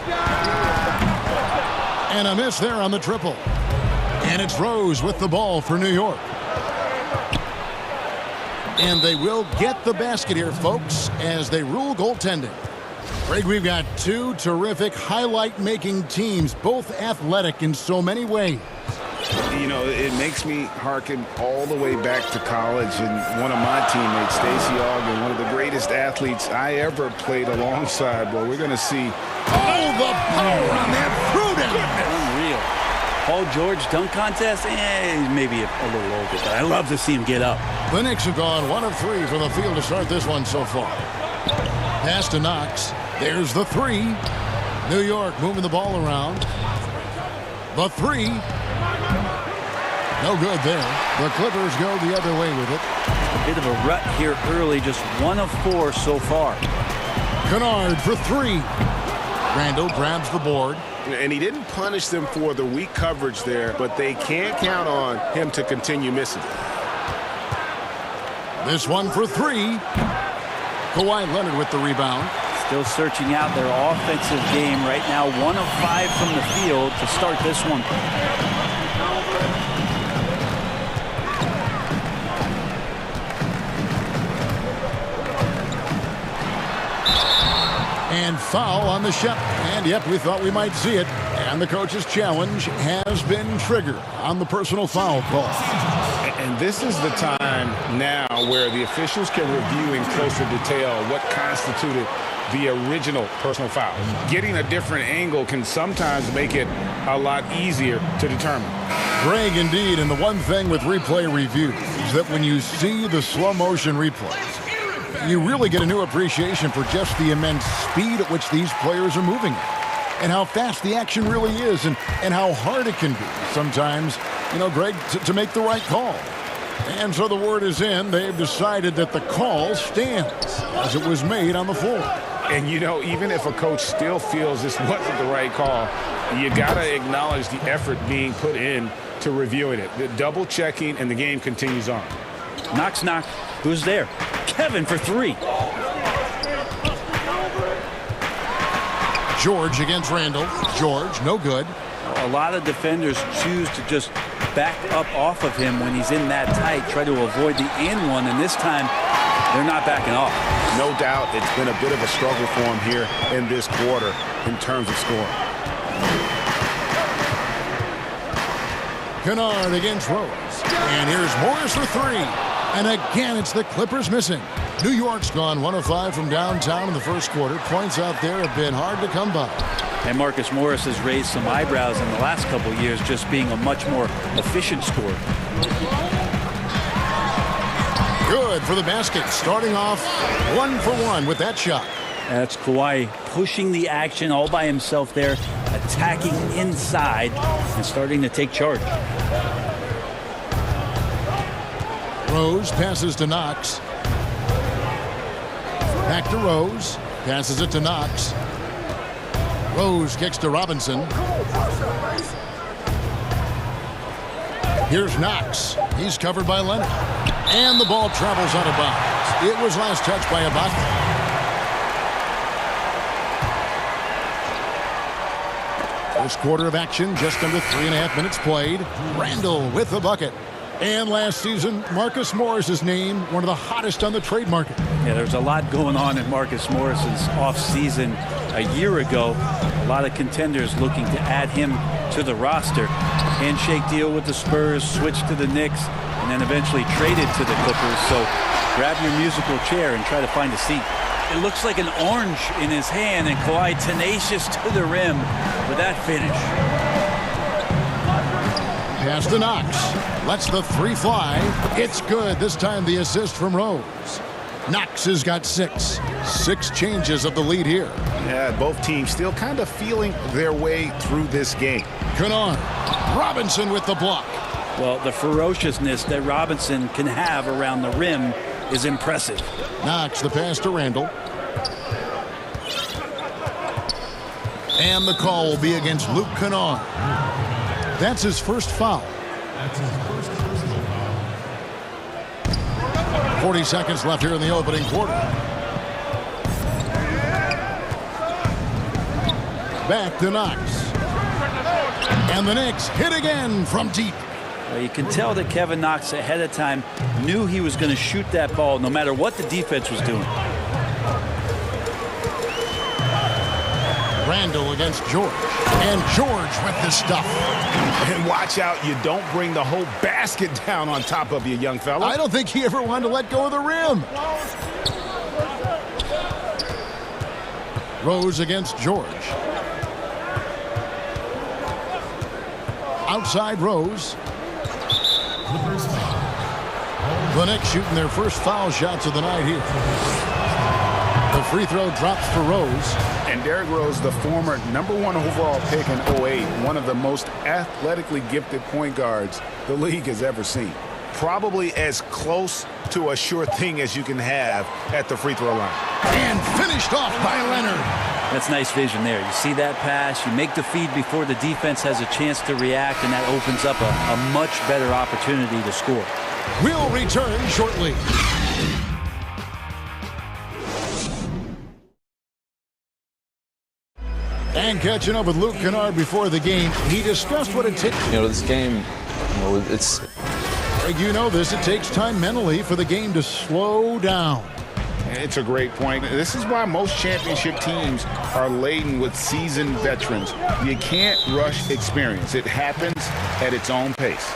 And a miss there on the triple. And it's Rose with the ball for New York. And they will get the basket here, folks, as they rule goaltending. Greg, we've got two terrific highlight-making teams, both athletic in so many ways. You know, it makes me hearken all the way back to college, and one of my teammates, Stacey Ogden, one of the greatest athletes I ever played alongside. Well, we're going to see. Oh, the power on that throw-down. Unreal. Paul George dunk contest, maybe a little over, but I love to see him get up. The Knicks have gone 1 of 3 from the field to start this one so far. Pass to Knox. There's the 3. New York moving the ball around. The 3. No good there. The Clippers go the other way with it. A bit of a rut here early, just 1 of 4 so far. Kennard for 3. Randall grabs the board. And he didn't punish them for the weak coverage there, but they can't count on him to continue missing. This one for 3. Kawhi Leonard with the rebound. Still searching out their offensive game right now. 1 of 5 from the field to start this one. And foul on the shot. And yep, we thought we might see it. And the coach's challenge has been triggered on the personal foul call. And this is the time now where the officials can review in closer detail what constituted the original personal foul. Getting a different angle can sometimes make it a lot easier to determine. Greg, indeed, and the one thing with replay reviews is that when you see the slow motion replays, you really get a new appreciation for just the immense speed at which these players are moving at, and how fast the action really is, and how hard it can be sometimes, you know, Greg, to make the right call. And so the word is in. They've decided that the call stands as it was made on the floor. And, you know, even if a coach still feels this wasn't the right call, you got to acknowledge the effort being put in to reviewing it. The double checking, and the game continues on. Knox. Who's there? Kevin for 3. George against Randall. George, no good. A lot of defenders choose to just back up off of him when he's in that tight, try to avoid the and one, and this time they're not backing off. No doubt it's been a bit of a struggle for him here in this quarter in terms of scoring. Kennard against Rose. And here's Morris for 3. And again, it's the Clippers missing. New York's gone 1 of 5 from downtown in the first quarter. Points out there have been hard to come by. And Marcus Morris has raised some eyebrows in the last couple of years, just being a much more efficient scorer. Good for the basket, starting off 1 for 1 with that shot. That's Kawhi pushing the action all by himself there, attacking inside and starting to take charge. Rose passes to Knox. Back to Rose. Passes it to Knox. Rose kicks to Robinson. Here's Knox. He's covered by Leonard. And the ball travels out of bounds. It was last touched by Ibaka. First quarter of action, just under 3.5 minutes played. Randall with the bucket. And last season, Marcus Morris is named one of the hottest on the trade market. Yeah, there's a lot going on in Marcus Morris's offseason a year ago. A lot of contenders looking to add him to the roster. Handshake deal with the Spurs, switch to the Knicks. and then eventually traded to the Clippers. So grab your musical chair and try to find a seat. It looks like an orange in his hand, and Kawhi tenacious to the rim for that finish. Pass to Knox. Lets the three fly. It's good. This time the assist from Rose. Knox has got 6. 6 changes of the lead here. Yeah, both teams still kind of feeling their way through this game. Kennard. Robinson with the block. Well, the ferociousness that Robinson can have around the rim is impressive. Knox the pass to Randall. And the call will be against Luke Kennard. That's his first foul. 40 seconds left here in the opening quarter. Back to Knox. And the Knicks hit again from deep. Well, you can tell that Kevin Knox ahead of time knew he was going to shoot that ball no matter what the defense was doing. Randall against George. And George with the stuff. And watch out, you don't bring the whole basket down on top of you, young fella. I don't think he ever wanted to let go of the rim. Rose against George. Outside Rose. The Knicks shooting their first foul shots of the night here. The free throw drops for Rose. And Derrick Rose, the former #1 overall pick in 08, one of the most athletically gifted point guards the league has ever seen. Probably as close to a sure thing as you can have at the free throw line. And finished off by Leonard. That's nice vision there. You see that pass, you make the feed before the defense has a chance to react, and that opens up a much better opportunity to score. We'll return shortly. And catching up with Luke Kennard before the game, he discussed what it takes. This game, it's... You know this, it takes time mentally for the game to slow down. It's a great point. This is why most championship teams are laden with seasoned veterans. You can't rush experience. It happens at its own pace.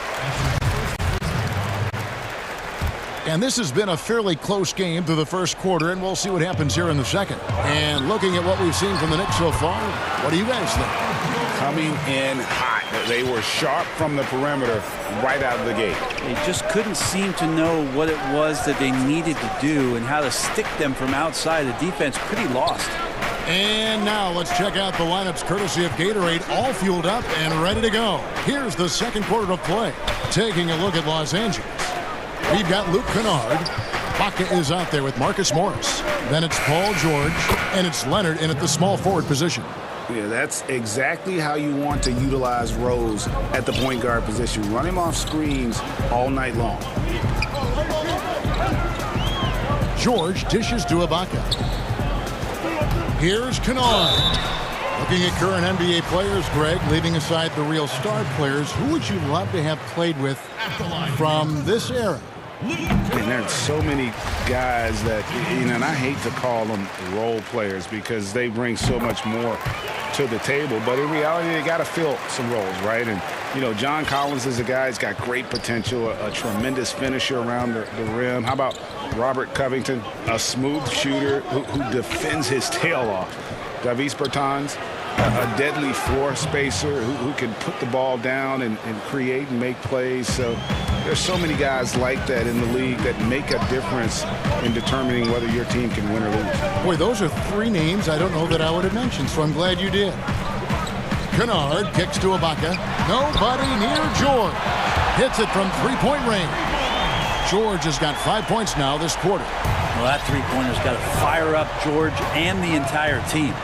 And this has been a fairly close game through the first quarter, and we'll see what happens here in the second. And looking at what we've seen from the Knicks so far, what do you guys think? Coming in hot. They were sharp from the perimeter right out of the gate. They just couldn't seem to know what it was that they needed to do and how to stick them from outside. The defense pretty lost. And now let's check out the lineups courtesy of Gatorade, all fueled up and ready to go. Here's the second quarter of play. Taking a look at Los Angeles. We've got Luke Kennard. Baca is out there with Marcus Morris. Then it's Paul George, and it's Leonard in at the small forward position. Yeah, that's exactly how you want to utilize Rose at the point guard position. Run him off screens all night long. George dishes to Ibaka. Here's Kennard. Looking at current NBA players, Greg, leaving aside the real star players, who would you love to have played with from this era? And there's so many guys that, and I hate to call them role players because they bring so much more to the table, but in reality, they got to fill some roles, right? And, John Collins is a guy who's got great potential, a tremendous finisher around the rim. How about Robert Covington, a smooth shooter who defends his tail off? Davis Bertans, a deadly floor spacer who can put the ball down and create and make plays. So there's so many guys like that in the league that make a difference in determining whether your team can win or lose. Boy, those are 3 names I don't know that I would have mentioned, so I'm glad you did. Kennard kicks to Ibaka. Nobody near George. Hits it from three-point range. George has got 5 points now this quarter. Well, that three-pointer's got to fire up George and the entire team.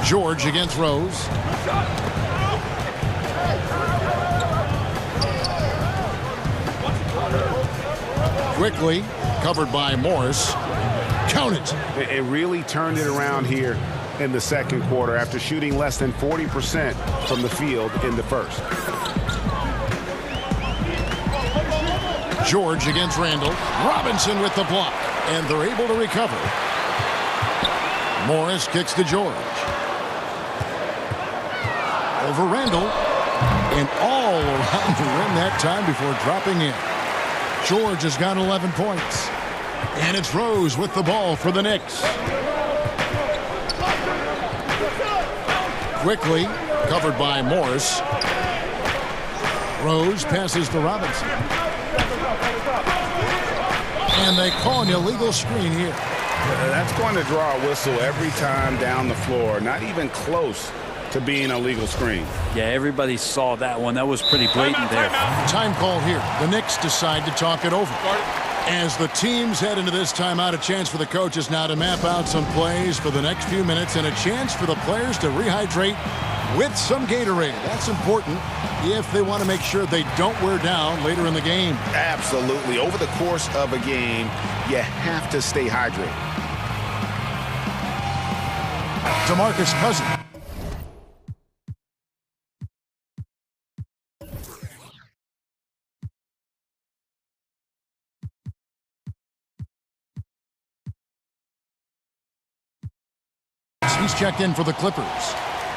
George against Rose. Quickly covered by Morris. Count it. It really turned it around here in the second quarter after shooting less than 40% from the field in the first. George against Randall. Robinson with the block. And they're able to recover. Morris kicks to George. Over Randall. And all around the rim that time before dropping in. George has got 11 points. And it's Rose with the ball for the Knicks. Quickly covered by Morris. Rose passes to Robinson. And they call an illegal screen here. That's going to draw a whistle every time down the floor. Not even close to being a legal screen. Yeah, everybody saw that one. That was pretty blatant there. Time called here. The Knicks decide to talk it over. As the teams head into this timeout, a chance for the coaches now to map out some plays for the next few minutes and a chance for the players to rehydrate with some Gatorade. That's important if they want to make sure they don't wear down later in the game. Absolutely. Over the course of a game, you have to stay hydrated. DeMarcus Cousins. He's checked in for the Clippers.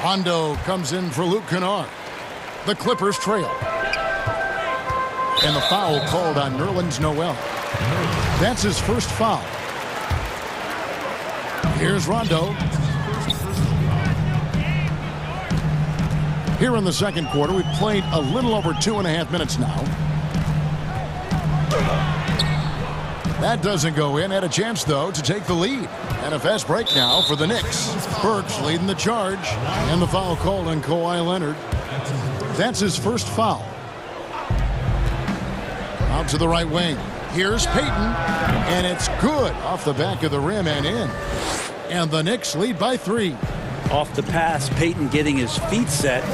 Rondo comes in for Luke Kennard. The Clippers trail. And the foul called on Nerlens Noel. That's his first foul. Here's Rondo. Here in the second quarter, we've played a little over 2.5 minutes now. That doesn't go in. Had a chance, though, to take the lead. And a fast break now for the Knicks. Burks leading the charge. And the foul called on Kawhi Leonard. That's his first foul. Out to the right wing. Here's Payton. And it's good off the back of the rim and in. And the Knicks lead by 3. Off the pass, Payton getting his feet set.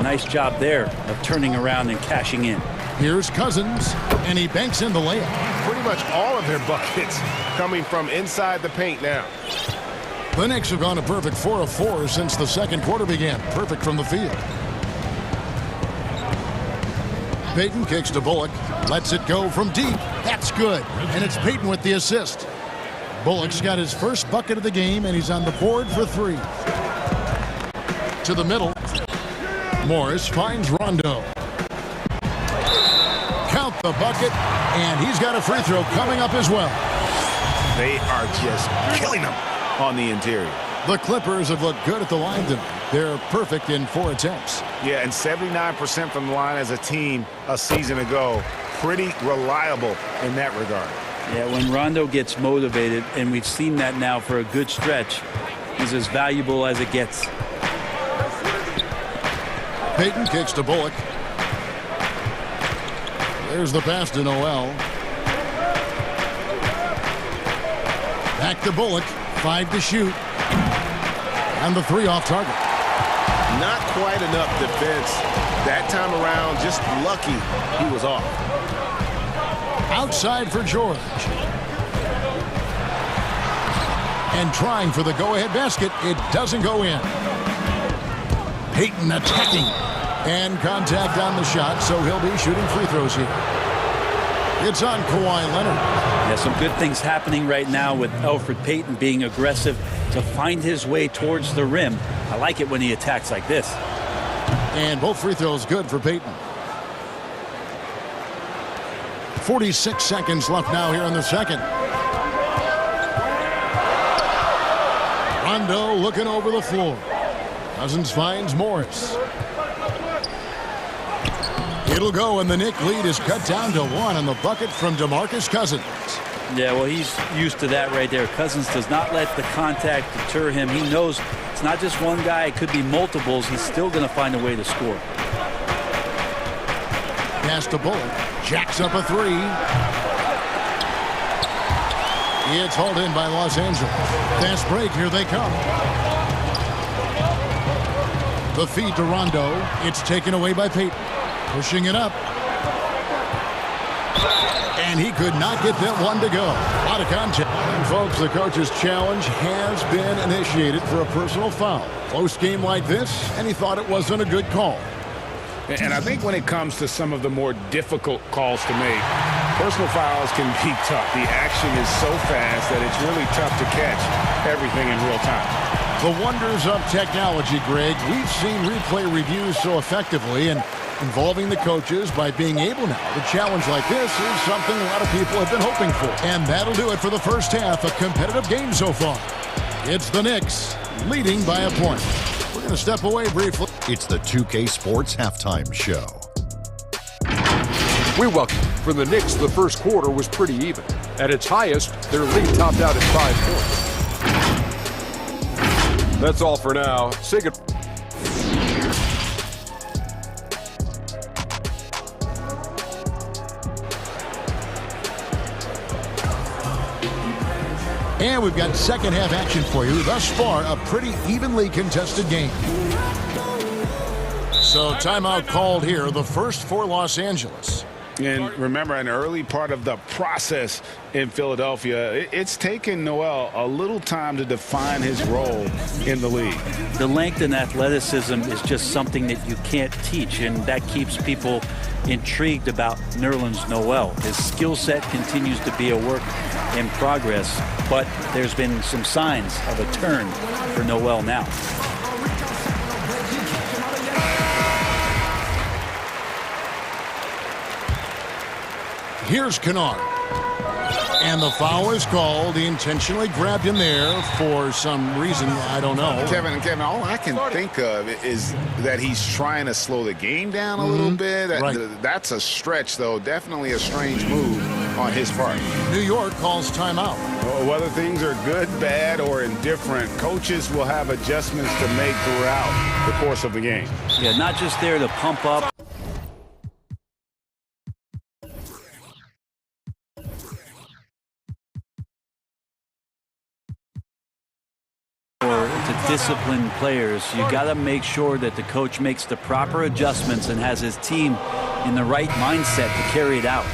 Nice job there of turning around and cashing in. Here's Cousins, and he banks in the layup. Pretty much all of their buckets coming from inside the paint now. The Knicks have gone a perfect 4 of 4 since the second quarter began. Perfect from the field. Payton kicks to Bullock. Lets it go from deep. That's good. And it's Payton with the assist. Bullock's got his first bucket of the game, and he's on the board for 3. To the middle. Morris finds Rondo. Count the bucket, and he's got a free throw coming up as well. They are just killing them on the interior. The Clippers have looked good at the line tonight. They're perfect in 4 attempts. Yeah, and 79% from the line as a team a season ago. Pretty reliable in that regard. Yeah, when Rondo gets motivated, and we've seen that now for a good stretch, he's as valuable as it gets. Payton kicks to Bullock. There's the pass to Noel. Back to Bullock. 5 to shoot. And the 3 off target. Not quite enough defense that time around. Just lucky he was off. Outside for George. And trying for the go-ahead basket. It doesn't go in. Payton attacking. And contact on the shot, so he'll be shooting free throws here. It's on Kawhi Leonard. Yeah, some good things happening right now with Elfrid Payton being aggressive to find his way towards the rim. I like it when he attacks like this. And both free throws good for Payton. 46 seconds left now here in the second. Rondo looking over the floor. Cousins finds Morris. It'll go, and the Knick lead is cut down to 1 on the bucket from DeMarcus Cousins. Yeah, well, he's used to that right there. Cousins does not let the contact deter him. He knows it's not just one guy. It could be multiples. He's still going to find a way to score. Pass to Bullock. Jacks up a 3. It's hauled in by Los Angeles. Fast break. Here they come. The feed to Rondo. It's taken away by Payton. Pushing it up. And he could not get that one to go. Out of contact. And folks, the coach's challenge has been initiated for a personal foul. Close game like this, and he thought it wasn't a good call. And I think when it comes to some of the more difficult calls to make, personal fouls can be tough. The action is so fast that it's really tough to catch everything in real time. The wonders of technology, Greg. We've seen replay reviews so effectively, and involving the coaches by being able now to challenge like this is something a lot of people have been hoping for. And that'll do it for the first half. A competitive game so far. It's the Knicks leading by a point. We're going to step away briefly. It's the 2K Sports Halftime Show. We welcome. For the Knicks, the first quarter was pretty even. At its highest, their lead topped out at 5 points. That's all for now. Say good. And we've got second half action for you. Thus far, a pretty evenly contested game. So timeout called here, the first for Los Angeles. And remember, an early part of the process in Philadelphia, it's taken Noel a little time to define his role in the league. The length and athleticism is just something that you can't teach, and that keeps people intrigued about Nerlens Noel. His skill set continues to be a work in progress, but there's been some signs of a turn for Noel now. Here's Kennard. And the foul is called. He intentionally grabbed him there for some reason. I don't know. Kevin, all I can think of is that he's trying to slow the game down a little bit. Right. That's a stretch, though. Definitely a strange move on his part. New York calls timeout. Whether things are good, bad, or indifferent, coaches will have adjustments to make throughout the course of the game. Yeah, not just there to pump up. To discipline players, you got to make sure that the coach makes the proper adjustments and has his team in the right mindset to carry it out.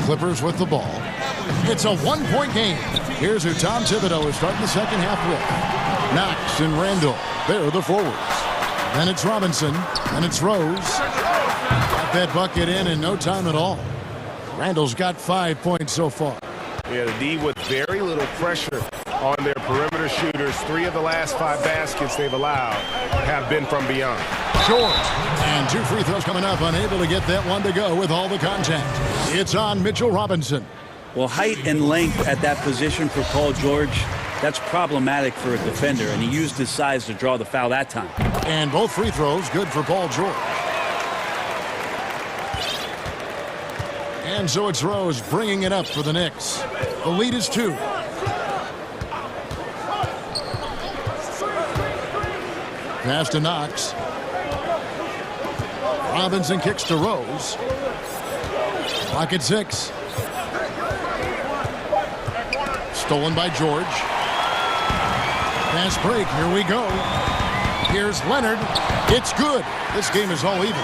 Clippers with the ball. It's a one-point game. Here's who Tom Thibodeau is starting the second half with. Knox and Randall. They're the forwards. Then it's Robinson. Then it's Rose. Got that bucket in no time at all. Randall's got 5 points so far. Yeah, the D with very little pressure on their perimeter shooters. 3 of the last 5 baskets they've allowed have been from beyond. Short. And 2 free throws coming up. Unable to get that one to go with all the contact. It's on Mitchell Robinson. Well, height and length at that position for Paul George, that's problematic for a defender, and he used his size to draw the foul that time. And both free throws good for Paul George. And so it's Rose bringing it up for the Knicks. The lead is 2. Pass to Knox. Robinson kicks to Rose. Clock at 6. Stolen by George. Pass break. Here we go. Here's Leonard. It's good. This game is all even.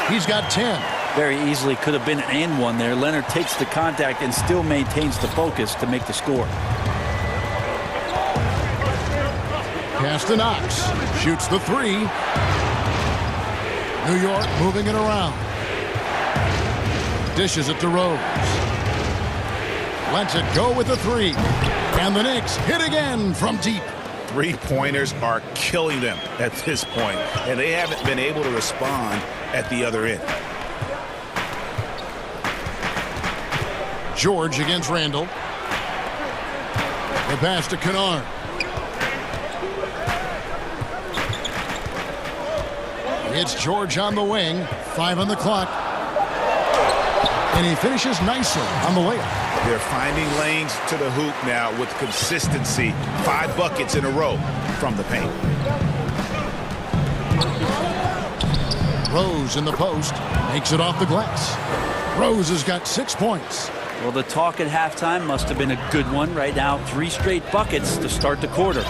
He's got 10. Very easily could have been an and one there. Leonard takes the contact and still maintains the focus to make the score. Pass to Knox. Shoots the 3. New York moving it around. Dishes it to Rose. Lets it go with the 3. And the Knicks hit again from deep. 3-pointers are killing them at this point, and they haven't been able to respond at the other end. George against Randall. The pass to Kennard. It's George on the wing. 5 on the clock. And he finishes nicely on the layup. They're finding lanes to the hoop now with consistency. 5 buckets in a row from the paint. Rose in the post. Makes it off the glass. Rose has got 6 points. Well, the talk at halftime must have been a good one. Right now, 3 straight buckets to start the quarter.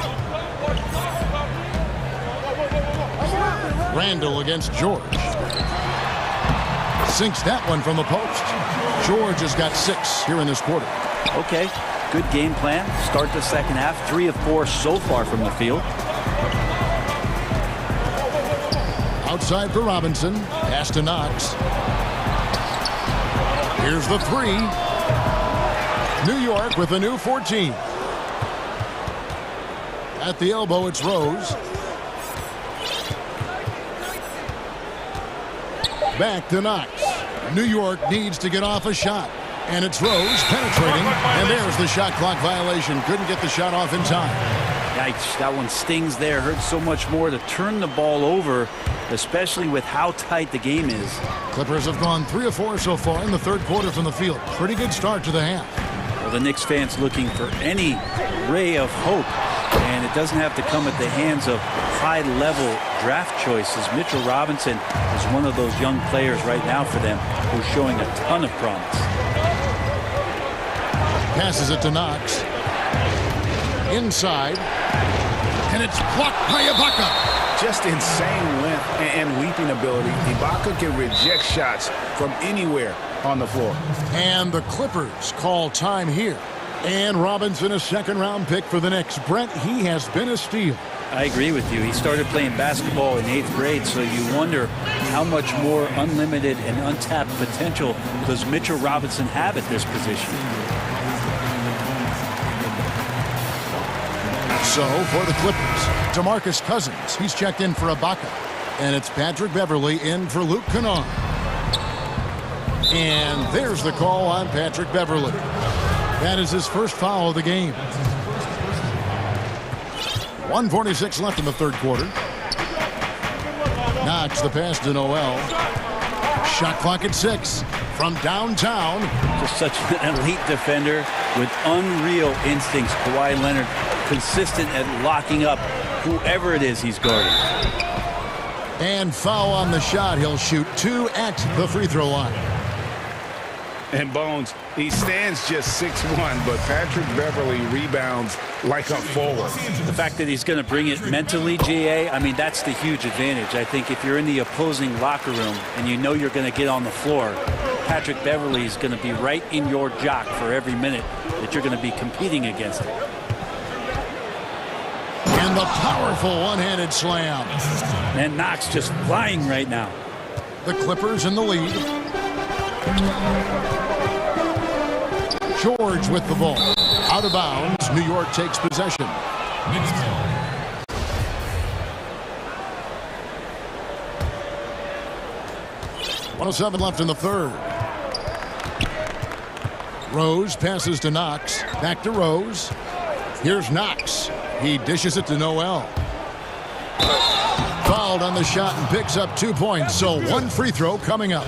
Randall against George. Sinks that one from the post. George has got 6 here in this quarter. Okay, good game plan. Start the second half. 3 of 4 so far from the field. Outside for Robinson. Pass to Knox. Here's the three. New York with a new 14. At the elbow, it's Rose. Back to Knox. New York needs to get off a shot. And it's Rose penetrating. And there's the shot clock violation. Couldn't get the shot off in time. Yikes, that one stings there. Hurts so much more to turn the ball over, especially with how tight the game is. Clippers have gone 3 of 4 so far in the third quarter from the field. Pretty good start to the half. Well, the Knicks fans looking for any ray of hope. And it doesn't have to come at the hands of high-level draft choices. Mitchell Robinson is one of those young players right now for them who's showing a ton of promise. Passes it to Knox. Inside. And it's blocked by Ibaka. Just insane length and leaping ability. Ibaka can reject shots from anywhere on the floor. And the Clippers call time here. And Robinson, a second-round pick for the Knicks. Brent, he has been a steal. I agree with you. He started playing basketball in 8th grade, so you wonder how much more unlimited and untapped potential does Mitchell Robinson have at this position. So, for the Clippers, DeMarcus Cousins. He's checked in for Ibaka. And it's Patrick Beverley in for Luke Kennard. And there's the call on Patrick Beverley. That is his first foul of the game. 1:46 left in the third quarter. Knox the pass to Noel. Shot clock at 6 from downtown. Just such an elite defender with unreal instincts. Kawhi Leonard consistent at locking up whoever it is he's guarding. And foul on the shot. He'll shoot 2 at the free throw line. And Bones, he stands just 6'1", but Patrick Beverley rebounds like a forward. The fact that he's going to bring it mentally, GA, I mean, that's the huge advantage. I think if you're in the opposing locker room and you know you're going to get on the floor, Patrick Beverley is going to be right in your jock for every minute that you're going to be competing against it. And the powerful one-handed slam. And Knox just flying right now. The Clippers in the lead. George with the ball. Out of bounds. New York takes possession. 1:07 left in the third. Rose passes to Knox. Back to Rose. Here's Knox. He dishes it to Noel. Fouled on the shot and picks up 2 points. So 1 free throw coming up.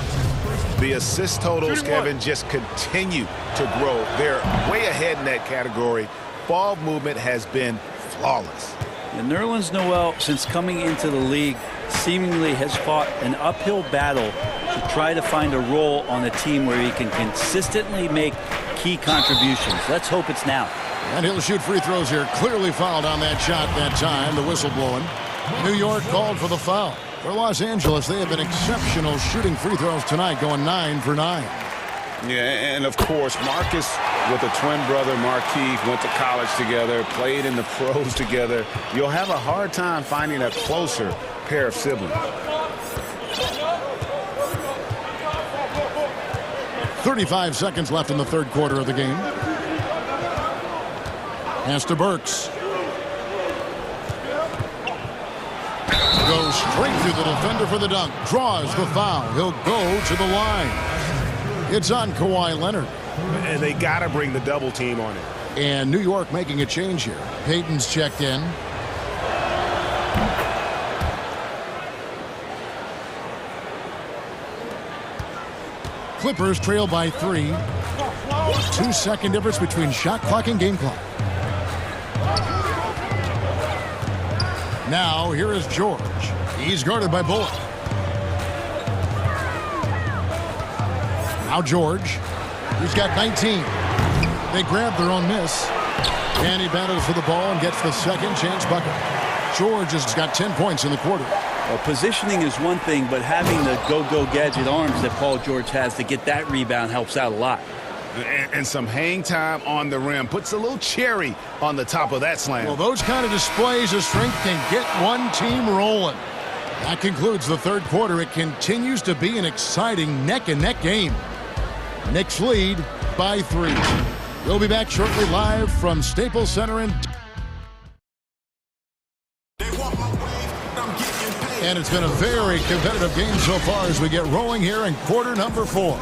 The assist totals, Kevin, just continue to grow. They're way ahead in that category. Ball movement has been flawless. And Nerlens Noel, since coming into the league, seemingly has fought an uphill battle to try to find a role on a team where he can consistently make key contributions. Let's hope it's now. And he'll shoot free throws here. Clearly fouled on that shot that time. The whistle blowing. New York called for the foul. For Los Angeles, they have been exceptional shooting free throws tonight, going 9 for 9. Yeah, and of course, Marcus with a twin brother, Markieff, went to college together, played in the pros together. You'll have a hard time finding a closer pair of siblings. 35 seconds left in the third quarter of the game. Pass to Burks. Goes straight through the defender for the dunk. Draws the foul. He'll go to the line. It's on Kawhi Leonard. And they got to bring the double team on it. And New York making a change here. Payton's checked in. Clippers trail by 3. 2-second difference between shot clock and game clock. Now, here is George. He's guarded by Bullock. Now George. He's got 19. They grab their own miss. And he battles for the ball and gets the second chance bucket. George has got 10 points in the quarter. Well, positioning is one thing, but having the go-go gadget arms that Paul George has to get that rebound helps out a lot. And some hang time on the rim. Puts a little cherry on the top of that slam. Well, those kind of displays of strength can get one team rolling. That concludes the third quarter. It continues to be an exciting neck-and-neck game. Knicks lead by 3. We'll be back shortly live from Staples Center in... And it's been a very competitive game so far as we get rolling here in quarter number 4.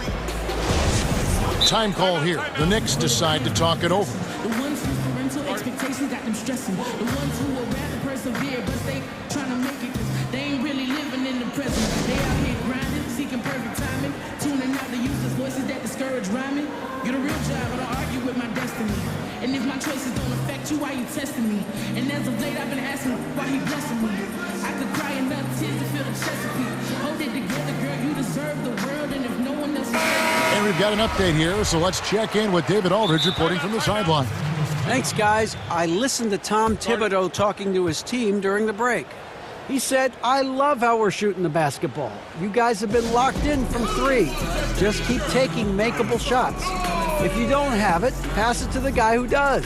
Time call here. The Knicks decide to talk it over. The ones whose parental expectations got them stressing. The ones who will rather persevere, but they trying to make it 'cause they ain't really living in the present. They out here grinding, seeking perfect timing, tuning out the useless voices that discourage rhyming. Get a real job, I don't argue with my destiny. And if my choices don't affect you, why you testing me? And as of late, I've been asking why he blessing me. I could cry enough tears to feel the Chesapeake. Hold it together, girl, you deserve the world. And if no one else... And we've got an update here, so let's check in with David Aldridge reporting from the sideline. Thanks, guys. I listened to Tom Thibodeau talking to his team during the break. He said, I love how we're shooting the basketball. You guys have been locked in from 3. Just keep taking makeable shots. If you don't have it, pass it to the guy who does.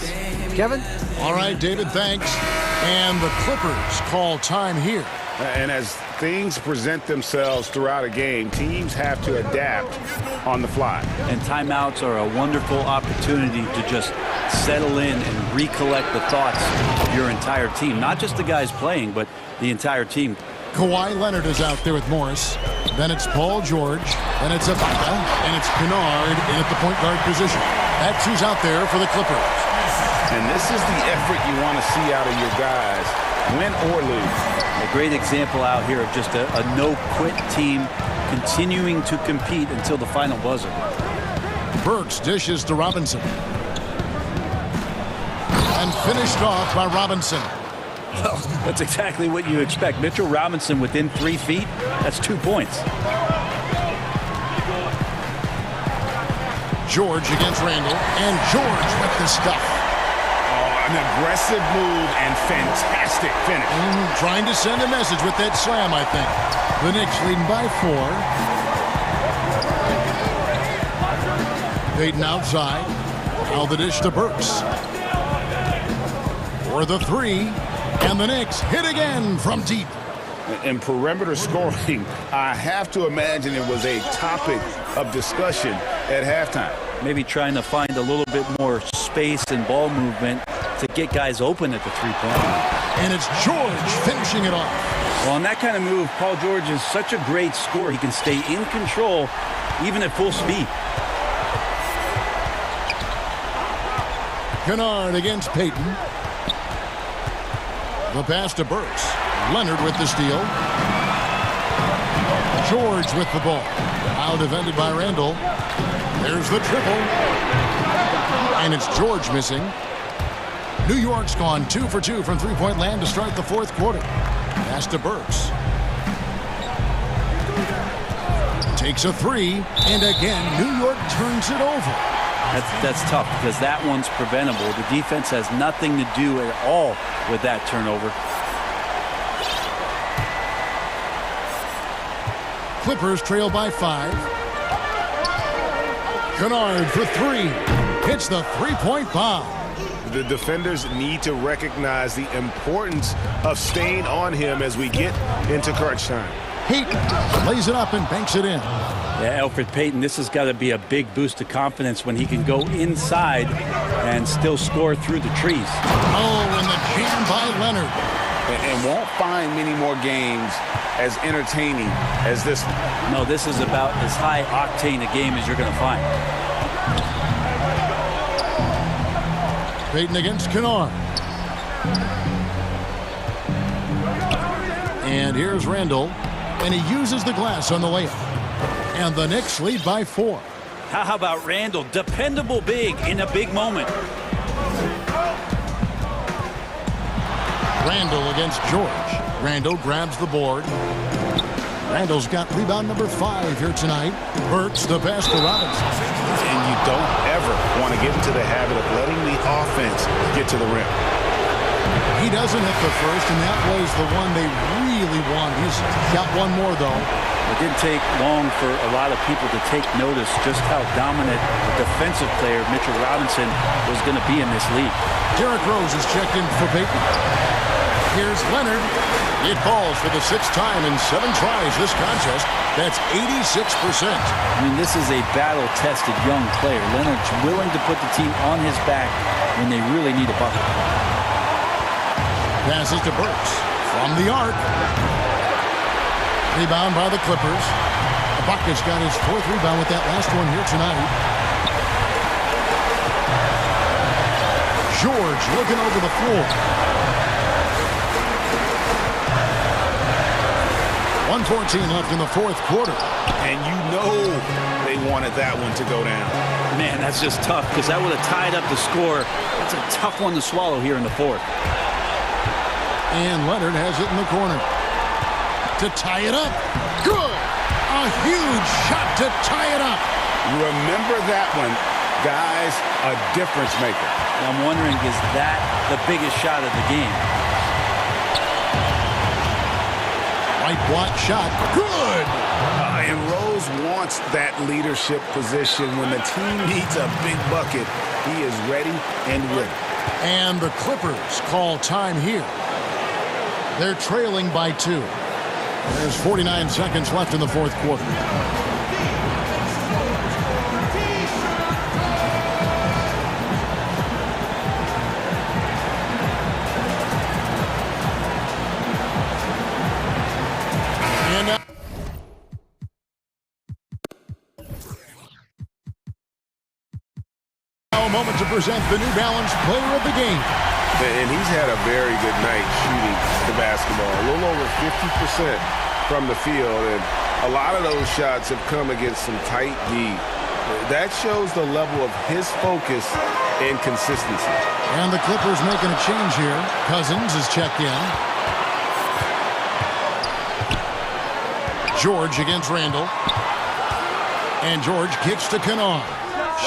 Kevin? All right, David, thanks. And the Clippers call time here. And as things present themselves throughout a game, teams have to adapt on the fly. And timeouts are a wonderful opportunity to just settle in and recollect the thoughts of your entire team. Not just the guys playing, but the entire team. Kawhi Leonard is out there with Morris. Then it's Paul George. Then it's Ibaka. And it's Kennard in at the point guard position. That's who's out there for the Clippers. And this is the effort you want to see out of your guys, win or lose. A great example out here of just a no-quit team continuing to compete until the final buzzer. Burks dishes to Robinson. And finished off by Robinson. Well, that's exactly what you expect. Mitchell Robinson within 3 feet, that's 2 points. George against Randall. And George with the stuff. An aggressive move and fantastic finish. Trying to send a message with that slam, I think. The Knicks leading by 4. Payton outside. Now the dish to Burks. For the 3. And the Knicks hit again from deep. In perimeter scoring, I have to imagine it was a topic of discussion at halftime. Maybe trying to find a little bit more space and ball movement to get guys open at the three-point line. And it's George finishing it off. Well, on that kind of move, Paul George is such a great scorer. He can stay in control even at full speed. Kennard against Payton. The pass to Burks. Leonard with the steal. George with the ball. Now defended by Randall. There's the triple. And it's George missing. New York's gone 2 for 2 from three-point land to start the 4th quarter. Pass to Burks. Takes a 3. And again, New York turns it over. That's tough because that one's preventable. The defense has nothing to do at all with that turnover. Clippers trail by 5. Kennard for 3. Hits the three-point bomb. The defenders need to recognize the importance of staying on him as we get into crunch time. Payton lays it up and banks it in. Yeah, Elfrid Payton, this has got to be a big boost of confidence when he can go inside and still score through the trees. Oh, and the jam by Leonard. And won't find many more games as entertaining as this one. No, this is about as high octane a game as you're going to find. Payton against Kennard. And here's Randall. And he uses the glass on the layup. And the Knicks lead by 4. How about Randall? Dependable big in a big moment. Randall against George. Randall grabs the board. Randall's got rebound number 5 here tonight. Burks the pass to Robinson. And you don't ever want to get into the habit of letting the offense get to the rim. He doesn't hit the first, and that was the one they really won. He's got one more, though. It didn't take long for a lot of people to take notice just how dominant a defensive player Mitchell Robinson was going to be in this league. Derrick Rose is checked in for Payton. Here's Leonard. It falls for the 6th time in 7 tries this contest. That's 86%. I mean, this is a battle-tested young player. Leonard's willing to put the team on his back when they really need a bucket. Passes to Burks from the arc. Rebound by the Clippers. Ibaka's got his 4th rebound with that last one here tonight. George looking over the floor. 1:14 left in the 4th quarter. And you know they wanted that one to go down. Man, that's just tough because that would have tied up the score. That's a tough one to swallow here in the 4th. And Leonard has it in the corner. To tie it up. Good! A huge shot to tie it up. Remember that one, guys, a difference maker. I'm wondering, is that the biggest shot of the game? White block shot. Good! And Rose wants that leadership position. When the team needs a big bucket, he is ready and willing. And the Clippers call time here. They're trailing by 2. There's 49 seconds left in the 4th quarter. Now a moment to present the New Balance Player of the Game. And he's had a very good night shooting the basketball. A little over 50% from the field. And a lot of those shots have come against some tight D. That shows the level of his focus and consistency. And the Clippers making a change here. Cousins is checked in. George against Randall. And George kicks to Kennard.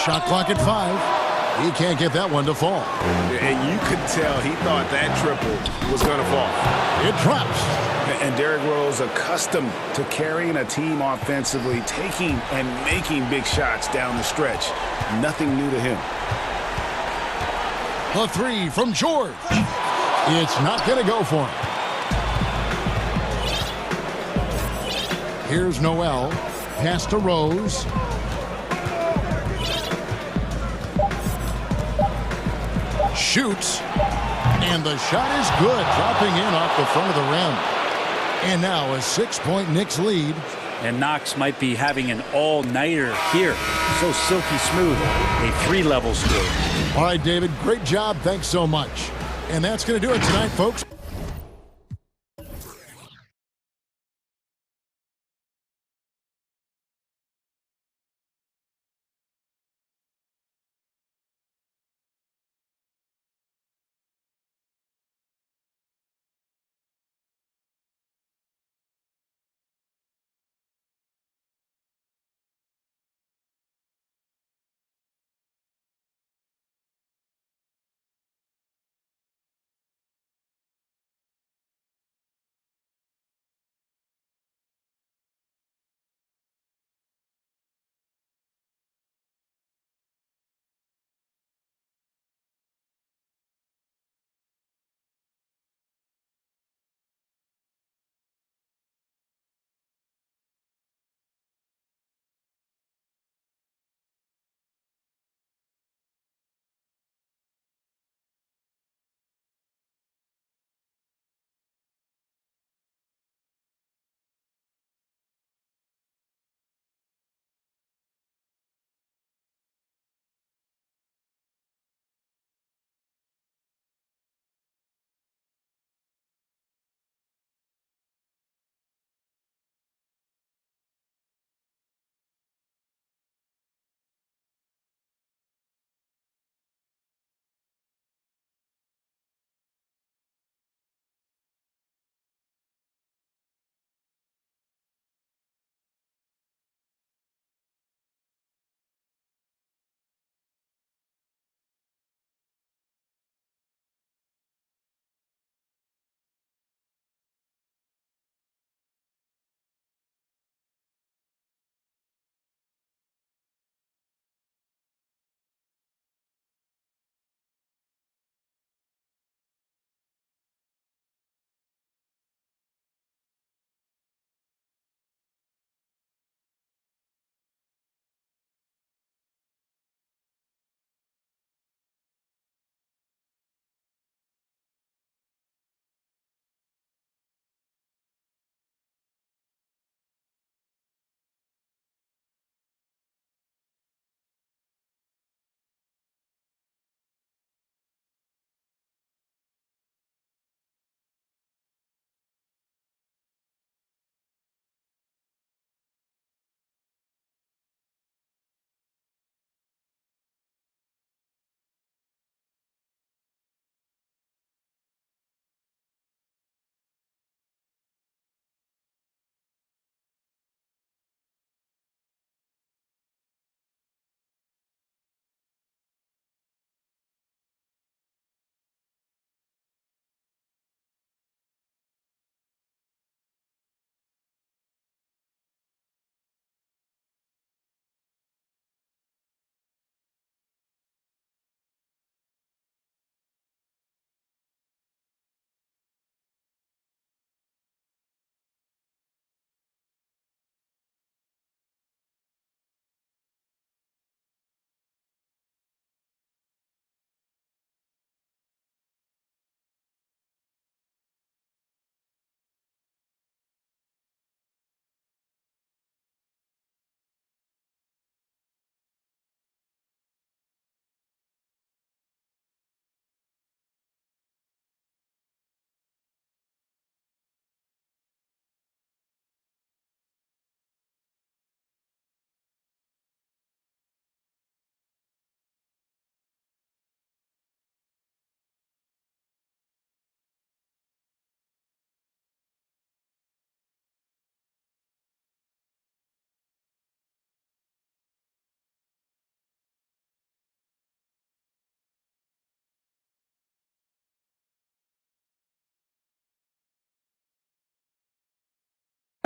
Shot clock at 5. He can't get that one to fall. And you could tell he thought that triple was going to fall. It drops. And Derrick Rose, accustomed to carrying a team offensively, taking and making big shots down the stretch. Nothing new to him. The 3 from George. It's not going to go for him. Here's Noel. Pass to Rose. Shoots. And the shot is good. Dropping in off the front of the rim. And now a 6-point Knicks lead. And Knox might be having an all-nighter here. So silky smooth. A 3-level score. All right, David. Great job. Thanks so much. And that's going to do it tonight, folks.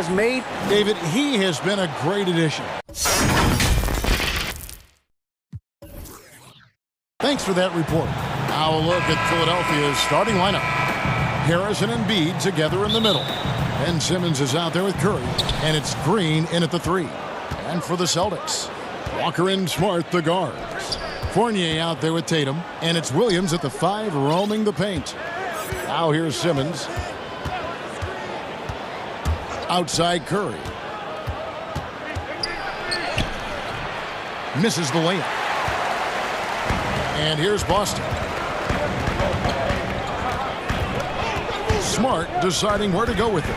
has made. David, he has been a great addition. Thanks for that report. Now a look at Philadelphia's starting lineup. Harris and Embiid together in the middle. Ben Simmons is out there with Curry, and it's Green in at the 3. And for the Celtics, Walker and Smart, the guards. Fournier out there with Tatum, and it's Williams at the 5 roaming the paint. Now here's Simmons. Outside Curry. Misses the layup. And here's Boston. Smart deciding where to go with it.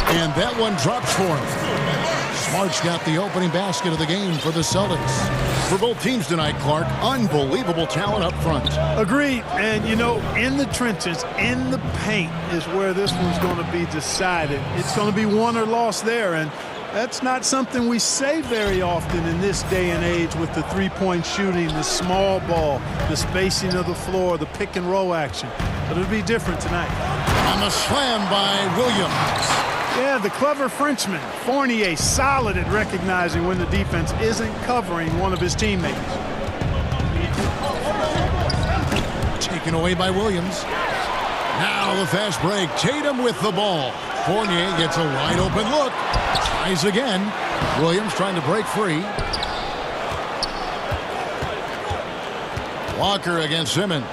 And that one drops for him. Smart's got the opening basket of the game for the Celtics. For both teams tonight, Clark, unbelievable talent up front. Agreed. And, you know, in the trenches, in the paint is where this one's going to be decided. It's going to be won or lost there. And that's not something we say very often in this day and age with the three-point shooting, the small ball, the spacing of the floor, the pick and roll action. But it'll be different tonight. On the slam by Williams. Yeah, the clever Frenchman, Fournier, solid at recognizing when the defense isn't covering one of his teammates. Taken away by Williams. Now the fast break. Tatum with the ball. Fournier gets a wide open look. Tries again. Williams trying to break free. Walker against Simmons.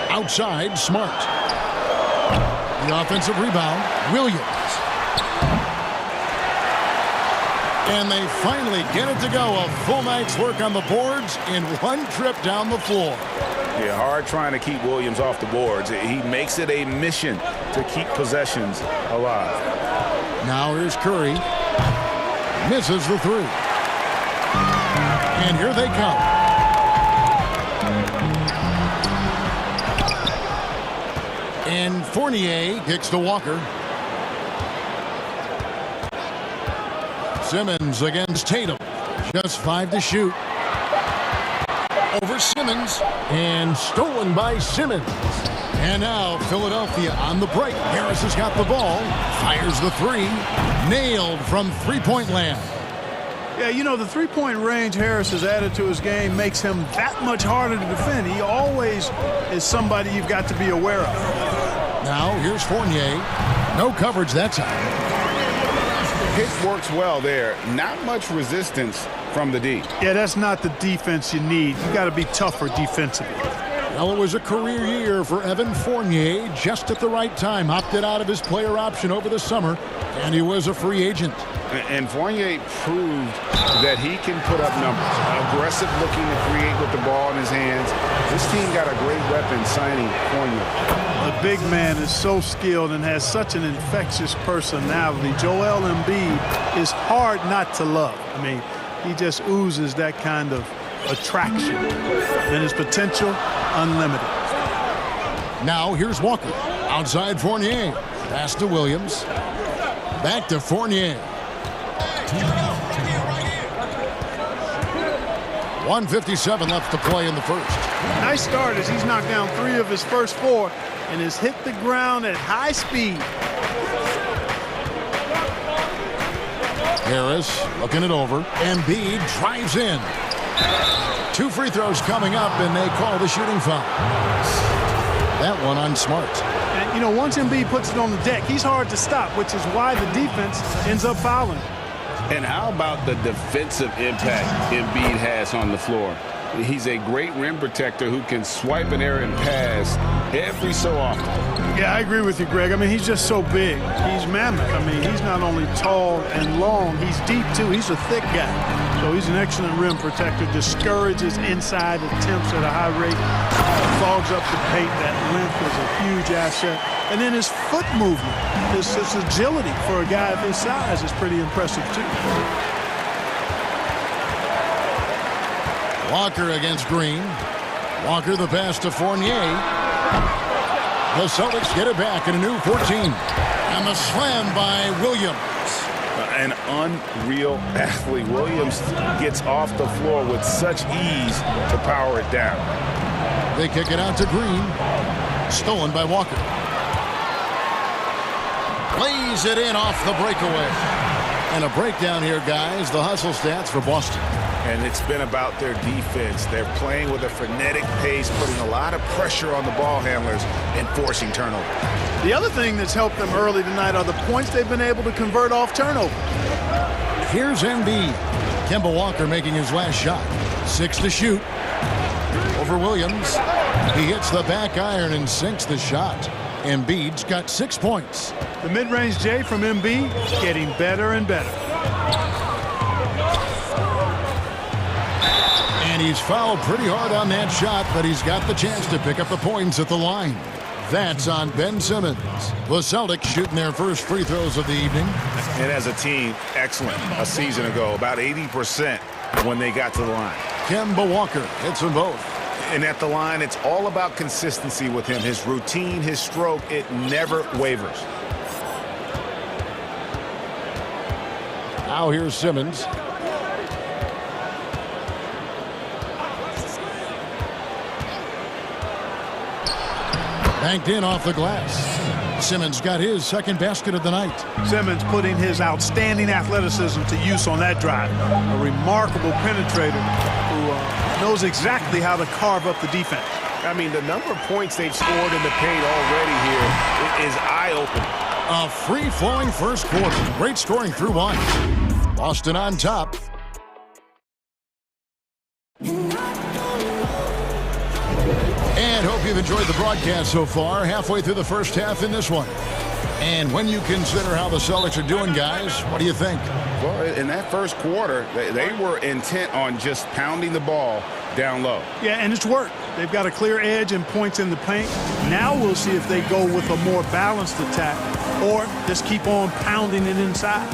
Outside, Smart. The offensive rebound, Williams. And they finally get it to go. A full night's work on the boards in one trip down the floor. Yeah, hard trying to keep Williams off the boards. He makes it a mission to keep possessions alive. Now here's Curry. Misses the 3. And here they come. And Fournier kicks to Walker. Simmons against Tatum. Just 5 to shoot. Over Simmons. And stolen by Simmons. And now Philadelphia on the break. Harris has got the ball. Fires the 3. Nailed from three-point land. Yeah, you know, the three-point range Harris has added to his game makes him that much harder to defend. He always is somebody you've got to be aware of. Now here's Fournier. No coverage that time. Hit works well there. Not much resistance from the D. Yeah, that's not the defense you need. You got to be tougher defensively. Well, it was a career year for Evan Fournier, just at the right time. Opted out of his player option over the summer, and he was a free agent. And Fournier proved that he can put up numbers. Aggressive looking to create with the ball in his hands. This team got a great weapon signing Fournier. The big man is so skilled and has such an infectious personality. Joel Embiid is hard not to love. I mean, he just oozes that kind of attraction. And his potential, unlimited. Now here's Walker. Outside Fournier. Pass to Williams. Back to Fournier. 1:57 left to play in the first. Nice start as he's knocked down 3 of his first 4 and has hit the ground at high speed. Harris looking it over. Embiid drives in. 2 free throws coming up, and they call the shooting foul. That one on Smart. And, you know, once Embiid puts it on the deck, he's hard to stop, which is why the defense ends up fouling. And how about the defensive impact Embiid has on the floor? He's a great rim protector who can swipe an errant pass every so often. Yeah, I agree with you, Greg. I mean, he's just so big. He's mammoth. I mean, he's not only tall and long, he's deep, too. He's a thick guy. So he's an excellent rim protector, discourages inside attempts at a high rate, fogs up the paint. That length is a huge asset. And then his foot movement, his agility for a guy of his size is pretty impressive, too. Walker against Green. Walker the pass to Fournier. The Celtics get it back in a new 14. And the slam by Williams. An unreal athlete. Williams gets off the floor with such ease to power it down. They kick it out to Green. Stolen by Walker. Lays it in off the breakaway. And a breakdown here, guys. The hustle stats for Boston. And it's been about their defense. They're playing with a frenetic pace, putting a lot of pressure on the ball handlers and forcing turnovers. The other thing that's helped them early tonight are the points they've been able to convert off turnover. Here's Embiid. Kemba Walker making his last shot. 6 to shoot. Over Williams. He hits the back iron and sinks the shot. Embiid's got 6 points. The mid-range J from Embiid is getting better and better. And he's fouled pretty hard on that shot, but he's got the chance to pick up the points at the line. That's on Ben Simmons. The Celtics shooting their first free throws of the evening. And as a team, excellent a season ago. About 80% when they got to the line. Kemba Walker hits them both. And at the line, it's all about consistency with him. His routine, his stroke, it never wavers. Now here's Simmons. Banked in off the glass. Simmons got his second basket of the night. Simmons putting his outstanding athleticism to use on that drive. A remarkable penetrator who knows exactly how to carve up the defense. I mean, the number of points they've scored in the paint already here is eye-opening. A free-flowing first quarter. Great scoring through one. Boston on top. And hope you've enjoyed the broadcast so far. Halfway through the first half in this one. And when you consider how the Celtics are doing, guys, what do you think? Well, in that first quarter, they were intent on just pounding the ball down low. Yeah, and it's worked. They've got a clear edge and points in the paint. Now we'll see if they go with a more balanced attack or just keep on pounding it inside.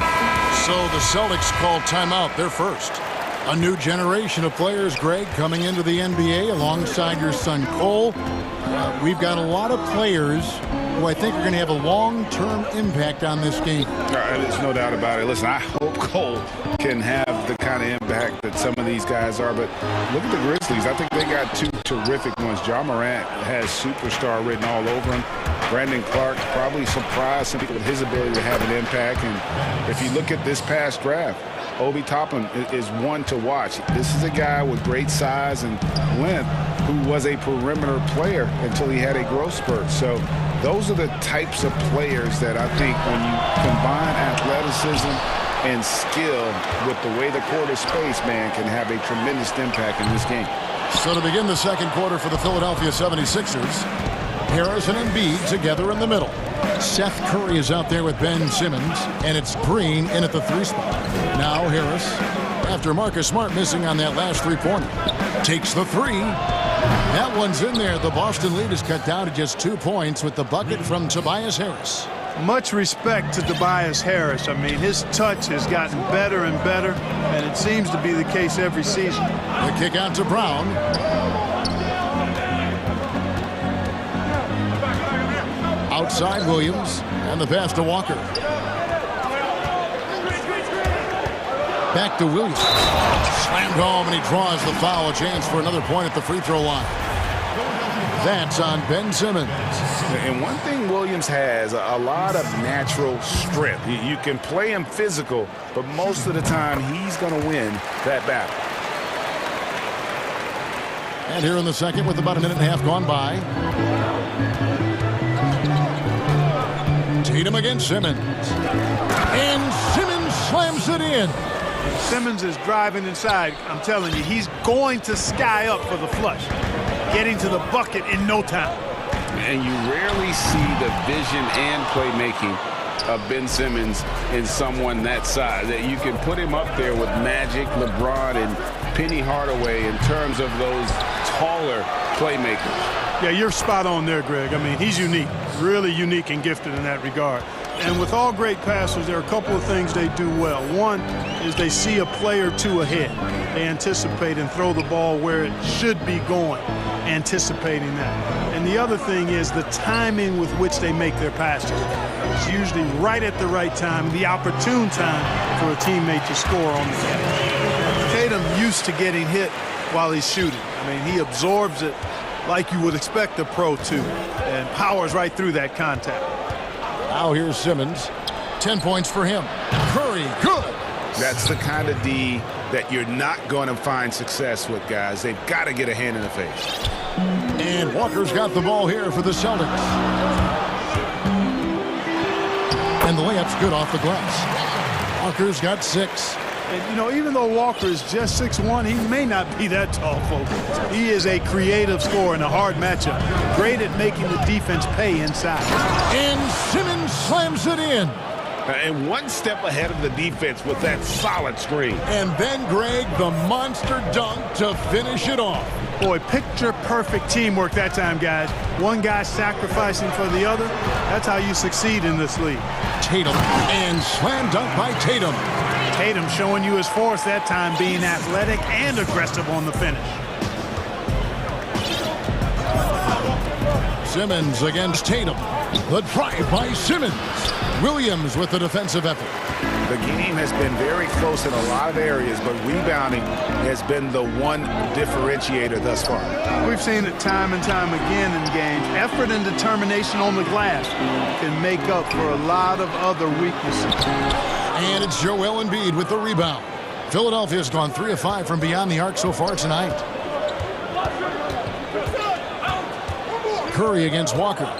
So the Celtics called timeout. They're first. A new generation of players, Greg, coming into the NBA alongside your son Cole. We've got a lot of players who I think are going to have a long-term impact on this game. There's no doubt about it. Listen, I hope Cole can have the kind of impact that some of these guys are. But look at the Grizzlies. I think they got two terrific ones. Ja Morant has superstar written all over him. Brandon Clark probably surprised some people with his ability to have an impact. And if you look at this past draft, Obi Toppin is one to watch. This is a guy with great size and length who was a perimeter player until he had a growth spurt. So those are the types of players that I think when you combine athleticism and skill with the way the court is spaced, man, can have a tremendous impact in this game. So to begin the second quarter for the Philadelphia 76ers, Harris and Embiid together in the middle. Seth Curry is out there with Ben Simmons, and it's Green in at the 3 spot. Now Harris, after Marcus Smart missing on that last three-pointer, takes the 3. That one's in there. The Boston lead is cut down to just 2 points with the bucket from Tobias Harris. Much respect to Tobias Harris. I mean, his touch has gotten better and better, and it seems to be the case every season. The kick out to Brown. Outside Williams, and the pass to Walker. Back to Williams. Slammed home, and he draws the foul. A chance for another point at the free throw line. That's on Ben Simmons. And one thing Williams has, a lot of natural strength. You can play him physical, but most of the time he's going to win that battle. And here in the second with about a minute and a half gone by. Tatum against Simmons. And Simmons slams it in. Simmons is driving inside. I'm telling you, he's going to sky up for the flush. Getting to the bucket in no time. And you rarely see the vision and playmaking of Ben Simmons in someone that size. That you can put him up there with Magic, LeBron, and Penny Hardaway in terms of those taller playmakers. Yeah, you're spot on there, Greg. I mean, he's unique, really unique and gifted in that regard. And with all great passers, there are a couple of things they do well. One is they see a play or two ahead. They anticipate and throw the ball where it should be going, anticipating that. And the other thing is the timing with which they make their passes. It's usually right at the right time, the opportune time for a teammate to score on the catch. Tatum used to getting hit while he's shooting. I mean, he absorbs it like you would expect a pro to, and powers right through that contact. Now here's Simmons. 10 points for him. Curry, good. That's the kind of D that you're not going to find success with, guys. They've got to get a hand in the face. And Walker's got the ball here for the Celtics. And the layup's good off the glass. Walker's got 6. And, you know, even though Walker is just 6'1", he may not be that tall, folks. He is a creative scorer in a hard matchup. Great at making the defense pay inside. And Simmons slams it in. And one step ahead of the defense with that solid screen. And then, Greg, the monster dunk to finish it off. Boy, picture-perfect teamwork that time, guys. One guy sacrificing for the other. That's how you succeed in this league. Tatum, and slam dunk by Tatum. Tatum showing you his force that time, being athletic and aggressive on the finish. Simmons against Tatum. The drive by Simmons. Williams with the defensive effort. The game has been very close in a lot of areas, but rebounding has been the one differentiator thus far. We've seen it time and time again in games. Effort and determination on the glass can make up for a lot of other weaknesses. And it's Joel Embiid with the rebound. Philadelphia's gone 3 of 5 from beyond the arc so far tonight. Curry against Walker.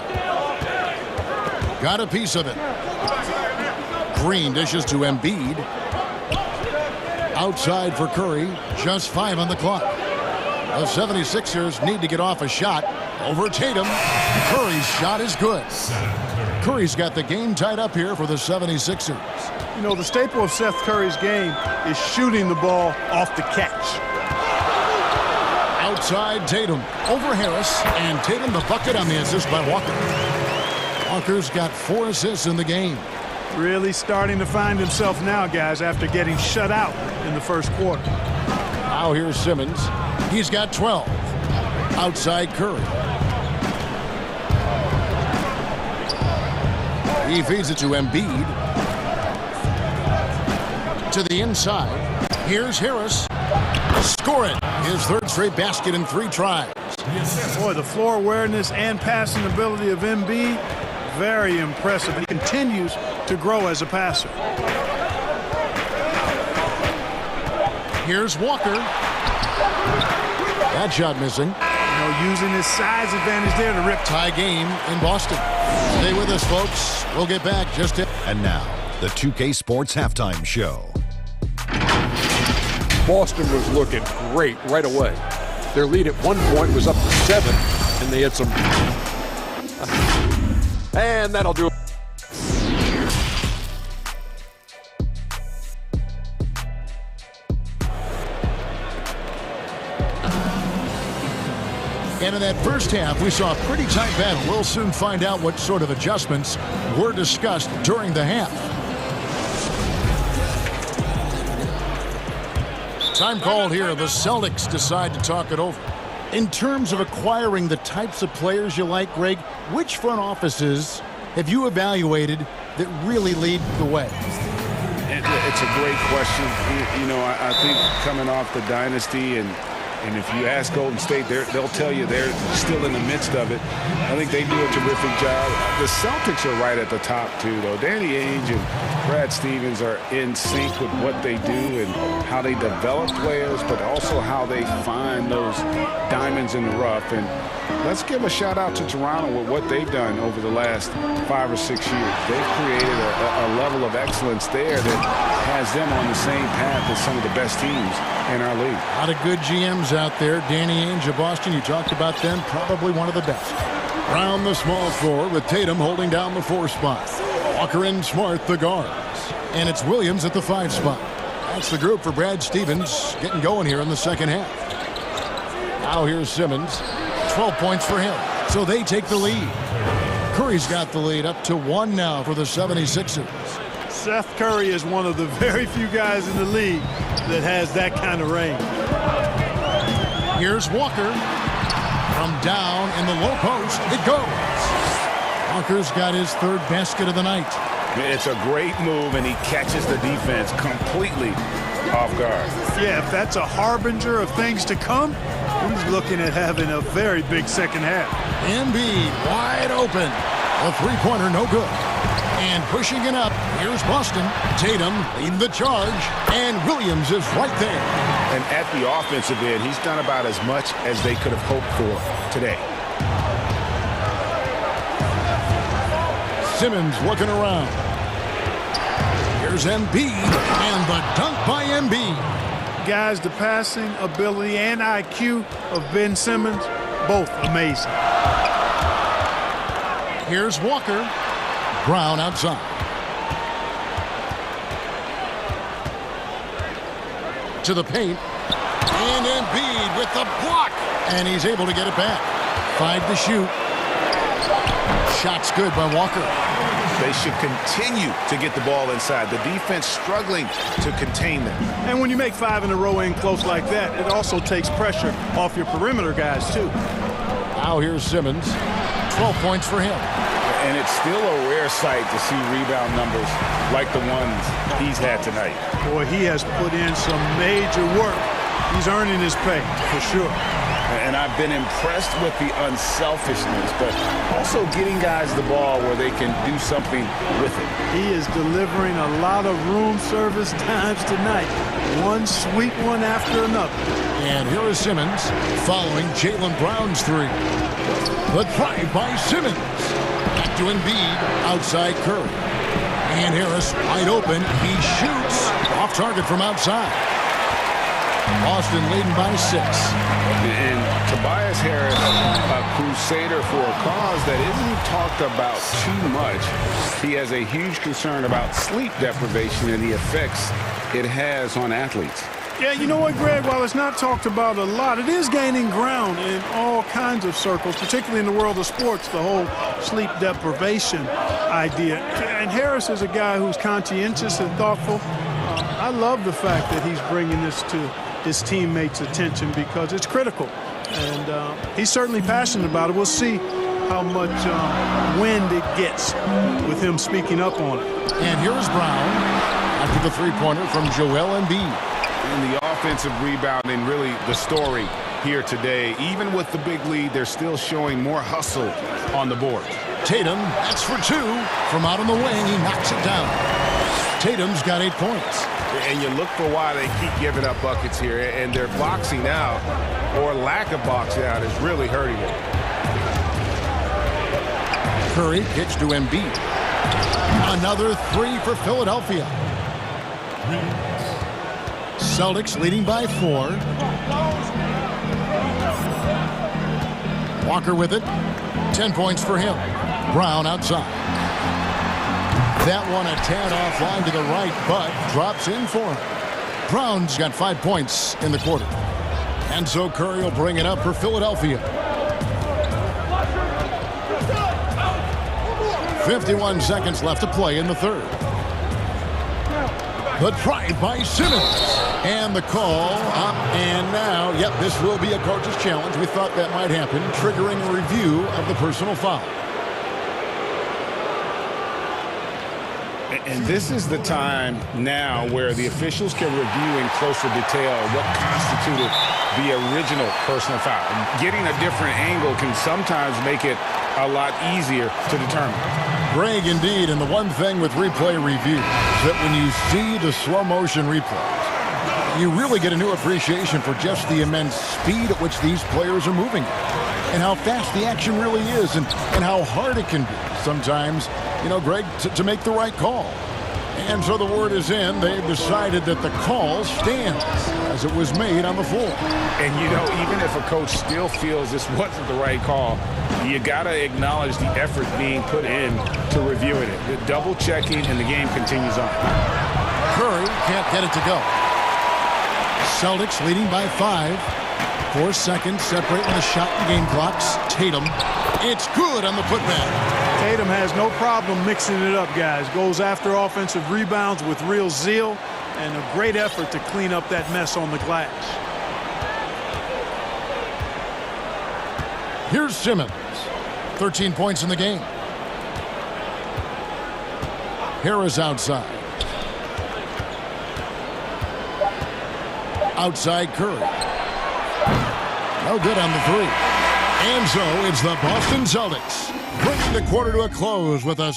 Got a piece of it. Green dishes to Embiid. Outside for Curry. Just 5 on the clock. The 76ers need to get off a shot. Over Tatum. Curry's shot is good. Curry's got the game tied up here for the 76ers. You know, the staple of Seth Curry's game is shooting the ball off the catch. Outside Tatum. Over Harris. And Tatum the bucket on the assist by Walker. Walker's got 4 assists in the game. Really starting to find himself now, guys, after getting shut out in the first quarter. Now here's Simmons. He's got 12. Outside Curry. He feeds it to Embiid. To the inside. Here's Harris. Score it. His 3rd straight basket in 3 tries. Boy, the floor awareness and passing ability of Embiid, very impressive. He continues to grow as a passer. Here's Walker. That shot missing. You know, using his size advantage there to rip. Tie game in Boston. Stay with us, folks. We'll get back just in. And now, the 2K Sports Halftime Show. Boston was looking great right away. Their lead at one point was up to 7, and they had some... And that'll do it. And in that first half, we saw a pretty tight battle. We'll soon find out what sort of adjustments were discussed during the half. Time called here. The Celtics decide to talk it over. In terms of acquiring the types of players you like, Greg, which front offices have you evaluated that really lead the way? It's a great question. You know, I think coming off the dynasty and if you ask Golden State, they'll tell you they're still in the midst of it. I think they do a terrific job. The Celtics are right at the top, too, though. Danny Ainge and Brad Stevens are in sync with what they do and how they develop players, but also how they find those diamonds in the rough. And let's give a shout-out to Toronto with what they've done over the last 5 or 6 years. They've created a level of excellence there that has them on the same path as some of the best teams in our league. A lot of good GMs out there. Danny Ainge of Boston, you talked about them, probably one of the best. Round the small floor with Tatum holding down the 4 spot. Walker and Smart the guards. And it's Williams at the 5 spot. That's the group for Brad Stevens getting going here in the second half. Now here's Simmons. 12 points for him. So they take the lead. Curry's got the lead up to 1 now for the 76ers. Seth Curry is one of the very few guys in the league that has that kind of range. Here's Walker. From down in the low post, it goes. Walker's got his 3rd basket of the night. It's a great move, and he catches the defense completely off guard. Yeah, if that's a harbinger of things to come, he's looking at having a very big second half. Embiid wide open. The 3-pointer no good. And pushing it up, here's Boston. Tatum leading the charge, and Williams is right there. And at the offensive end, he's done about as much as they could have hoped for today. Simmons looking around. Here's Embiid, and the dunk by Embiid. Guys, the passing ability and IQ of Ben Simmons, both amazing. Here's Walker. Brown outside. To the paint. And Embiid with the block. And he's able to get it back. 5 to shoot. Shot's good by Walker. They should continue to get the ball inside. The defense struggling to contain them. And when you make 5 in a row in close like that, it also takes pressure off your perimeter guys, too. Now here's Simmons. 12 points for him. And it's still a rare sight to see rebound numbers like the ones he's had tonight. Boy, he has put in some major work. He's earning his pay, for sure. And I've been impressed with the unselfishness, but also getting guys the ball where they can do something with it. He is delivering a lot of room service times tonight. One sweet one after another. And here is Simmons following Jaylen Brown's 3. The drive by Simmons. Back to Embiid, outside Curry. And Harris wide open. He shoots off target from outside. Boston leading by 6. And Tobias Harris, a crusader for a cause that isn't talked about too much. He has a huge concern about sleep deprivation and the effects it has on athletes. Yeah, you know what, Greg? While it's not talked about a lot, it is gaining ground in all kinds of circles, particularly in the world of sports, the whole sleep deprivation idea. And Harris is a guy who's conscientious and thoughtful. I love the fact that he's bringing this to his teammates' attention because it's critical. And he's certainly passionate about it. We'll see how much wind it gets with him speaking up on it. And here's Brown after the three-pointer from Joel Embiid. And the offensive rebounding, really the story here today. Even with the big lead, they're still showing more hustle on the board. Tatum, that's for 2. From out on the wing, he knocks it down. Tatum's got 8 points. And you look for why they keep giving up buckets here. And their boxing out, or lack of boxing out, is really hurting them. Curry kicks to Embiid. Another 3 for Philadelphia. Celtics leading by 4. Walker with it. 10 points for him. Brown outside. That one a tad offline to the right, but drops in for him. Brown's got 5 points in the quarter. And so Curry will bring it up for Philadelphia. 51 seconds left to play in the third. The drive by Simmons. And the call up and now. Yep, this will be a coach's challenge. We thought that might happen, triggering a review of the personal foul. And this is the time now where the officials can review in closer detail what constituted the original personal foul. Getting a different angle can sometimes make it a lot easier to determine. Greg, indeed, and the one thing with replay review is that when you see the slow motion replays, you really get a new appreciation for just the immense speed at which these players are moving and how fast the action really is and how hard it can be sometimes, you know, Greg, to make the right call. And so the word is in. They've decided that the call stands as it was made on the floor. And, you know, even if a coach still feels this wasn't the right call, you got to acknowledge the effort being put in to reviewing it. The double checking, and the game continues on. Curry can't get it to go. Celtics leading by 5. 4 seconds separating the shot and game clocks. Tatum. It's good on the putback. Tatum has no problem mixing it up, guys. Goes after offensive rebounds with real zeal and a great effort to clean up that mess on the glass. Here's Simmons. 13 points in the game. Harris outside. Outside Curry. No good on the 3. And so it's the Boston Celtics bringing the quarter to a close with a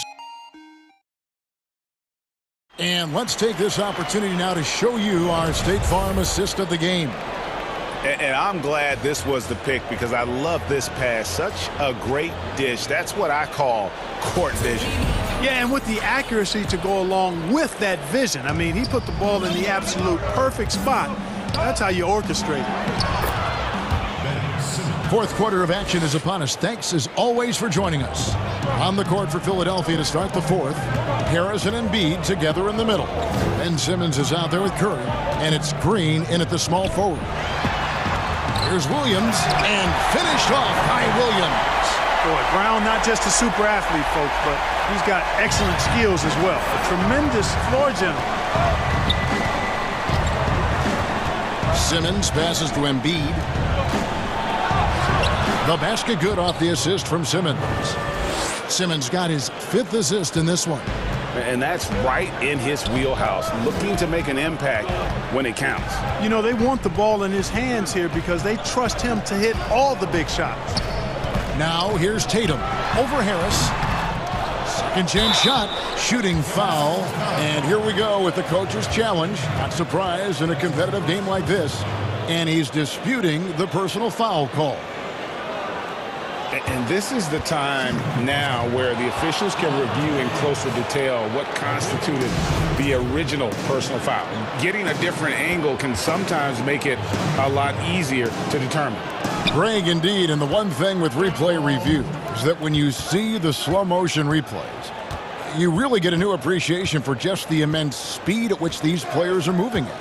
And let's take this opportunity now to show you our State Farm assist of the game. And I'm glad this was the pick because I love this pass. Such a great dish. That's what I call court vision. Yeah, and with the accuracy to go along with that vision. I mean, he put the ball in the absolute perfect spot. That's how you orchestrate it. Fourth quarter of action is upon us. Thanks, as always, for joining us. On the court for Philadelphia to start the fourth, Harris and Embiid together in the middle. Ben Simmons is out there with Curry, and it's Green in at the small forward. Here's Williams, and finished off by Williams. Boy, Brown, not just a super athlete, folks, but he's got excellent skills as well. A tremendous floor general. Simmons passes to Embiid. The basket good off the assist from Simmons. Simmons got his 5th assist in this one. And that's right in his wheelhouse, looking to make an impact when it counts. You know, they want the ball in his hands here because they trust him to hit all the big shots. Now here's Tatum over Harris. Second chance shot, shooting foul. And here we go with the coach's challenge. Not surprised in a competitive game like this. And he's disputing the personal foul call. And this is the time now where the officials can review in closer detail what constituted the original personal foul. Getting a different angle can sometimes make it a lot easier to determine. Greg, indeed, and the one thing with replay review is that when you see the slow motion replays, you really get a new appreciation for just the immense speed at which these players are moving at.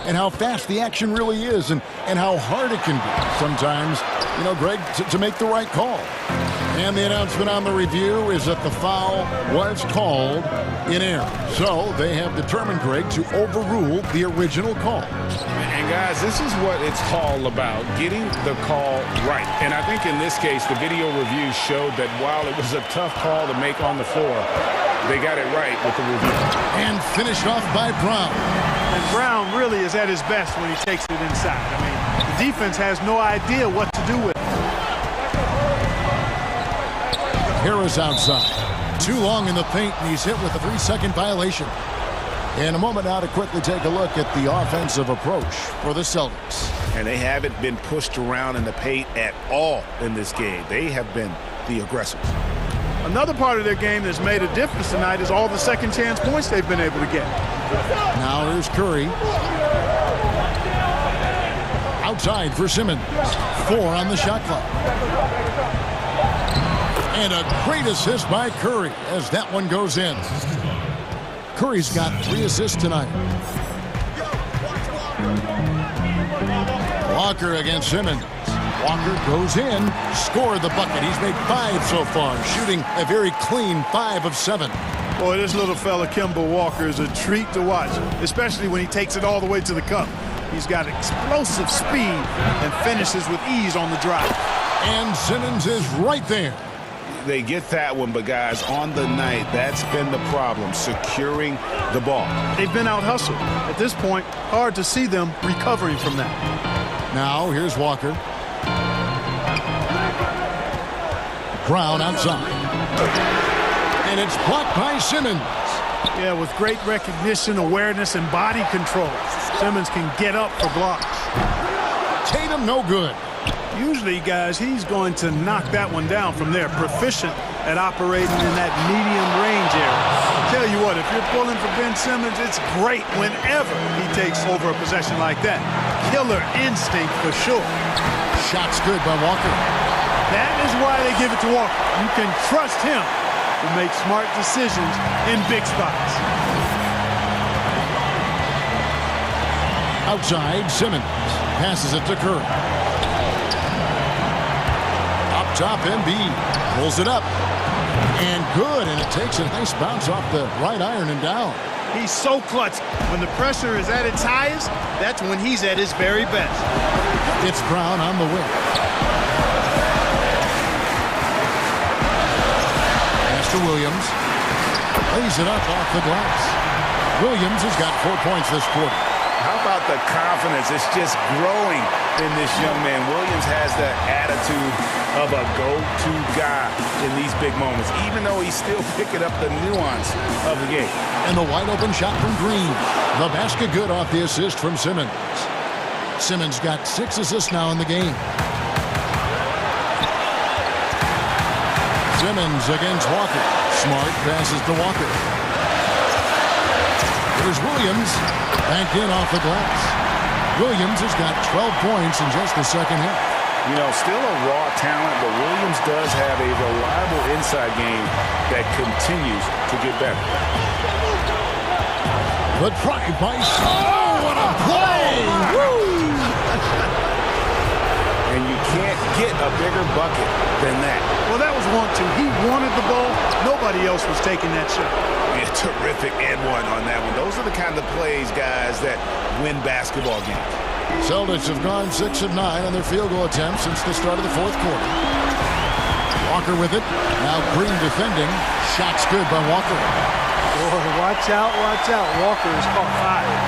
And how fast the action really is, and how hard it can be sometimes, you know, Greg, to make the right call. And the announcement on the review is that the foul was called in error. So they have determined, Greg, to overrule the original call. And guys, this is what it's all about, getting the call right. And I think in this case, the video review showed that while it was a tough call to make on the floor, they got it right with the review. And finished off by Brown. And Brown really is at his best when he takes it inside. I mean, the defense has no idea what to do with it. Harris outside. Too long in the paint, and he's hit with a 3-second violation. In a moment now to quickly take a look at the offensive approach for the Celtics. And they haven't been pushed around in the paint at all in this game. They have been the aggressors. Another part of their game that's made a difference tonight is all the second chance points they've been able to get. Now here's Curry. Outside for Simmons. 4 on the shot clock. And a great assist by Curry as that one goes in. Curry's got 3 assists tonight. Walker against Simmons. Walker goes in, scored the bucket. He's made 5 so far, shooting a very clean 5 of 7. Boy, this little fella, Kemba Walker, is a treat to watch, especially when he takes it all the way to the cup. He's got explosive speed and finishes with ease on the drive. And Simmons is right there. They get that one, but guys, on the night, that's been the problem, securing the ball. They've been out-hustled. At this point, hard to see them recovering from that. Now, here's Walker. Brown outside. And it's blocked by Simmons. Yeah, with great recognition, awareness, and body control, Simmons can get up for blocks. Tatum, no good. Usually, guys, he's going to knock that one down from there. Proficient at operating in that medium range area. I'll tell you what, if you're pulling for Ben Simmons, it's great whenever he takes over a possession like that. Killer instinct for sure. Shot's good by Walker. That is why they give it to Walker. You can trust him to make smart decisions in big spots. Outside, Simmons passes it to Curry. Up top, Embiid pulls it up. And good, and it takes a nice bounce off the right iron and down. He's so clutch. When the pressure is at its highest, that's when he's at his very best. It's Brown on the wing. Pass to Williams. Lays it up off the glass. Williams has got 4 points this quarter. How about the confidence? It's just growing in this young man. Williams has the attitude of a go-to guy in these big moments, even though he's still picking up the nuance of the game. And the wide open shot from Green. The basket good off the assist from Simmons. Simmons got 6 assists now in the game. Simmons against Walker. Smart passes to Walker. Here's Williams. Back in off the glass. Williams has got 12 points in just the second half. You know, still a raw talent, but Williams does have a reliable inside game that continues to get better. But Price. Oh, what a play! Woo! And you can't get a bigger bucket than that. Well, that was 1-2. He wanted the ball. Nobody else was taking that shot. Yeah, terrific and one on that one. Those are the kind of plays, guys, that win basketball games. Celtics have gone 6 of 9 on their field goal attempts since the start of the fourth quarter. Walker with it. Now Green defending. Shot's good by Walker. Boy, watch out, watch out. Walker is caught fire.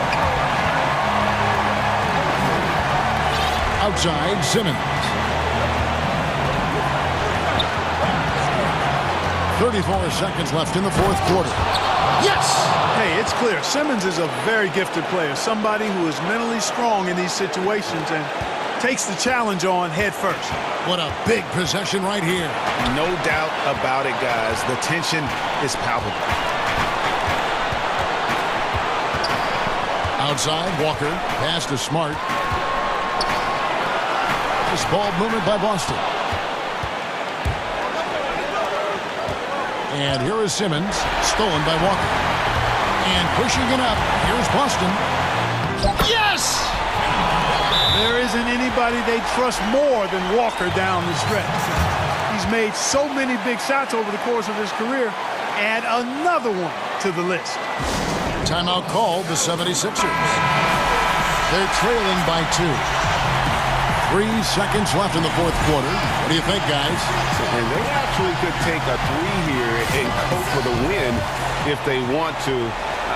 Outside, Simmons. 34 seconds left in the fourth quarter. Yes! Hey, it's clear. Simmons is a very gifted player. Somebody who is mentally strong in these situations and takes the challenge on head first. What a big possession right here. No doubt about it, guys. The tension is palpable. Outside, Walker. Pass to Smart. This ball movement by Boston. And here is Simmons. Stolen by Walker. And pushing it up. Here's Boston. Yes! There isn't anybody they trust more than Walker down the stretch. He's made so many big shots over the course of his career. Add another one to the list. Timeout called the 76ers. They're trailing by 2. 3 seconds left in the fourth quarter. What do you think, guys? And they actually could take a 3 here and cope with a win if they want to.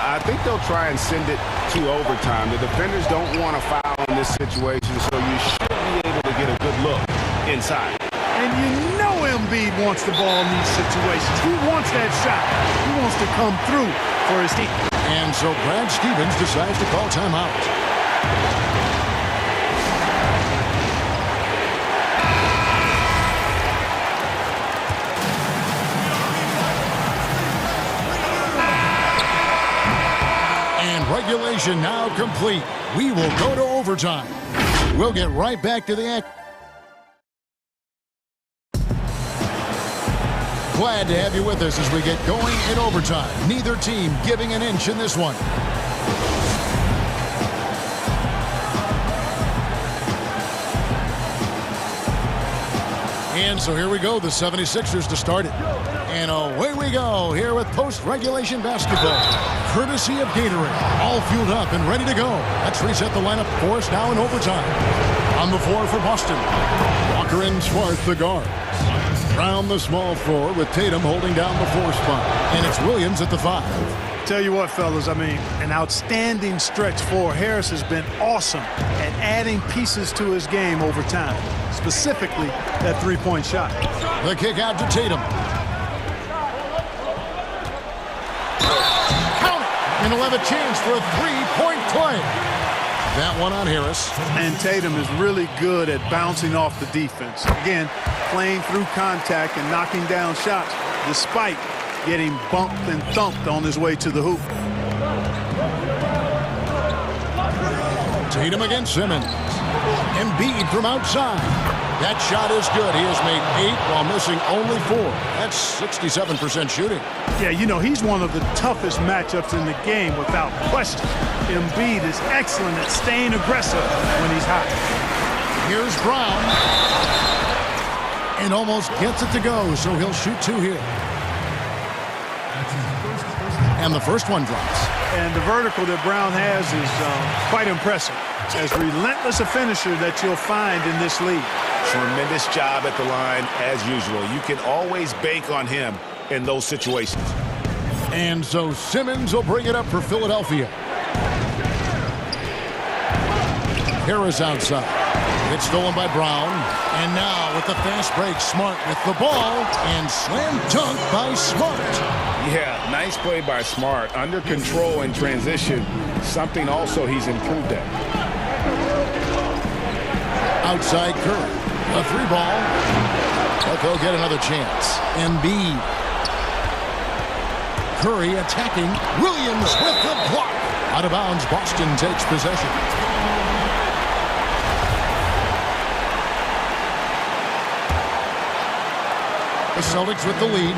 I think they'll try and send it to overtime. The defenders don't want to foul in this situation, so you should be able to get a good look inside. And you know Embiid wants the ball in these situations. He wants that shot. He wants to come through for his team. And so Brad Stevens decides to call timeout. Regulation now complete. We will go to overtime. We'll get right back to the act. Glad to have you with us as we get going in overtime. Neither team giving an inch in this one. And so here we go, the 76ers to start it. And away we go here with post-regulation basketball. Courtesy of Gatorade. All fueled up and ready to go. Let's reset the lineup for us now in overtime. On the floor for Boston. Walker and Smart, the guards. Brown, the small forward, with Tatum holding down the 4 spot. And it's Williams at the 5. Tell you what, fellas, I mean, an outstanding stretch for Harris has been awesome at adding pieces to his game over time. Specifically, that 3-point shot. The kick out to Tatum. Count it! And he'll have a chance for a 3-point play. That one on Harris. And Tatum is really good at bouncing off the defense. Again, playing through contact and knocking down shots despite getting bumped and thumped on his way to the hoop. Tatum against Simmons. Embiid from outside. That shot is good. He has made 8 while missing only 4. That's 67% shooting. Yeah, you know, he's one of the toughest matchups in the game without question. Embiid is excellent at staying aggressive when he's hot. Here's Brown. And almost gets it to go, so he'll shoot 2 here. And the first one drops. And the vertical that Brown has is quite impressive. As relentless a finisher that you'll find in this league. Tremendous job at the line as usual. You can always bank on him in those situations. And so Simmons will bring it up for Philadelphia. Harris outside. It's stolen by Brown. And now with the fast break, Smart with the ball. And slam dunk by Smart. Yeah, nice play by Smart. Under control in transition, something also he's improved at. Outside Curry. A three ball. But they'll get another chance. Embiid. Curry attacking. Williams with the block. Out of bounds, Boston takes possession. The Celtics with the lead.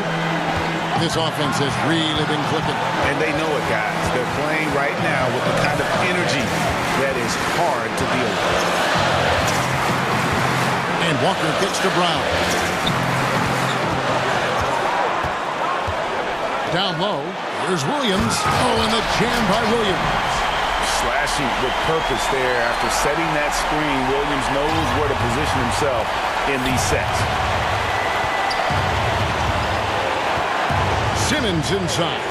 This offense has really been clicking. And they know it, guys. They're playing right now with the kind of energy that is hard to deal with. And Walker gets to Brown. Down low, here's Williams. Oh, and the jam by Williams. Slashing with purpose there. After setting that screen, Williams knows where to position himself in these sets. Simmons inside.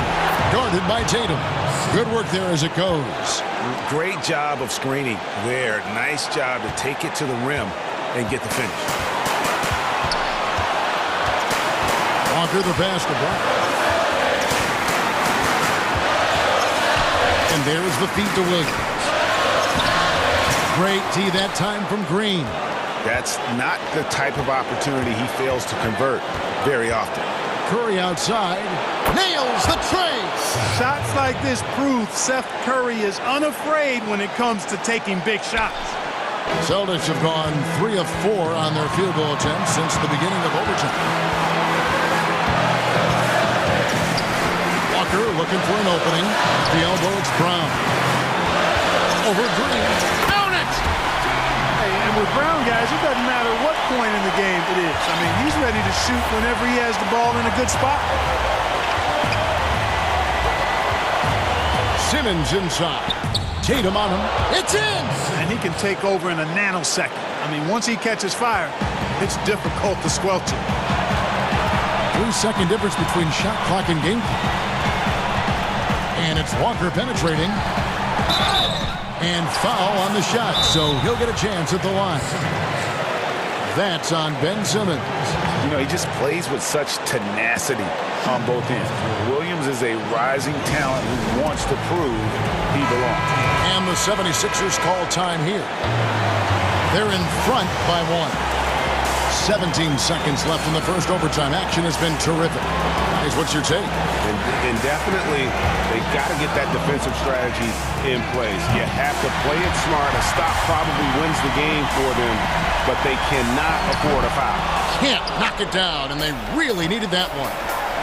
Guarded by Tatum. Good work there as it goes. Great job of screening there. Nice job to take it to the rim and get the finish. Walker the pass to Brown. And there's the feed to Williams. Great tee that time from Green. That's not the type of opportunity he fails to convert very often. Curry outside. Nails the tray. Shots like this prove Seth Curry is unafraid when it comes to taking big shots. Celtics have gone 3 of 4 on their field goal attempts since the beginning of overtime. Walker looking for an opening. The elbow, it's Brown. Over Green. Down it! Hey, and with Brown, guys, it doesn't matter what point in the game it is. I mean, he's ready to shoot whenever he has the ball in a good spot. Simmons inside. Tatum on him. It's in! And he can take over in a nanosecond. I mean, once he catches fire, it's difficult to squelch it. 3-second difference between shot clock and game clock. And it's Walker penetrating. And foul on the shot, so he'll get a chance at the line. That's on Ben Simmons. You know, he just plays with such tenacity on both ends. Williams is a rising talent who wants to prove he belongs. And the 76ers call time here. They're in front by 1. 17 seconds left in the first overtime. Action has been terrific. Guys, what's your take? And definitely, they got to get that defensive strategy in place. You have to play it smart. A stop probably wins the game for them, but they cannot afford a foul. Can't knock it down, and they really needed that one.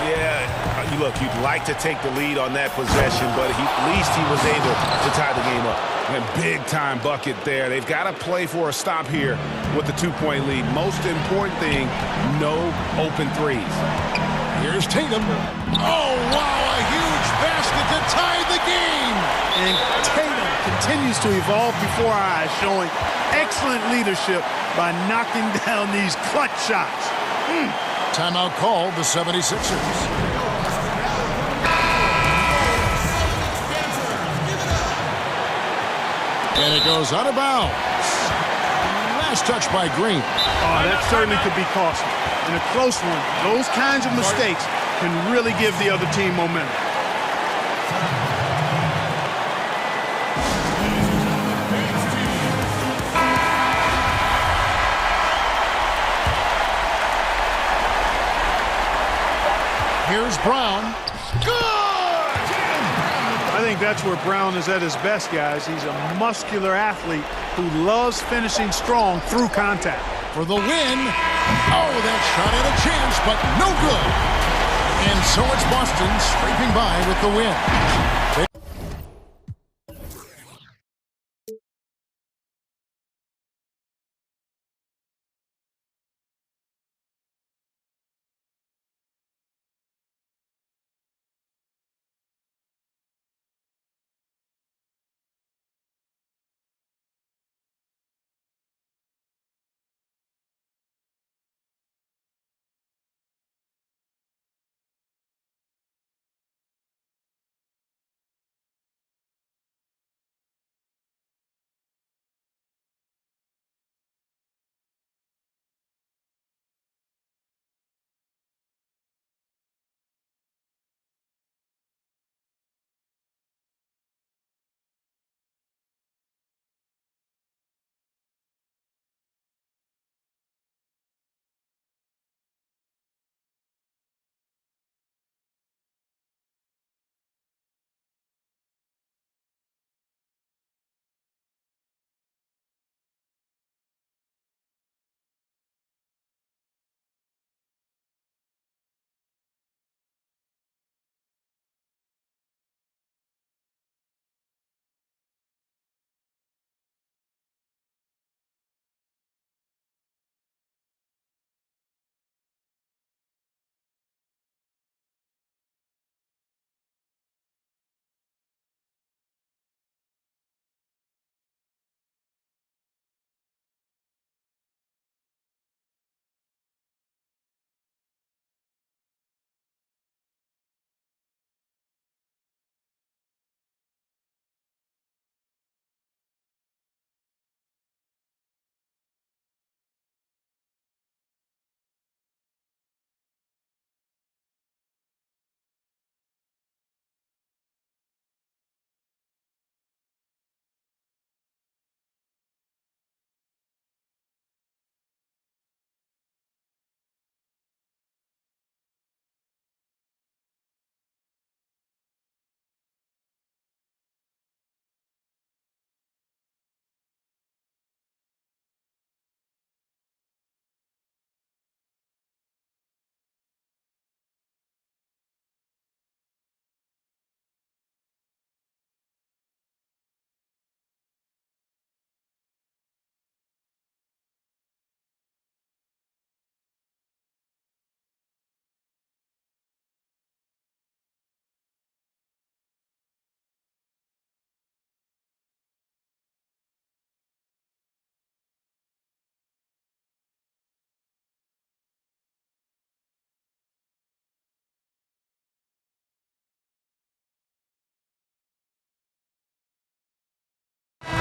Yeah, look, you'd like to take the lead on that possession, but at least he was able to tie the game up. A big-time bucket there. They've got to play for a stop here with the 2-point lead. Most important thing, no open threes. Here's Tatum. Oh, wow, a huge basket to tie the game. And Tatum continues to evolve before our eyes, showing excellent leadership by knocking down these clutch shots. Timeout called the 76ers. And it goes out of bounds. Last touch by Green. Oh, that certainly could be costly. In a close one, those kinds of mistakes can really give the other team momentum. Here's Brown. Good! I think that's where Brown is at his best, guys. He's a muscular athlete who loves finishing strong through contact. For the win. Oh, that shot had a chance, but no good. And so it's Boston scraping by with the win.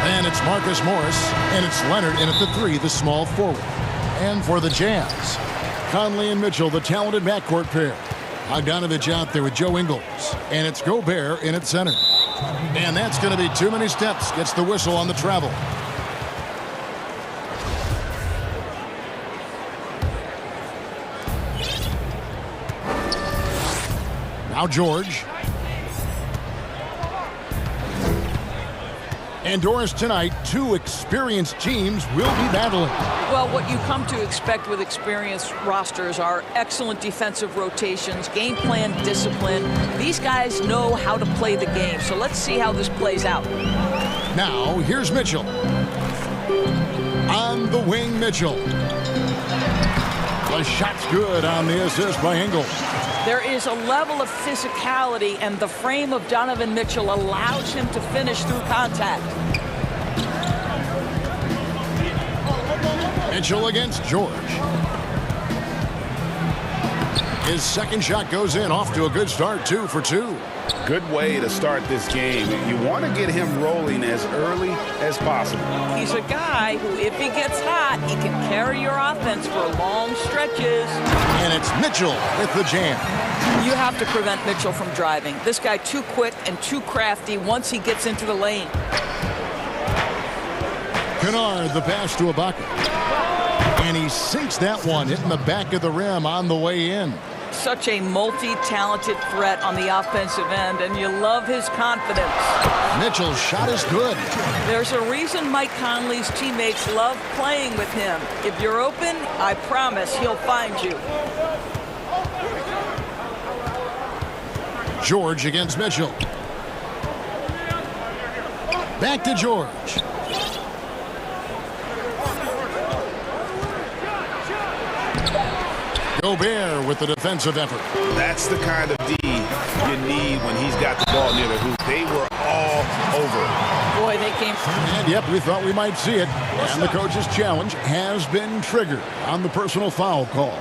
And it's Marcus Morris, and it's Leonard in at the 3, the small forward. And for the Jazz, Conley and Mitchell, the talented backcourt pair. Bogdanovich out there with Joe Ingles, and it's Gobert in at center. And that's going to be too many steps. Gets the whistle on the travel. Now George. And Doris, tonight, 2 experienced teams will be battling. Well, what you come to expect with experienced rosters are excellent defensive rotations, game plan discipline. These guys know how to play the game, so let's see how this plays out. Now, here's Mitchell. On the wing, Mitchell. The shot's good on the assist by Ingles. There is a level of physicality, and the frame of Donovan Mitchell allows him to finish through contact. Mitchell against George. His second shot goes in, off to a good start, 2 for 2. Good way to start this game. You want to get him rolling as early as possible. He's a guy who, if he gets hot, he can carry your offense for long stretches. And it's Mitchell with the jam. You have to prevent Mitchell from driving. This guy too quick and too crafty once he gets into the lane. Kennard, the pass to Ibaka. And he sinks that one, hitting the back of the rim on the way in. Such a multi-talented threat on the offensive end, and you love his confidence. Mitchell's shot is good. There's a reason Mike Conley's teammates love playing with him. If you're open, I promise he'll find you. George against Mitchell. Back to George. Gobert with the defensive effort. That's the kind of D you need when he's got the ball near the hoop. They were all over. Boy, they came. And yep, we thought we might see it. And the coach's challenge has been triggered on the personal foul call.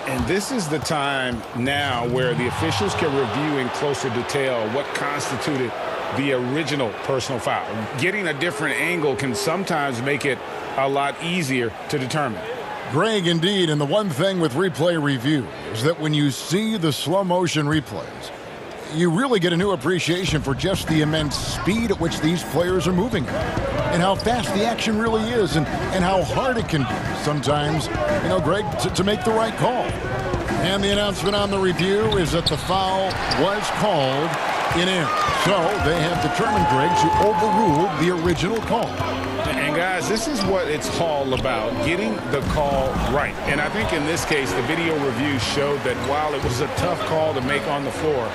And this is the time now where the officials can review in closer detail what constituted the original personal foul. Getting a different angle can sometimes make it a lot easier to determine. Greg, indeed, and the one thing with replay review is that when you see the slow motion replays, you really get a new appreciation for just the immense speed at which these players are moving and how fast the action really is and how hard it can be sometimes, you know, Greg, to make the right call. And the announcement on the review is that the foul was called in air. So they have determined, Greg, to overrule the original call. And guys, this is what it's all about, getting the call right. And I think in this case, the video review showed that while it was a tough call to make on the floor,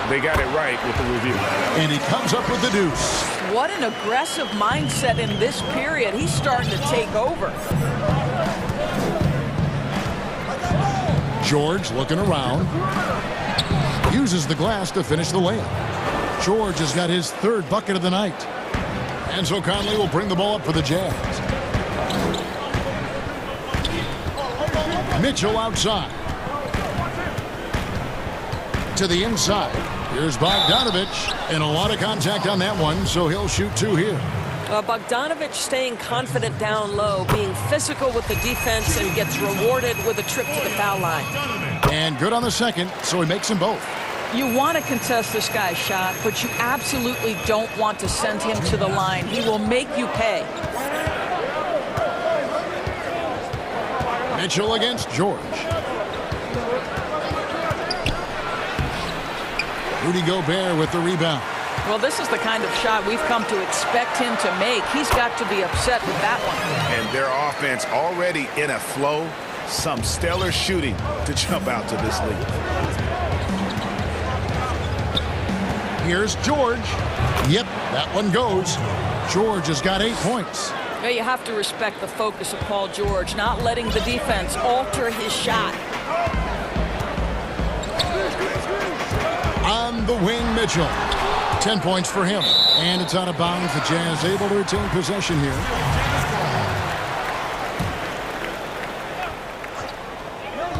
they got it right with the review. And he comes up with the deuce. What an aggressive mindset in this period. He's starting to take over. George looking around. Uses the glass to finish the layup. George has got his 3rd bucket of the night. And so Conley will bring the ball up for the Jazz. Mitchell outside. To the inside. Here's Bogdanovich. And a lot of contact on that one, so he'll shoot 2 here. Bogdanovich staying confident down low, being physical with the defense, and gets rewarded with a trip to the foul line. And good on the second, so he makes them both. You want to contest this guy's shot, but you absolutely don't want to send him to the line. He will make you pay. Mitchell against George. Rudy Gobert with the rebound. Well, this is the kind of shot we've come to expect him to make. He's got to be upset with that one. And their offense already in a flow. Some stellar shooting to jump out to this lead. Here's George. Yep, that one goes. George has got 8 points. Yeah, you have to respect the focus of Paul George, not letting the defense alter his shot. On the wing, Mitchell. 10 points for him. And it's out of bounds. The Jazz able to retain possession here.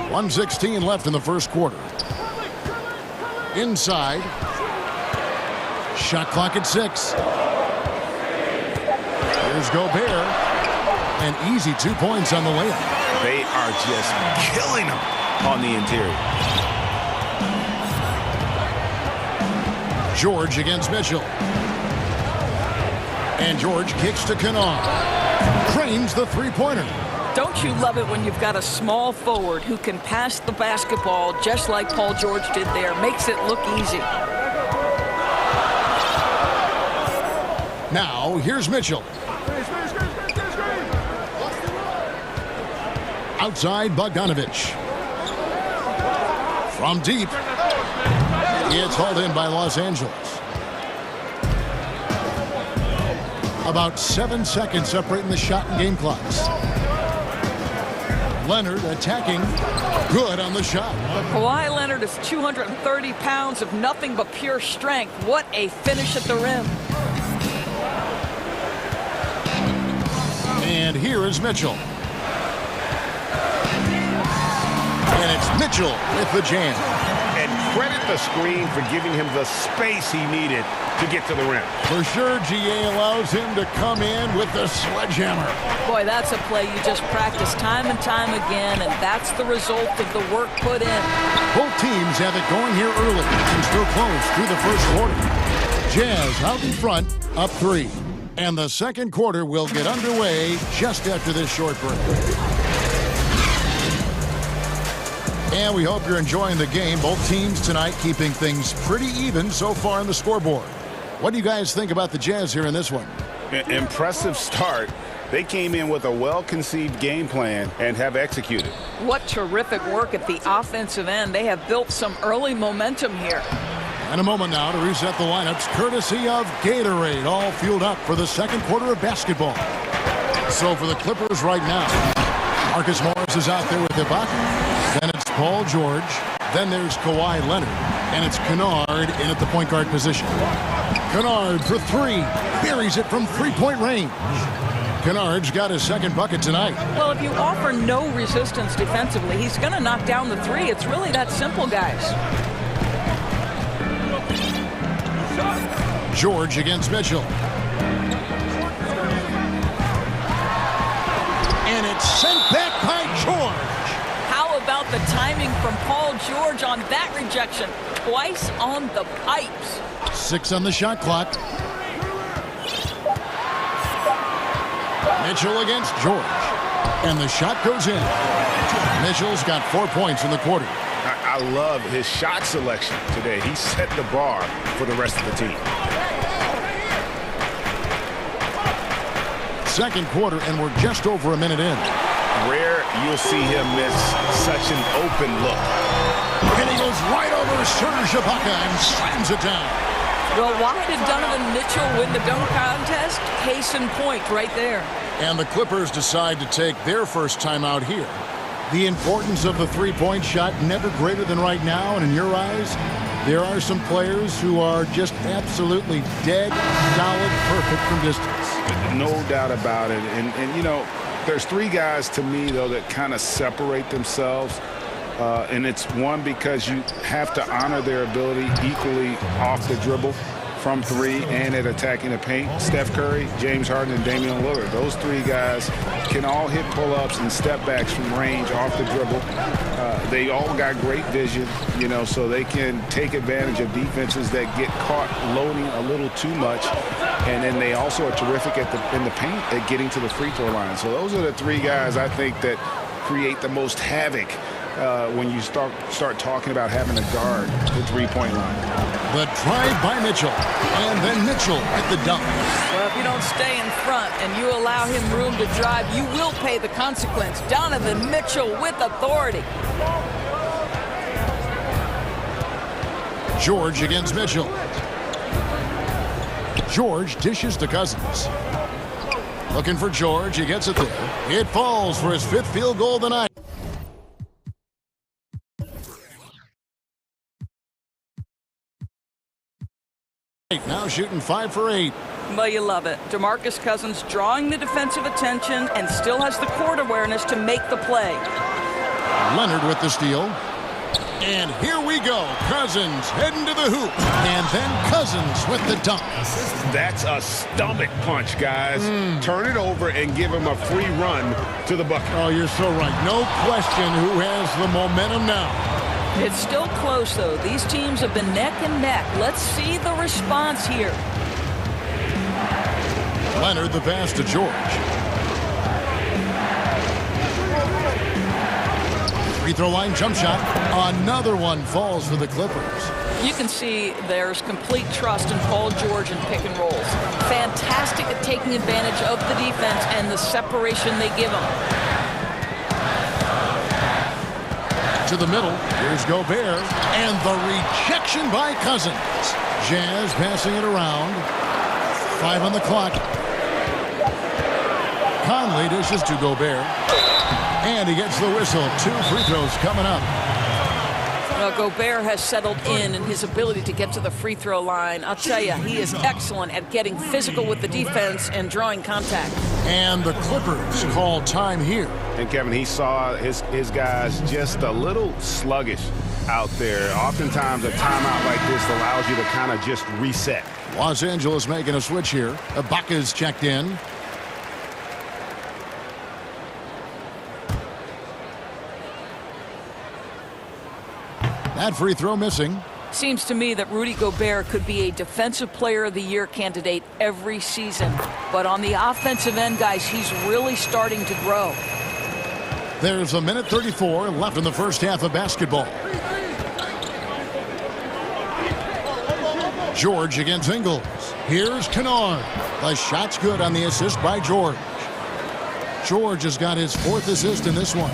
.116 left in the first quarter. Inside. shot clock at 6. Here's Gobert. An easy 2 points on the layup. They are just killing them on the interior. George against Mitchell. And George kicks to Kennard. Cranes the three-pointer. Don't you love it when you've got a small forward who can pass the basketball just like Paul George did there? Makes it look easy. Now, here's Mitchell. Outside Bogdanovich. From deep. It's hauled in by Los Angeles. About 7 seconds separating the shot and game clocks. Leonard attacking. Good on the shot. Kawhi Leonard is 230 pounds of nothing but pure strength. What a finish at the rim. And here is Mitchell. And it's Mitchell with the jam. And credit the screen for giving him the space he needed to get to the rim. For sure, GA allows him to come in with the sledgehammer. Boy, that's a play you just practice time and time again, and that's the result of the work put in. Both teams have it going here early and still close through the first quarter. Jazz out in front, up 3. And the second quarter will get underway just after this short break. And we hope you're enjoying the game. Both teams tonight keeping things pretty even so far on the scoreboard. What do you guys think about the Jazz here in this one? Impressive start. They came in with a well-conceived game plan and have executed. What terrific work at the offensive end. They have built some early momentum here. And a moment now to reset the lineups, courtesy of Gatorade, all fueled up for the second quarter of basketball. So for the Clippers right now, Marcus Morris is out there with Ibaka. Then it's Paul George. Then there's Kawhi Leonard. And it's Kennard in at the point guard position. Kennard for 3. Buries it from three-point range. Kennard's got his second bucket tonight. Well, if you offer no resistance defensively, he's going to knock down the 3. It's really that simple, guys. George against Mitchell. And it's sent back by George. How about the timing from Paul George on that rejection? Twice on the pipes. 6 on the shot clock. Mitchell against George. And the shot goes in. Mitchell's got 4 points in the quarter. I love his shot selection today. He set the bar for the rest of the team. Second quarter, and we're just over a minute in. Rare you'll see him miss such an open look. And he goes right over Serge Ibaka and slams it down. Well, why did Donovan Mitchell win the dunk contest? Case in point right there. And the Clippers decide to take their first time out here. The importance of the three-point shot never greater than right now, and in your eyes, there are some players who are just absolutely dead, solid, perfect from distance. No doubt about it. And you know, there's 3 guys to me, though, that kind of separate themselves. And it's one, because you have to honor their ability equally off the dribble, from 3, and at attacking the paint. Steph Curry, James Harden, and Damian Lillard. Those 3 guys can all hit pull-ups and step backs from range off the dribble. They all got great vision, you know, so they can take advantage of defenses that get caught loading a little too much. And then they also are terrific in the paint at getting to the free throw line. So those are the 3 guys I think that create the most havoc when you start talking about having to guard the three-point line. The drive by Mitchell, and then Mitchell at the dunk. Well, if you don't stay in front and you allow him room to drive, you will pay the consequence. Donovan Mitchell with authority. George against Mitchell. George dishes to Cousins. Looking for George, he gets it there. It falls for his 5th field goal of the night. Now shooting 5 for 8. Well, you love it. DeMarcus Cousins drawing the defensive attention and still has the court awareness to make the play. Leonard with the steal. And here we go. Cousins heading to the hoop. And then Cousins with the dunk. That's a stomach punch, guys. Turn it over and give him a free run to the bucket. Oh, you're so right. No question who has the momentum now. It's still close, though. These teams have been neck and neck. Let's see the response here. Leonard, the pass to George. Free throw line jump shot. Another one falls for the Clippers. You can see there's complete trust in Paul George in pick and rolls. Fantastic at taking advantage of the defense and the separation they give him. To the middle. Here's Gobert. And the rejection by Cousins. Jazz passing it around. 5 on the clock. Conley dishes to Gobert. And he gets the whistle. 2 free throws coming up. Well, Gobert has settled in his ability to get to the free throw line. I'll tell you, he is excellent at getting physical with the defense and drawing contact. And the Clippers call time here. And Kevin, he saw his guys just a little sluggish out there. Oftentimes a timeout like this allows you to kind of just reset. Los Angeles making a switch here. Ibaka's checked in. That free throw missing. Seems to me that Rudy Gobert could be a Defensive Player of the Year candidate every season. But on the offensive end, guys, he's really starting to grow. There's a minute 34 left in the first half of basketball. George against Ingles. Here's Kennard. The shot's good on the assist by George. George has got his 4th assist in this one.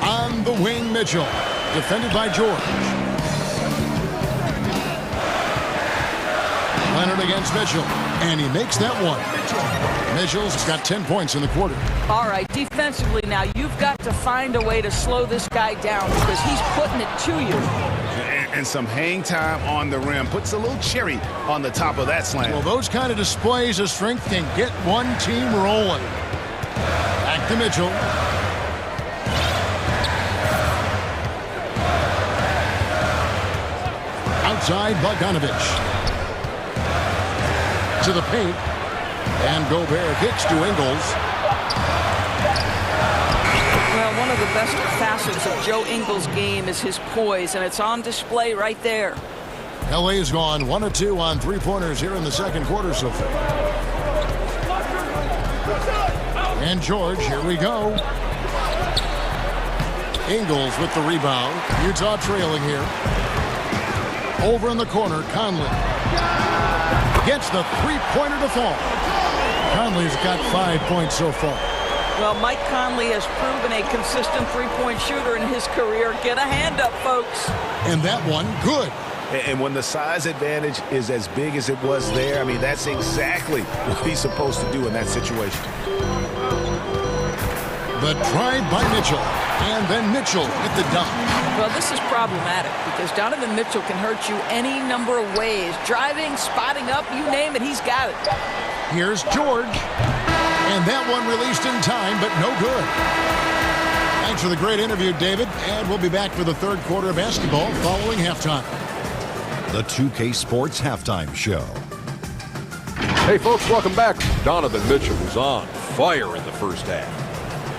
On the wing, Mitchell. Defended by George. Leonard against Mitchell. And he makes that one. Mitchell's got 10 points in the quarter. All right, defensively now, you've got to find a way to slow this guy down because he's putting it to you. And some hang time on the rim. Puts a little cherry on the top of that slam. Well, those kind of displays of strength can get one team rolling. Back to Mitchell. Outside, Bogdanovich. To the paint. And Gobert kicks to Ingles. Well, one of the best facets of Joe Ingles' game is his poise, and it's on display right there. LA's gone 1 of 2 on 3-pointers here in the second quarter so far. And George, here we go. Ingles with the rebound. Utah trailing here. Over in the corner, Conley. Gets the 3-pointer to fall. Conley's got 5 points so far. Well, Mike Conley has proven a consistent 3-point shooter in his career. Get a hand up, folks. And that one, good. And when the size advantage is as big as it was there, I mean, that's exactly what he's supposed to do in that situation. The drive by Mitchell. And then Mitchell with the dunk. Well, this is problematic because Donovan Mitchell can hurt you any number of ways. Driving, spotting up, you name it, he's got it. Here's George. And that one released in time, but no good. Thanks for the great interview, David. And we'll be back for the third quarter of basketball following halftime. The 2K Sports Halftime Show. Hey, folks, welcome back. Donovan Mitchell was on fire in the first half.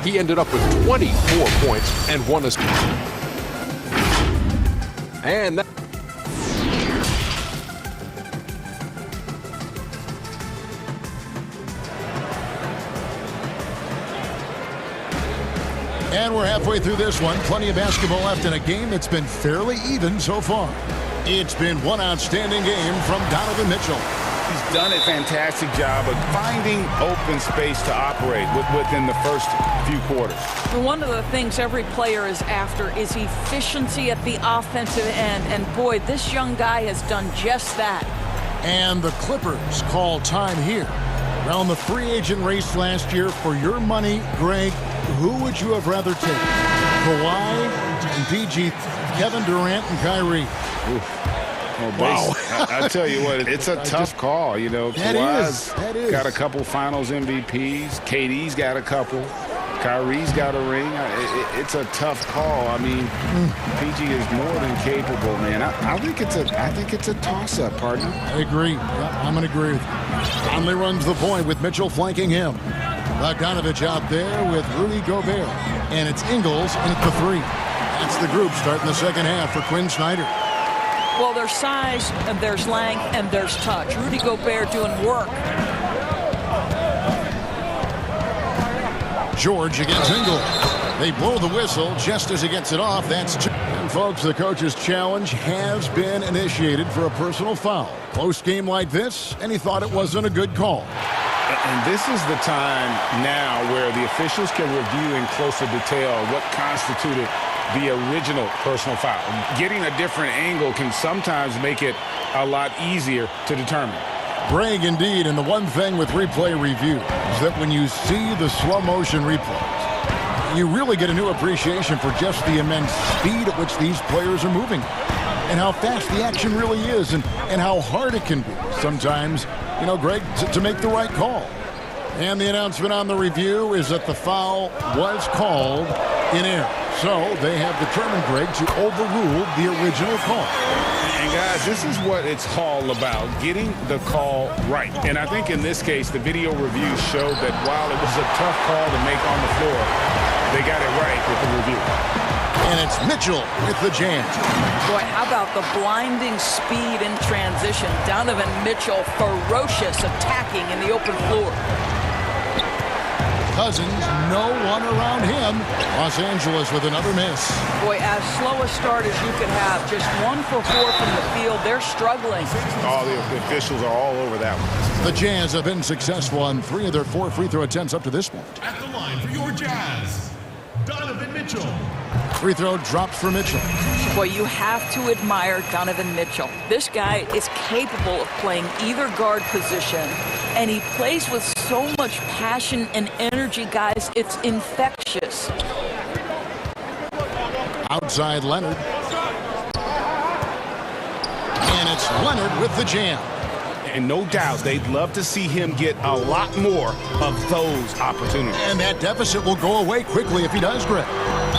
He ended up with 24 points and 1 assist. And that... And we're halfway through this one. Plenty of basketball left in a game that's been fairly even so far. It's been one outstanding game from Donovan Mitchell. He's done a fantastic job of finding open space to operate within the first few quarters. One of the things every player is after is efficiency at the offensive end. And boy, this young guy has done just that. And the Clippers call time here. Around the free agent race last year, for your money, Greg, who would you have rather taken? Kawhi and PG, Kevin Durant and Kyrie. Oof. Well, wow. I tell you what, it's a tough call. You know, Kawhi's got a couple finals MVPs. KD's got a couple. Kyrie's got a ring. It's a tough call. I mean, PG is more than capable, man. I think it's a toss-up, partner. I agree. Yeah, I'm going to agree with you. Conley runs the point with Mitchell flanking him. Bogdanovich out there with Rudy Gobert. And it's Ingles in at the 3. That's the group starting the second half for Quinn Snyder. Well, there's size, and there's length, and there's touch. Rudy Gobert doing work. George against Ingles. They blow the whistle just as he gets it off. That's 2. And folks, the coach's challenge has been initiated for a personal foul. Close game like this, and he thought it wasn't a good call. And this is the time now where the officials can review in closer detail what constituted the original personal foul. Getting a different angle can sometimes make it a lot easier to determine. Greg, indeed, and the one thing with replay review is that when you see the slow motion replays, you really get a new appreciation for just the immense speed at which these players are moving and how fast the action really is and how hard it can be sometimes, you know, Greg, to make the right call. And the announcement on the review is that the foul was called in error. So they have determined, Greg, to overrule the original call. And guys, this is what it's all about, getting the call right. And I think in this case, the video review showed that while it was a tough call to make on the floor, they got it right with the review. And it's Mitchell with the jam. Boy, how about the blinding speed in transition? Donovan Mitchell, ferocious, attacking in the open floor. Cousins, no one around him. Los Angeles with another miss. Boy, as slow a start as you could have. Just 1 for 4 from the field. They're struggling. All the officials are all over that one. The Jazz have been successful on 3 of their 4 free throw attempts up to this point. At the line for your Jazz, Donovan Mitchell. Free throw drops for Mitchell. Boy, you have to admire Donovan Mitchell. This guy is capable of playing either guard position, and he plays with so much passion and energy, guys. It's infectious. Outside Leonard. And it's Leonard with the jam. And no doubt they'd love to see him get a lot more of those opportunities. And that deficit will go away quickly if he does, Greg.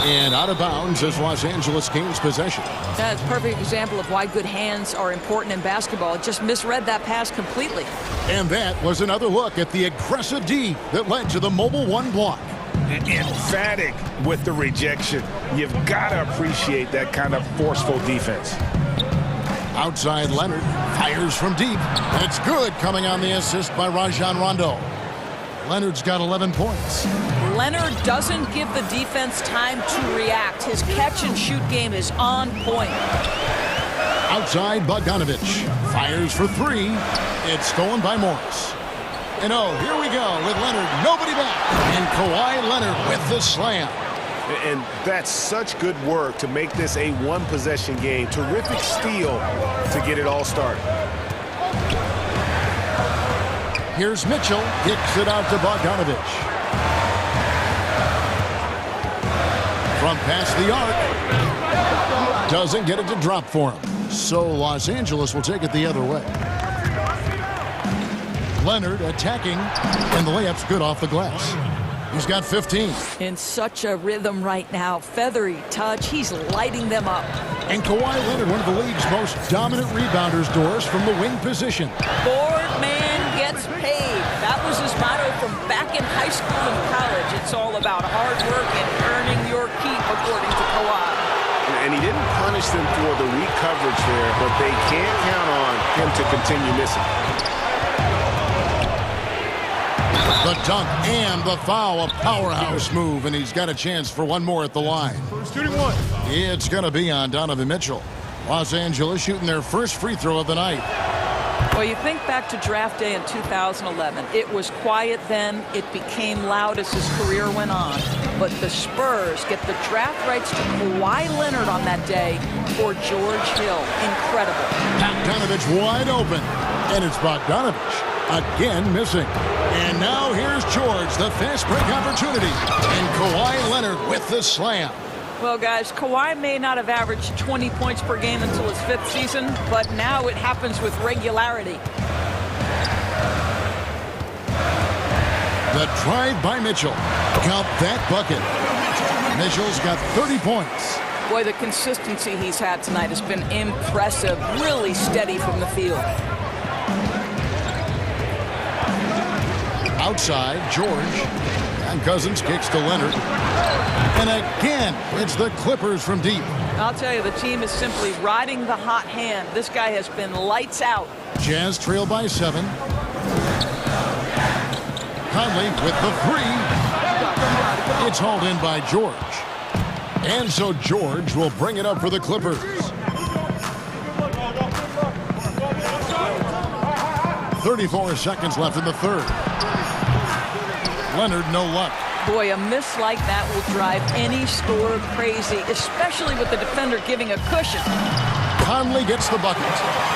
And out of bounds as Los Angeles gains possession. That's a perfect example of why good hands are important in basketball. It just misread that pass completely. And that was another look at the aggressive D that led to the mobile 1 block. Emphatic with the rejection. You've got to appreciate that kind of forceful defense. Outside Leonard fires from deep. And it's good, coming on the assist by Rajon Rondo. Leonard's got 11 points. Leonard doesn't give the defense time to react. His catch-and-shoot game is on point. Outside Bogdanovich fires for 3. It's stolen by Morris. And oh, here we go with Leonard. Nobody back. And Kawhi Leonard with the slam. And that's such good work to make this a 1-possession game. Terrific steal to get it all started. Here's Mitchell. Kicks it out to Bogdanovich. From past the arc. Doesn't get it to drop for him. So Los Angeles will take it the other way. Leonard attacking, and the layup's good off the glass. He's got 15. In such a rhythm right now. Feathery touch. He's lighting them up. And Kawhi Leonard, one of the league's most dominant rebounders, Doris, from the wing position. Board man gets paid. That was his motto from back in high school and college. It's all about hard work and earning your keep, according to Kawhi. And he didn't punish them for the weak coverage there, but they can't count on him to continue missing. The dunk and the foul, a powerhouse move, and he's got a chance for one more at the line. Shooting 1. It's going to be on Donovan Mitchell. Los Angeles shooting their first free throw of the night. Well, you think back to draft day in 2011. It was quiet then. It became loud as his career went on. But the Spurs get the draft rights to Kawhi Leonard on that day for George Hill. Incredible. Bogdanovich wide open, and it's Bogdanovich again missing. And now here's George, the fast break opportunity. And Kawhi Leonard with the slam. Well, guys, Kawhi may not have averaged 20 points per game until his 5th season, but now it happens with regularity. The drive by Mitchell. Count that bucket. Mitchell's got 30 points. Boy, the consistency he's had tonight has been impressive. Really steady from the field. Outside, George. And Cousins kicks to Leonard. And again, it's the Clippers from deep. I'll tell you, the team is simply riding the hot hand. This guy has been lights out. Jazz trail by 7. Conley with the 3. It's hauled in by George. And so George will bring it up for the Clippers. 34 seconds left in the third. Leonard, no luck. Boy, a miss like that will drive any scorer crazy, especially with the defender giving a cushion. Conley gets the bucket.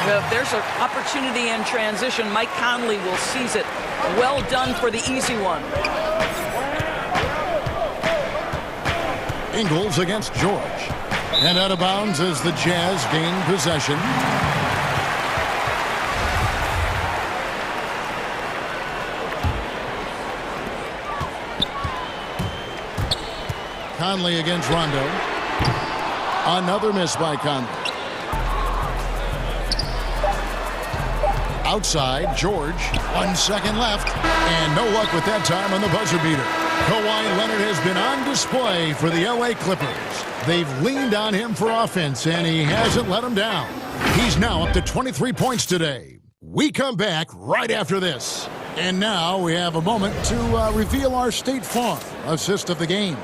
If there's an opportunity in transition, Mike Conley will seize it. Well done for the easy one. Ingles against George. And out of bounds as the Jazz gain possession. Conley against Rondo. Another miss by Conley. Outside, George. 1 second left. And no luck with that time on the buzzer beater. Kawhi Leonard has been on display for the LA Clippers. They've leaned on him for offense, and he hasn't let them down. He's now up to 23 points today. We come back right after this. And now we have a moment to reveal our State Farm assist of the game.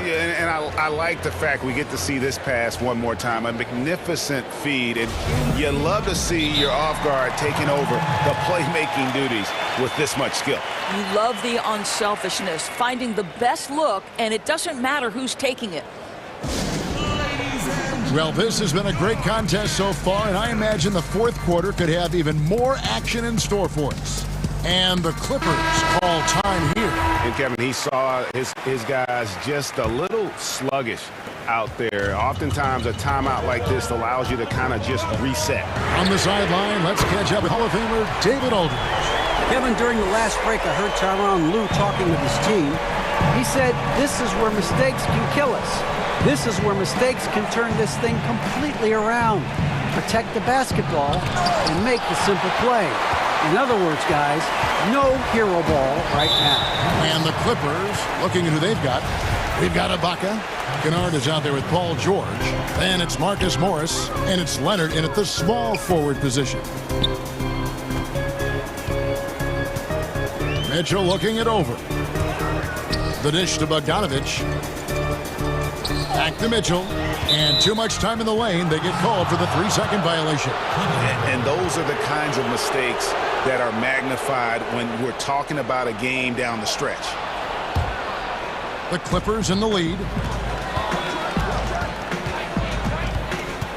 Yeah, and I like the fact we get to see this pass one more time. A magnificent feed, and you love to see your off guard taking over the playmaking duties with this much skill. You love the unselfishness, finding the best look, and it doesn't matter who's taking it. Well, this has been a great contest so far, and I imagine the fourth quarter could have even more action in store for us. And the Clippers call time here. And Kevin, he saw his guys just a little sluggish out there. Oftentimes a timeout like this allows you to kind of just reset. On the sideline, let's catch up with Hall of Famer David Aldridge. Kevin, during the last break, I heard Tyronn Lue talking with his team. He said, this is where mistakes can kill us. This is where mistakes can turn this thing completely around. Protect the basketball and make the simple play. In other words, guys, no hero ball right now. And the Clippers, looking at who they've got. We've got Ibaka. Kennard is out there with Paul George. Then it's Marcus Morris. And it's Leonard in at the small forward position. Mitchell looking it over. The dish to Bogdanovich. Back to Mitchell. And too much time in the lane. They get called for the 3-second violation. And those are the kinds of mistakes that are magnified when we're talking about a game down the stretch. The Clippers in the lead.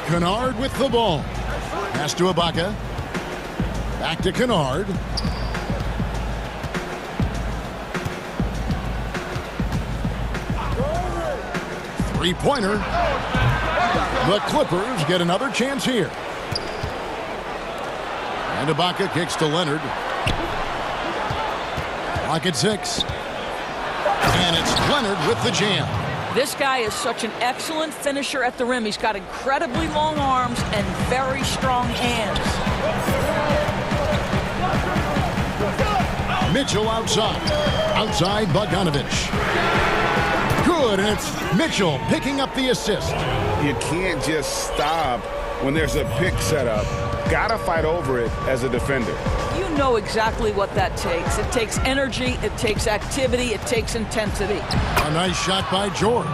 Kennard with the ball. Pass to Ibaka. Back to Kennard. Three-pointer. The Clippers get another chance here. And Ibaka kicks to Leonard. Clock at 6. And it's Leonard with the jam. This guy is such an excellent finisher at the rim. He's got incredibly long arms and very strong hands. Mitchell outside. Outside Bogdanovich. Good, and it's Mitchell picking up the assist. You can't just stop when there's a pick set up. Gotta fight over it as a defender. You know exactly what that takes. It takes energy, it takes activity, it takes intensity. A nice shot by George.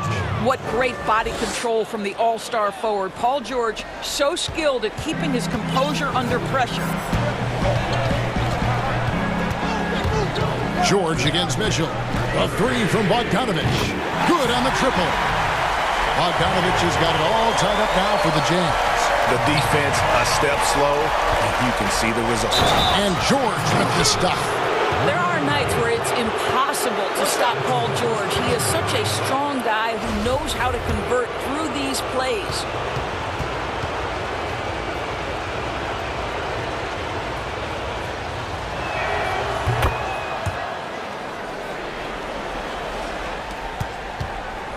What great body control from the all-star forward. Paul George, so skilled at keeping his composure under pressure. George against Mitchell. A three from Bogdanovich. Good on the triple. Bogdanovich has got it all tied up now for the Jazz. The defense a step slow, and you can see the result. And George with the stuff. There are nights where it's impossible to stop Paul George. He is such a strong guy who knows how to convert through these plays.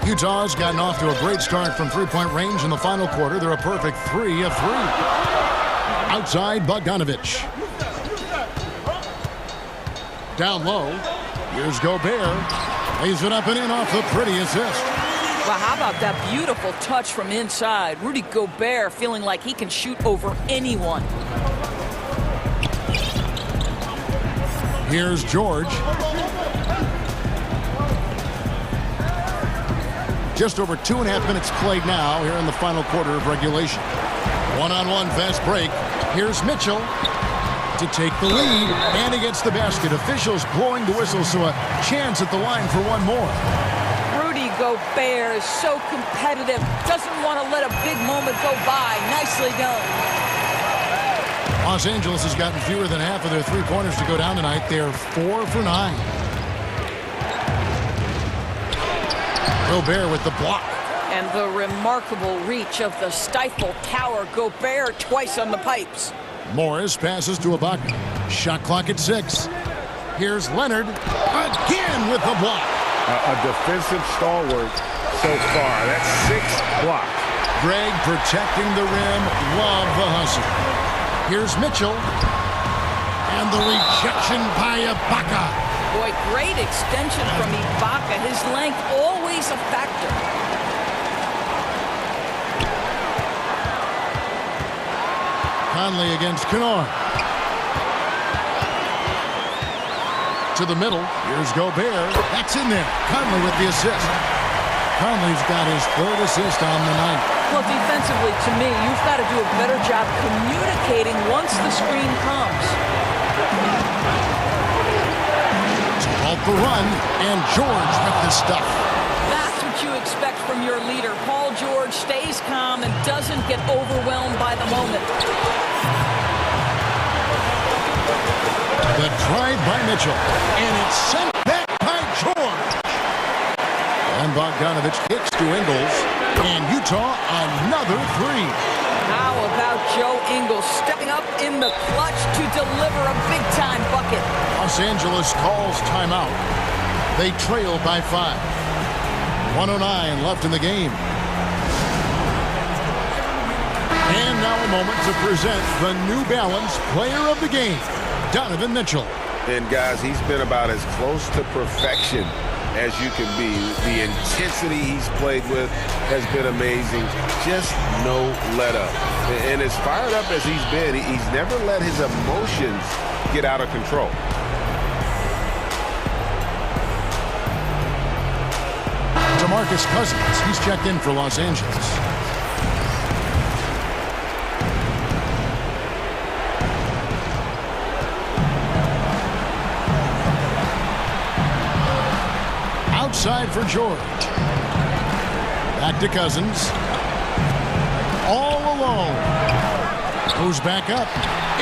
Utah's gotten off to a great start from three-point range in the final quarter. They're a perfect 3 of 3. Outside, Bogdanovich. Down low. Here's Gobert. Lays it up and in off the pretty assist. Well, how about that beautiful touch from inside? Rudy Gobert feeling like he can shoot over anyone. Here's George. Just over 2.5 minutes played now here in the final quarter of regulation. One-on-one fast break. Here's Mitchell to take the lead, and he gets the basket. Officials blowing the whistle, so a chance at the line for one more. Rudy Gobert is so competitive, doesn't want to let a big moment go by. Nicely done. Los Angeles has gotten fewer than half of their three-pointers to go down tonight. They're 4 for 9. Gobert with the block. And the remarkable reach of the stifle tower. Gobert twice on the pipes. Morris passes to Ibaka. Shot clock at 6. Here's Leonard again with the block. A defensive stalwart so far. That's 6 blocks. Greg protecting the rim. Love the hustle. Here's Mitchell. And the rejection by Ibaka. Boy, great extension from Ibaka. His length always a factor. Conley against Kennard. To the middle. Here's Gobert. That's in there. Conley with the assist. Conley's got his 3rd assist on the night. Well, defensively, to me, you've got to do a better job communicating once the screen comes. Off the run, and George with the stuff. That's what you expect from your leader. Paul George stays calm and doesn't get overwhelmed by the moment. The drive by Mitchell, and it's sent back by George. And Bogdanovich kicks to Ingles, and Utah another 3. How about Joe Ingles stepping up in the clutch to deliver a big-time bucket? Los Angeles calls timeout. They trail by 5. 1:09 left in the game. And now a moment to present the New Balance Player of the Game, Donovan Mitchell. And guys, he's been about as close to perfection as you can be. The intensity he's played with has been amazing. Just no let up. And as fired up as he's been, he's never let his emotions get out of control. DeMarcus Cousins, he's checked in for Los Angeles. Outside for George. Back to Cousins. All alone. Goes back up.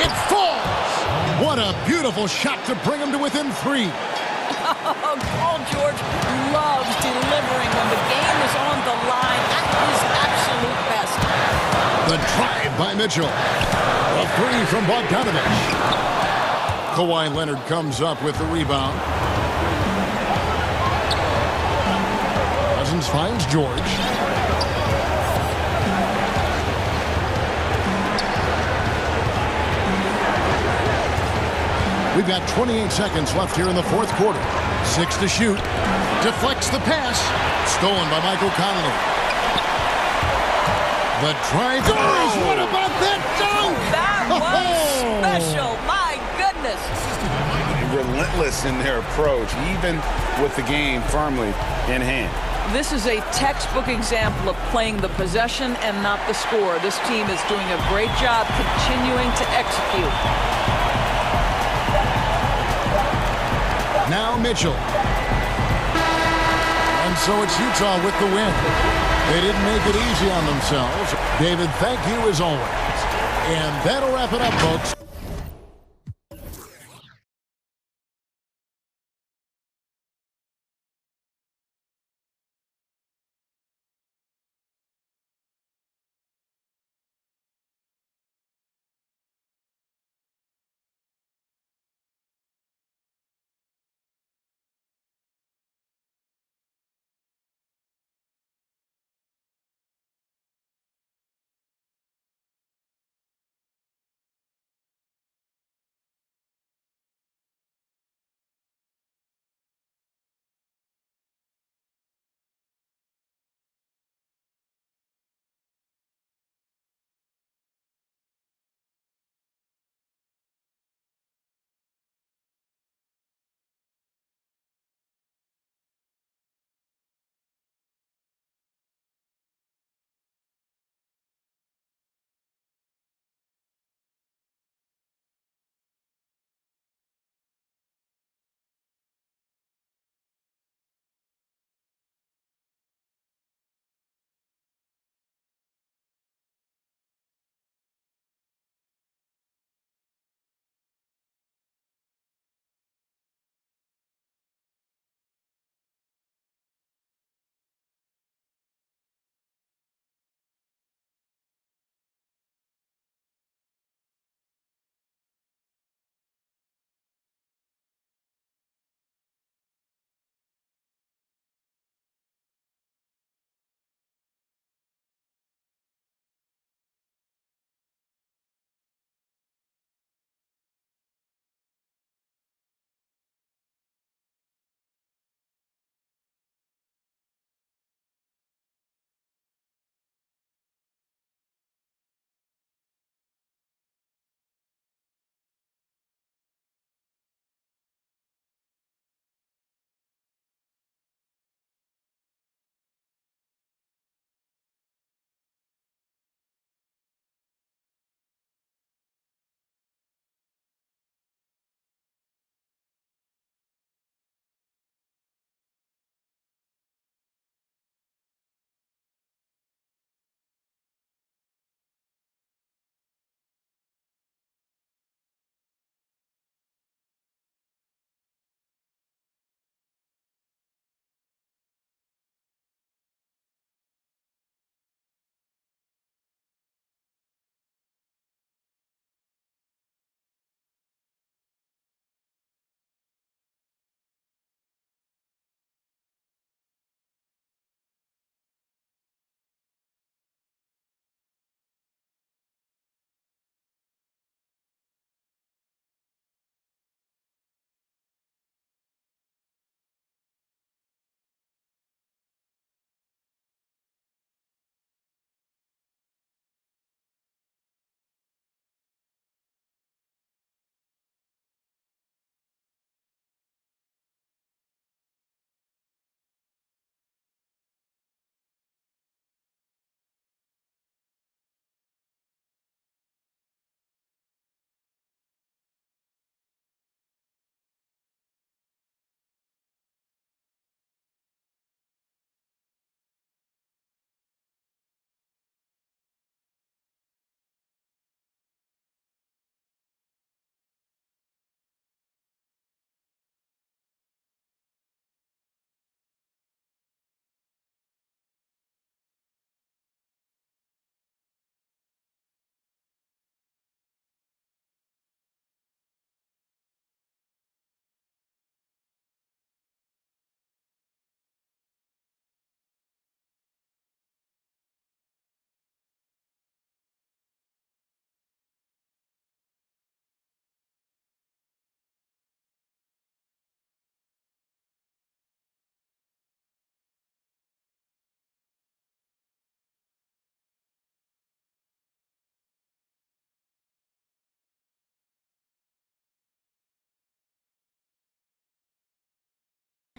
It falls. What a beautiful shot to bring him to within 3. Paul George loves delivering when the game is on the line at his absolute best. The drive by Mitchell. A 3 from Bogdanovich. Kawhi Leonard comes up with the rebound. Cousins finds George. We've got 28 seconds left here in the 4th quarter. 6 to shoot. Deflects the pass. Stolen by Michael Conley. The drive goes. What about that dunk? That was special. My goodness. Relentless in their approach, even with the game firmly in hand. This is a textbook example of playing the possession and not the score. This team is doing a great job continuing to execute. Now Mitchell. And so it's Utah with the win. They didn't make it easy on themselves. David, thank you as always. And that'll wrap it up, folks.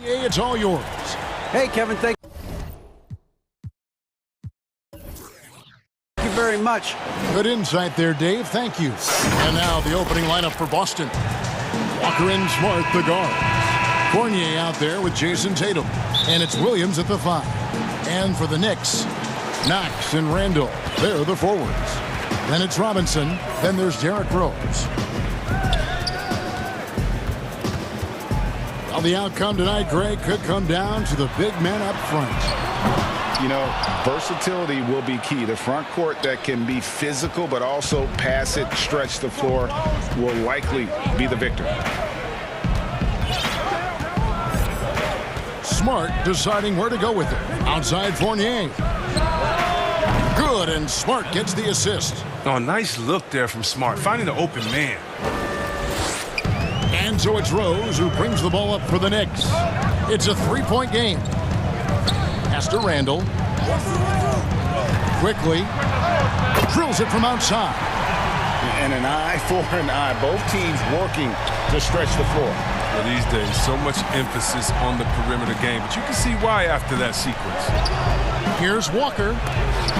Hey, it's all yours. Hey, Kevin, thank you very much. Good insight there, Dave. Thank you. And now the opening lineup for Boston. Walker and Smart, the guards. Fournier out there with Jason Tatum. And it's Williams at the 5. And for the Knicks, Knox and Randall. They're the forwards. Then it's Robinson. Then there's Derrick Rose. Well, the outcome tonight, Greg, could come down to the big man up front. You know, versatility will be key. The front court that can be physical but also pass it, stretch the floor, will likely be the victor. Smart deciding where to go with it. Outside Fournier. Good, and Smart gets the assist. Oh, nice look there from Smart, finding the open man. And so it's Rose who brings the ball up for the Knicks. It's a 3-point game. Pass to Randall. Quickly. Drills it from outside. And an eye for an eye. Both teams working to stretch the floor. Well, these days, so much emphasis on the perimeter game, but you can see why after that sequence. Here's Walker.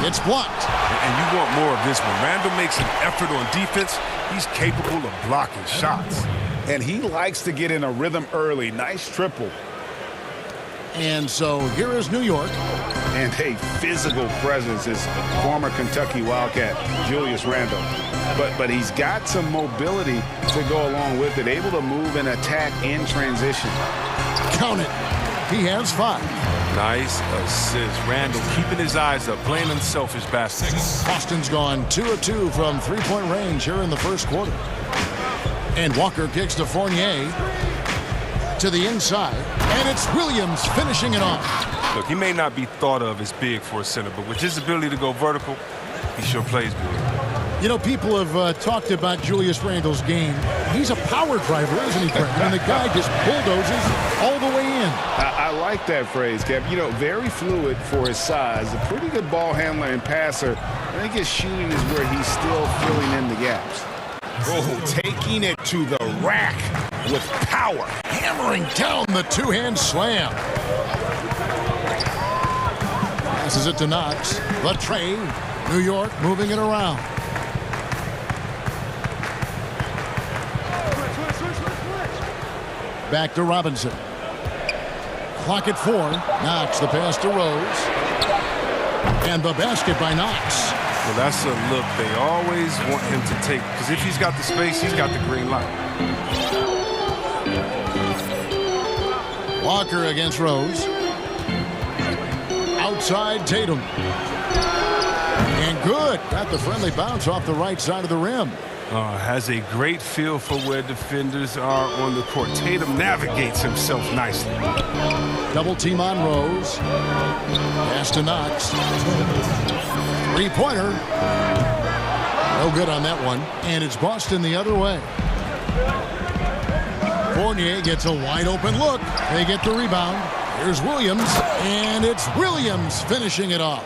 It's blocked. And you want more of this one. Randall makes an effort on defense. He's capable of blocking shots. And he likes to get in a rhythm early. Nice triple. And so here is New York. And a physical presence is former Kentucky Wildcat Julius Randle. But he's got some mobility to go along with it. Able to move and attack in transition. Count it. He has 5. Nice assist. Randall keeping his eyes up, playing unselfish basketball. Boston's gone 2 of 2 from 3-point range here in the first quarter. And Walker kicks to Fournier to the inside. And it's Williams finishing it off. Look, he may not be thought of as big for a center, but with his ability to go vertical, he sure plays good. You know, people have talked about Julius Randle's game. He's a power driver, isn't he, Fred? And the guy just bulldozes all the way in. I like that phrase, Kev. You know, very fluid for his size. A pretty good ball handler and passer. I think his shooting is where he's still filling in the gaps. Oh, taking it to the rack with power. Hammering down the two-hand slam. Passes it to Knox. Latre, New York moving it around. Back to Robinson. Clock at 4. Knox the pass to Rose. And the basket by Knox. Well, that's a look they always want him to take, because if he's got the space, he's got the green light. Walker against Rose. Outside Tatum. And good. Got the friendly bounce off the right side of the rim. Has a great feel for where defenders are on the court. Tatum navigates himself nicely. Double team on Rose. Pass to Knox. Three-pointer. No good on that one. And it's Boston the other way. Fournier gets a wide open look. They get the rebound. Here's Williams. And it's Williams finishing it off.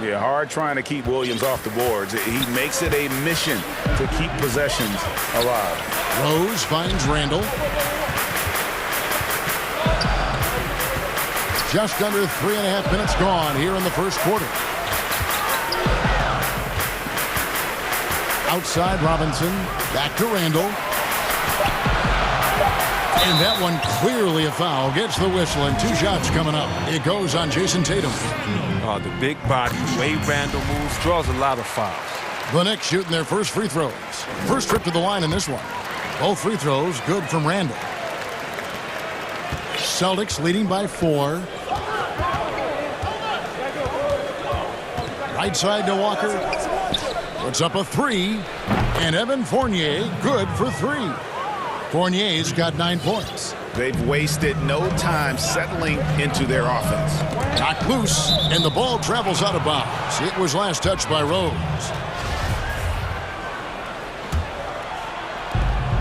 Yeah, hard trying to keep Williams off the boards. He makes it a mission to keep possessions alive. Rose finds Randall. Just under 3.5 minutes gone here in the first quarter. Outside Robinson. Back to Randall. And that one clearly a foul. Gets the whistle and 2 shots coming up. It goes on Jason Tatum. The big body, the way Randall moves, draws a lot of fouls. The Knicks shooting their first free throws. First trip to the line in this one. Both free throws good from Randall. Celtics leading by 4. Right side to Walker. Puts up a 3. And Evan Fournier good for 3. Fournier's got 9 points. They've wasted no time settling into their offense. Knocked loose, and the ball travels out of bounds. It was last touched by Rose.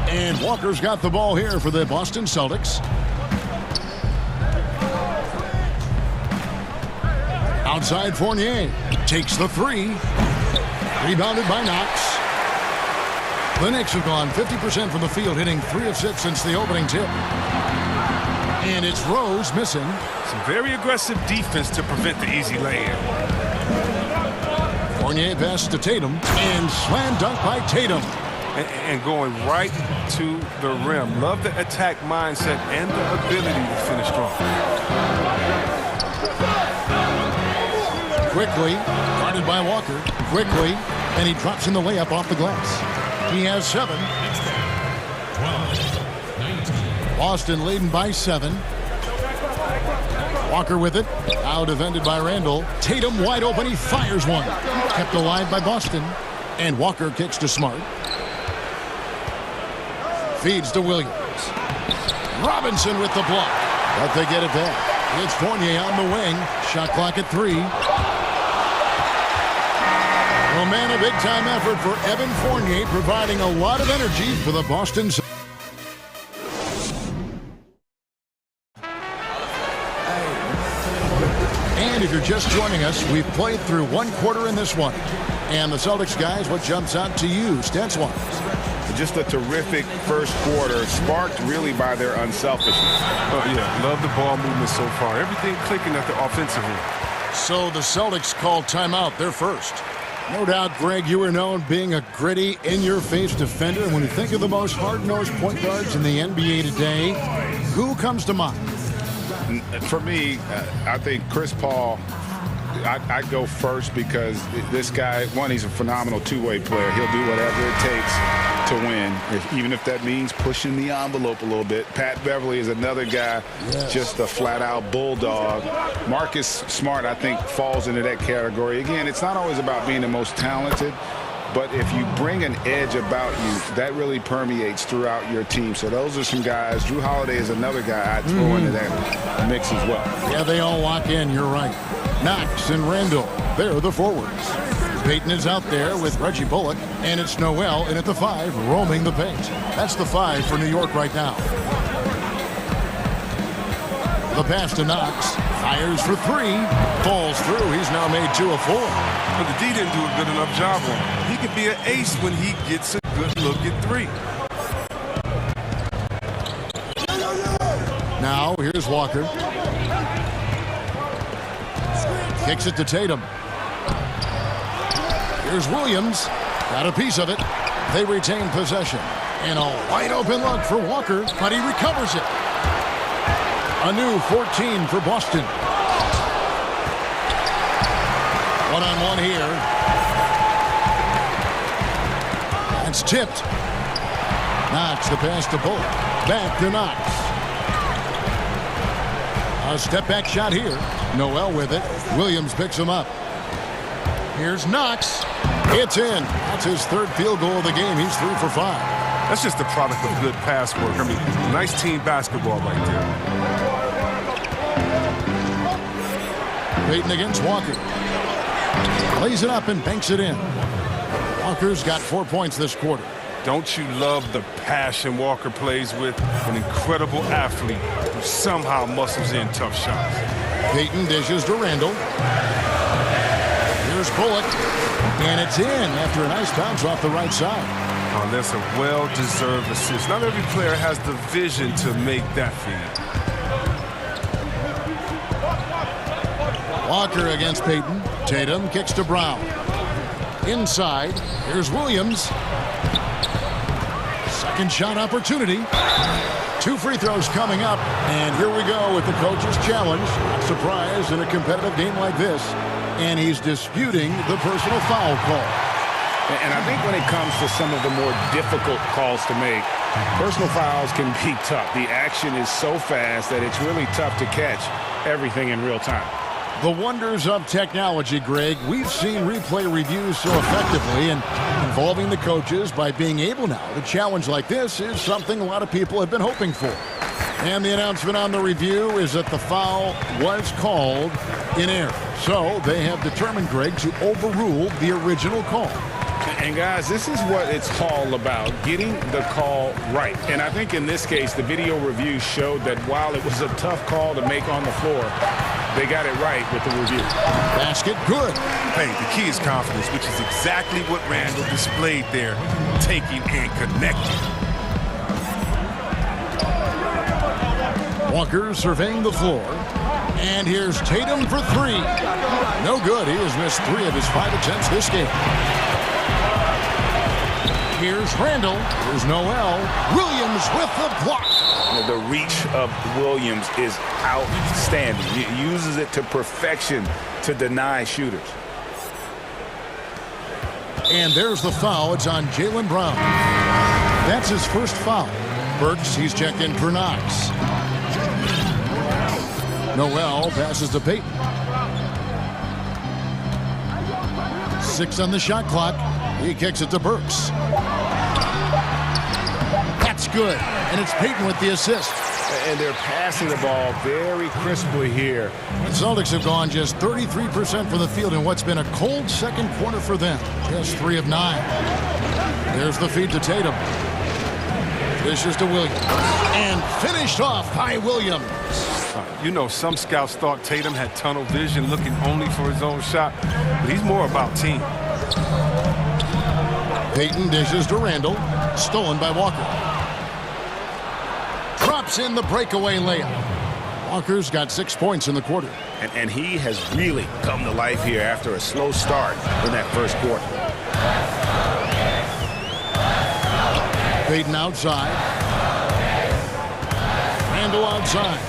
And Walker's got the ball here for the Boston Celtics. Outside Fournier. Takes the 3. Rebounded by Knox. The Knicks have gone 50% from the field, hitting 3 of 6 since the opening tip. And it's Rose missing. Some very aggressive defense to prevent the easy lay-in. Fournier passes to Tatum, and slam dunk by Tatum. And going right to the rim. Love the attack mindset and the ability to finish strong. Quickly, guarded by Walker. Quickly, and he drops in the layup off the glass. He has 7. Boston leading by 7. Walker with it. Now defended by Randall. Tatum wide open. He fires one. Kept alive by Boston. And Walker kicks to Smart. Feeds to Williams. Robinson with the block. But they get it back. It's Fournier on the wing. Shot clock at 3. Oh man, a big-time effort for Evan Fournier, providing a lot of energy for the Boston. And if you're just joining us, we've played through 1 quarter in this one. And the Celtics guys, what jumps out to you, stats-wise? Just a terrific first quarter, sparked really by their unselfishness. Oh, yeah, love the ball movement so far. Everything clicking at the offensive end. So the Celtics called timeout, their first. No doubt, Greg, you were known being a gritty, in-your-face defender. And when you think of the most hard-nosed point guards in the NBA today, who comes to mind? For me, I think Chris Paul. I'd go first because this guy, one, he's a phenomenal two-way player. He'll do whatever it takes to win, even if that means pushing the envelope a little bit. Pat Beverly is another guy, just a flat-out bulldog. Marcus Smart, I think, falls into that category. Again, it's not always about being the most talented, but if you bring an edge about you, that really permeates throughout your team. So those are some guys. Drew Holiday is another guy I'd throw into that mix as well. Yeah, they all lock in. You're right. Knox and Randall, they're the forwards. Payton is out there with Reggie Bullock, and it's Noel in at the 5, roaming the paint. That's the 5 for New York right now. The pass to Knox, fires for 3, falls through. He's now made 2 of 4. But the D didn't do a good enough job on him. He could be an ace when he gets a good look at 3. Now, here's Walker. Kicks it to Tatum. Here's Williams. Got a piece of it. They retain possession. And a wide open look for Walker, but he recovers it. A new 14 for Boston. One-on-one here. It's tipped. Knox the pass to Bullock. Back to Knox. A step-back shot here. Noel with it. Williams picks him up. Here's Knox. It's in. That's his 3rd field goal of the game. He's 3 for 5. That's just the product of good pass work. I mean, nice team basketball right there. Payton against Walker. Lays it up and banks it in. Walker's got 4 points this quarter. Don't you love the passion Walker plays with? An incredible athlete who somehow muscles in tough shots. Payton dishes to Randall. Here's Bullock. And it's in after a nice bounce off the right side. Oh, that's a well-deserved assist. Not every player has the vision to make that feed. Walker against Payton. Tatum kicks to Brown. Inside. Here's Williams. Second shot opportunity. 2 free throws coming up. And here we go with the coach's challenge. Not surprised in a competitive game like this. And he's disputing the personal foul call. And I think when it comes to some of the more difficult calls to make, personal fouls can be tough. The action is so fast that it's really tough to catch everything in real time. The wonders of technology, Greg. We've seen replay reviews so effectively, and involving the coaches by being able now to challenge like this is something a lot of people have been hoping for. And the announcement on the review is that the foul was called in error. So they have determined, Greg, to overrule the original call. And guys, this is what it's all about, getting the call right. And I think in this case, the video review showed that while it was a tough call to make on the floor, they got it right with the review. Basket good. Hey, the key is confidence, which is exactly what Randall displayed there, taking and connecting. Walker surveying the floor. And here's Tatum for three. No good. He has missed 3 of his 5 attempts this game. Here's Randall. Here's Noel. Williams with the block. The reach of Williams is outstanding. He uses it to perfection to deny shooters. And there's the foul. It's on Jaylen Brown. That's his first foul. Burks, he's checked in for Knox. Noel passes to Payton. 6 on the shot clock. He kicks it to Burks. That's good. And it's Payton with the assist. And they're passing the ball very crisply here. The Celtics have gone just 33% from the field in what's been a cold second quarter for them. Just 3 of 9. There's the feed to Tatum. Dishes to Williams. And finished off by Williams. You know, some scouts thought Tatum had tunnel vision, looking only for his own shot, but he's more about team. Payton dishes to Randall. Stolen by Walker. Drops in the breakaway layup. Walker's got 6 points in the quarter. And he has really come to life here after a slow start in that first quarter. Payton outside. Randall outside.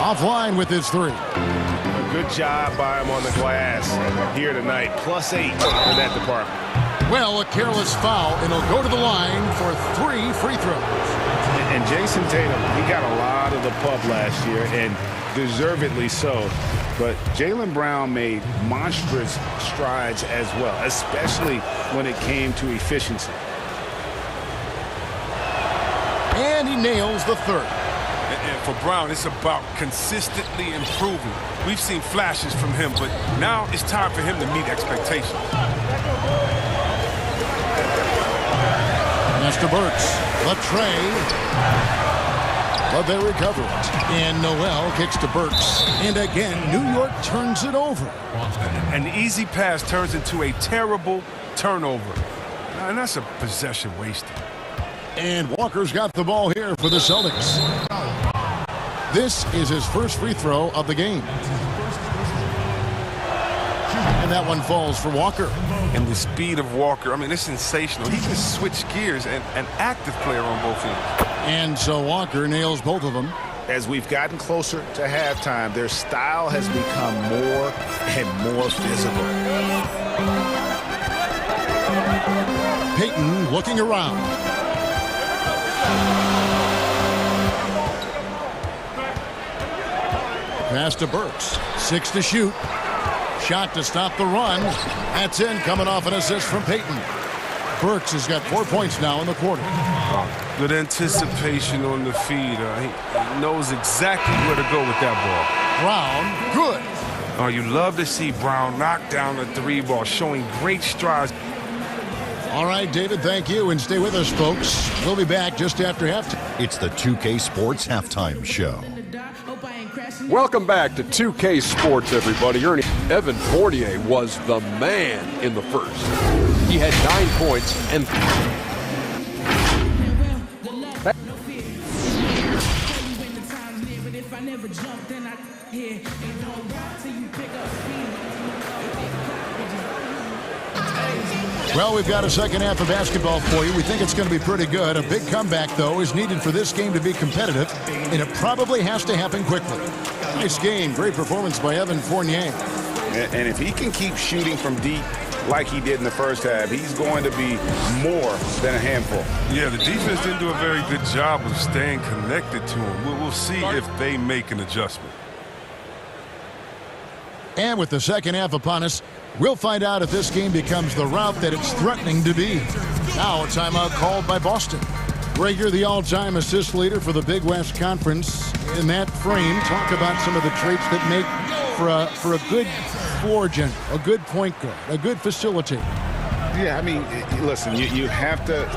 Offline with his 3. A good job by him on the glass here tonight. +8 in that department. Well, a careless foul, and he'll go to the line for 3 free throws. And Jason Tatum, he got a lot of the pub last year, and deservedly so. But Jaylen Brown made monstrous strides as well, especially when it came to efficiency. And he nails the 3rd. And for Brown, it's about consistently improving. We've seen flashes from him, but now it's time for him to meet expectations. Mr. Burks, the tray. But they recover it. And Noel kicks to Burks. And again, New York turns it over. An easy pass turns into a terrible turnover. And that's a possession wasted. And Walker's got the ball here for the Celtics. This is his first free throw of the game. And that one falls for Walker. And the speed of Walker, I mean, it's sensational. He can switch gears, and an active player on both ends. And so Walker nails both of them. As we've gotten closer to halftime, their style has become more and more physical. Payton looking around. Pass to Burks. 6 to shoot. Shot to stop the run. That's in, coming off an assist from Payton. Burks has got 4 points now in the quarter. Good anticipation on the feed. He knows exactly where to go with that ball. Brown, good. Oh, you love to see Brown knock down the 3 ball, showing great strides. All right, David, thank you, and stay with us, folks. We'll be back just after halftime. It's the 2K Sports Halftime Show. Welcome back to 2K Sports, everybody. Evan Fournier was the man in the first. He had 9 points and... Well, we've got a second half of basketball for you. We think it's going to be pretty good. A big comeback, though, is needed for this game to be competitive, and it probably has to happen quickly. Nice game. Great performance by Evan Fournier. And if he can keep shooting from deep like he did in the first half, he's going to be more than a handful. Yeah, the defense didn't do a very good job of staying connected to him. We'll see if they make an adjustment. And with the second half upon us, we'll find out if this game becomes the route that it's threatening to be. Now a timeout called by Boston. Greg, you're the all-time assist leader for the Big West Conference. In that frame, talk about some of the traits that make for a good floor general, a good point guard, a good facilitator. Yeah, I mean, listen, you have to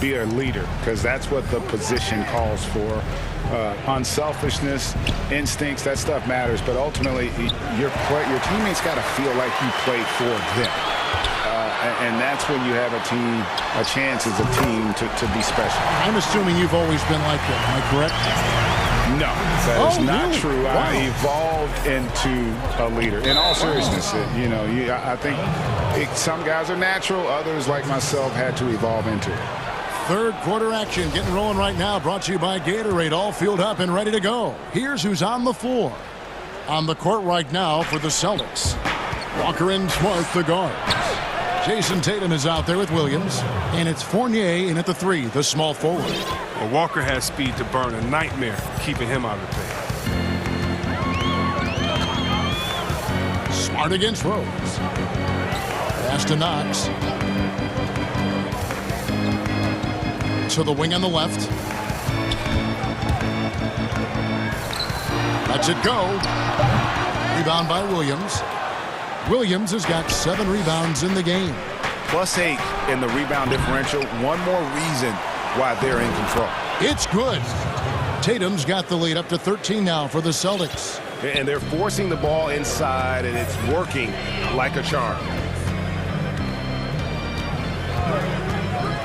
be a leader because that's what the position calls for. Unselfishness, instincts, that stuff matters, but ultimately your teammates got to feel like you play for them. And that's when you have a chance as a team to be special. I'm assuming you've always been like that. Am I correct? No, that is not really? true. Wow. I evolved into a leader. In all seriousness, I think some guys are natural. Others, like myself, had to evolve into it. Third quarter action getting rolling right now. Brought to you by Gatorade. All fueled up and ready to go. Here's who's on the floor. On the court right now for the Celtics. Walker and Smart, the guards. Jason Tatum is out there with Williams. And it's Fournier in at the 3, the small forward. Well, Walker has speed to burn, a nightmare keeping him out of the paint. Smart against Rose. Pass to Knox. To the wing on the left. Lets it go. Rebound by Williams. Williams has got 7 rebounds in the game. +8 in the rebound differential. One more reason why they're in control. It's good. Tatum's got the lead up to 13 now for the Celtics. And they're forcing the ball inside, and it's working like a charm.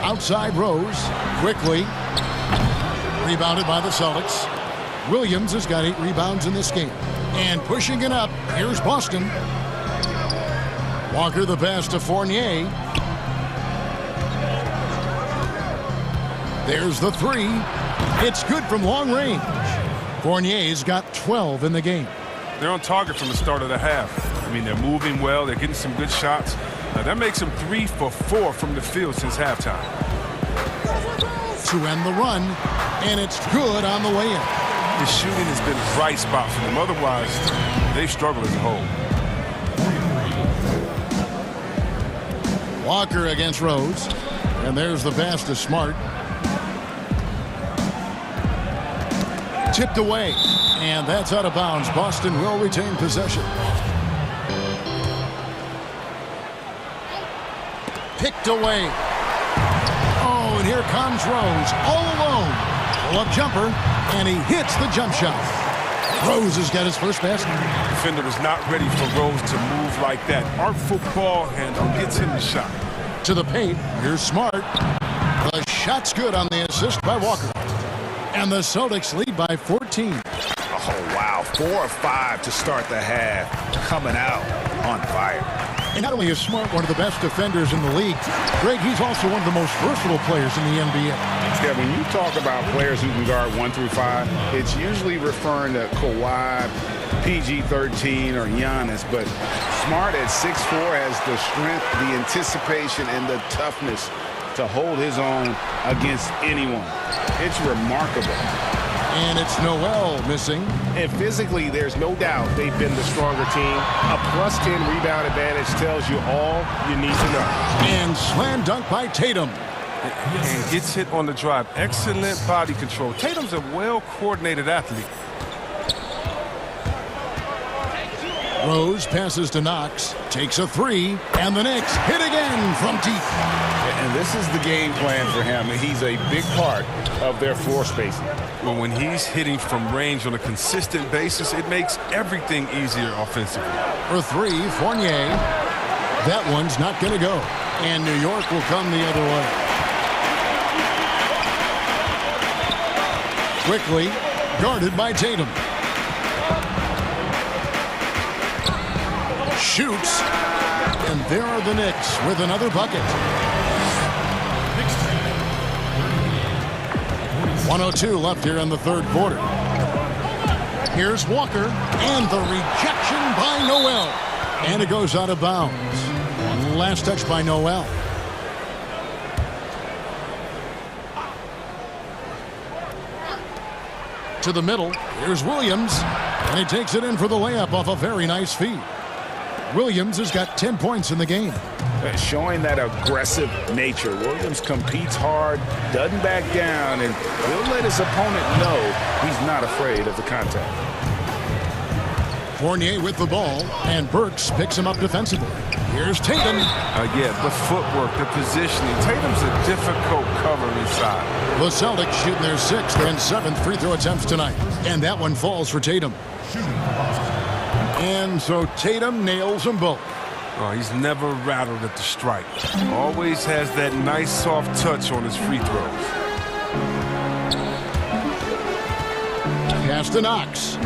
Outside Rose. Quickly. Rebounded by the Celtics. Williams has got 8 rebounds in this game. And pushing it up, here's Boston. Walker the pass to Fournier. There's the 3. It's good from long range. Fournier's got 12 in the game. They're on target from the start of the half. I mean, they're moving well. They're getting some good shots. That makes them 3 for 4 from the field since halftime. To end the run, and it's good on the way in. His shooting has been a bright spot for them. Otherwise, they've struggled as a whole. Walker against Rose. And there's the pass to Smart. Tipped away. And that's out of bounds. Boston will retain possession. Picked away. Oh, and here comes Rose. All alone. Pull-up jumper. And he hits the jump shot. Rose has got his first basket. The defender is not ready for Rose to move like that. Artful ball handle gets him the shot. To the paint. Here's Smart. The shot's good on the assist by Walker. And the Celtics lead by 14. Oh, wow. 4 of 5 to start the half. Coming out on fire. And not only is Smart one of the best defenders in the league, Greg, he's also one of the most versatile players in the NBA. Yeah, when you talk about players who can guard 1 through 5, it's usually referring to Kawhi, PG-13, or Giannis. But Smart at 6'4" has the strength, the anticipation, and the toughness to hold his own against anyone. It's remarkable. And it's Noel missing. And physically, there's no doubt they've been the stronger team. A +10 rebound advantage tells you all you need to know. And slam dunk by Tatum. And gets hit on the drive. Excellent body control. Tatum's a well-coordinated athlete. Rose passes to Knox, takes a 3, and the Knicks hit again from deep. And this is the game plan for him. He's a big part of their floor spacing. Well, when he's hitting from range on a consistent basis, it makes everything easier offensively. For 3, Fournier. That one's not going to go. And New York will come the other way. Quickly, guarded by Tatum. Shoots. And there are the Knicks with another bucket. 1:02 left here in the third quarter. Here's Walker, and the rejection by Noel. And it goes out of bounds. Last touch by Noel. To the middle, here's Williams, and he takes it in for the layup off a very nice feed. Williams has got 10 points in the game. Showing that aggressive nature. Williams competes hard, doesn't back down, and will let his opponent know he's not afraid of the contact. Fournier with the ball, and Burks picks him up defensively. Here's Tatum. Yeah, the footwork, the positioning. Tatum's a difficult cover inside. The Celtics shooting their 6th and 7th free throw attempts tonight. And that one falls for Tatum. And so Tatum nails them both. Oh, he's never rattled at the strike. Always has that nice soft touch on his free throws. Pass to Knox.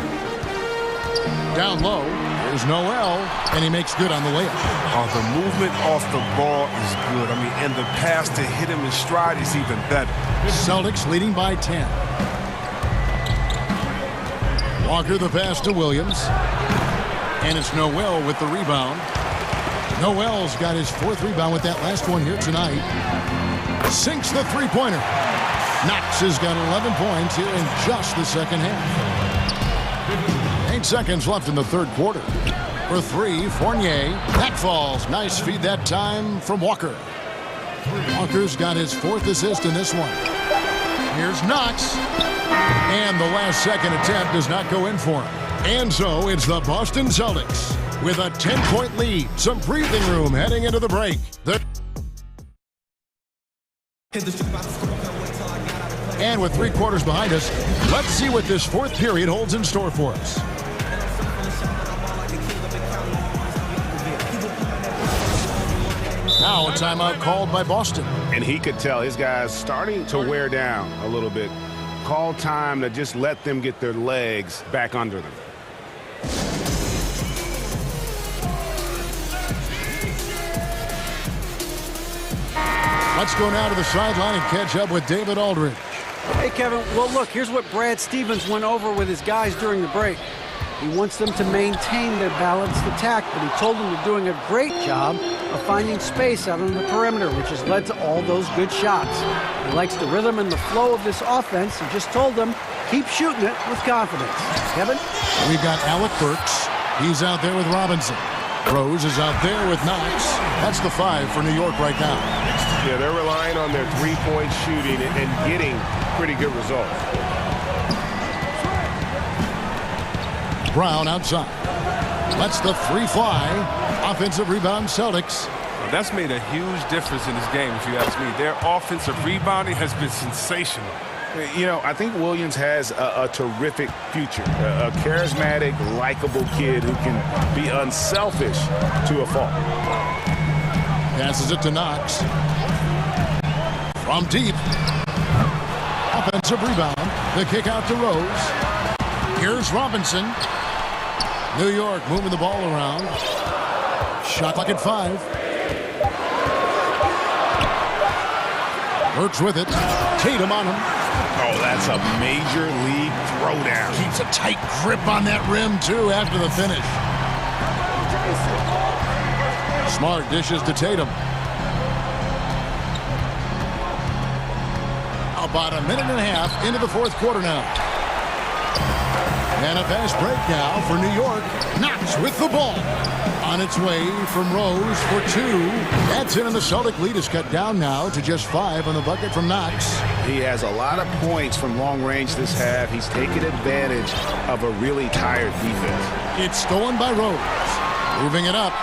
Down low, there's Noel, and he makes good on the layup. Oh, the movement off the ball is good. I mean, and the pass to hit him in stride is even better. Celtics leading by 10. Walker the pass to Williams. And it's Noel with the rebound. Noel's got his 4th rebound with that last one here tonight. Sinks the three-pointer. Knox has got 11 points here in just the second half. 8 seconds left in the third quarter. For 3, Fournier. That falls. Nice feed that time from Walker. Walker's got his 4th assist in this one. Here's Knox. And the last second attempt does not go in for him. And so it's the Boston Celtics with a 10-point lead. Some breathing room heading into the break. And with 3 quarters behind us, let's see what this 4th period holds in store for us. Now a timeout called by Boston. And he could tell his guys starting to wear down a little bit. Call time to just let them get their legs back under them. Let's go now to the sideline and catch up with David Aldridge. Hey, Kevin. Well, look, here's what Brad Stevens went over with his guys during the break. He wants them to maintain their balanced attack, but he told them they're doing a great job of finding space out on the perimeter, which has led to all those good shots. He likes the rhythm and the flow of this offense. He just told them, keep shooting it with confidence. Kevin? We've got Alec Burks. He's out there with Robinson. Rose is out there with Knox. That's the 5 for New York right now. Yeah, they're relying on their three-point shooting and getting pretty good results. Brown outside. Lets the 3 fly. Offensive rebound Celtics. Well, that's made a huge difference in this game, if you ask me. Their offensive rebounding has been sensational. You know, I think Williams has a terrific future. A charismatic, likable kid who can be unselfish to a fault. Passes it to Knox. From deep. Offensive rebound. The kick out to Rose. Here's Robinson. New York moving the ball around. Shot clock at 5. Burks with it. Tatum on him. Oh, that's a major league throwdown. Keeps a tight grip on that rim, too, after the finish. Smart dishes to Tatum. About a minute and a half into the 4th quarter now. And a fast break now for New York. Knox with the ball. On its way from Rose for 2. That's in, and the Celtic lead is cut down now to just 5 on the bucket from Knox. He has a lot of points from long range this half. He's taken advantage of a really tired defense. It's stolen by Rose. Moving it up.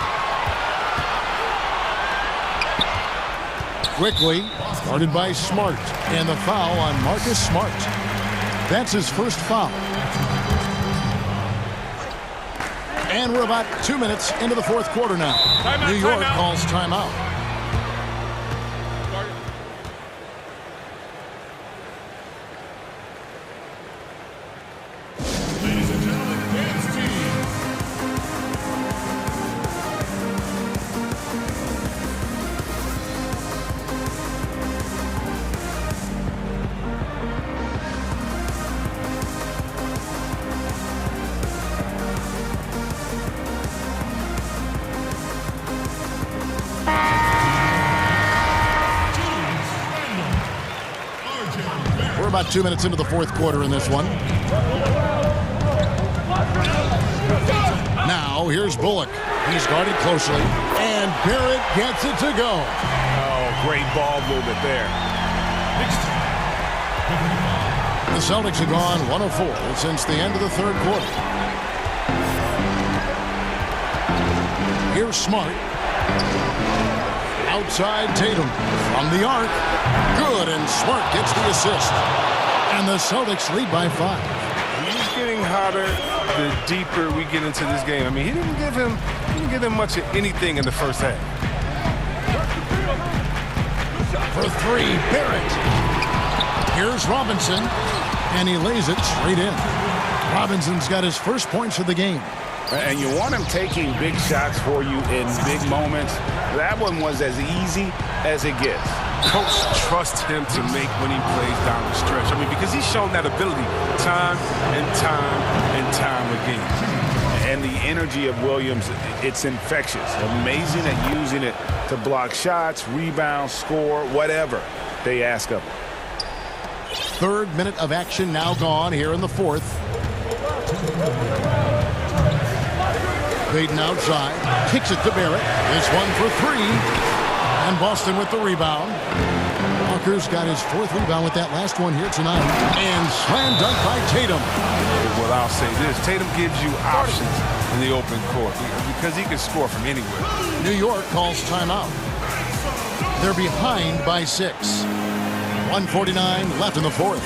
Quickly, guarded by Smart. And the foul on Marcus Smart. That's his first foul. And we're about 2 minutes into the 4th quarter now. New York calls timeout. Ladies and gentlemen, dance team. We're about 2 minutes into the 4th quarter in this one. Now, here's Bullock. He's guarded closely. And Barrett gets it to go. Oh, great ball movement there. The Celtics have gone 1-of-4 since the end of the 3rd quarter. Here's Smart. Outside Tatum from the arc. Good, and Smart gets the assist. And the Celtics lead by 5. He's getting hotter the deeper we get into this game. I mean, he didn't give him much of anything in the first half. For three, Barrett. Here's Robinson, and he lays it straight in. Robinson's got his first points of the game. And you want him taking big shots for you in big moments. That one was as easy as it gets. Coach trusts him to make winning plays down the stretch. I mean, because he's shown that ability time and time and time again. And the energy of Williams, it's infectious. Amazing at using it to block shots, rebound, score, whatever they ask of him. Third minute of action now gone here in the fourth. Payton outside, kicks it to Barrett. This one for three. And Boston with the rebound. Walker's got his fourth rebound with that last one here tonight. And slam dunk by Tatum. Well, I'll say this. Tatum gives you options in the open court because he can score from anywhere. New York calls timeout. They're behind by 6. 1:49 left in the fourth.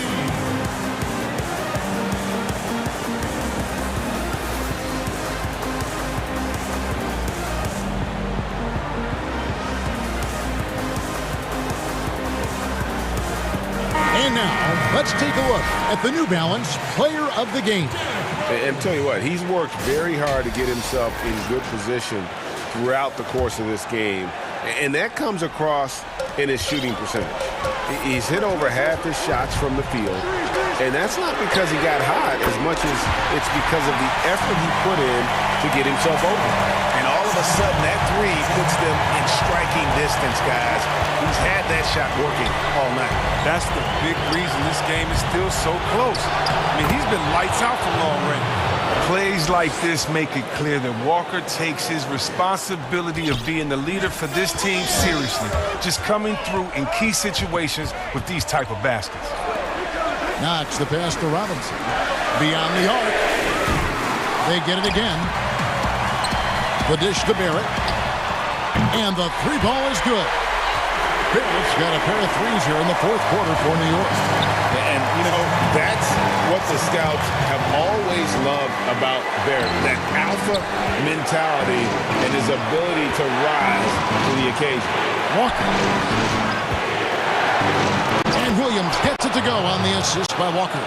And now, let's take a look at the New Balance Player of the Game. And tell you what, he's worked very hard to get himself in good position throughout the course of this game. And that comes across in his shooting percentage. He's hit over half his shots from the field. And that's not because he got hot as much as it's because of the effort he put in to get himself open. And all of a sudden, that three puts them in striking distance, guys. He's had that shot working all night. That's the big reason this game is still so close. I mean, he's been lights out from long range. Plays like this make it clear that Walker takes his responsibility of being the leader for this team seriously, just coming through in key situations with these type of baskets. Knox the pass to Robinson. Beyond the arc. They get it again. The dish to Barrett. And the three ball is good. Barrett's got a pair of threes here in the fourth quarter for New York. And, you know, that's what the scouts have always loved about Barrett. That alpha mentality and his ability to rise to the occasion. Walker. And Williams gets it to go on the assist by Walker.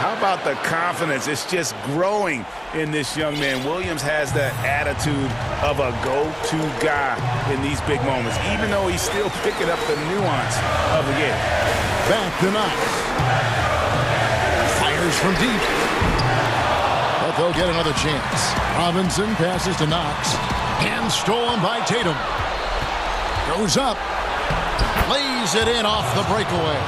How about the confidence? It's just growing in this young man. Williams has that attitude of a go-to guy in these big moments, even though he's still picking up the nuance of the game. Back to Knox. Fires from deep. But they'll get another chance. Robinson passes to Knox. And stolen by Tatum. Goes up. Lays it in off the breakaway.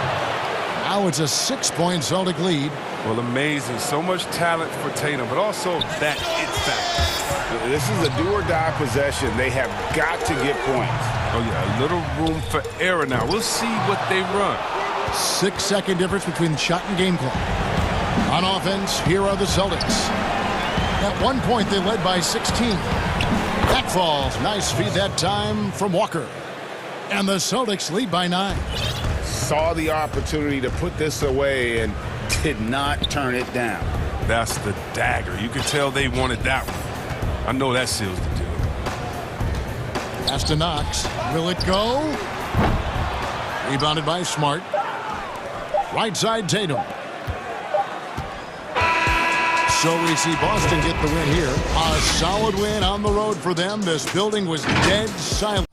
Now it's a 6-point Celtic lead. Well, amazing. So much talent for Tatum, but also that it factor. This is a do-or-die possession. They have got to get points. Oh, yeah, a little room for error now. We'll see what they run. 6-second difference between shot and game clock. On offense, here are the Celtics. At one point, they led by 16. Back falls. Nice feed that time from Walker. And the Celtics lead by 9. Saw the opportunity to put this away and did not turn it down. That's the dagger. You could tell they wanted that one. I know that seals the deal. Pass to Knox. Will it go? Rebounded by Smart. Right side Tatum. So we see Boston get the win here. A solid win on the road for them. This building was dead silent.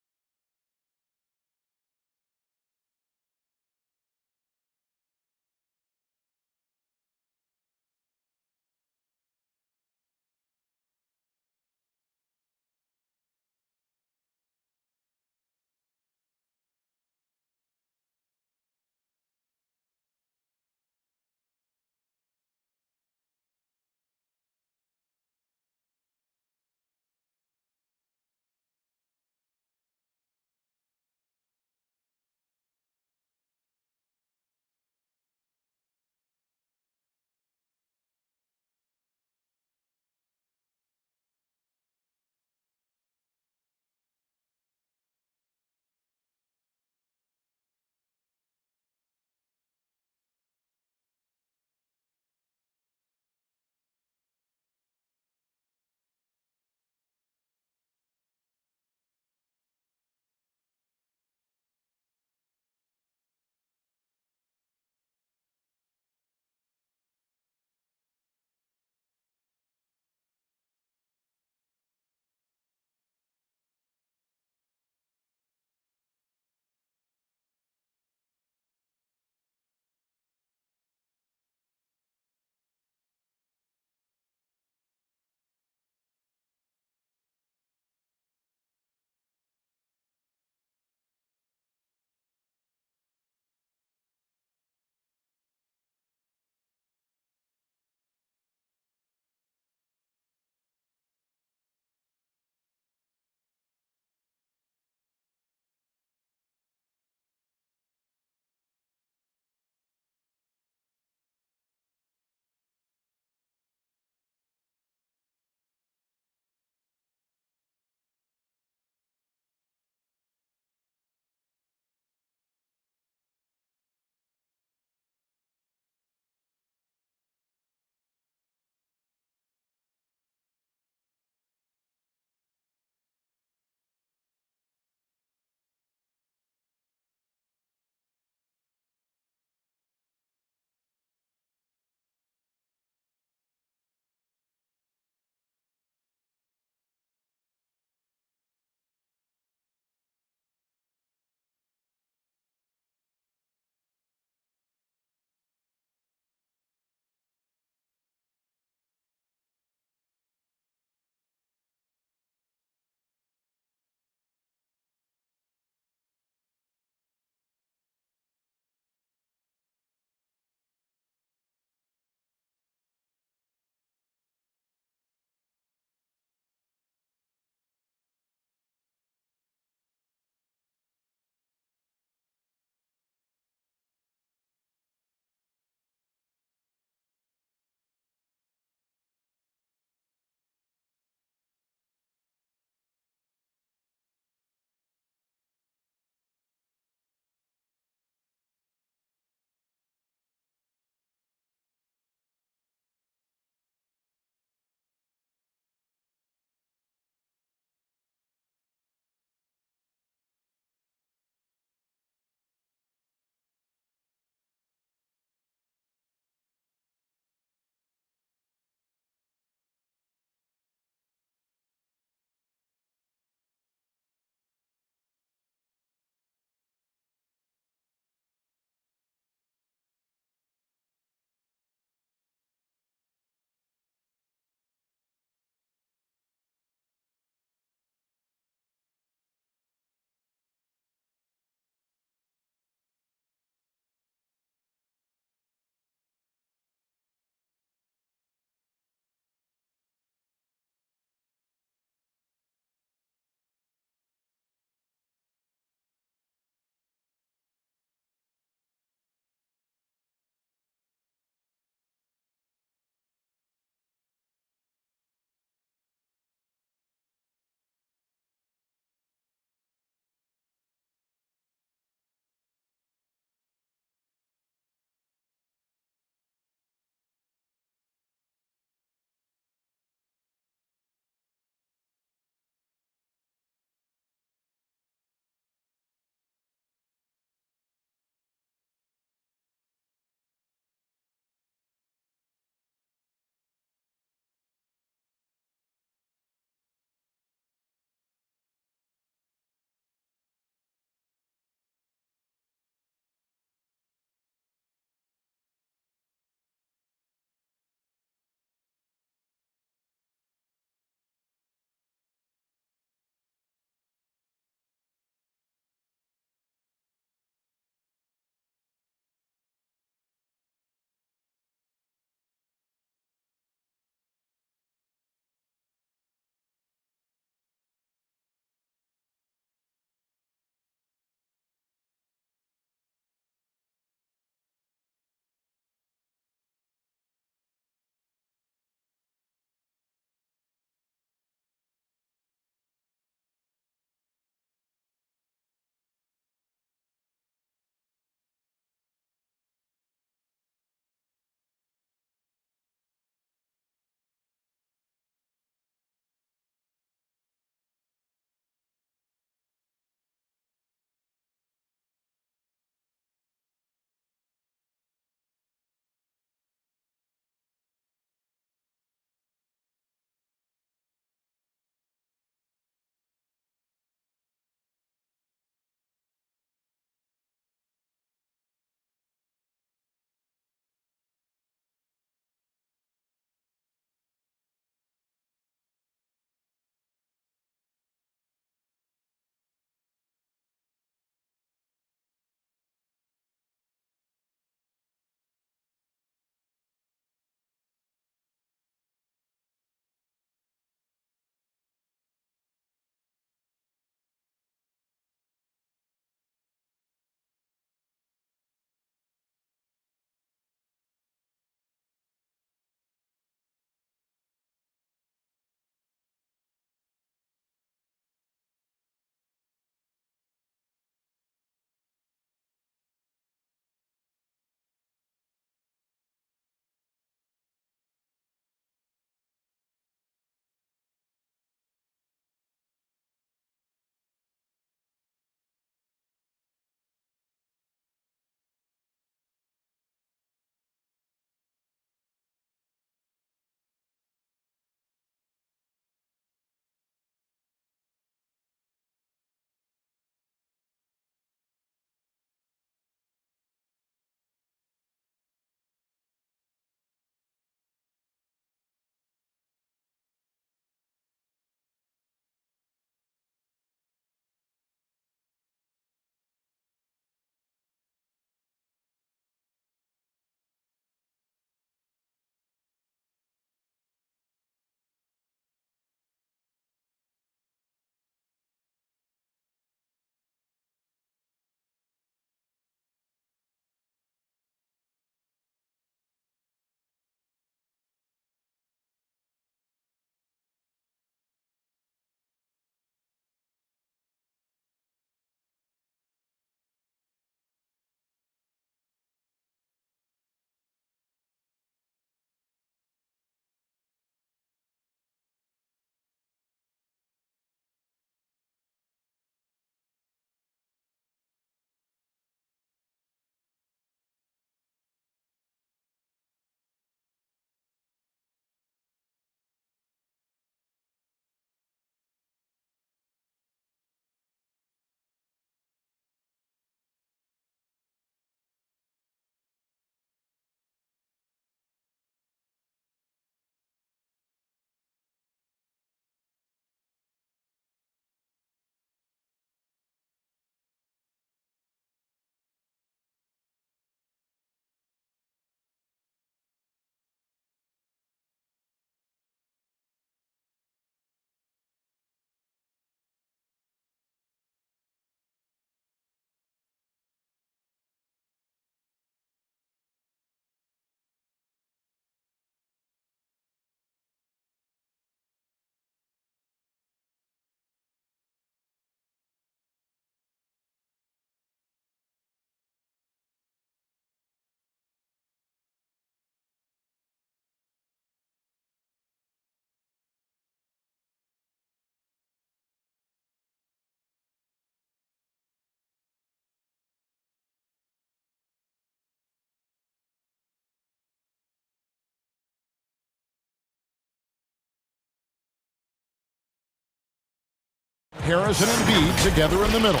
Harris and Embiid together in the middle.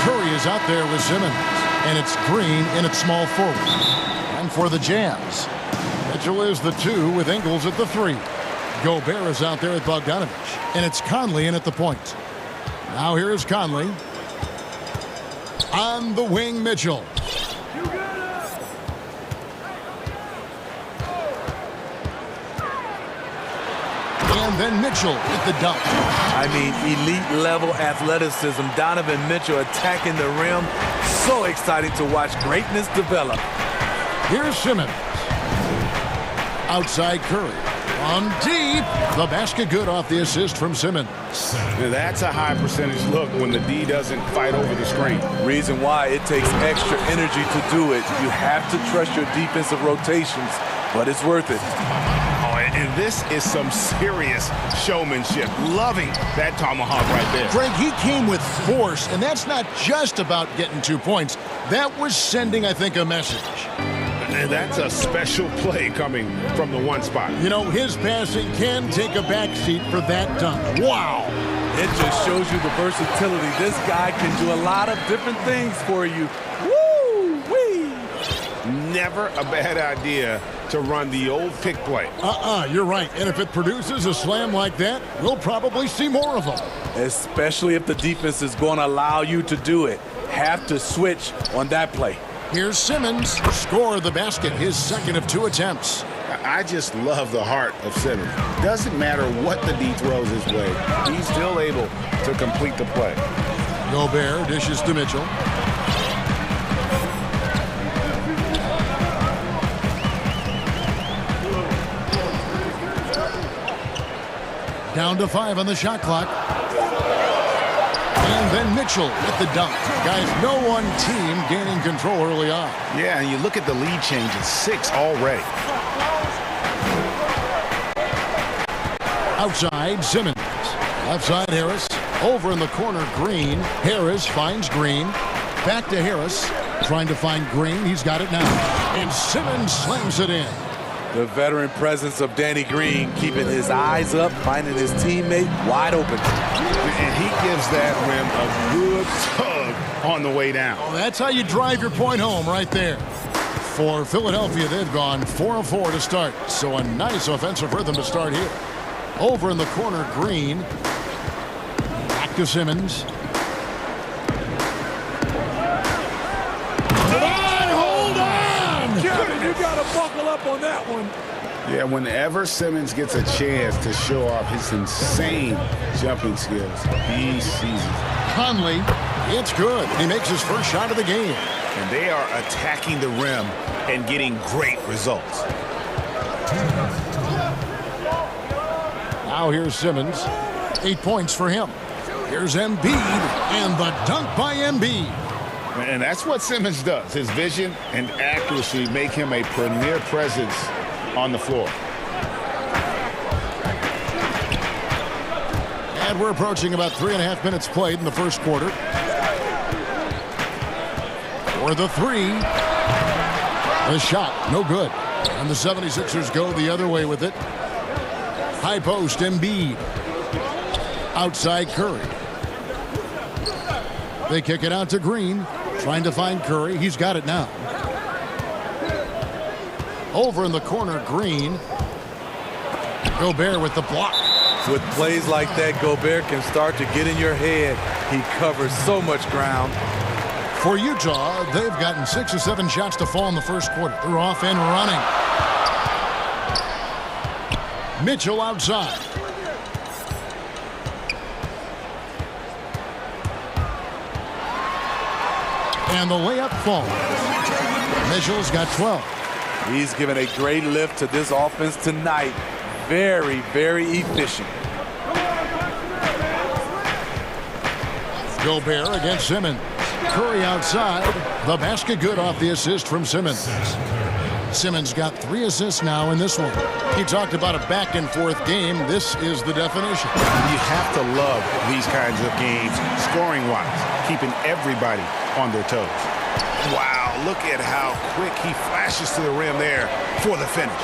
Curry is out there with Simmons. And it's Green in at small forward. And for the Jazz, Mitchell is the 2 with Ingles at the 3. Gobert is out there with Bogdanovich. And it's Conley in at the point. Now here's Conley. On the wing, Mitchell. And then Mitchell with the dunk. I mean, elite level athleticism. Donovan Mitchell attacking the rim. So exciting to watch greatness develop. Here's Simmons. Outside Curry. On deep. The basket good off the assist from Simmons. Now that's a high percentage look when the D doesn't fight over the screen. Reason why it takes extra energy to do it. You have to trust your defensive rotations, but it's worth it. And this is some serious showmanship. Loving that tomahawk right there. Greg, he came with force, and that's not just about getting 2 points. That was sending, I think, a message. And that's a special play coming from the one spot. You know, his passing can take a backseat for that dunk. Wow. It just shows you the versatility. This guy can do a lot of different things for you. Woo-wee. Never a bad idea to run the old pick play. You're right. And if it produces a slam like that, we'll probably see more of them. Especially if the defense is going to allow you to do it. Have to switch on that play. Here's Simmons. Score the basket, his second of 2 attempts. I just love the heart of Simmons. Doesn't matter what the D throws his way. He's still able to complete the play. Gobert dishes to Mitchell. Down to 5 on the shot clock. And then Mitchell with the dunk. Guys, no one team gaining control early on. Yeah, and you look at the lead change. It's 6 already. Outside, Simmons. Left side, Harris. Over in the corner, Green. Harris finds Green. Back to Harris. Trying to find Green. He's got it now. And Simmons slams it in. The veteran presence of Danny Green, keeping his eyes up, finding his teammate wide open. And he gives that rim a good tug on the way down. Oh, that's how you drive your point home right there. For Philadelphia, they've gone 4 of 4 to start. So a nice offensive rhythm to start here. Over in the corner, Green. Back to Simmons. You got to buckle up on that one. Yeah, whenever Simmons gets a chance to show off his insane jumping skills, he seizes. Conley, it's good. He makes his first shot of the game. And they are attacking the rim and getting great results. Now here's Simmons. 8 points for him. Here's Embiid, and the dunk by Embiid. And that's what Simmons does. His vision and accuracy make him a premier presence on the floor. And we're approaching about 3.5 minutes played in the first quarter. For the 3. The shot, no good. And the 76ers go the other way with it. High post, Embiid. Outside, Curry. They kick it out to Green. Trying to find Curry. He's got it now. Over in the corner, Green. Gobert with the block. With plays like that, Gobert can start to get in your head. He covers so much ground. For Utah, they've gotten 6 or 7 shots to fall in the first quarter. They're off and running. Mitchell outside. And the layup falls. Mitchell's got 12. He's given a great lift to this offense tonight. Very, very efficient. Gobert against Simmons. Curry outside. The basket good off the assist from Simmons. Simmons got 3 assists now in this one. He talked about a back-and-forth game. This is the definition. You have to love these kinds of games, scoring-wise, keeping everybody on their toes. Wow, look at how quick he flashes to the rim there for the finish.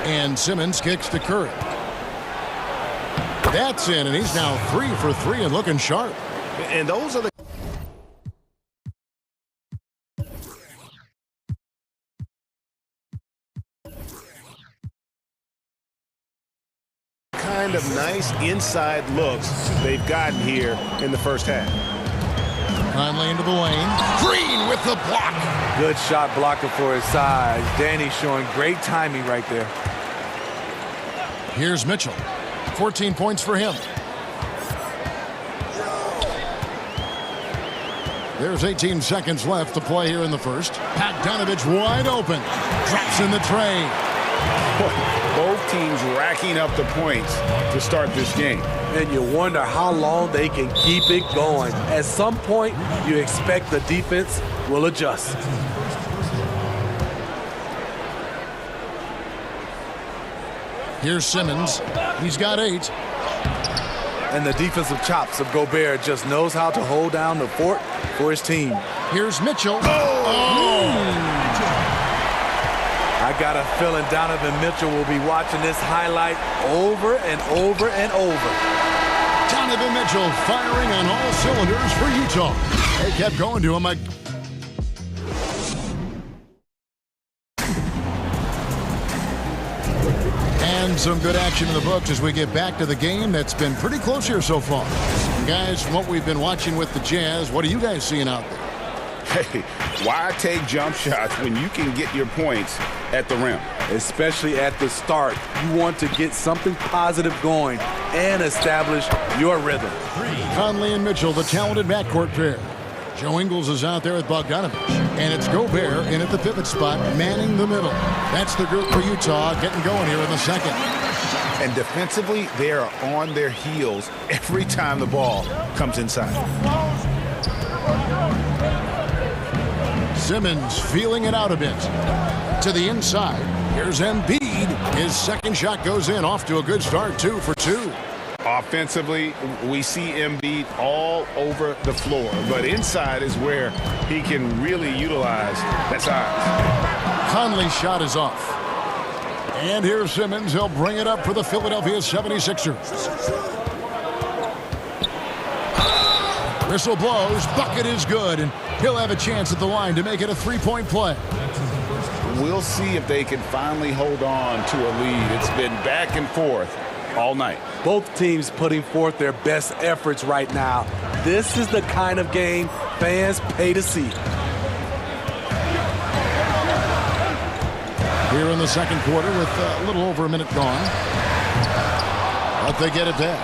And Simmons kicks to Curry. That's in, and he's now 3 for 3 and looking sharp. And those are the kind of nice inside looks they've gotten here in the first half. Conley into the lane. Green with the block. Good shot blocker for his size. Danny showing great timing right there. Here's Mitchell. 14 points for him. There's 18 seconds left to play here in the first. Bogdanovich wide open. Drops in the tray. Both teams racking up the points to start this game. And you wonder how long they can keep it going. At some point, you expect the defense will adjust. Here's Simmons. He's got 8. And the defensive chops of Gobert just knows how to hold down the fort for his team. Here's Mitchell. I got a feeling Donovan Mitchell will be watching this highlight over and over and over. Donovan Mitchell firing on all cylinders for Utah. They kept going to him. And some good action in the books as we get back to the game that's been pretty close here so far. Guys, from what we've been watching with the Jazz, what are you guys seeing out there? Hey, why take jump shots when you can get your points at the rim? Especially at the start. You want to get something positive going and establish your rhythm. Conley and Mitchell, the talented backcourt pair. Joe Ingles is out there with Bogdanovich. And it's Gobert in at the pivot spot, manning the middle. That's the group for Utah getting going here in the second. And defensively, they are on their heels every time the ball comes inside. Simmons feeling it out a bit. To the inside. Here's Embiid. His second shot goes in. Off to a good start. 2 for 2. Offensively, we see Embiid all over the floor. But inside is where he can really utilize that size. Conley's shot is off. And here's Simmons. He'll bring it up for the Philadelphia 76ers. Whistle blows. Bucket is good. And he'll have a chance at the line to make it a 3-point play. We'll see if they can finally hold on to a lead. It's been back and forth all night. Both teams putting forth their best efforts right now. This is the kind of game fans pay to see. Here in the second quarter with a little over a minute gone. But they get it back.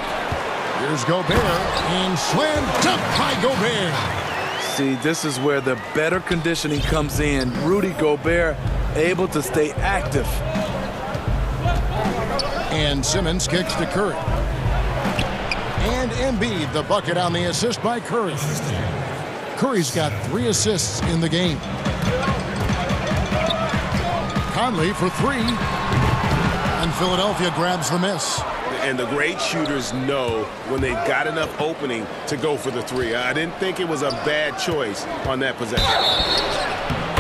Here's Gobert, and slam dunk by Gobert. See, this is where the better conditioning comes in. Rudy Gobert able to stay active. And Simmons kicks to Curry. And Embiid, the bucket on the assist by Curry. Curry's got 3 assists in the game. Conley for 3. And Philadelphia grabs the miss. And the great shooters know when they've got enough opening to go for the 3. I didn't think it was a bad choice on that possession.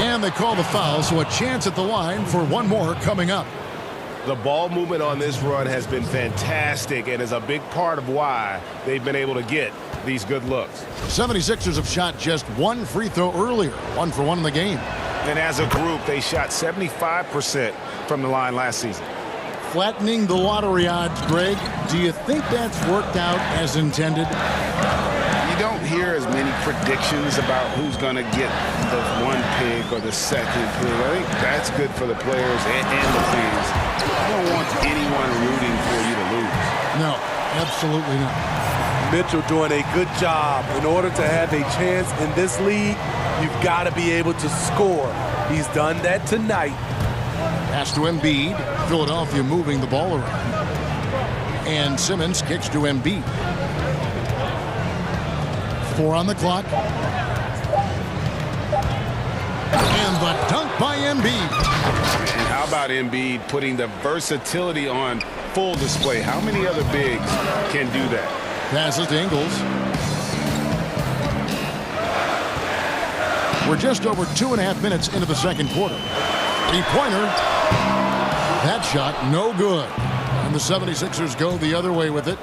And they call the foul, so a chance at the line for one more coming up. The ball movement on this run has been fantastic and is a big part of why they've been able to get these good looks. 76ers have shot just 1 free throw earlier, 1 for 1 in the game. And as a group, they shot 75% from the line last season. Flattening the lottery odds, Greg. Do you think that's worked out as intended? You don't hear as many predictions about who's going to get the 1 pick or the 2nd pick. I think that's good for the players and the fans. I don't want anyone rooting for you to lose. No, absolutely not. Mitchell doing a good job. In order to have a chance in this league, you've got to be able to score. He's done that tonight. Pass to Embiid. Philadelphia moving the ball around. And Simmons kicks to Embiid. 4 on the clock. And the dunk by Embiid. And how about Embiid putting the versatility on full display? How many other bigs can do that? Passes to Ingles. We're just over 2.5 minutes into the second quarter. 3-pointer. That shot no good. And And the 76ers go the other way with it.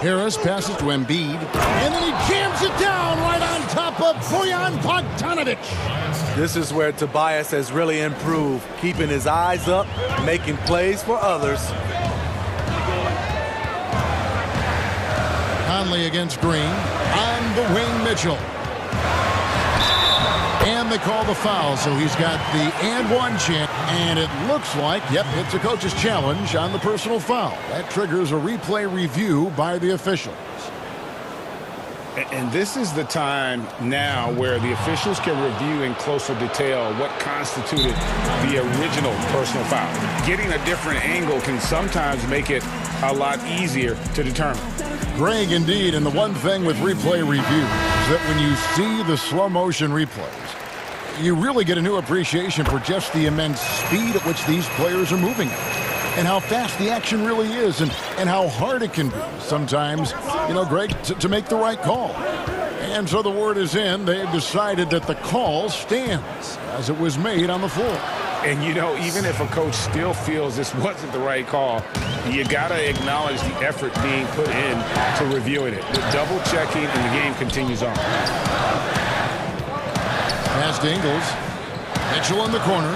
Harris passes to Embiid. And then he jams it down right on top of Bojan Bogdanovic. This is where Tobias has really improved, keeping his eyes up, making plays for others. Conley against Green. On the wing, Mitchell. And they call the foul, so he's got the and one chance. And it looks like, yep, it's a coach's challenge on the personal foul. That triggers a replay review by the officials. And this is the time now where the officials can review in closer detail what constituted the original personal foul. Getting a different angle can sometimes make it a lot easier to determine. Greg, indeed, and the one thing with replay review is that when you see the slow motion replays, you really get a new appreciation for just the immense speed at which these players are moving and how fast the action really is and how hard it can be sometimes, Greg, to make the right call. And so the word is in. They've decided that the call stands as it was made on the floor. And, even if a coach still feels this wasn't the right call, you got to acknowledge the effort being put in to reviewing it. The double checking, and the game continues on. Pass to Ingles. Mitchell in the corner.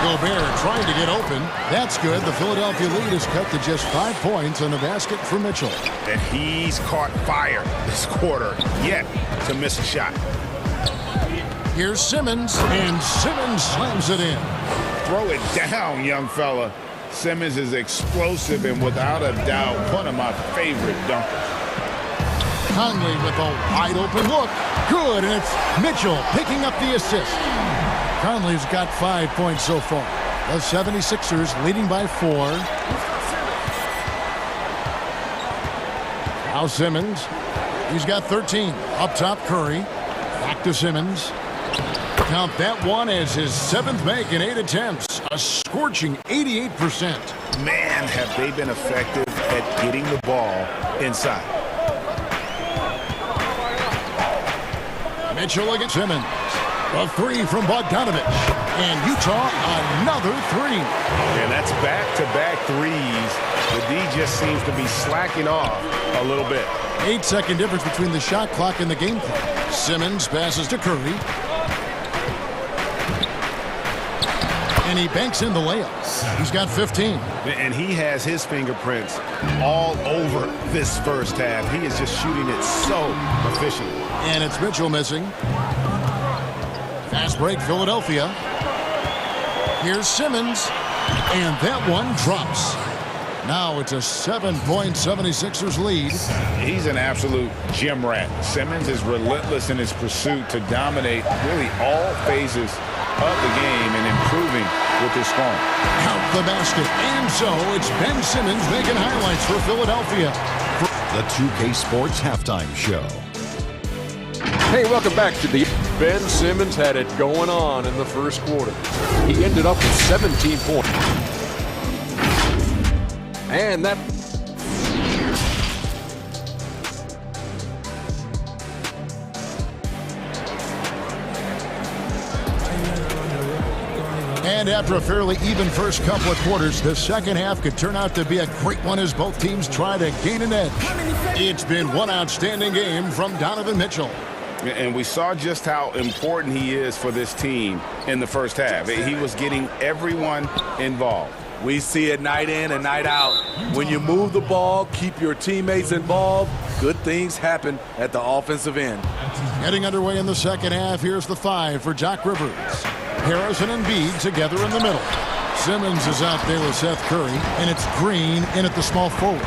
Gobert trying to get open. That's good. The Philadelphia lead is cut to just 5 points on the basket for Mitchell. And he's caught fire this quarter, yet to miss a shot. Here's Simmons, and Simmons slams it in. Throw it down, young fella. Simmons is explosive and without a doubt one of my favorite dunkers. Conley with a wide open look. Good, and it's Mitchell picking up the assist. Conley's got 5 points so far. The 76ers leading by 4. Now Simmons. He's got 13. Up top, Curry. Back to Simmons. Count that one as his 7th make in 8 attempts. A scorching 88%. Man, have they been effective at getting the ball inside. Mitchell against Simmons. A 3 from Bogdanovic. And Utah, another 3. And that's back-to-back threes. The D just seems to be slacking off a little bit. 8-second difference between the shot clock and the game clock. Simmons passes to Curry. And he banks in the layups. He's got 15. And he has his fingerprints all over this first half. He is just shooting it so efficiently. And it's Mitchell missing. Fast break, Philadelphia. Here's Simmons. And that one drops. Now it's a 7-point 76ers lead. He's an absolute gym rat. Simmons is relentless in his pursuit to dominate really all phases of the game and improving with his scoring. Count the basket. And so it's Ben Simmons making highlights for Philadelphia. The 2K Sports Halftime Show. Hey, welcome back to the Ben Simmons had it going on in the first quarter. He ended up with 17 points. And that... And after a fairly even first couple of quarters, the second half could turn out to be a great one as both teams try to gain an edge. It's been one outstanding game from Donovan Mitchell. And we saw just how important he is for this team in the first half. He was getting everyone involved. We see it night in and night out. When you move the ball, keep your teammates involved, good things happen at the offensive end. Getting underway in the second half, here's the 5 for Doc Rivers. Harris and Embiid together in the middle. Simmons is out there with Seth Curry, and it's Green in at the small forward.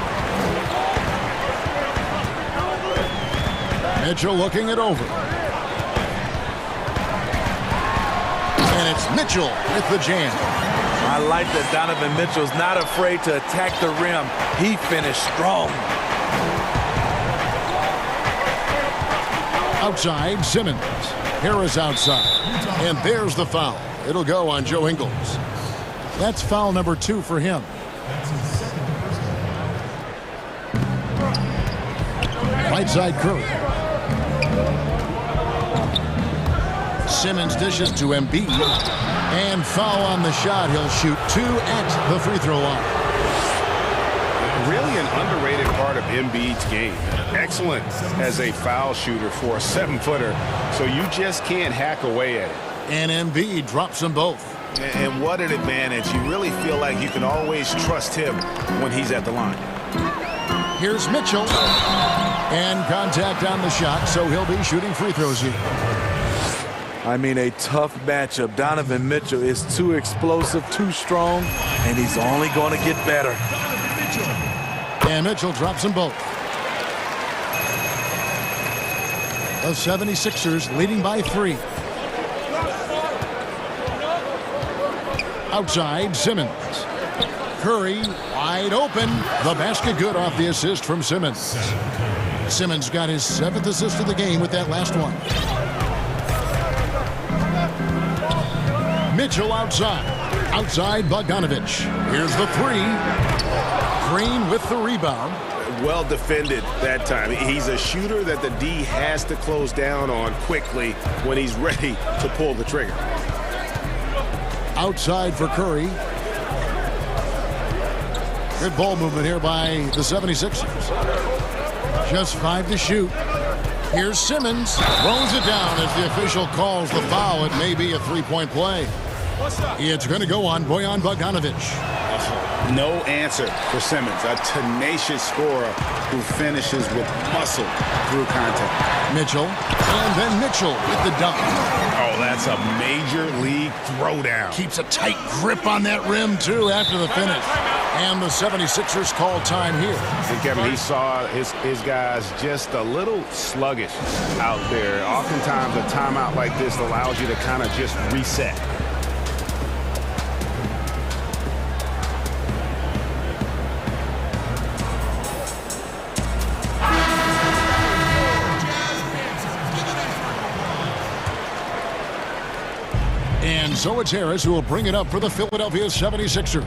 Mitchell looking it over. And it's Mitchell with the jam. I like that Donovan Mitchell's not afraid to attack the rim. He finished strong. Outside, Simmons. Harris outside. And there's the foul. It'll go on Joe Ingles. That's foul number 2 for him. Right side, Curry. Simmons dishes to Embiid. And foul on the shot. He'll shoot 2 at the free throw line. Really an underrated part of Embiid's game. Excellent as a foul shooter for a 7-footer, so you just can't hack away at it. And Embiid drops them both. And what an advantage. You really feel like you can always trust him when he's at the line. Here's Mitchell. And contact on the shot, so he'll be shooting free throws here. I mean, a tough matchup. Donovan Mitchell is too explosive, too strong, and he's only going to get better. And Mitchell drops them both. The 76ers leading by 3. Outside, Simmons. Curry wide open. The basket good off the assist from Simmons. Simmons got his 7th assist of the game with that last one. Mitchell outside. Outside Bogdanovich. Here's the 3. Green with the rebound. Well defended that time. He's a shooter that the D has to close down on quickly when he's ready to pull the trigger. Outside for Curry. Good ball movement here by the 76ers. Just 5 to shoot. Here's Simmons. Throws it down as the official calls the foul. It may be a 3-point play. It's going to go on Bojan Bogdanovich. No answer for Simmons, a tenacious scorer who finishes with muscle through contact. Mitchell, and then Mitchell with the dunk. Oh, that's a major league throwdown. Keeps a tight grip on that rim, too, after the finish. And the 76ers call time here. And Kevin, he saw his guys just a little sluggish out there. Oftentimes, a timeout like this allows you to kind of just reset. And so it's Harris who will bring it up for the Philadelphia 76ers.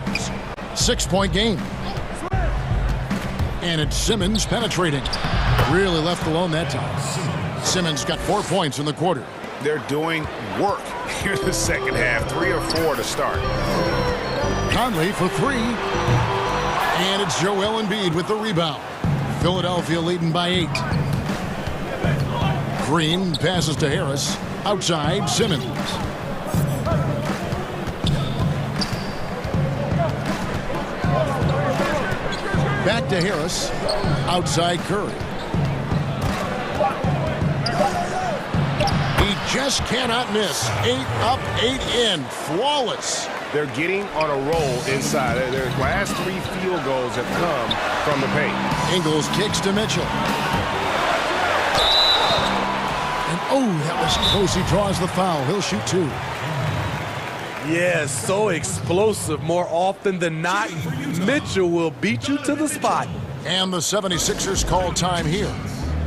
6-point game. And it's Simmons penetrating. Really left alone that time. Simmons got 4 points in the quarter. They're doing work here in the second half. 3 or 4 to start. Conley for 3. And it's Joel Embiid with the rebound. Philadelphia leading by 8. Green passes to Harris. Outside, Simmons. Back to Harris. Outside Curry. He just cannot miss. 8 up, 8 in. Flawless. They're getting on a roll inside. Their last 3 field goals have come from the paint. Ingles kicks to Mitchell. And oh, that was close. He draws the foul. He'll shoot 2. Yes, so explosive. More often than not, Mitchell will beat you to the spot. And the 76ers call time here.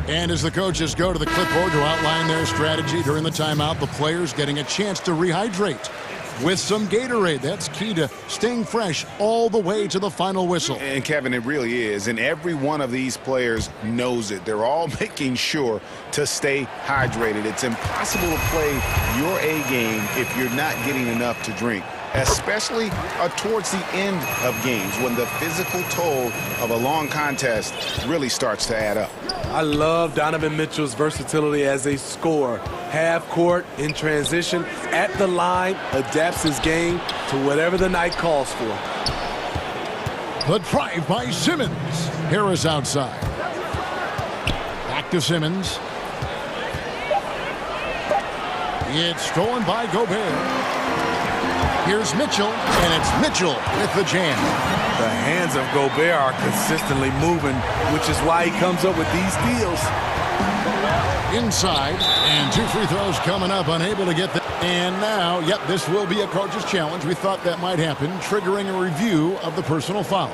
And as the coaches go to the clipboard to outline their strategy during the timeout, the players getting a chance to rehydrate with some Gatorade. That's key to staying fresh all the way to the final whistle. And Kevin, it really is. And every one of these players knows it. They're all making sure to stay hydrated. It's impossible to play your A game if you're not getting enough to drink, especially towards the end of games when the physical toll of a long contest really starts to add up. I love Donovan Mitchell's versatility as a scorer. Half court, in transition, at the line, adapts his game to whatever the night calls for. The drive by Simmons. Harris outside. Back to Simmons. It's stolen by Gobert. Here's Mitchell, and it's Mitchell with the jam. The hands of Gobert are consistently moving, which is why he comes up with these steals. Inside, and 2 free throws coming up, unable to get the... And now, yep, this will be a coach's challenge. We thought that might happen, triggering a review of the personal foul.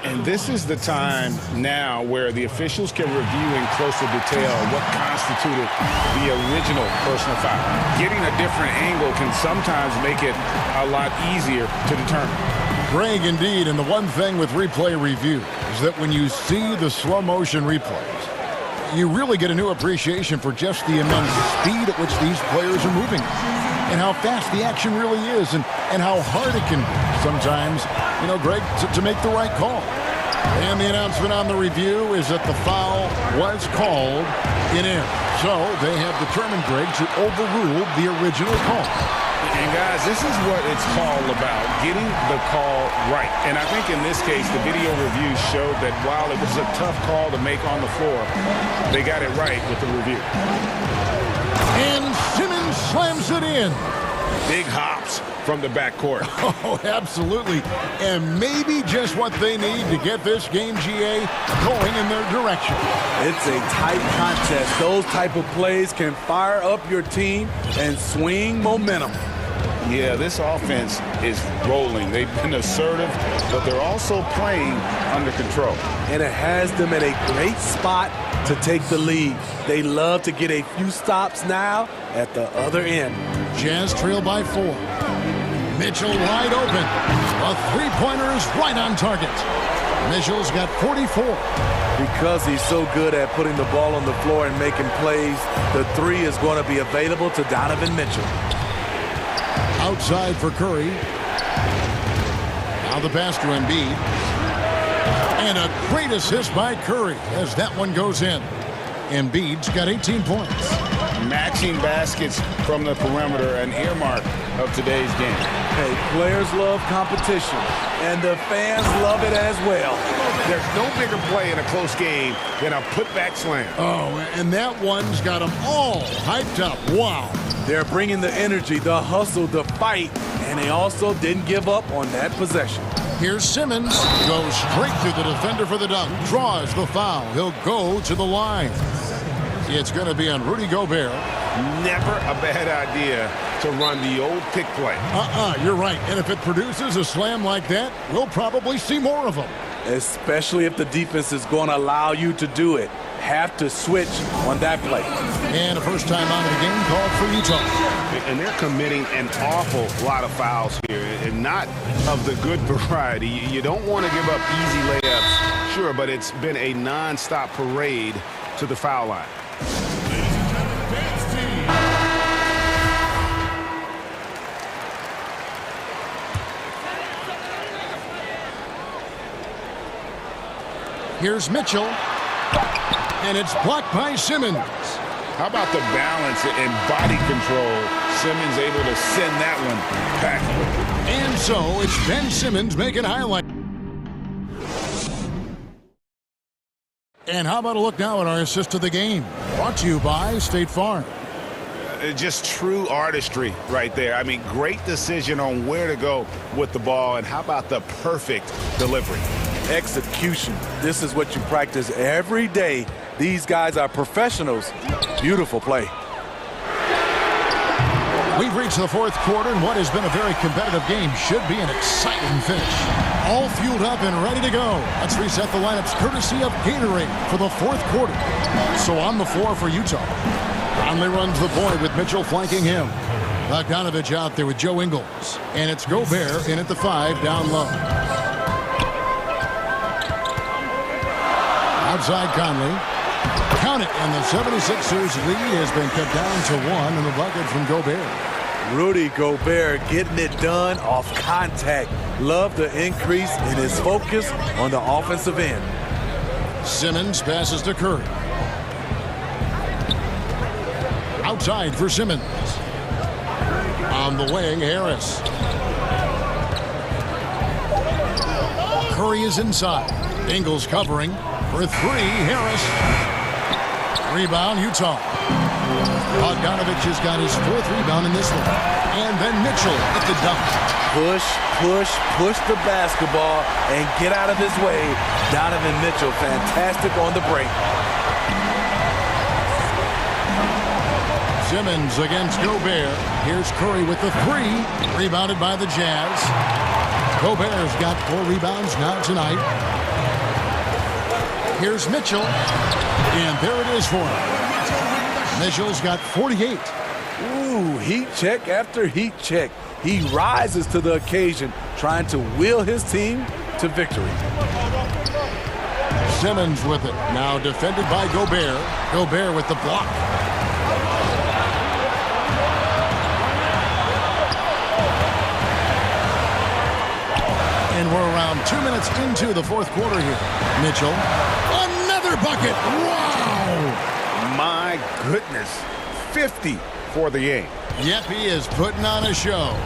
And this is the time now where the officials can review in closer detail what constituted the original personal foul. Getting a different angle can sometimes make it a lot easier to determine. Greg, indeed, and the one thing with replay review is that when you see the slow motion replays, you really get a new appreciation for just the immense speed at which these players are moving. and how fast the action really is and how hard it can be sometimes, Greg, to make the right call. And the announcement on the review is that the foul was called in air. So they have determined, Greg, to overrule the original call. And guys, this is what it's all about, getting the call right. And I think in this case, the video review showed that while it was a tough call to make on the floor, they got it right with the review. And Simmons slams it in. Big hops from the backcourt. Oh, absolutely. And maybe just what they need to get this game, GA, going in their direction. It's a tight contest. Those type of plays can fire up your team and swing momentum. Yeah, this offense is rolling. They've been assertive, but they're also playing under control. And it has them at a great spot to take the lead. They love to get a few stops now at the other end. Jazz trail by 4. Mitchell wide open. A three-pointer is right on target. Mitchell's got 44. Because he's so good at putting the ball on the floor and making plays, the three is going to be available to Donovan Mitchell. Outside for Curry. Now the pass to Embiid. And a great assist by Curry as that one goes in. Embiid's got 18 points. Matching baskets from the perimeter, an earmark of today's game. Hey, players love competition, and the fans love it as well. There's no bigger play in a close game than a putback slam. Oh, and that one's got them all hyped up. Wow. They're bringing the energy, the hustle, the fight, and they also didn't give up on that possession. Here's Simmons. Goes straight through the defender for the dunk. Draws the foul. He'll go to the line. It's going to be on Rudy Gobert. Never a bad idea to run the old pick play. You're right. And if it produces a slam like that, we'll probably see more of them. Especially if the defense is going to allow you to do it. Have to switch on that play. And a first time out of the game called for Utah. And they're committing an awful lot of fouls here, and not of the good variety. You don't want to give up easy layups, sure, but it's been a non-stop parade to the foul line. Here's Mitchell. And it's blocked by Simmons. How about the balance and body control? Simmons able to send that one back. And so it's Ben Simmons making highlight. And how about a look now at our assist to the game? Brought to you by State Farm. Just true artistry right there. I mean, great decision on where to go with the ball. And how about the perfect delivery? Execution. This is what you practice every day. These guys are professionals. Beautiful play. We've reached the fourth quarter, and what has been a very competitive game should be an exciting finish. All fueled up and ready to go. Let's reset the lineups courtesy of Gatorade for the fourth quarter. So on the floor for Utah. Conley runs the point with Mitchell flanking him. Bogdanovich out there with Joe Ingles. And it's Gobert in at the 5 down low. Outside Conley. Count it, and the 76ers lead has been cut down to 1 in the bucket from Gobert. Rudy Gobert getting it done off contact. Love the increase in his focus on the offensive end. Simmons passes to Curry. Outside for Simmons. On the wing, Harris. Curry is inside. Ingles covering. For 3, Harris. Rebound, Utah. Bogdanovich has got his 4th rebound in this one. And then Mitchell at the dunk. Push the basketball and get out of his way. Donovan Mitchell, fantastic on the break. Simmons against Gobert. Here's Curry with the 3. Rebounded by the Jazz. Gobert's got 4 rebounds now tonight. Here's Mitchell. And there it is for him. Mitchell's got 48. Ooh, heat check after heat check. He rises to the occasion, trying to will his team to victory. Simmons with it. Now defended by Gobert. Gobert with the block. And we're around 2 minutes into the fourth quarter here. Mitchell, another bucket. Wow! My goodness. 50 for the game. Yep, he is putting on a show.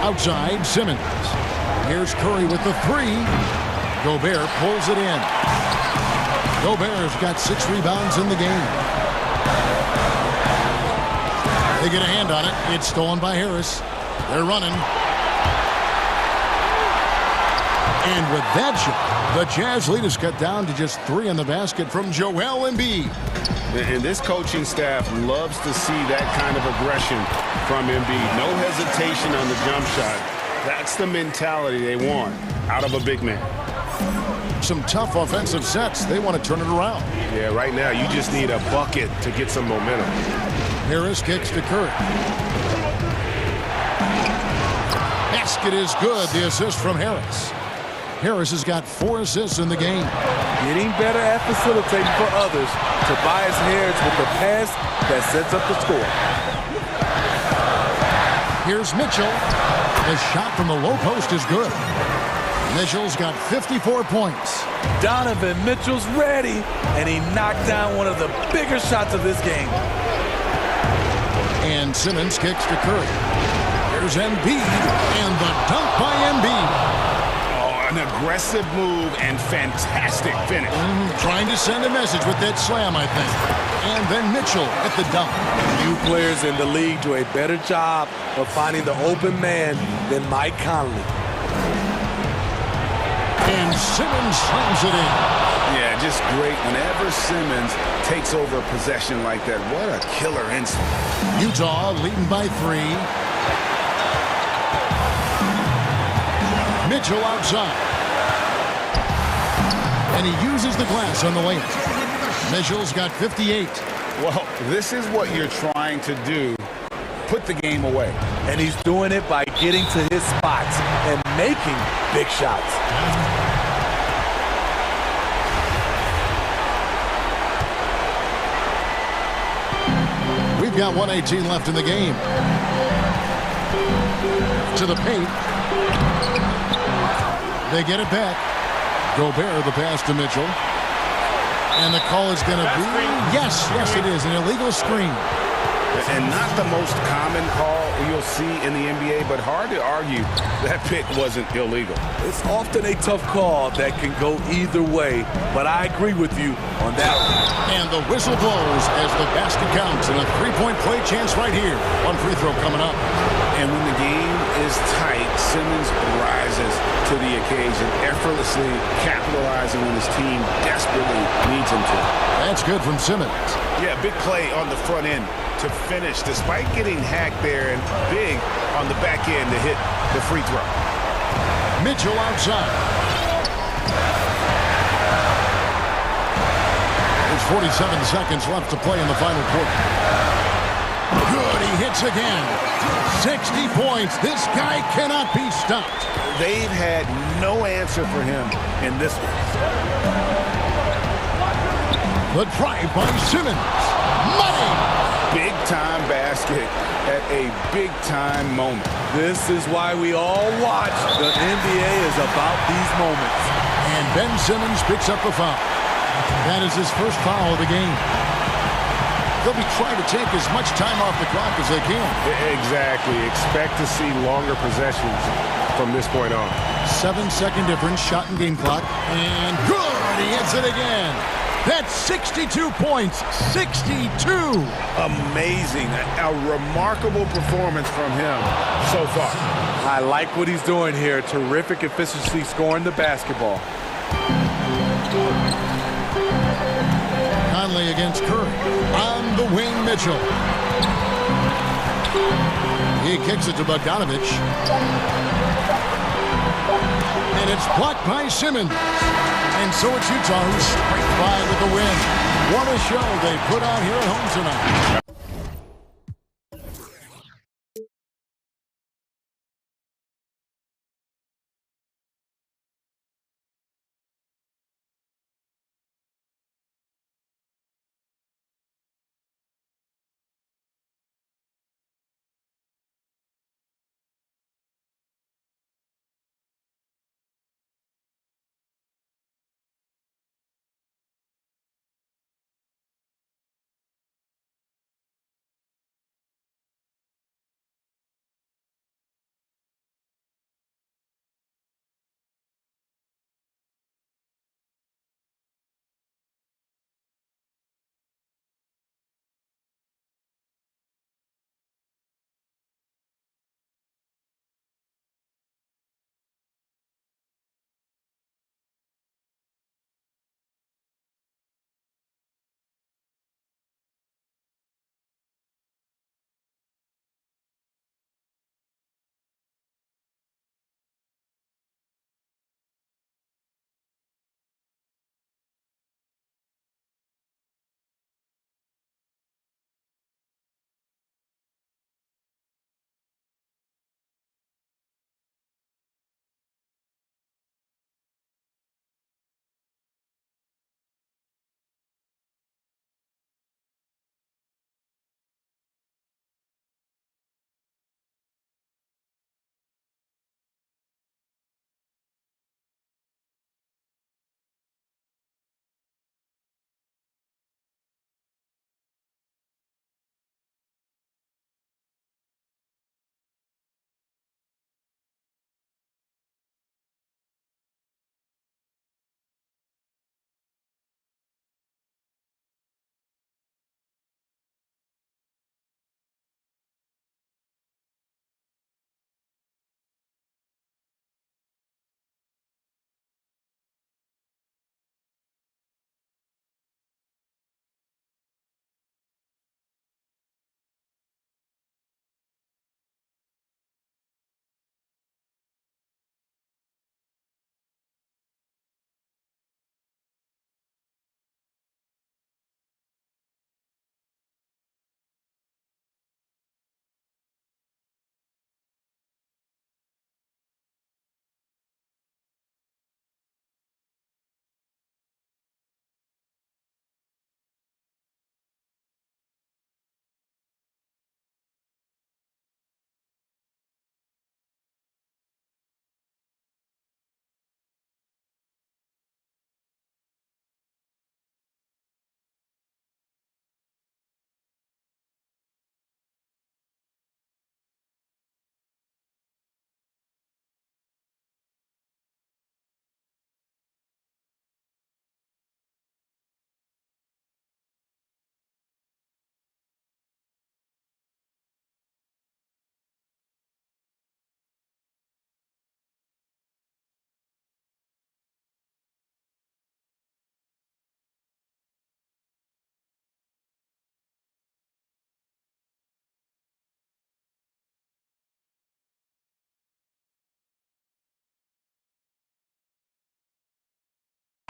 Outside, Simmons. Here's Curry with the three. Gobert pulls it in. Gobert's got 6 rebounds in the game. They get a hand on it. It's stolen by Harris. They're running. And with that shot, the Jazz lead is cut down to just 3 in the basket from Joel Embiid. And this coaching staff loves to see that kind of aggression from Embiid. No hesitation on the jump shot. That's the mentality they want out of a big man. Some tough offensive sets. They want to turn it around. Yeah, right now you just need a bucket to get some momentum. Harris kicks to Curry. Basket is good. The assist from Harris. Harris has got 4 assists in the game. Getting better at facilitating for others. Tobias Harris with the pass that sets up the score. Here's Mitchell. His shot from the low post is good. Mitchell's got 54 points. Donovan Mitchell's ready, and he knocked down one of the bigger shots of this game. And Simmons kicks to Curry. Here's Embiid, and the dunk by Embiid. An aggressive move and fantastic finish. Trying to send a message with that slam, I think. And then Mitchell at the dunk. Few players in the league do a better job of finding the open man than Mike Conley. And Simmons slams it in. Yeah, just great. Whenever Simmons takes over a possession like that, what a killer instinct. Utah leading by 3. Mitchell outside. And he uses the glass on the layup. Mitchell's got 58. Well, this is what you're trying to do. Put the game away. And he's doing it by getting to his spots and making big shots. We've got 1:18 left in the game. To the paint. They get it back. Gobert, the pass to Mitchell. And the call is going to be... Yes, it is. An illegal screen. And not the most common call you'll see in the NBA, but hard to argue that pick wasn't illegal. It's often a tough call that can go either way, but I agree with you on that one. And the whistle blows as the basket counts, and a 3-point play chance right here. One free throw coming up. And when the game is tight, Simmons rises to the occasion, effortlessly capitalizing when his team desperately needs him to. That's good from Simmons. Yeah, big play on the front end to finish, despite getting hacked there, and big on the back end to hit the free throw. Mitchell outside. There's 47 seconds left to play in the final quarter. Good, he hits again. 60 points. This guy cannot be stopped. They've had no answer for him in this one. The drive by Simmons. Money! Big-time basket at a big-time moment. This is why we all watch. The NBA is about these moments. And Ben Simmons picks up the foul. That is his first foul of the game. They'll be trying to take as much time off the clock as they can. Exactly. Expect to see longer possessions from this point on. 7-second difference, shot and game clock. And good! He hits it again. That's 62 points. 62! Amazing. A remarkable performance from him so far. I like what he's doing here. Terrific efficiency scoring the basketball. Conley against Curry. On the wing, Mitchell. He kicks it to Bogdanovich. And it's blocked by Simmons. And so it's Utah who's straight by with the win. What a show they put on here at home tonight.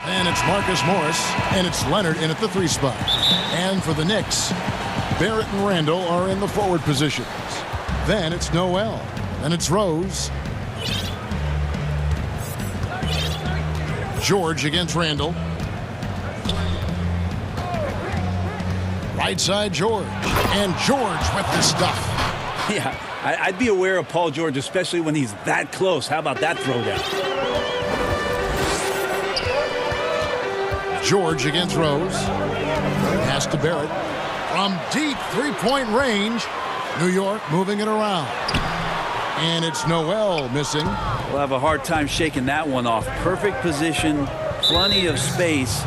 And it's Marcus Morris, and it's Leonard in at the 3 spot. And for the Knicks, Barrett and Randall are in the forward positions. Then it's Noel, and it's Rose. George against Randall. Right side George, and George with the stuff. Yeah, I'd be aware of Paul George, especially when he's that close. How about that throwdown? George against Rose. Pass to Barrett. From deep three-point range, New York moving it around. And it's Noel missing. We'll have a hard time shaking that one off. Perfect position, plenty of space.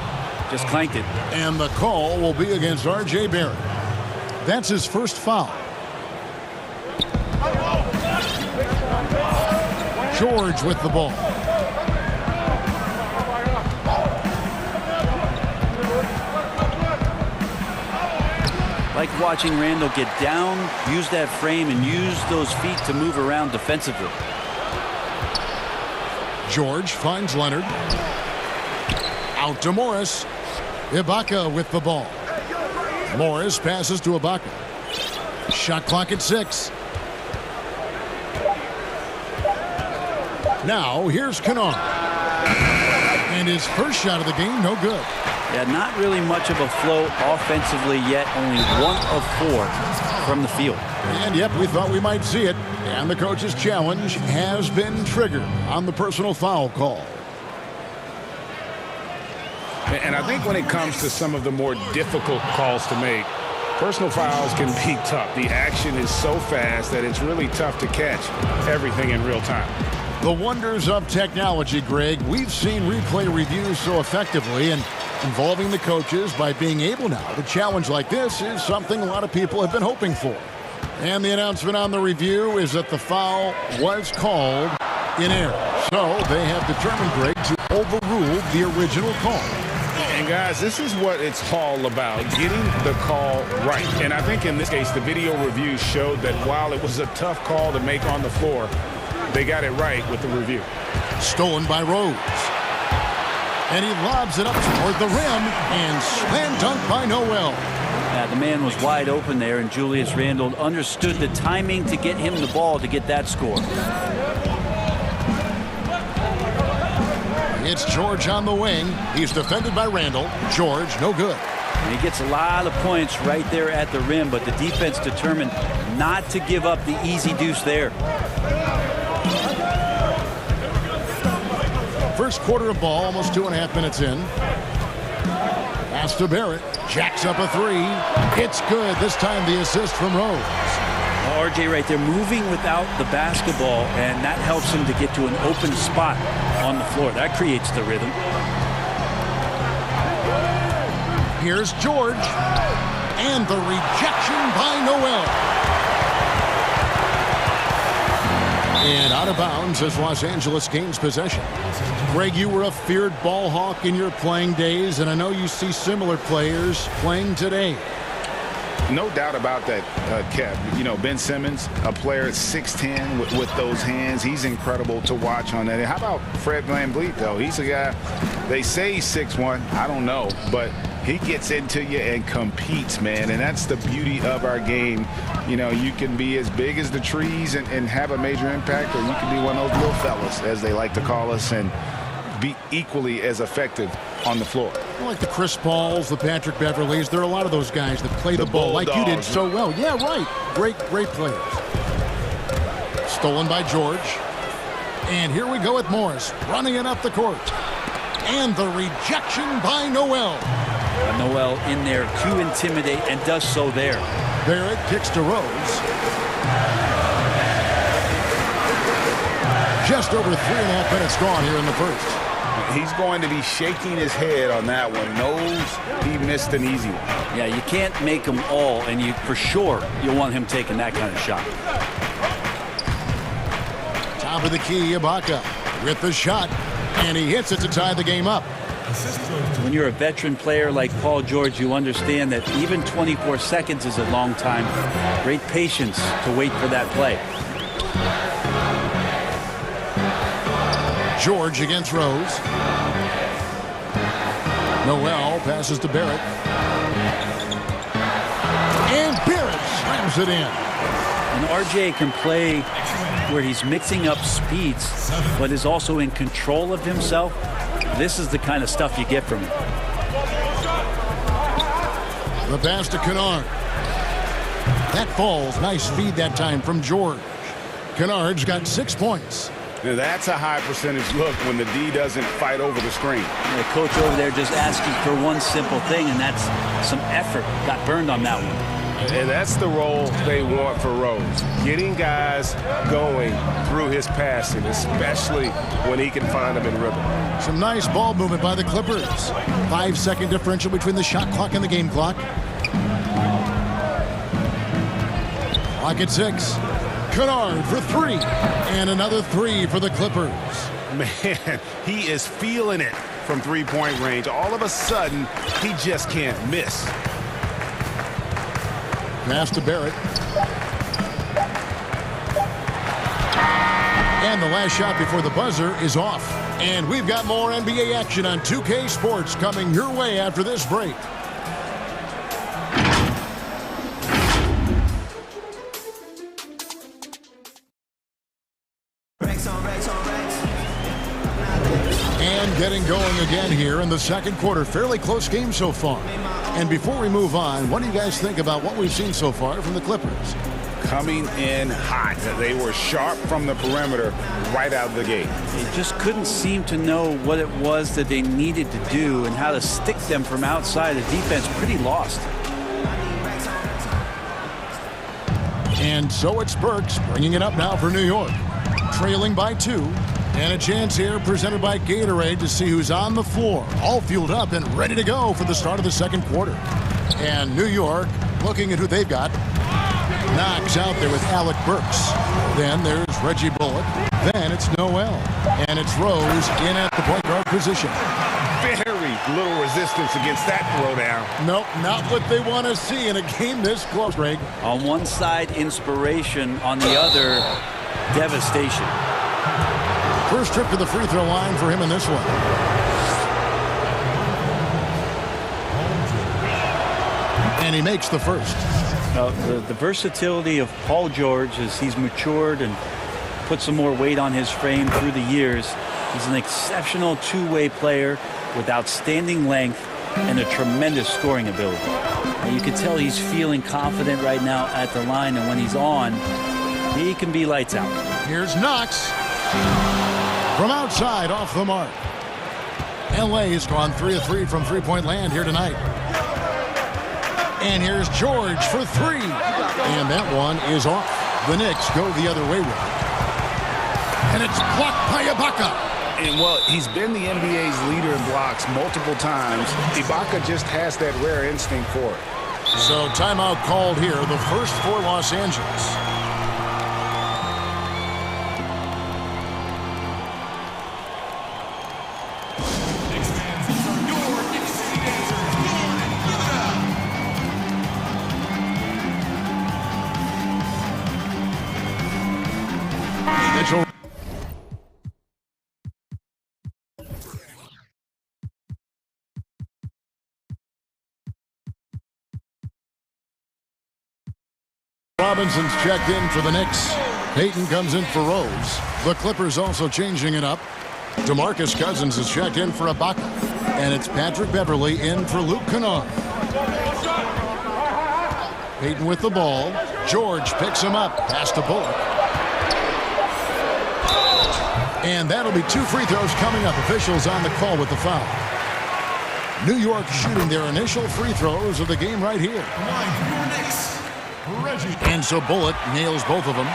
Just clanked it. And the call will be against R.J. Barrett. That's his first foul. George with the ball. Like watching Randall get down, use that frame, and use those feet to move around defensively. George finds Leonard. Out to Morris. Ibaka with the ball. Morris passes to Ibaka. Shot clock at 6. Now here's Kennard. And his first shot of the game, no good. Yeah, not really much of a flow offensively yet. Only 1 of 4 from the field. And yep, we thought we might see it. And the coach's challenge has been triggered on the personal foul call. And I think when it comes to some of the more difficult calls to make, personal fouls can be tough. The action is so fast that it's really tough to catch everything in real time. The wonders of technology, Greg. We've seen replay reviews so effectively, and involving the coaches by being able now to challenge like this is something a lot of people have been hoping for. And the announcement on the review is that the foul was called in error. So they have determined, Greg, to overrule the original call. And guys, this is what it's all about, getting the call right. And I think in this case, the video review showed that while it was a tough call to make on the floor, they got it right with the review. Stolen by Rose. And he lobs it up toward the rim, and slam dunk by Noel. Yeah, the man was wide open there, and Julius Randle understood the timing to get him the ball to get that score. It's George on the wing. He's defended by Randle. George, no good. And he gets a lot of points right there at the rim, but the defense determined not to give up the easy deuce there. First quarter of ball, almost 2.5 minutes in. Pass to Barrett. Jacks up a 3. It's good. This time the assist from Rose. RJ right there moving without the basketball, and that helps him to get to an open spot on the floor. That creates the rhythm. Here's George. And the rejection by Noel. And out of bounds as Los Angeles gains possession. Greg, you were a feared ball hawk in your playing days, and I know you see similar players playing today. No doubt about that, Kev. You know, Ben Simmons, a player at 6'10" with those hands. He's incredible to watch on that. And how about Fred VanVleet, though? He's a guy, they say he's 6'1". I don't know, but he gets into you and competes, man. And that's the beauty of our game. You know, you can be as big as the trees and have a major impact, or you can be one of those little fellas, as they like to call us, and be equally as effective on the floor. Like the Chris Pauls, the Patrick Beverleys, there are a lot of those guys that play the ball like you did so well. Yeah, right. Great players. Stolen by George. And here we go with Morris, running it up the court. And the rejection by Noel. Noel in there to intimidate, and does so there. Barrett kicks to Rose. Just over 3.5 minutes gone here in the first. He's going to be shaking his head on that one. Knows he missed an easy one. Yeah, you can't make them all, and you for sure you'll want him taking that kind of shot. Top of the key, Ibaka with the shot, and he hits it to tie the game up. When you're a veteran player like Paul George, you understand that even 24 seconds is a long time. Great patience to wait for that play. George against Rose. Noel passes to Barrett. And Barrett slams it in. And RJ can play where he's mixing up speeds, but is also in control of himself. This is the kind of stuff you get from him. The pass to Kennard. That falls. Nice feed that time from George. Kennard's got 6 points. Now that's a high percentage look when the D doesn't fight over the screen. The coach over there just asking for one simple thing, and that's some effort. Got burned on that one. And that's the role they want for Rose. Getting guys going through his passing, especially when he can find them in rhythm. Some nice ball movement by the Clippers. 5-second differential between the shot clock and the game clock. Clock at 6. Kennard for 3. And another 3 for the Clippers. Man, he is feeling it from three-point range. All of a sudden, he just can't miss. Pass to Barrett. And the last shot before the buzzer is off. And we've got more NBA action on 2K Sports coming your way after this break. And getting going again here in the second quarter. Fairly close game so far. And before we move on, what do you guys think about what we've seen so far from the Clippers? Coming in hot. They were sharp from the perimeter right out of the gate. They just couldn't seem to know what it was that they needed to do and how to stick them from outside. The defense pretty lost. And so it's Burks bringing it up now for New York. Trailing by 2. And a chance here presented by Gatorade to see who's on the floor. All fueled up and ready to go for the start of the second quarter. And New York looking at who they've got. Knox out there with Alec Burks. Then there's Reggie Bullock. Then it's Noel. And it's Rose in at the point guard position. Very little resistance against that throwdown. Nope, not what they want to see in a game this close, Greg. On one side, inspiration. On the other, devastation. First trip to the free throw line for him in this one. And he makes the first. The versatility of Paul George as he's matured and put some more weight on his frame through the years. He's an exceptional two-way player with outstanding length and a tremendous scoring ability. And you can tell he's feeling confident right now at the line, and when he's on, he can be lights out. Here's Knox. From outside, off the mark. LA has gone 3 of 3 from three-point land here tonight. And here's George for 3. And that one is off. The Knicks go the other way with it. And it's blocked by Ibaka. And, well, he's been the NBA's leader in blocks multiple times. Ibaka just has that rare instinct for it. So timeout called here, the first for Los Angeles. Robinson's checked in for the Knicks. Payton comes in for Rose. The Clippers also changing it up. DeMarcus Cousins is checked in for Ibaka. And it's Patrick Beverley in for Luke Kennard. Payton with the ball. George picks him up. Pass to Bullock. And that'll be 2 free throws coming up. Officials on the call with the foul. New York shooting their initial free throws of the game right here. And so Bullock nails both of them.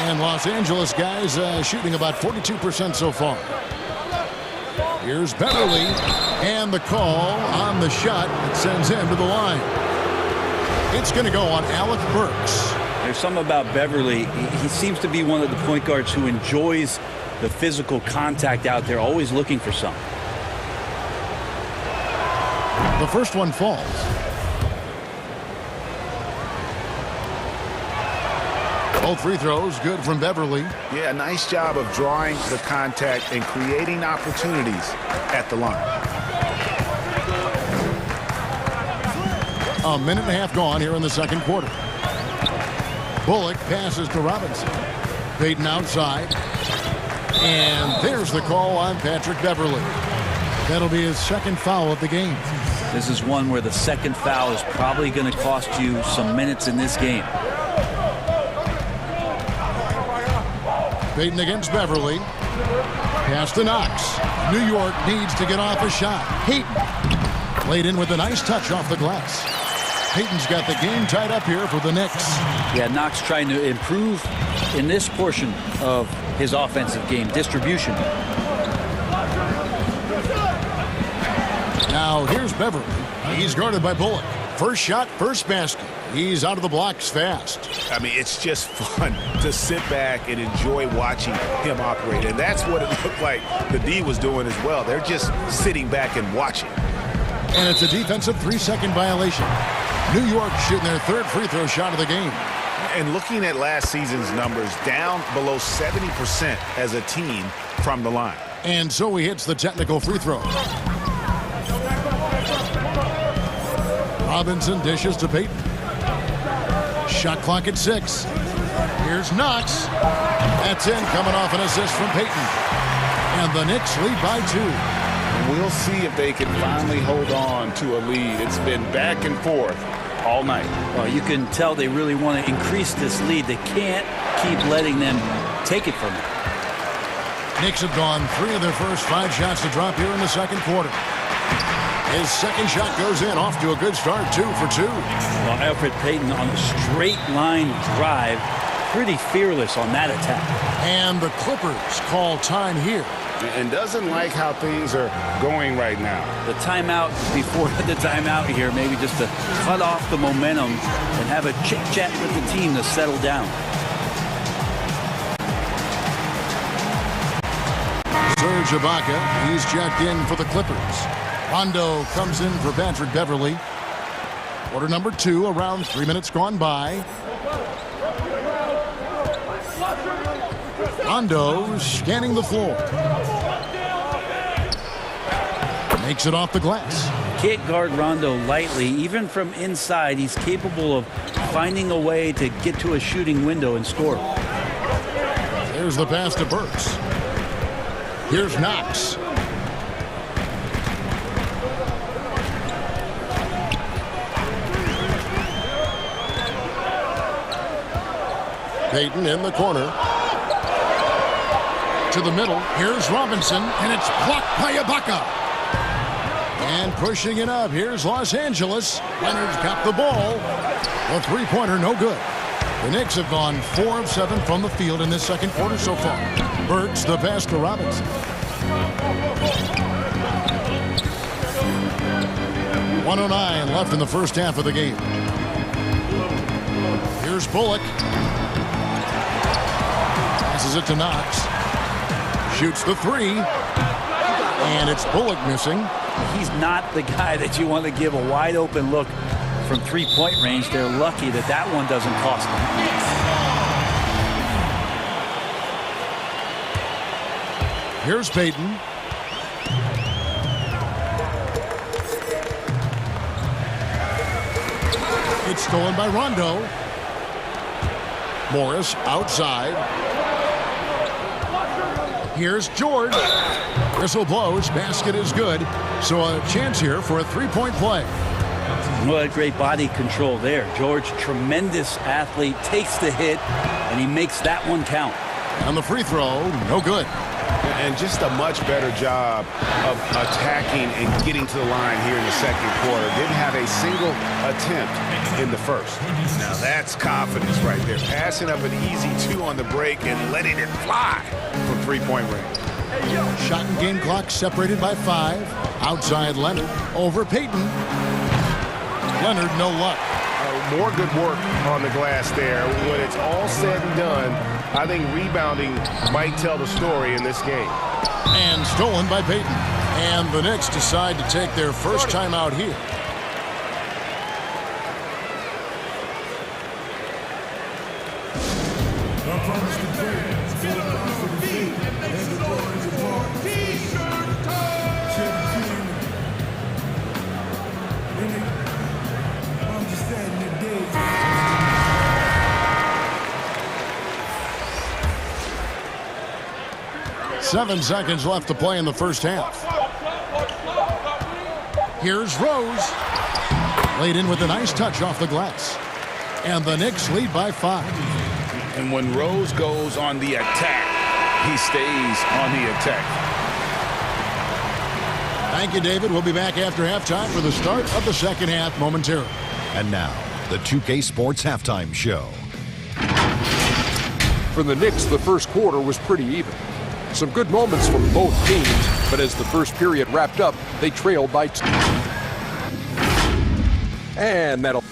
And Los Angeles guys shooting about 42% so far. Here's Beverley. And the call on the shot that sends him to the line. It's going to go on Alec Burks. There's something about Beverley. He seems to be one of the point guards who enjoys the physical contact out there, always looking for something. The first one falls. Both free throws good from Beverly. Yeah, nice job of drawing the contact and creating opportunities at the line. A minute and a half gone here in the second quarter. Bullock passes to Robinson. Payton outside. And there's the call on Patrick Beverly. That'll be his second foul of the game. This is one where the second foul is probably going to cost you some minutes in this game. Payton against Beverly. Pass to Knox. New York needs to get off a shot. Payton laid in with a nice touch off the glass. Payton's got the game tied up here for the Knicks. Yeah, Knox trying to improve in this portion of his offensive game, distribution. Now here's Beverly. He's guarded by Bullock. First shot, first basket. He's out of the blocks fast. I mean, it's just fun to sit back and enjoy watching him operate. And that's what it looked like the D was doing as well. They're just sitting back and watching. And it's a defensive 3-second violation. New York shooting their third free throw shot of the game. And looking at last season's numbers, down below 70% as a team from the line. And so he hits the technical free throw. Robinson dishes to Payton. Shot clock at 6. Here's Knox. That's in, coming off an assist from Payton. And the Knicks lead by 2. We'll see if they can finally hold on to a lead. It's been back and forth all night. Well, you can tell they really want to increase this lead. They can't keep letting them take it from them. Knicks have gone 3 of their first 5 shots to drop here in the second quarter. His second shot goes in, off to a good start, 2 for 2. Well, Alfred Payton on a straight line drive, pretty fearless on that attack. And the Clippers call time here. And doesn't like how things are going right now. The timeout before the timeout here, maybe just to cut off the momentum and have a chit-chat with the team to settle down. Serge Ibaka, he's checked in for the Clippers. Rondo comes in for Patrick Beverly. Quarter number 2, around 3 minutes gone by. Rondo scanning the floor. Makes it off the glass. Can't guard Rondo lightly. Even from inside, he's capable of finding a way to get to a shooting window and score. There's the pass to Burks. Here's Knox. Payton in the corner. To the middle. Here's Robinson, and it's blocked by Ibaka. And pushing it up. Here's Los Angeles. Leonard's got the ball. The three-pointer, no good. The Knicks have gone 4 of 7 from the field in this second quarter so far. Burks the pass to Robinson. 1:09 left in the first half of the game. Here's Bullock. Passes it to Knox. Shoots the 3. And it's Bullock missing. He's not the guy that you want to give a wide open look from three-point range. They're lucky that that one doesn't cost them. Here's Payton. It's stolen by Rondo. Morris outside. Here's George. Whistle blows. Basket is good. So a chance here for a three-point play. What great body control there. George, tremendous athlete, takes the hit, and he makes that one count. On the free throw, no good. And just a much better job of attacking and getting to the line here in the second quarter. Didn't have a single attempt in the first. Now that's confidence right there. Passing up an easy 2 on the break and letting it fly from three-point range. Shot and game clock separated by 5. Outside Leonard over Payton. Leonard, no luck. More good work on the glass there. When it's all said and done, I think rebounding might tell the story in this game. And stolen by Payton. And the Knicks decide to take their first timeout here. Seven seconds left to play in the first half. Here's Rose. Laid in with a nice touch off the glass. And the Knicks lead by 5. And when Rose goes on the attack, he stays on the attack. Thank you, David. We'll be back after halftime for the start of the second half momentarily. And now, the 2K Sports Halftime Show. For the Knicks, the first quarter was pretty even. Some good moments from both teams, but as the first period wrapped up, they trailed by 2. And that'll...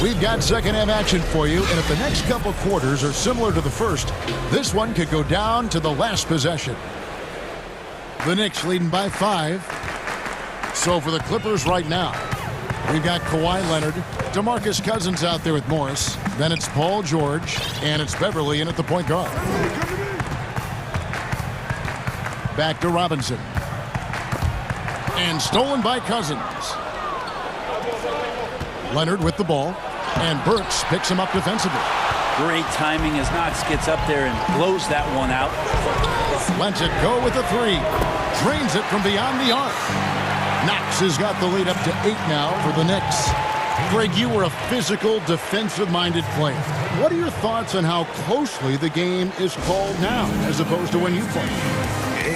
We've got second half action for you, and if the next couple quarters are similar to the first, this one could go down to the last possession. The Knicks leading by 5. So for the Clippers right now, we've got Kawhi Leonard, DeMarcus Cousins out there with Morris. Then it's Paul George, and it's Beverly in at the point guard. Back to Robinson. And stolen by Cousins. Leonard with the ball, and Burks picks him up defensively. Great timing as Knox gets up there and blows that one out. Lets it go with a 3. Drains it from beyond the arc. Knox has got the lead up to 8 now for the Knicks. Greg, you were a physical, defensive-minded player. What are your thoughts on how closely the game is called now as opposed to when you played?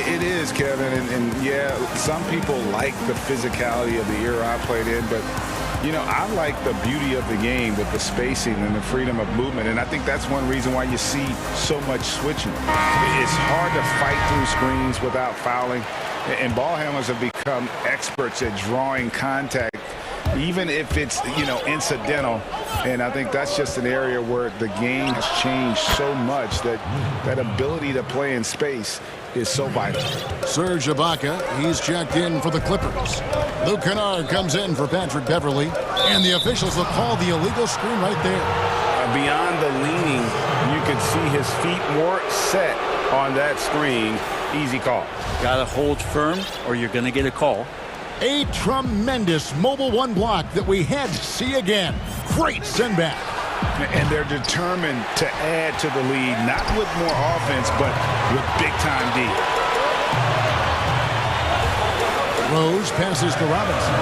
It is, Kevin, and yeah, some people like the physicality of the era I played in, but you know, I like the beauty of the game with the spacing and the freedom of movement, and I think that's one reason why you see so much switching. It's hard to fight through screens without fouling, and ball handlers have become experts at drawing contact, even if it's, you know, incidental. And I think that's just an area where the game has changed so much that that ability to play in space is so vital. Serge Ibaka, he's checked in for the Clippers. Luke Kennard comes in for Patrick Beverly, and the officials will call the illegal screen right there. Beyond the leaning, you can see his feet weren't set on that screen. Easy call. Got to hold firm or you're going to get a call. A tremendous Mobile One block that we had to see again. Great send back. And they're determined to add to the lead, not with more offense, but with big-time D. Rose passes to Robinson.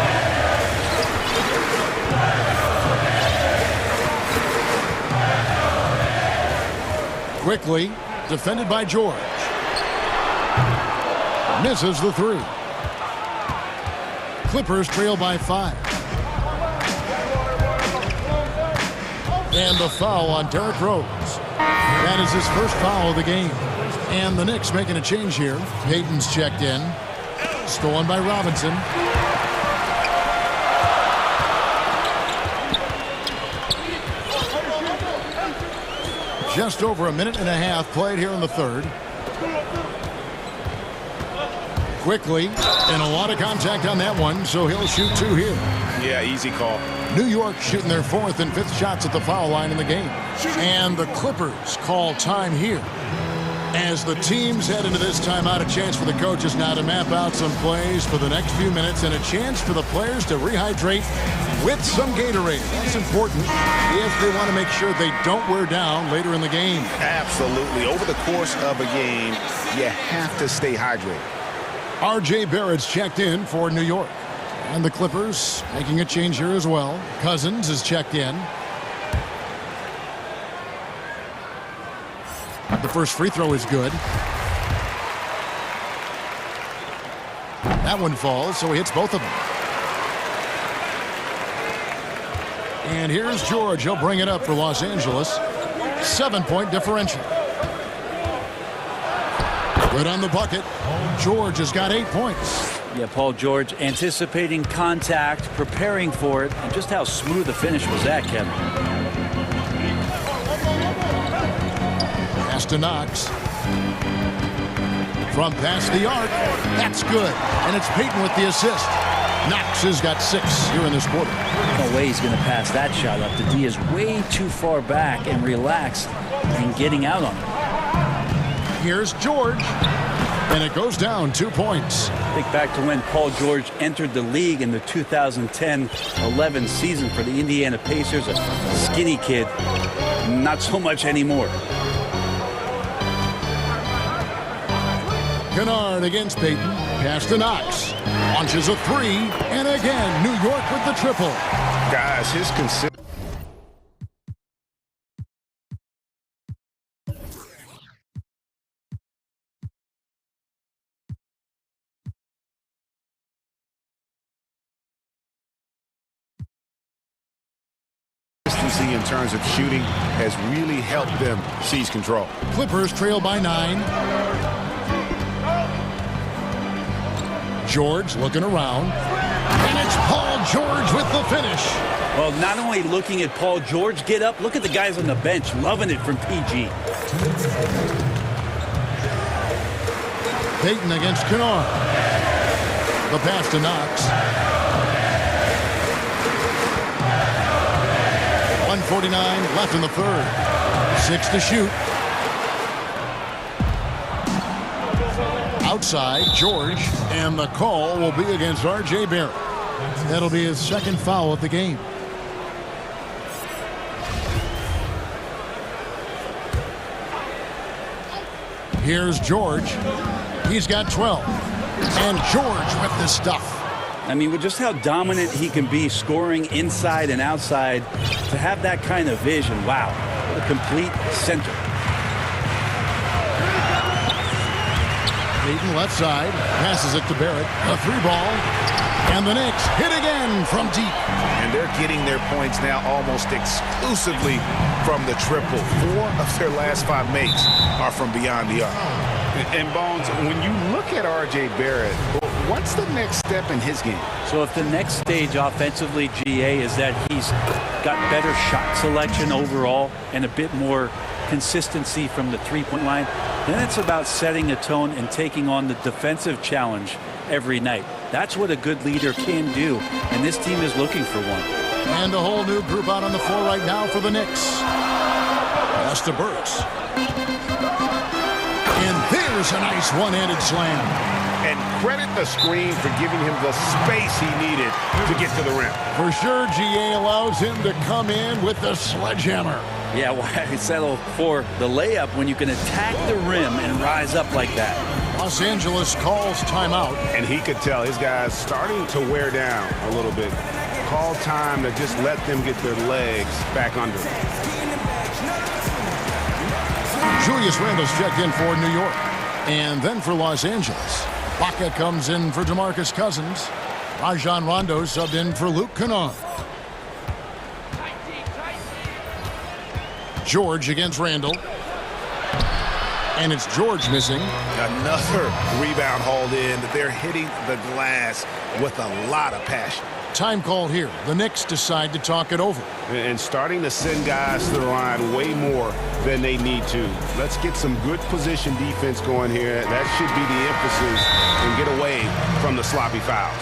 Quickly, defended by George. Misses the 3. Clippers trail by 5. And the foul on Derrick Rose. That is his first foul of the game. And the Knicks making a change here. Payton's checked in. Stolen by Robinson. Just over a minute and a half played here in the third. Quickly, and a lot of contact on that one, so he'll shoot 2 here. Yeah, easy call. New York shooting their 4th and 5th shots at the foul line in the game. And the Clippers call time here. As the teams head into this timeout, a chance for the coaches now to map out some plays for the next few minutes and a chance for the players to rehydrate with some Gatorade. That's important if they want to make sure they don't wear down later in the game. Absolutely. Over the course of a game, you have to stay hydrated. R.J. Barrett's checked in for New York. And the Clippers making a change here as well. Cousins is checked in. The first free throw is good. That one falls, so he hits both of them. And here's George. He'll bring it up for Los Angeles. 7-point differential. Good on the bucket. George has got 8 points. Yeah, Paul George anticipating contact, preparing for it, and just how smooth the finish was that, Kevin. Pass to Knox. From past the arc, that's good. And it's Payton with the assist. Knox has got 6 here in this quarter. No way he's going to pass that shot up. The D is way too far back and relaxed and getting out on it. Here's George. And it goes down 2 points. Think back to when Paul George entered the league in the 2010-11 season for the Indiana Pacers. A skinny kid. Not so much anymore. Kennard against Payton. Pass to Knox. Launches a 3. And again, New York with the triple. Guys, his consistency. In terms of shooting has really helped them seize control. Clippers trail by 9. George looking around. And it's Paul George with the finish. Well, not only looking at Paul George get up, look at the guys on the bench loving it from PG. Payton against Kennard. The pass to Knox. 1:49 left in the third. 6 to shoot. Outside, George, and the call will be against R.J. Barrett. That'll be his second foul of the game. Here's George. He's got 12. And George with the stuff. I mean, with just how dominant he can be scoring inside and outside, to have that kind of vision, wow, what a complete center. Payton left side, passes it to Barrett, a 3-ball, and the Knicks hit again from deep. And they're getting their points now almost exclusively from the triple. 4 of their last 5 makes are from beyond the arc. And Bones, when you look at R.J. Barrett, what's the next step in his game? So if the next stage offensively, GA, is that he's got better shot selection overall and a bit more consistency from the three-point line, then it's about setting a tone and taking on the defensive challenge every night. That's what a good leader can do, and this team is looking for one. And a whole new group out on the floor right now for the Knicks. Pass to Burks. And there's a nice one-handed slam. And credit the screen for giving him the space he needed to get to the rim. For sure, GA allows him to come in with the sledgehammer. Yeah, why settle for the layup when you can attack the rim and rise up like that? Los Angeles calls timeout. And he could tell his guys starting to wear down a little bit. Call time to just let them get their legs back under them. Julius Randle's checked in for New York. And then for Los Angeles. Baca comes in for DeMarcus Cousins. Rajon Rondo subbed in for Luke Kennard. George against Randle. And it's George missing. Another rebound hauled in. They're hitting the glass with a lot of passion. Time called here. The Knicks decide to talk it over. And starting to send guys to the line way more than they need to. Let's get some good position defense going here. That should be the emphasis and get away from the sloppy fouls.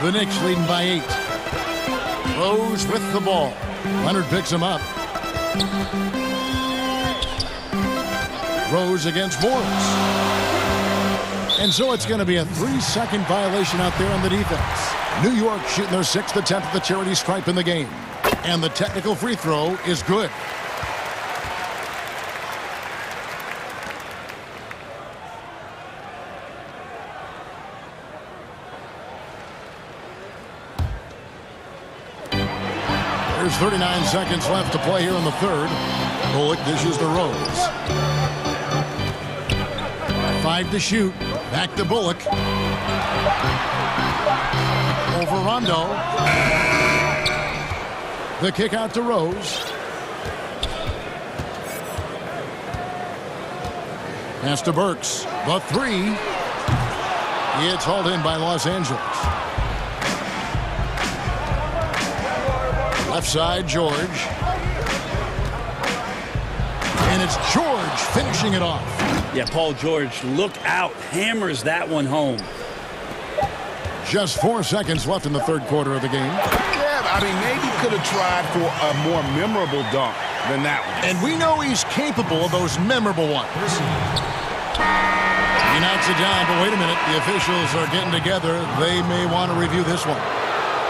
The Knicks leading by 8. Rose with the ball. Leonard picks him up. Rose against Morris. And so it's going to be a 3-second violation out there on the defense. New York shooting their 6th attempt at the charity stripe in the game. And the technical free throw is good. There's 39 seconds left to play here in the third. Bullock dishes to Rose. 5 to shoot. Back to Bullock. Over Rondo. The kick out to Rose. Pass to Burks. The 3. It's hauled in by Los Angeles. Left side, George. And it's George finishing it off. Yeah, Paul George, look out. Hammers that one home. Just 4 seconds left in the third quarter of the game. Yeah, I mean, maybe could have tried for a more memorable dunk than that one. And we know he's capable of those memorable ones. He knocks it down, but wait a minute. The officials are getting together. They may want to review this one.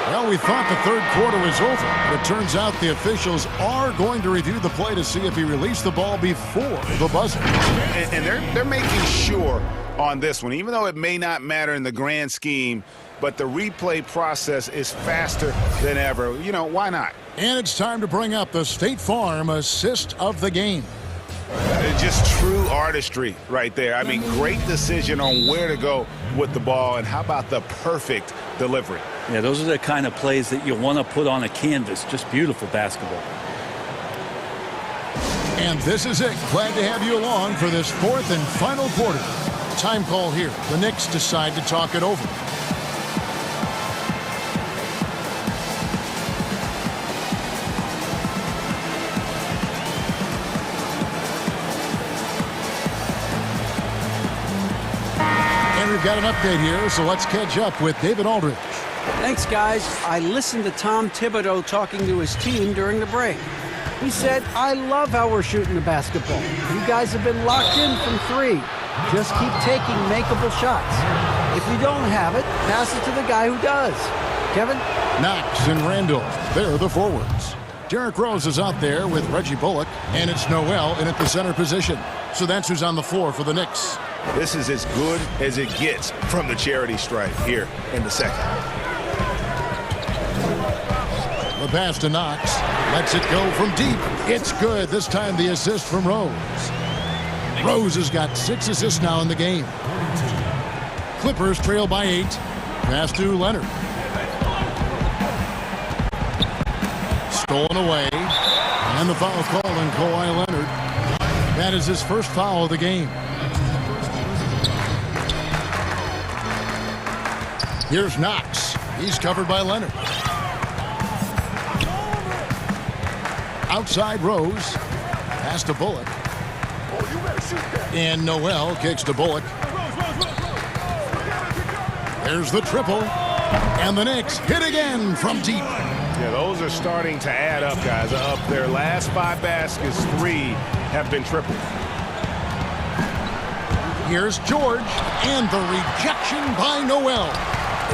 Well, we thought the third quarter was over, but it turns out the officials are going to review the play to see if he released the ball before the buzzer. And they're making sure on this one, even though it may not matter in the grand scheme, but the replay process is faster than ever. You know, why not? And it's time to bring up the State Farm assist of the game. Just true artistry right there. I mean, great decision on where to go with the ball, and how about the perfect delivery? Yeah, those are the kind of plays that you want to put on a canvas. Just beautiful basketball. And this is it. Glad to have you along for this fourth and final quarter. Time call here. The Knicks decide to talk it over. And we've got an update here, so let's catch up with David Aldridge. Thanks, guys. I listened to Tom Thibodeau talking to his team during the break. He said, I love how we're shooting the basketball. You guys have been locked in from three. Just keep taking makeable shots. If you don't have it, pass it to the guy who does. Kevin? Knox and Randall, they're the forwards. Derrick Rose is out there with Reggie Bullock, and it's Noel in at the center position. So that's who's on the floor for the Knicks. This is as good as it gets from the charity stripe here in the second. The pass to Knox. Lets it go from deep. It's good. This time the assist from Rose. Rose has got 6 assists now in the game. Clippers trail by 8. Pass to Leonard. Stolen away. And the foul call on Kawhi Leonard. That is his first foul of the game. Here's Knox. He's covered by Leonard. Outside Rose. Pass to Bullock. And Noel kicks to Bullock. There's the triple. And the Knicks hit again from deep. Yeah, those are starting to add up, guys. Up their last 5 baskets, 3 have been tripled. Here's George. And the rejection by Noel.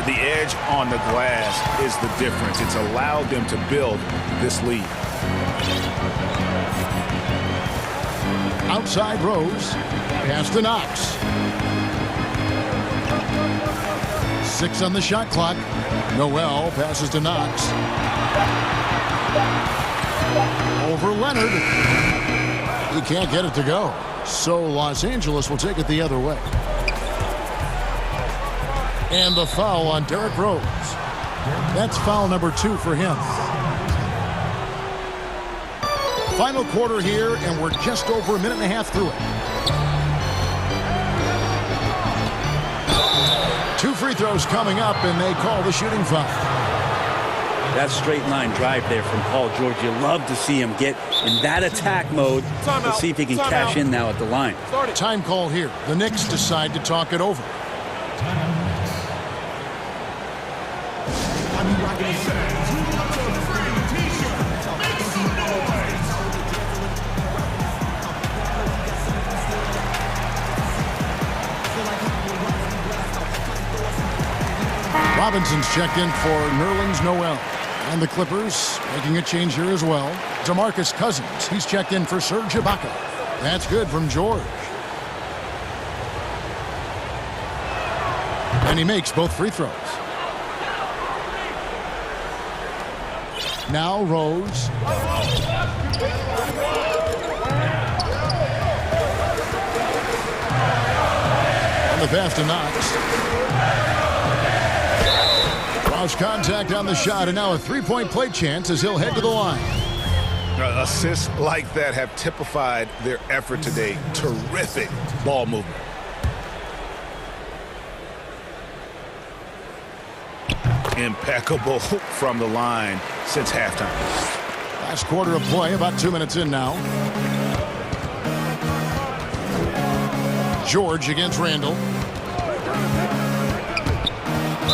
The edge on the glass is the difference. It's allowed them to build this lead. Outside Rose. Pass to Knox. 6 on the shot clock. Noel passes to Knox. Over Leonard. He can't get it to go. So Los Angeles will take it the other way. And the foul on Derrick Rose. That's foul number 2 for him. Final quarter here, and we're just over a minute and a half through it. 2 free throws coming up, and they call the shooting foul. That straight line drive there from Paul George. You love to see him get in that attack mode. Let's see if he can cash in now at the line. Time call here. The Knicks decide to talk it over. Robinson's checked in for Nerlens Noel. And the Clippers making a change here as well. DeMarcus Cousins, he's checked in for Serge Ibaka. That's good from George. And he makes both free throws. Now Rose. And the pass to Knox. Lost contact on the shot, and now a three-point play chance as he'll head to the line. Assists like that have typified their effort today. Terrific ball movement. impeccable from the line since halftime. Last quarter of play, about 2 minutes in now. George against Randall.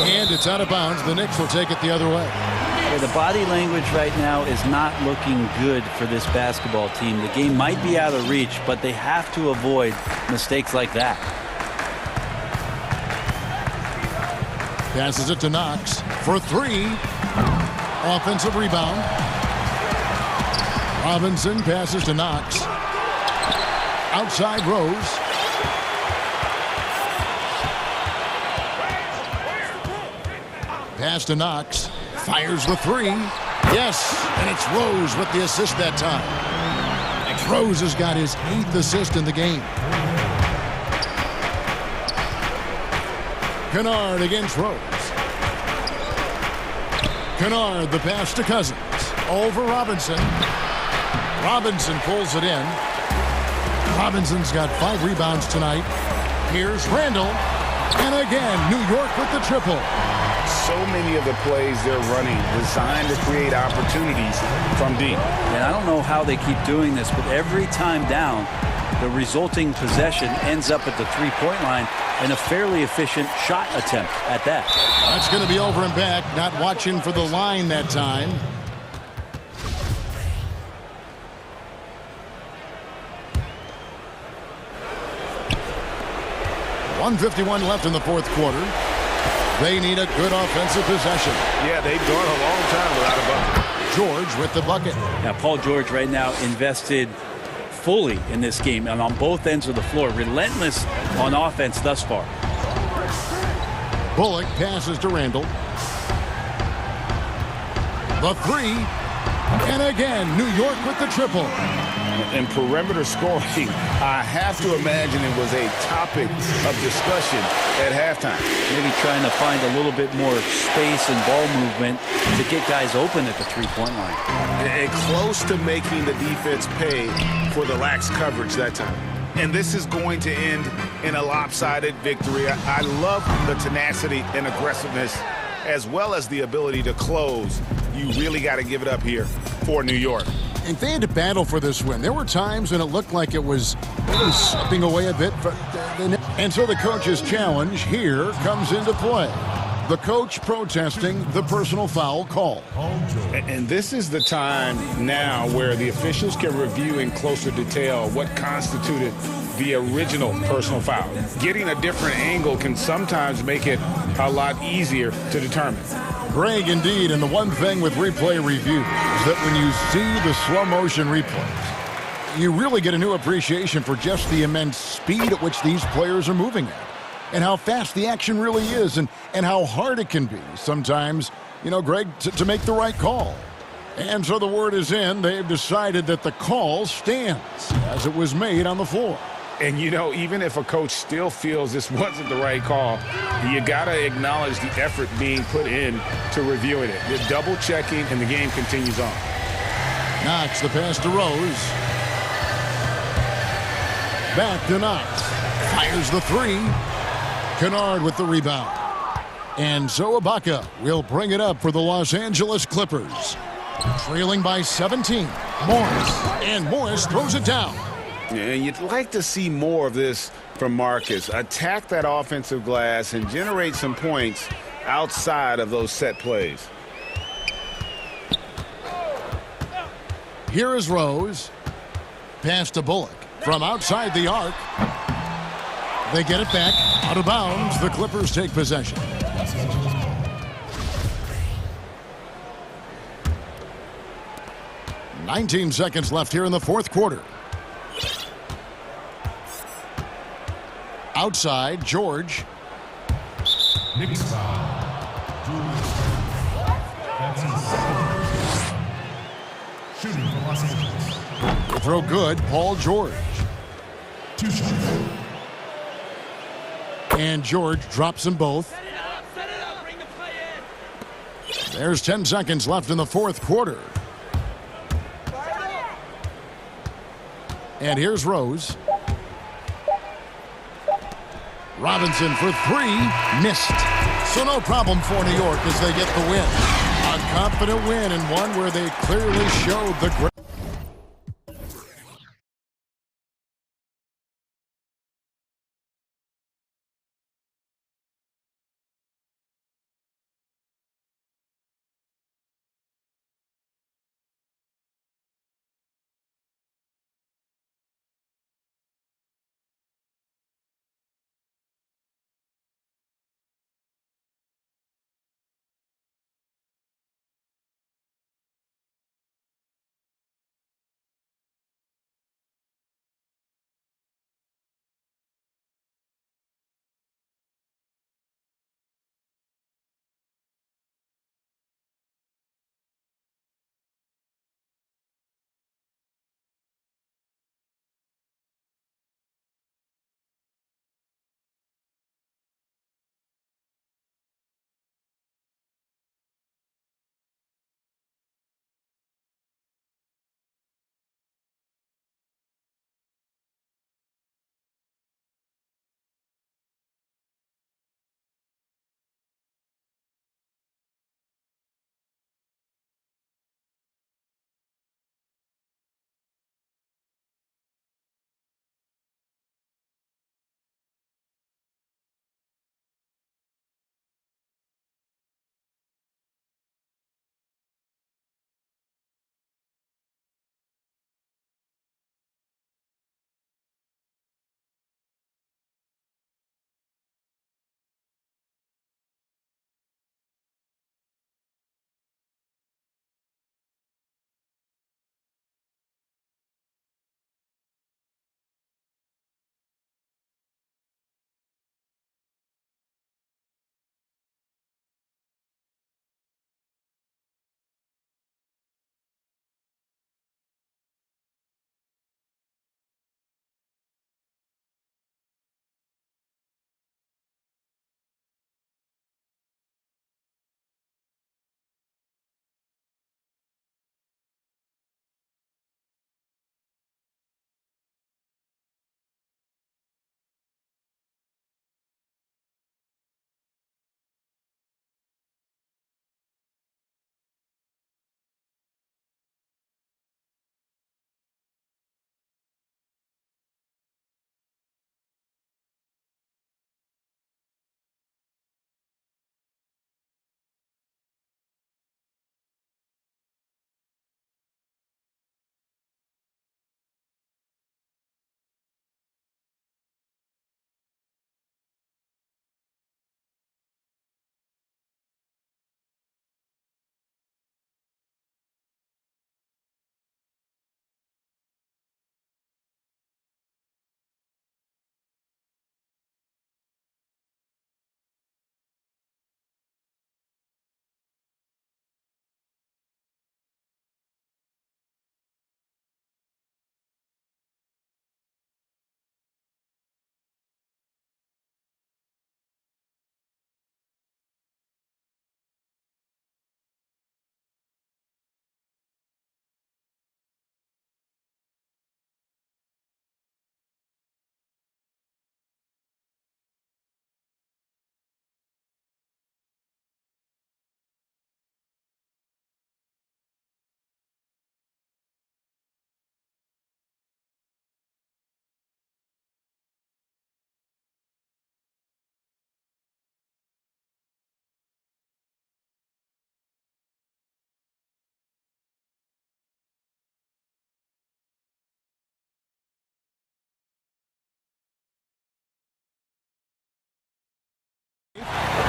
And it's out of bounds. The Knicks will take it the other way. Yeah, the body language right now is not looking good for this basketball team. The game might be out of reach, but they have to avoid mistakes like that. Passes it to Knox for three. Offensive rebound. Robinson passes to Knox. Outside Rose. Pass to Knox. Fires the three. Yes, and it's Rose with the assist that time. Rose has got his 8th assist in the game. Kennard against Rose. Kennard, the pass to Cousins. Over Robinson. Robinson pulls it in. Robinson's got 5 rebounds tonight. Here's Randall. And again, New York with the triple. So many of the plays they're running designed to create opportunities from deep. And I don't know how they keep doing this, but every time down, the resulting possession ends up at the three-point line and a fairly efficient shot attempt at that. That's going to be over and back. Not watching for the line that time. .151 left in the fourth quarter. They need a good offensive possession. Yeah, they've gone a long time without a bucket. George with the bucket. Now, Paul George right now invested fully in this game and on both ends of the floor. Relentless on offense thus far. Bullock passes to Randall. The three. And again, New York with the triple. And perimeter scoring, I have to imagine it was a topic of discussion at halftime. Maybe trying to find a little bit more space and ball movement to get guys open at the three-point line. And close to making the defense pay for the lax coverage that time. And this is going to end in a lopsided victory. I love the tenacity and aggressiveness as well as the ability to close. You really got to give it up here for New York. And they had to battle for this win. There were times when it looked like it was slipping away a bit. And so the coach's challenge here comes into play. The coach protesting the personal foul call. And this is the time now where the officials can review in closer detail what constituted the original personal foul. Getting a different angle can sometimes make it a lot easier to determine. Greg, indeed, and the one thing with replay review is that when you see the slow motion replays, you really get a new appreciation for just the immense speed at which these players are moving at, and how fast the action really is, and how hard it can be sometimes, you know, Greg, to make the right call. And so the word is in. They've decided that the call stands as it was made on the floor. And, you know, even if a coach still feels this wasn't the right call, you got to acknowledge the effort being put in to reviewing it. The double-checking, and the game continues on. Knox, the pass to Rose. Back to Knox. Fires the three. Kennard with the rebound. And so Ibaka will bring it up for the Los Angeles Clippers. Trailing by 17. Morris. And Morris throws it down. And you'd like to see more of this from Marcus. Attack that offensive glass and generate some points outside of those set plays. Here is Rose. Pass to Bullock from outside the arc. They get it back out of bounds. The Clippers take possession. "19 seconds left here in the fourth quarter. Outside, George. Knicks foul. That's his second. Shooting for Los Angeles. The throw good, Paul George. 2 shots. And George drops them both. There's 10 seconds left in the fourth quarter. And here's Rose. Robinson for three. Missed. So no problem for New York as they get the win. A confident win and one where they clearly showed the great.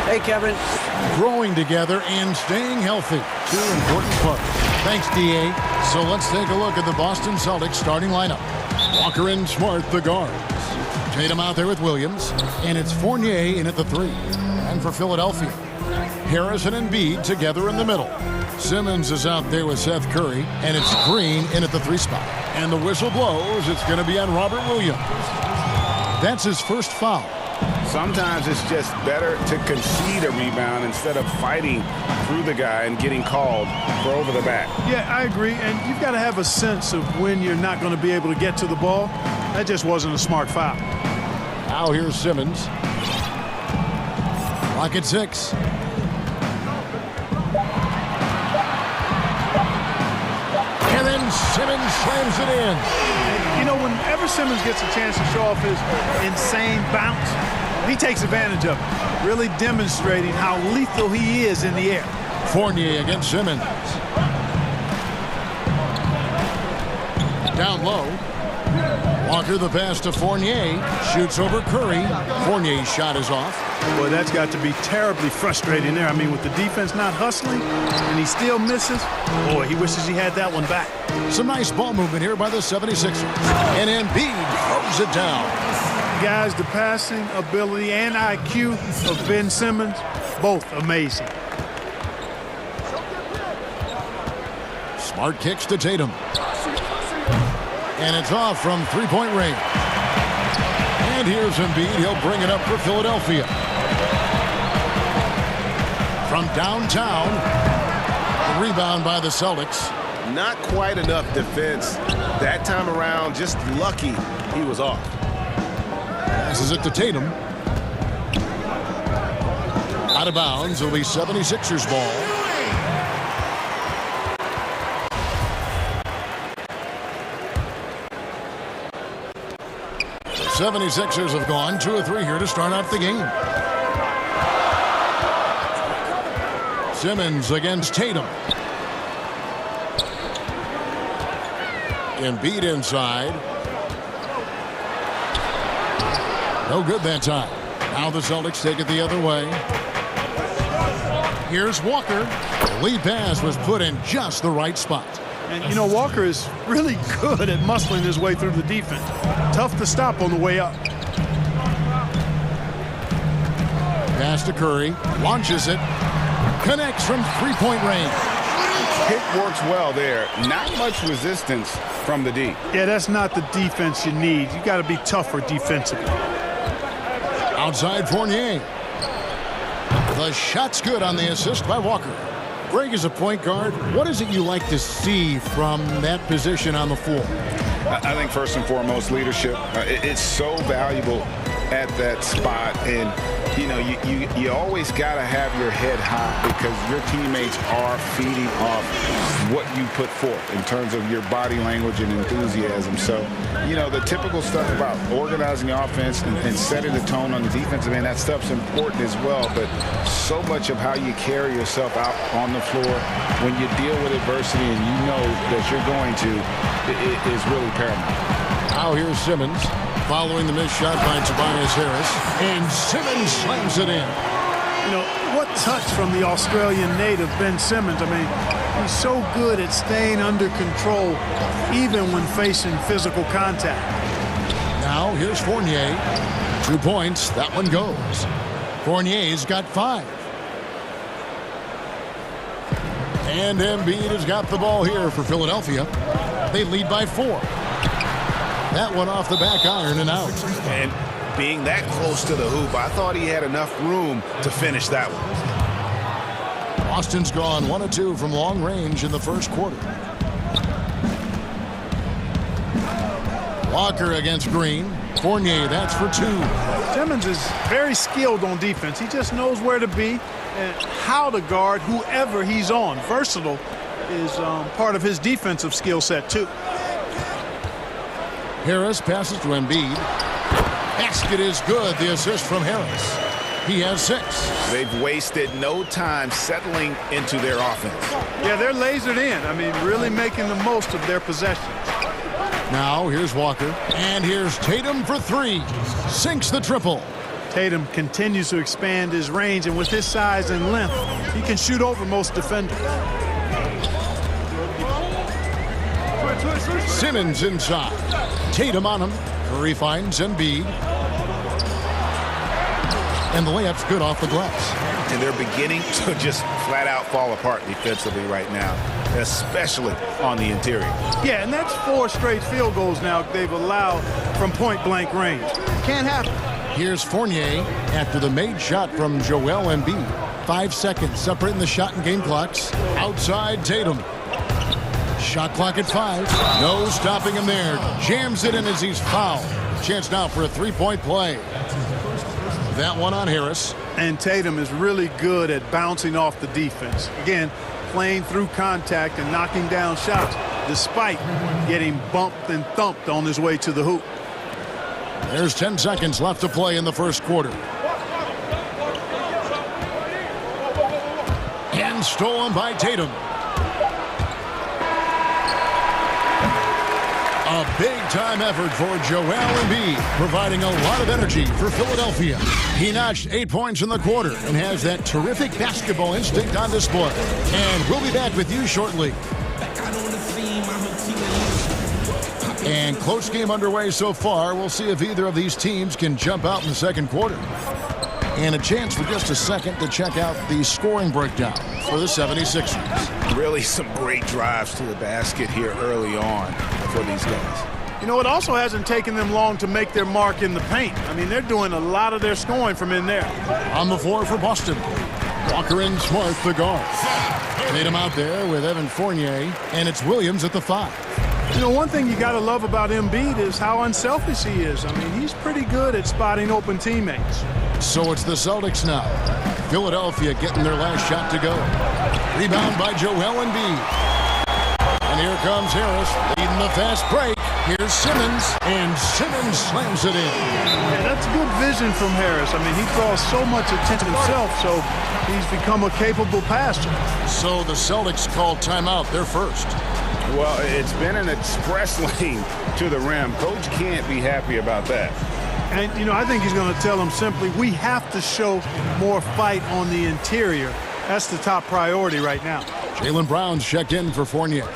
Hey, Kevin. Growing together and staying healthy. Two important parts. Thanks, DA. So let's take a look at the Boston Celtics starting lineup. Walker and Smart, the guards. Tatum out there with Williams. And it's Fournier in at the 3. And for Philadelphia, Harris and Embiid together in the middle. Simmons is out there with Seth Curry. And it's Green in at the 3 spot. And the whistle blows. It's going to be on Robert Williams. That's his first foul. Sometimes it's just better to concede a rebound instead of fighting through the guy and getting called for over the back. Yeah, I agree. And you've got to have a sense of when you're not going to be able to get to the ball. That just wasn't a smart foul. Now here's Simmons. Clock at 6. And then Simmons slams it in. You know, whenever Simmons gets a chance to show off his insane bounce, he takes advantage of it, really demonstrating how lethal he is in the air. Fournier against Simmons. Down low. Walker the pass to Fournier. Shoots over Curry. Fournier's shot is off. Boy, that's got to be terribly frustrating there. I mean, with the defense not hustling and he still misses, boy, he wishes he had that one back. Some nice ball movement here by the 76ers. And Embiid throws it down. Guys, the passing ability and IQ of Ben Simmons, both amazing. Smart kicks to Tatum. And it's off from three-point range. And here's Embiid. He'll bring it up for Philadelphia. From downtown, the rebound by the Celtics. Not quite enough defense that time around. Just lucky he was off. Passes it to Tatum. Out of bounds. It'll be 76ers ball. The 76ers have gone 2 of 3 here to start out the game. Simmons against Tatum. Embiid inside. No good that time. Now the Celtics take it the other way. Here's Walker. The lead pass was put in just the right spot. And, you know, Walker is really good at muscling his way through the defense. Tough to stop on the way up. Pass to Curry. Launches it. Connects from three-point range. Pick works well there. Not much resistance from the D. Yeah, that's not the defense you need. You got to be tougher defensively. Outside Fournier. The shot's good on the assist by Walker. Greg, is a point guard, what is it you like to see from that position on the floor? I think first and foremost, leadership. It's so valuable at that spot, and you know, you always got to have your head high because your teammates are feeding off what you put forth in terms of your body language and enthusiasm. So, you know, the typical stuff about organizing the offense and setting the tone on the defensive end, that stuff's important as well, but so much of how you carry yourself out on the floor when you deal with adversity and you know that you're going to is really paramount. Now here's Simmons following the missed shot by Tobias Harris, and Simmons slams it in. You know, what touch from the Australian native, Ben Simmons. I mean, he's so good at staying under control even when facing physical contact. Now here's Fournier. 2 points. That one goes. Fournier's got 5. And Embiid has got the ball here for Philadelphia. They lead by 4. That one off the back iron and out. And being that close to the hoop, I thought he had enough room to finish that one. Boston's gone 1 of 2 from long range in the first quarter. Walker against Green. Fournier, that's for 2. Simmons is very skilled on defense. He just knows where to be and how to guard whoever he's on. Versatile is part of his defensive skill set, too. Harris passes to Embiid. Basket is good. The assist from Harris. He has 6. They've wasted no time settling into their offense. Yeah, they're lasered in. I mean, really making the most of their possessions. Now here's Walker. And here's Tatum for 3. Sinks the triple. Tatum continues to expand his range, and with his size and length, he can shoot over most defenders. Simmons inside. Tatum on him. Curry finds Embiid. And the layup's good off the glass. And they're beginning to just flat out fall apart defensively right now, especially on the interior. Yeah, and that's 4 straight field goals now they've allowed from point-blank range. Can't happen. Here's Fournier after the made shot from Joel Embiid. 5 seconds separating the shot and game clocks. Outside Tatum. Shot clock at 5. No stopping him there. Jams it in as he's fouled. Chance now for a 3-point play. That one on Harris. And Tatum is really good at bouncing off the defense. Again, playing through contact and knocking down shots despite getting bumped and thumped on his way to the hoop. There's 10 seconds left to play in the first quarter. And stolen by Tatum. A big-time effort for Joel Embiid, providing a lot of energy for Philadelphia. He notched 8 points in the quarter and has that terrific basketball instinct on display. And we'll be back with you shortly. And close game underway so far. We'll see if either of these teams can jump out in the second quarter. And a chance for just a second to check out the scoring breakdown for the 76ers. Really some great drives to the basket here early on for these guys. You know, it also hasn't taken them long to make their mark in the paint. I mean, they're doing a lot of their scoring from in there. On the floor for Boston, Walker and Smart, the guard. Tatum out there with Evan Fournier, and it's Williams at the 5. You know, one thing you got to love about Embiid is how unselfish he is. I mean, he's pretty good at spotting open teammates. So it's the Celtics now. Philadelphia getting their last shot to go. Rebound by Joel Embiid. And here comes Harris leading the fast break. Here's Simmons, and Simmons slams it in. Yeah, that's good vision from Harris. I mean, he draws so much attention himself, so he's become a capable passer. So the Celtics called timeout. They're first. Well, it's been an express lane to the rim. Coach can't be happy about that. And, you know, I think he's going to tell them simply, we have to show more fight on the interior. That's the top priority right now. Jaylen Brown's checked in for Fournier.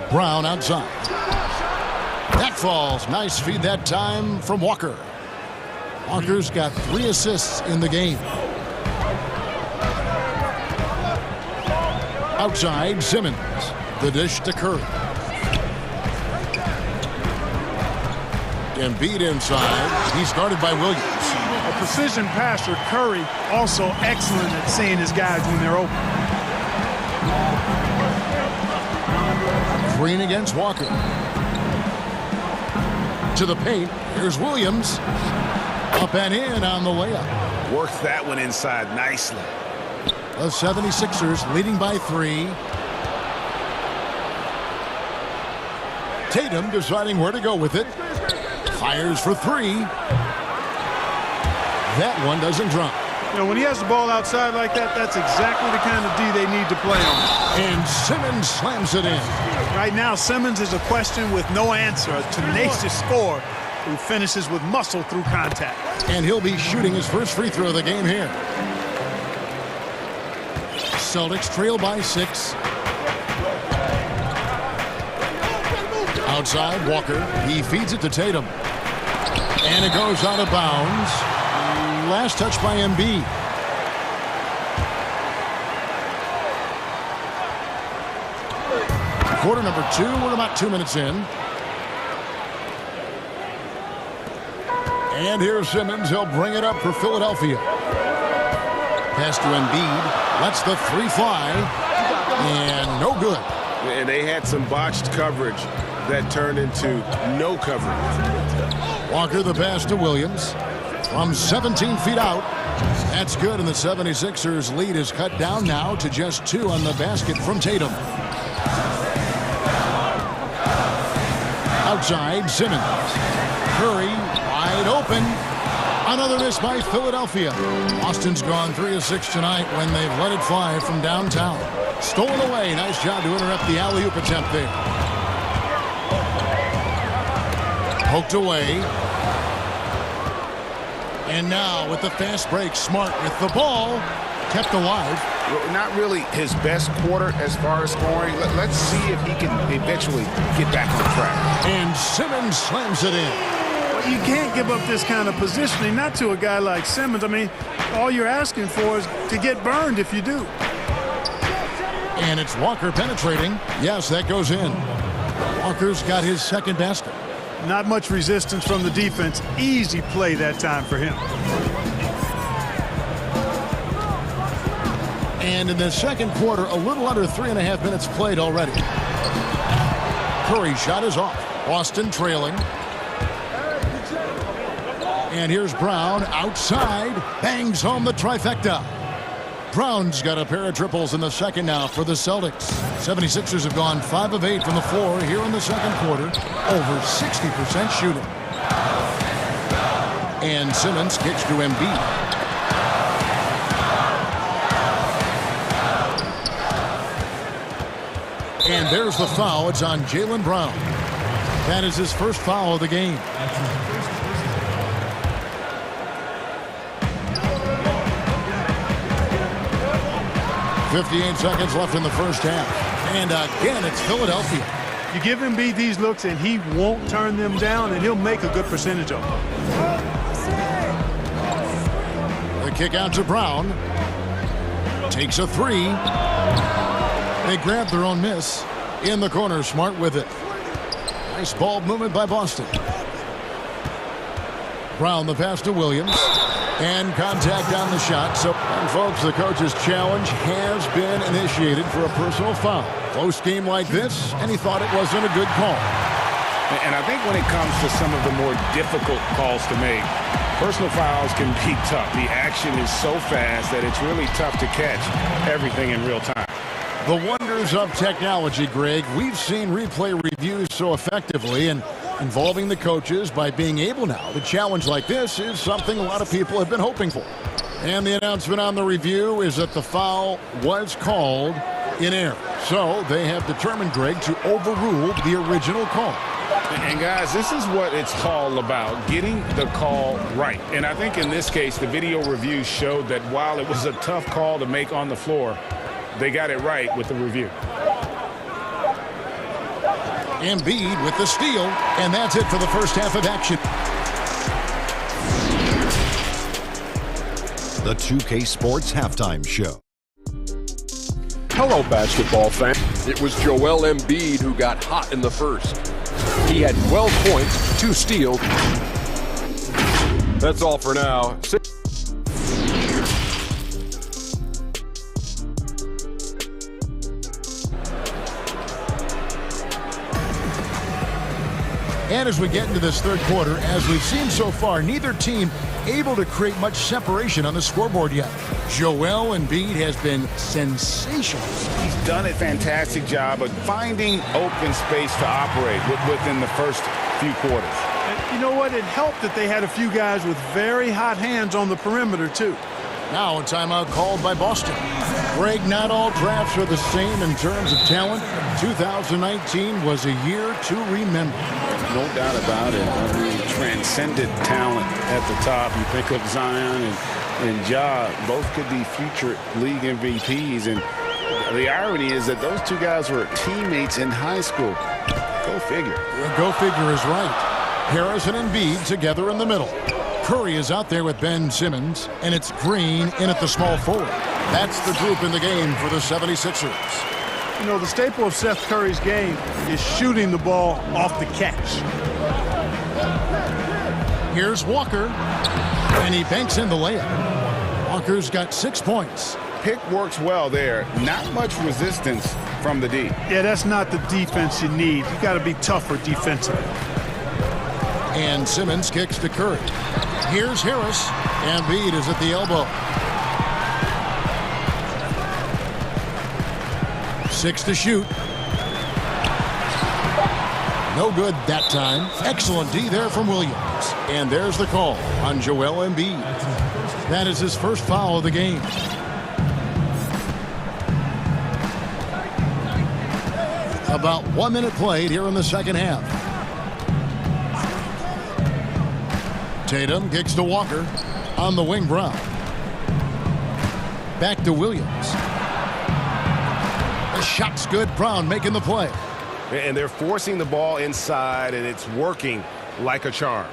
Brown outside. That falls. Nice feed that time from Walker. Walker's got 3 assists in the game. Outside, Simmons. The dish to Curry. Embiid inside. He's guarded by Williams. A precision passer, Curry, also excellent at seeing his guys when they're open. Green against Walker. To the paint. Here's Williams. Up and in on the layup. Worked that one inside nicely. The 76ers leading by 3. Tatum deciding where to go with it. Fires for 3. That one doesn't drop. You know, when he has the ball outside like that, that's exactly the kind of D they need to play on. And Simmons slams it in. Right now, Simmons is a question with no answer. A tenacious scorer who finishes with muscle through contact. And he'll be shooting his first free throw of the game here. Celtics trail by 6. Outside, Walker. He feeds it to Tatum. And it goes out of bounds. Last touch by Embiid. Quarter number 2. We're about 2 minutes in. And here's Simmons. He'll bring it up for Philadelphia. Pass to Embiid. Lets the 3 fly. And no good. And they had some botched coverage that turned into no coverage. Walker the pass to Williams. From 17 feet out. That's good, and the 76ers lead is cut down now to just 2 on the basket from Tatum. Outside, Simmons. Curry wide open. Another miss by Philadelphia. Boston's gone 3 of 6 tonight when they've let it fly from downtown. Stolen away. Nice job to interrupt the alley-oop attempt there. Poked away. And now with the fast break, Smart with the ball. Kept alive. Not really his best quarter as far as scoring. Let's see if he can eventually get back on track. And Simmons slams it in. Well, you can't give up this kind of positioning, not to a guy like Simmons. I mean, all you're asking for is to get burned if you do. And it's Walker penetrating. Yes, that goes in. Walker's got his second basket. Not much resistance from the defense. Easy play that time for him. And in the second quarter, a little under 3.5 minutes played already. Curry shot is off. Boston trailing. And here's Brown outside, bangs home the trifecta. Brown's got a pair of triples in the second now for the Celtics. 76ers have gone 5 of 8 from the floor here in the second quarter. Over 60% shooting. And Simmons kicks to Embiid. And there's the foul. It's on Jaylen Brown. That is his first foul of the game. .58 seconds left in the first half. And again, it's Philadelphia. You give Embiid these looks, and he won't turn them down, and he'll make a good percentage of them. The kick out to Brown. Takes a three. They grab their own miss. In the corner, Smart with it. Nice ball movement by Boston. Brown the pass to Williams. And contact on the shot. So, and folks, the coach's challenge has been initiated for a personal foul. Close game like this, and he thought it wasn't a good call. And I think when it comes to some of the more difficult calls to make, personal fouls can be tough. The action is so fast that it's really tough to catch everything in real time. The wonders of technology, Greg. We've seen replay reviews so effectively, and involving the coaches by being able now to challenge like this is something a lot of people have been hoping for. And the announcement on the review is that the foul was called in error. So they have determined, Greg, to overrule the original call. And guys, this is what it's all about, getting the call right. And I think in this case, the video review showed that while it was a tough call to make on the floor, they got it right with the review. Embiid with the steal, and that's it for the first half of action. The 2K Sports Halftime Show. Hello, basketball fans. It was Joel Embiid who got hot in the first. He had 12 points, 2 steals. That's all for now. And as we get into this third quarter, as we've seen so far, neither team able to create much separation on the scoreboard yet. Joel Embiid has been sensational. He's done a fantastic job of finding open space to operate within the first few quarters. And you know what? It helped that they had a few guys with very hot hands on the perimeter, too. Now a timeout called by Boston. Greg, not all drafts are the same in terms of talent. 2019 was a year to remember. No doubt about it. I mean, transcendent talent at the top. You think of Zion and Ja, both could be future league MVPs. And the irony is that those two guys were teammates in high school. Go figure. Go figure is right. Harris and Embiid together in the middle. Curry is out there with Ben Simmons, and it's Green in at the small forward. That's the group in the game for the 76ers. You know, the staple of Seth Curry's game is shooting the ball off the catch. Here's Walker, and he banks in the layup. Walker's got 6 points. Pick works well there. Not much resistance from the D. Yeah, that's not the defense you need. You got to be tougher defensively. And Simmons kicks to Curry. Here's Harris. Embiid is at the elbow. 6 to shoot. No good that time. Excellent D there from Williams. And there's the call on Joel Embiid. That is his first foul of the game. About 1 minute played here in the second half. Tatum kicks to Walker. On the wing, Brown. Back to Williams. The shot's good. Brown making the play. And they're forcing the ball inside, and it's working like a charm.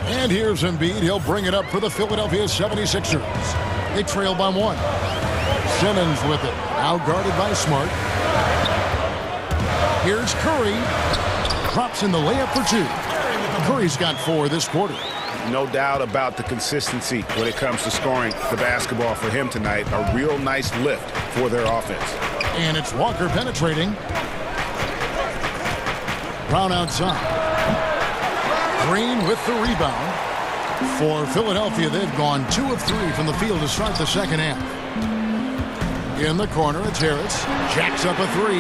And here's Embiid. He'll bring it up for the Philadelphia 76ers. They trail by 1. Simmons with it. Now guarded by Smart. Here's Curry. Drops in the layup for 2. Curry's got 4 this quarter. No doubt about the consistency when it comes to scoring the basketball for him tonight. A real nice lift for their offense. And it's Walker penetrating. Brown outside. Green with the rebound. For Philadelphia, they've gone 2 of 3 from the field to start the second half. In the corner, it's Harris. Jacks up a 3.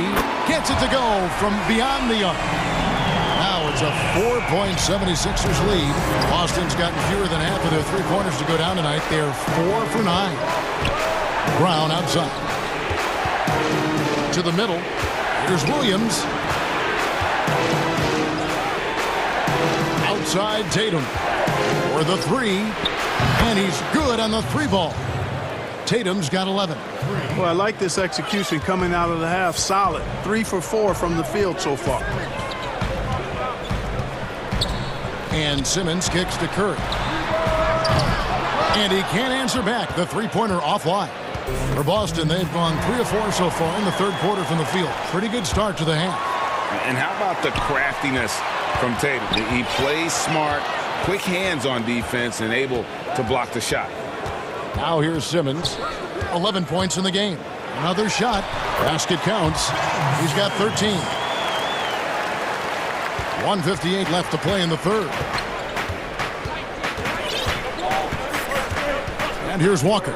Gets it to go from beyond the arc. Now it's a 4-point 76ers lead. Boston's gotten fewer than half of their three-pointers to go down tonight. They're 4 for 9. Brown outside. To the middle. Here's Williams. Outside Tatum. For the 3. And he's good on the 3-ball. Tatum's got 11. Well, I like this execution coming out of the half. Solid. 3 for 4 from the field so far. And Simmons kicks to Curry. And he can't answer back. The three-pointer offline. For Boston, they've gone 3 of 4 so far in the third quarter from the field. Pretty good start to the half. And how about the craftiness from Tatum? He plays smart, quick hands on defense, and able to block the shot. Now here's Simmons. 11 points in the game. Another shot. Basket counts. He's got 13. 1:58 left to play in the third. And here's Walker.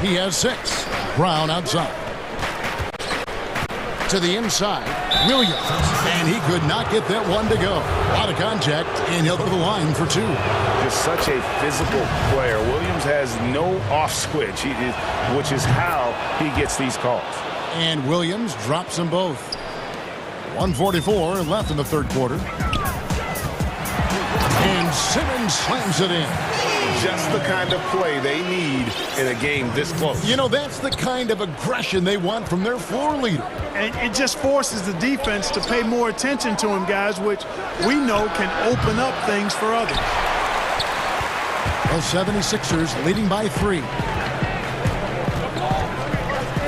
He has 6. Brown outside. To the inside. Williams. And he could not get that one to go. A lot of contact, and he'll go to the line for 2. Just such a physical player. Williams has no off switch, which is how he gets these calls. And Williams drops them both. 1:44 left in the third quarter. And Simmons slams it in. Just the kind of play they need in a game this close. You know, that's the kind of aggression they want from their floor leader. And it just forces the defense to pay more attention to him, guys, which we know can open up things for others. The 76ers leading by 3.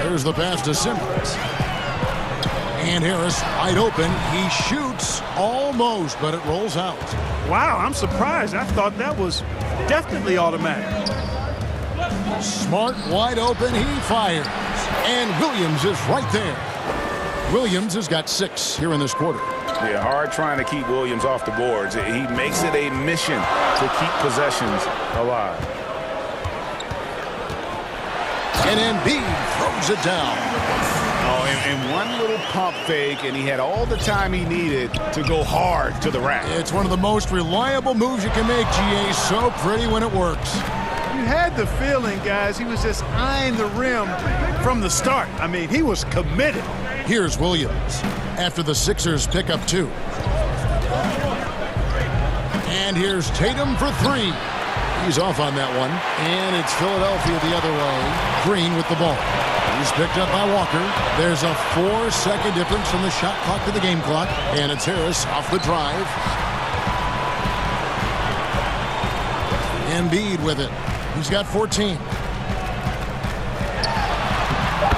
There's the pass to Simmons. And Harris wide open. He shoots almost, but it rolls out. Wow, I'm surprised. I thought that was definitely automatic. Smart wide open. He fires. And Williams is right there. Williams has got 6 here in this quarter. Yeah, hard trying to keep Williams off the boards. He makes it a mission to keep possessions alive. And Embiid throws it down. Oh, and one little pump fake, and he had all the time he needed to go hard to the rack. It's one of the most reliable moves you can make, GA. So pretty when it works. You had the feeling, guys, he was just eyeing the rim from the start. I mean, he was committed. Here's Williams after the Sixers pick up 2. And here's Tatum for 3. He's off on that one. And it's Philadelphia the other way. Green with the ball. He's picked up by Walker. There's a 4-second difference from the shot clock to the game clock. And it's Harris off the drive. Embiid with it. He's got 14.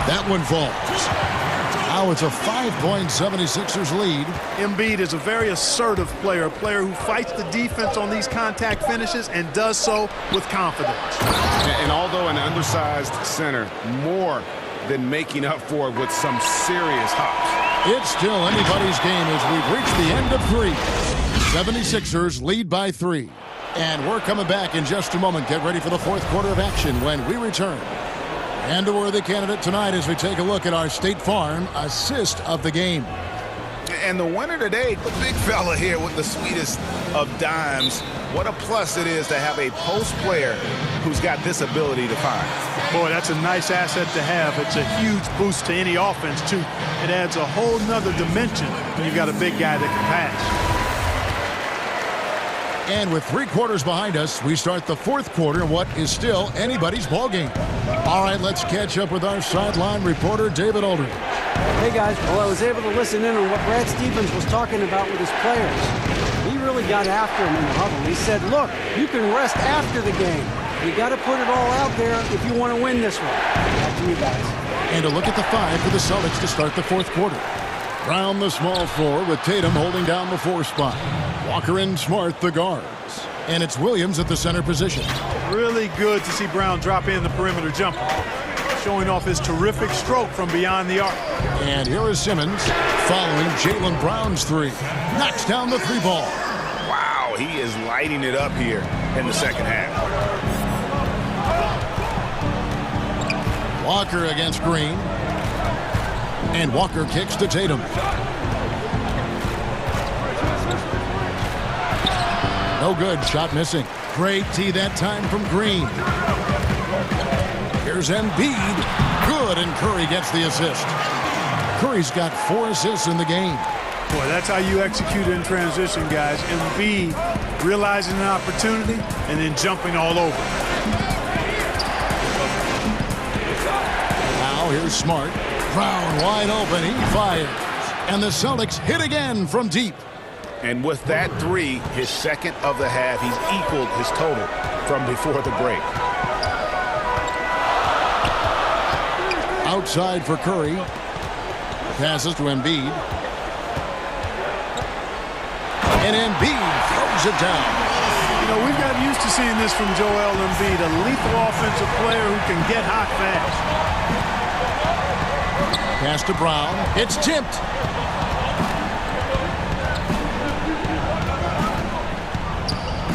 That one falls. Now it's a 5-point 76ers lead. Embiid is a very assertive player, a player who fights the defense on these contact finishes and does so with confidence. And although an undersized center, more than making up for it with some serious hops. It's still anybody's game as we've reached the end of 3. 76ers lead by 3. And we're coming back in just a moment. Get ready for the fourth quarter of action when we return. And a worthy candidate tonight as we take a look at our State Farm assist of the game. And the winner today, the big fella here with the sweetest of dimes. What a plus it is to have a post player who's got this ability to find. Boy, that's a nice asset to have. It's a huge boost to any offense, too. It adds a whole nother dimension when you've got a big guy that can pass. And with 3 quarters behind us, we start the fourth quarter in what is still anybody's ball game. All right, let's catch up with our sideline reporter, David Aldridge. Hey, guys. Well, I was able to listen in on what Brad Stevens was talking about with his players. He really got after him in the huddle. He said, look, you can rest after the game. You got to put it all out there if you want to win this one. Back to you guys. And a look at the 5 for the Celtics to start the fourth quarter. Brown the small 4 with Tatum holding down the 4 spot. Walker and Smart the guards. And it's Williams at the center position. Really good to see Brown drop in the perimeter jumper, showing off his terrific stroke from beyond the arc. And here is Simmons following Jaylen Brown's 3. Knocks down the 3 ball. Wow, he is lighting it up here in the second half. Walker against Green. And Walker kicks to Tatum. No good. Shot missing. Great tee that time from Green. Here's Embiid. Good, and Curry gets the assist. Curry's got 4 assists in the game. Boy, that's how you execute in transition, guys. Embiid realizing an opportunity and then jumping all over. Now here's Smart. Brown wide open. He fires. And the Celtics hit again from deep. And with that 3, his second of the half, he's equaled his total from before the break. Outside for Curry. Passes to Embiid. And Embiid throws it down. You know, we've got used to seeing this from Joel Embiid, a lethal offensive player who can get hot fast. Pass to Brown. It's tipped.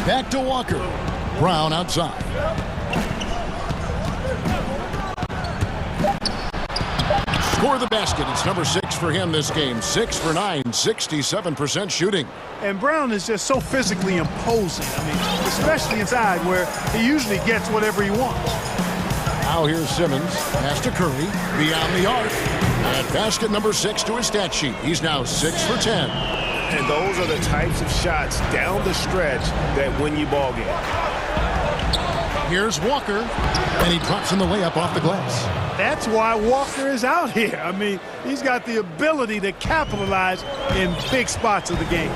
Back to Walker. Brown outside. Score the basket. It's number 6 for him this game. 6 for 9, 67% shooting. And Brown is just so physically imposing. I mean, especially inside where he usually gets whatever he wants. Now here's Simmons. Pass to Curry. Beyond the arc. And basket number 6 to his stat sheet. He's now 6 for 10. And those are the types of shots down the stretch that win you ball game. Here's Walker. And he drops in the layup off the glass. That's why Walker is out here. I mean, he's got the ability to capitalize in big spots of the game.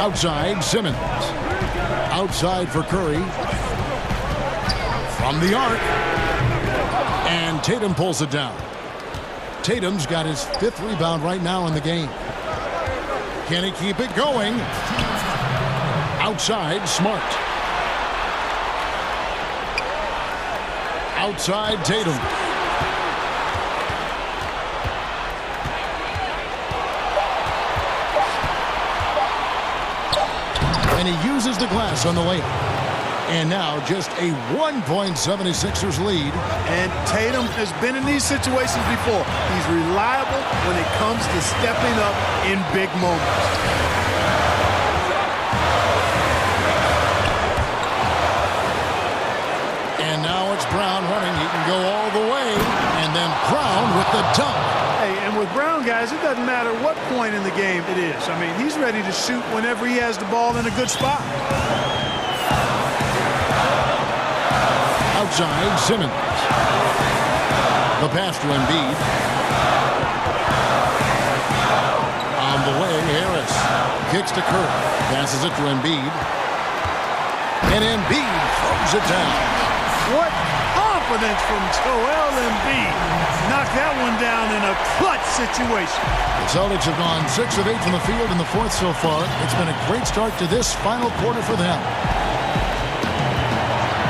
Outside, Simmons. Outside for Curry. From the arc. And Tatum pulls it down. Tatum's got his 5th rebound right now in the game. Can he keep it going? Outside, Smart. Outside, Tatum. And he uses the glass on the layup. And now just a 1.76ers lead. And Tatum has been in these situations before. He's reliable when it comes to stepping up in big moments. And now it's Brown running. He can go all the way. And then Brown with the dunk. Hey, and with Brown, guys, it doesn't matter what point in the game it is. I mean, he's ready to shoot whenever he has the ball in a good spot. Outside, Simmons. The pass to Embiid. On the way, Harris. Kicks to Curry. Passes it to Embiid. And Embiid throws it down. What confidence from Joel Embiid. Knocked that one down in a clutch situation. The Celtics have gone 6 of 8 from the field in the 4th so far. It's been a great start to this final quarter for them.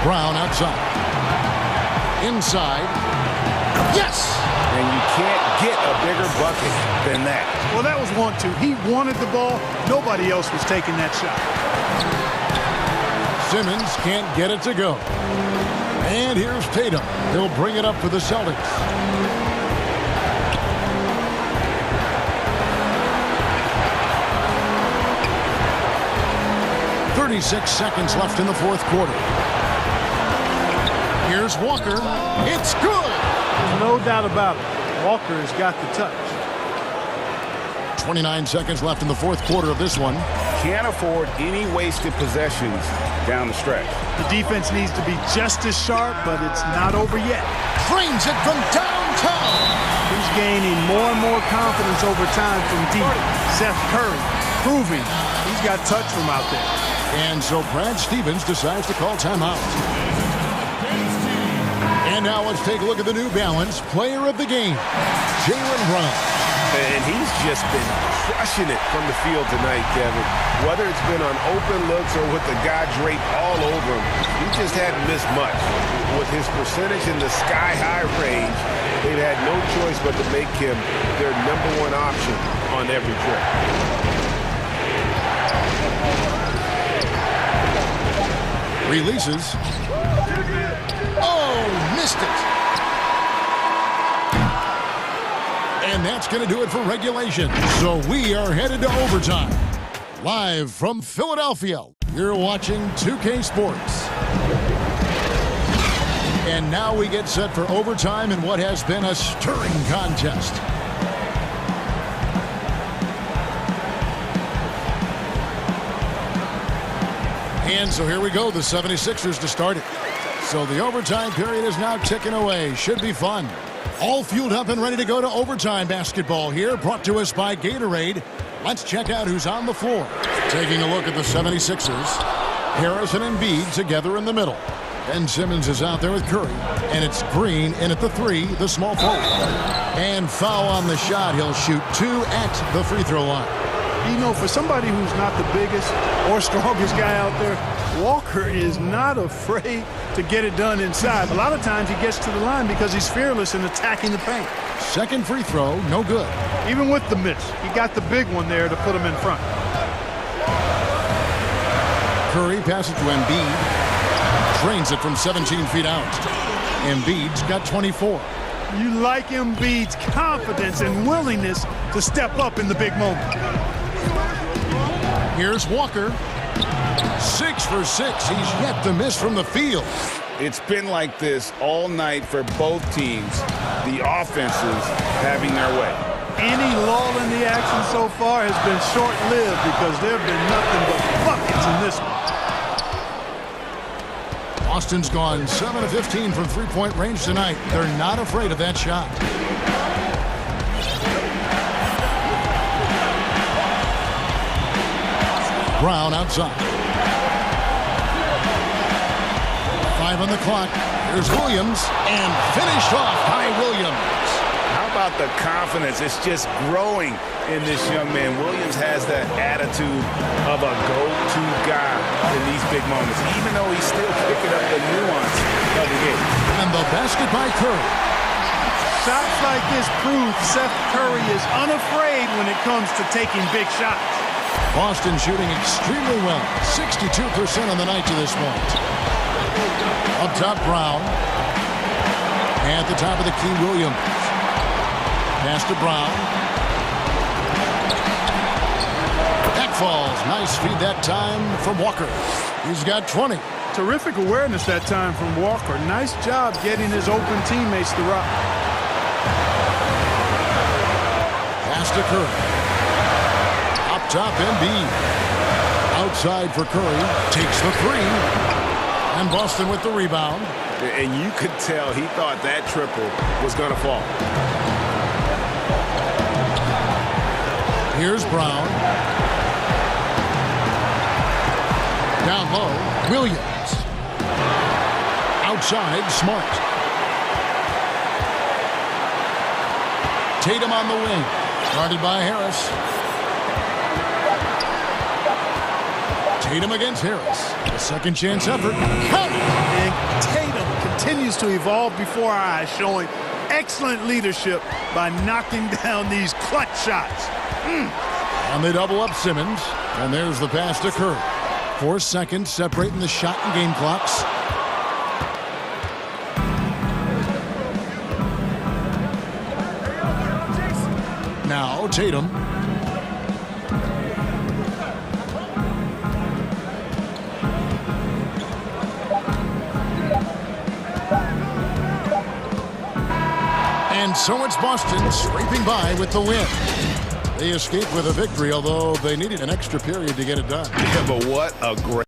Brown outside. Inside. Yes! And you can't get a bigger bucket than that. Well, that was 1-2. He wanted the ball. Nobody else was taking that shot. Simmons can't get it to go. And here's Tatum. He'll bring it up for the Celtics. .36 seconds left in the 4th quarter. Here's Walker. It's good. There's no doubt about it. Walker has got the touch. 29 seconds left in the 4th quarter of this one. Can't afford any wasted possessions down the stretch. The defense needs to be just as sharp, but it's not over yet. Frames it from downtown. He's gaining more and more confidence over time from deep. Seth Curry proving he's got touch from out there. And so Brad Stevens decides to call timeout. And now let's take a look at the New Balance Player of the Game, Jaylen Brown. And he's just been crushing it from the field tonight, Kevin. Whether it's been on open looks or with the guy draped all over him, He just hadn't missed much. With his percentage in the sky-high range, they've had no choice but to make him their #1 option on every trip. Releases. Oh, missed it. And that's going to do it for regulation. So we are headed to overtime. Live from Philadelphia, you're watching 2K Sports. And now we get set for overtime in what has been a stirring contest. And so here we go, the 76ers to start it. So the overtime period is now ticking away. Should be fun. All fueled up and ready to go to overtime basketball here, brought to us by Gatorade. Let's check out who's on the floor. Taking a look at the 76ers. Harris and Embiid together in the middle. Ben Simmons is out there with Curry. And it's Green in at the 3, the small forward. And foul on the shot. He'll shoot 2 at the free throw line. You know, for somebody who's not the biggest or strongest guy out there, Walker is not afraid to get it done inside. A lot of times he gets to the line because he's fearless in attacking the paint. Second free throw, no good. Even with the miss, he got the big one there to put him in front. Curry passes to Embiid. Drains it from 17 feet out. Embiid's got 24. You like Embiid's confidence and willingness to step up in the big moment. Here's Walker. 6 for 6. He's yet to miss from the field. It's been like this all night for both teams. The offenses having their way. Any lull in the action so far has been short-lived because there have been nothing but buckets in this one. Boston's gone 7 of 15 from three-point range tonight. They're not afraid of that shot. Brown outside. 5 on the clock. Here's Williams, and finished off by Williams. How about the confidence? It's just growing in this young man. Williams has that attitude of a go-to guy in these big moments, even though he's still picking up the nuance of the game. And the basket by Curry. Shots like this prove Seth Curry is unafraid when it comes to taking big shots. Boston shooting extremely well. 62% on the night to this point. Up top, Brown. And at the top of the key, Williams. Pass to Brown. That falls. Nice feed that time from Walker. He's got 20. Terrific awareness that time from Walker. Nice job getting his open teammates the rock. Pass to Curry. Up top, Embiid. Outside for Curry. Takes the 3. And Boston with the rebound. And you could tell he thought that triple was going to fall. Here's Brown. Down low, Williams. Outside, Smart. Tatum on the wing. Guarded by Harris. Tatum against Harris. A second chance effort. Count it! And Tatum continues to evolve before our eyes, showing excellent leadership by knocking down these clutch shots. And they double up Simmons. And there's the pass to Curry. 4 seconds separating the shot and game clocks. Now Tatum. And so it's Boston scraping by with the win. They escaped with a victory, although they needed an extra period to get it done. Yeah, but what a great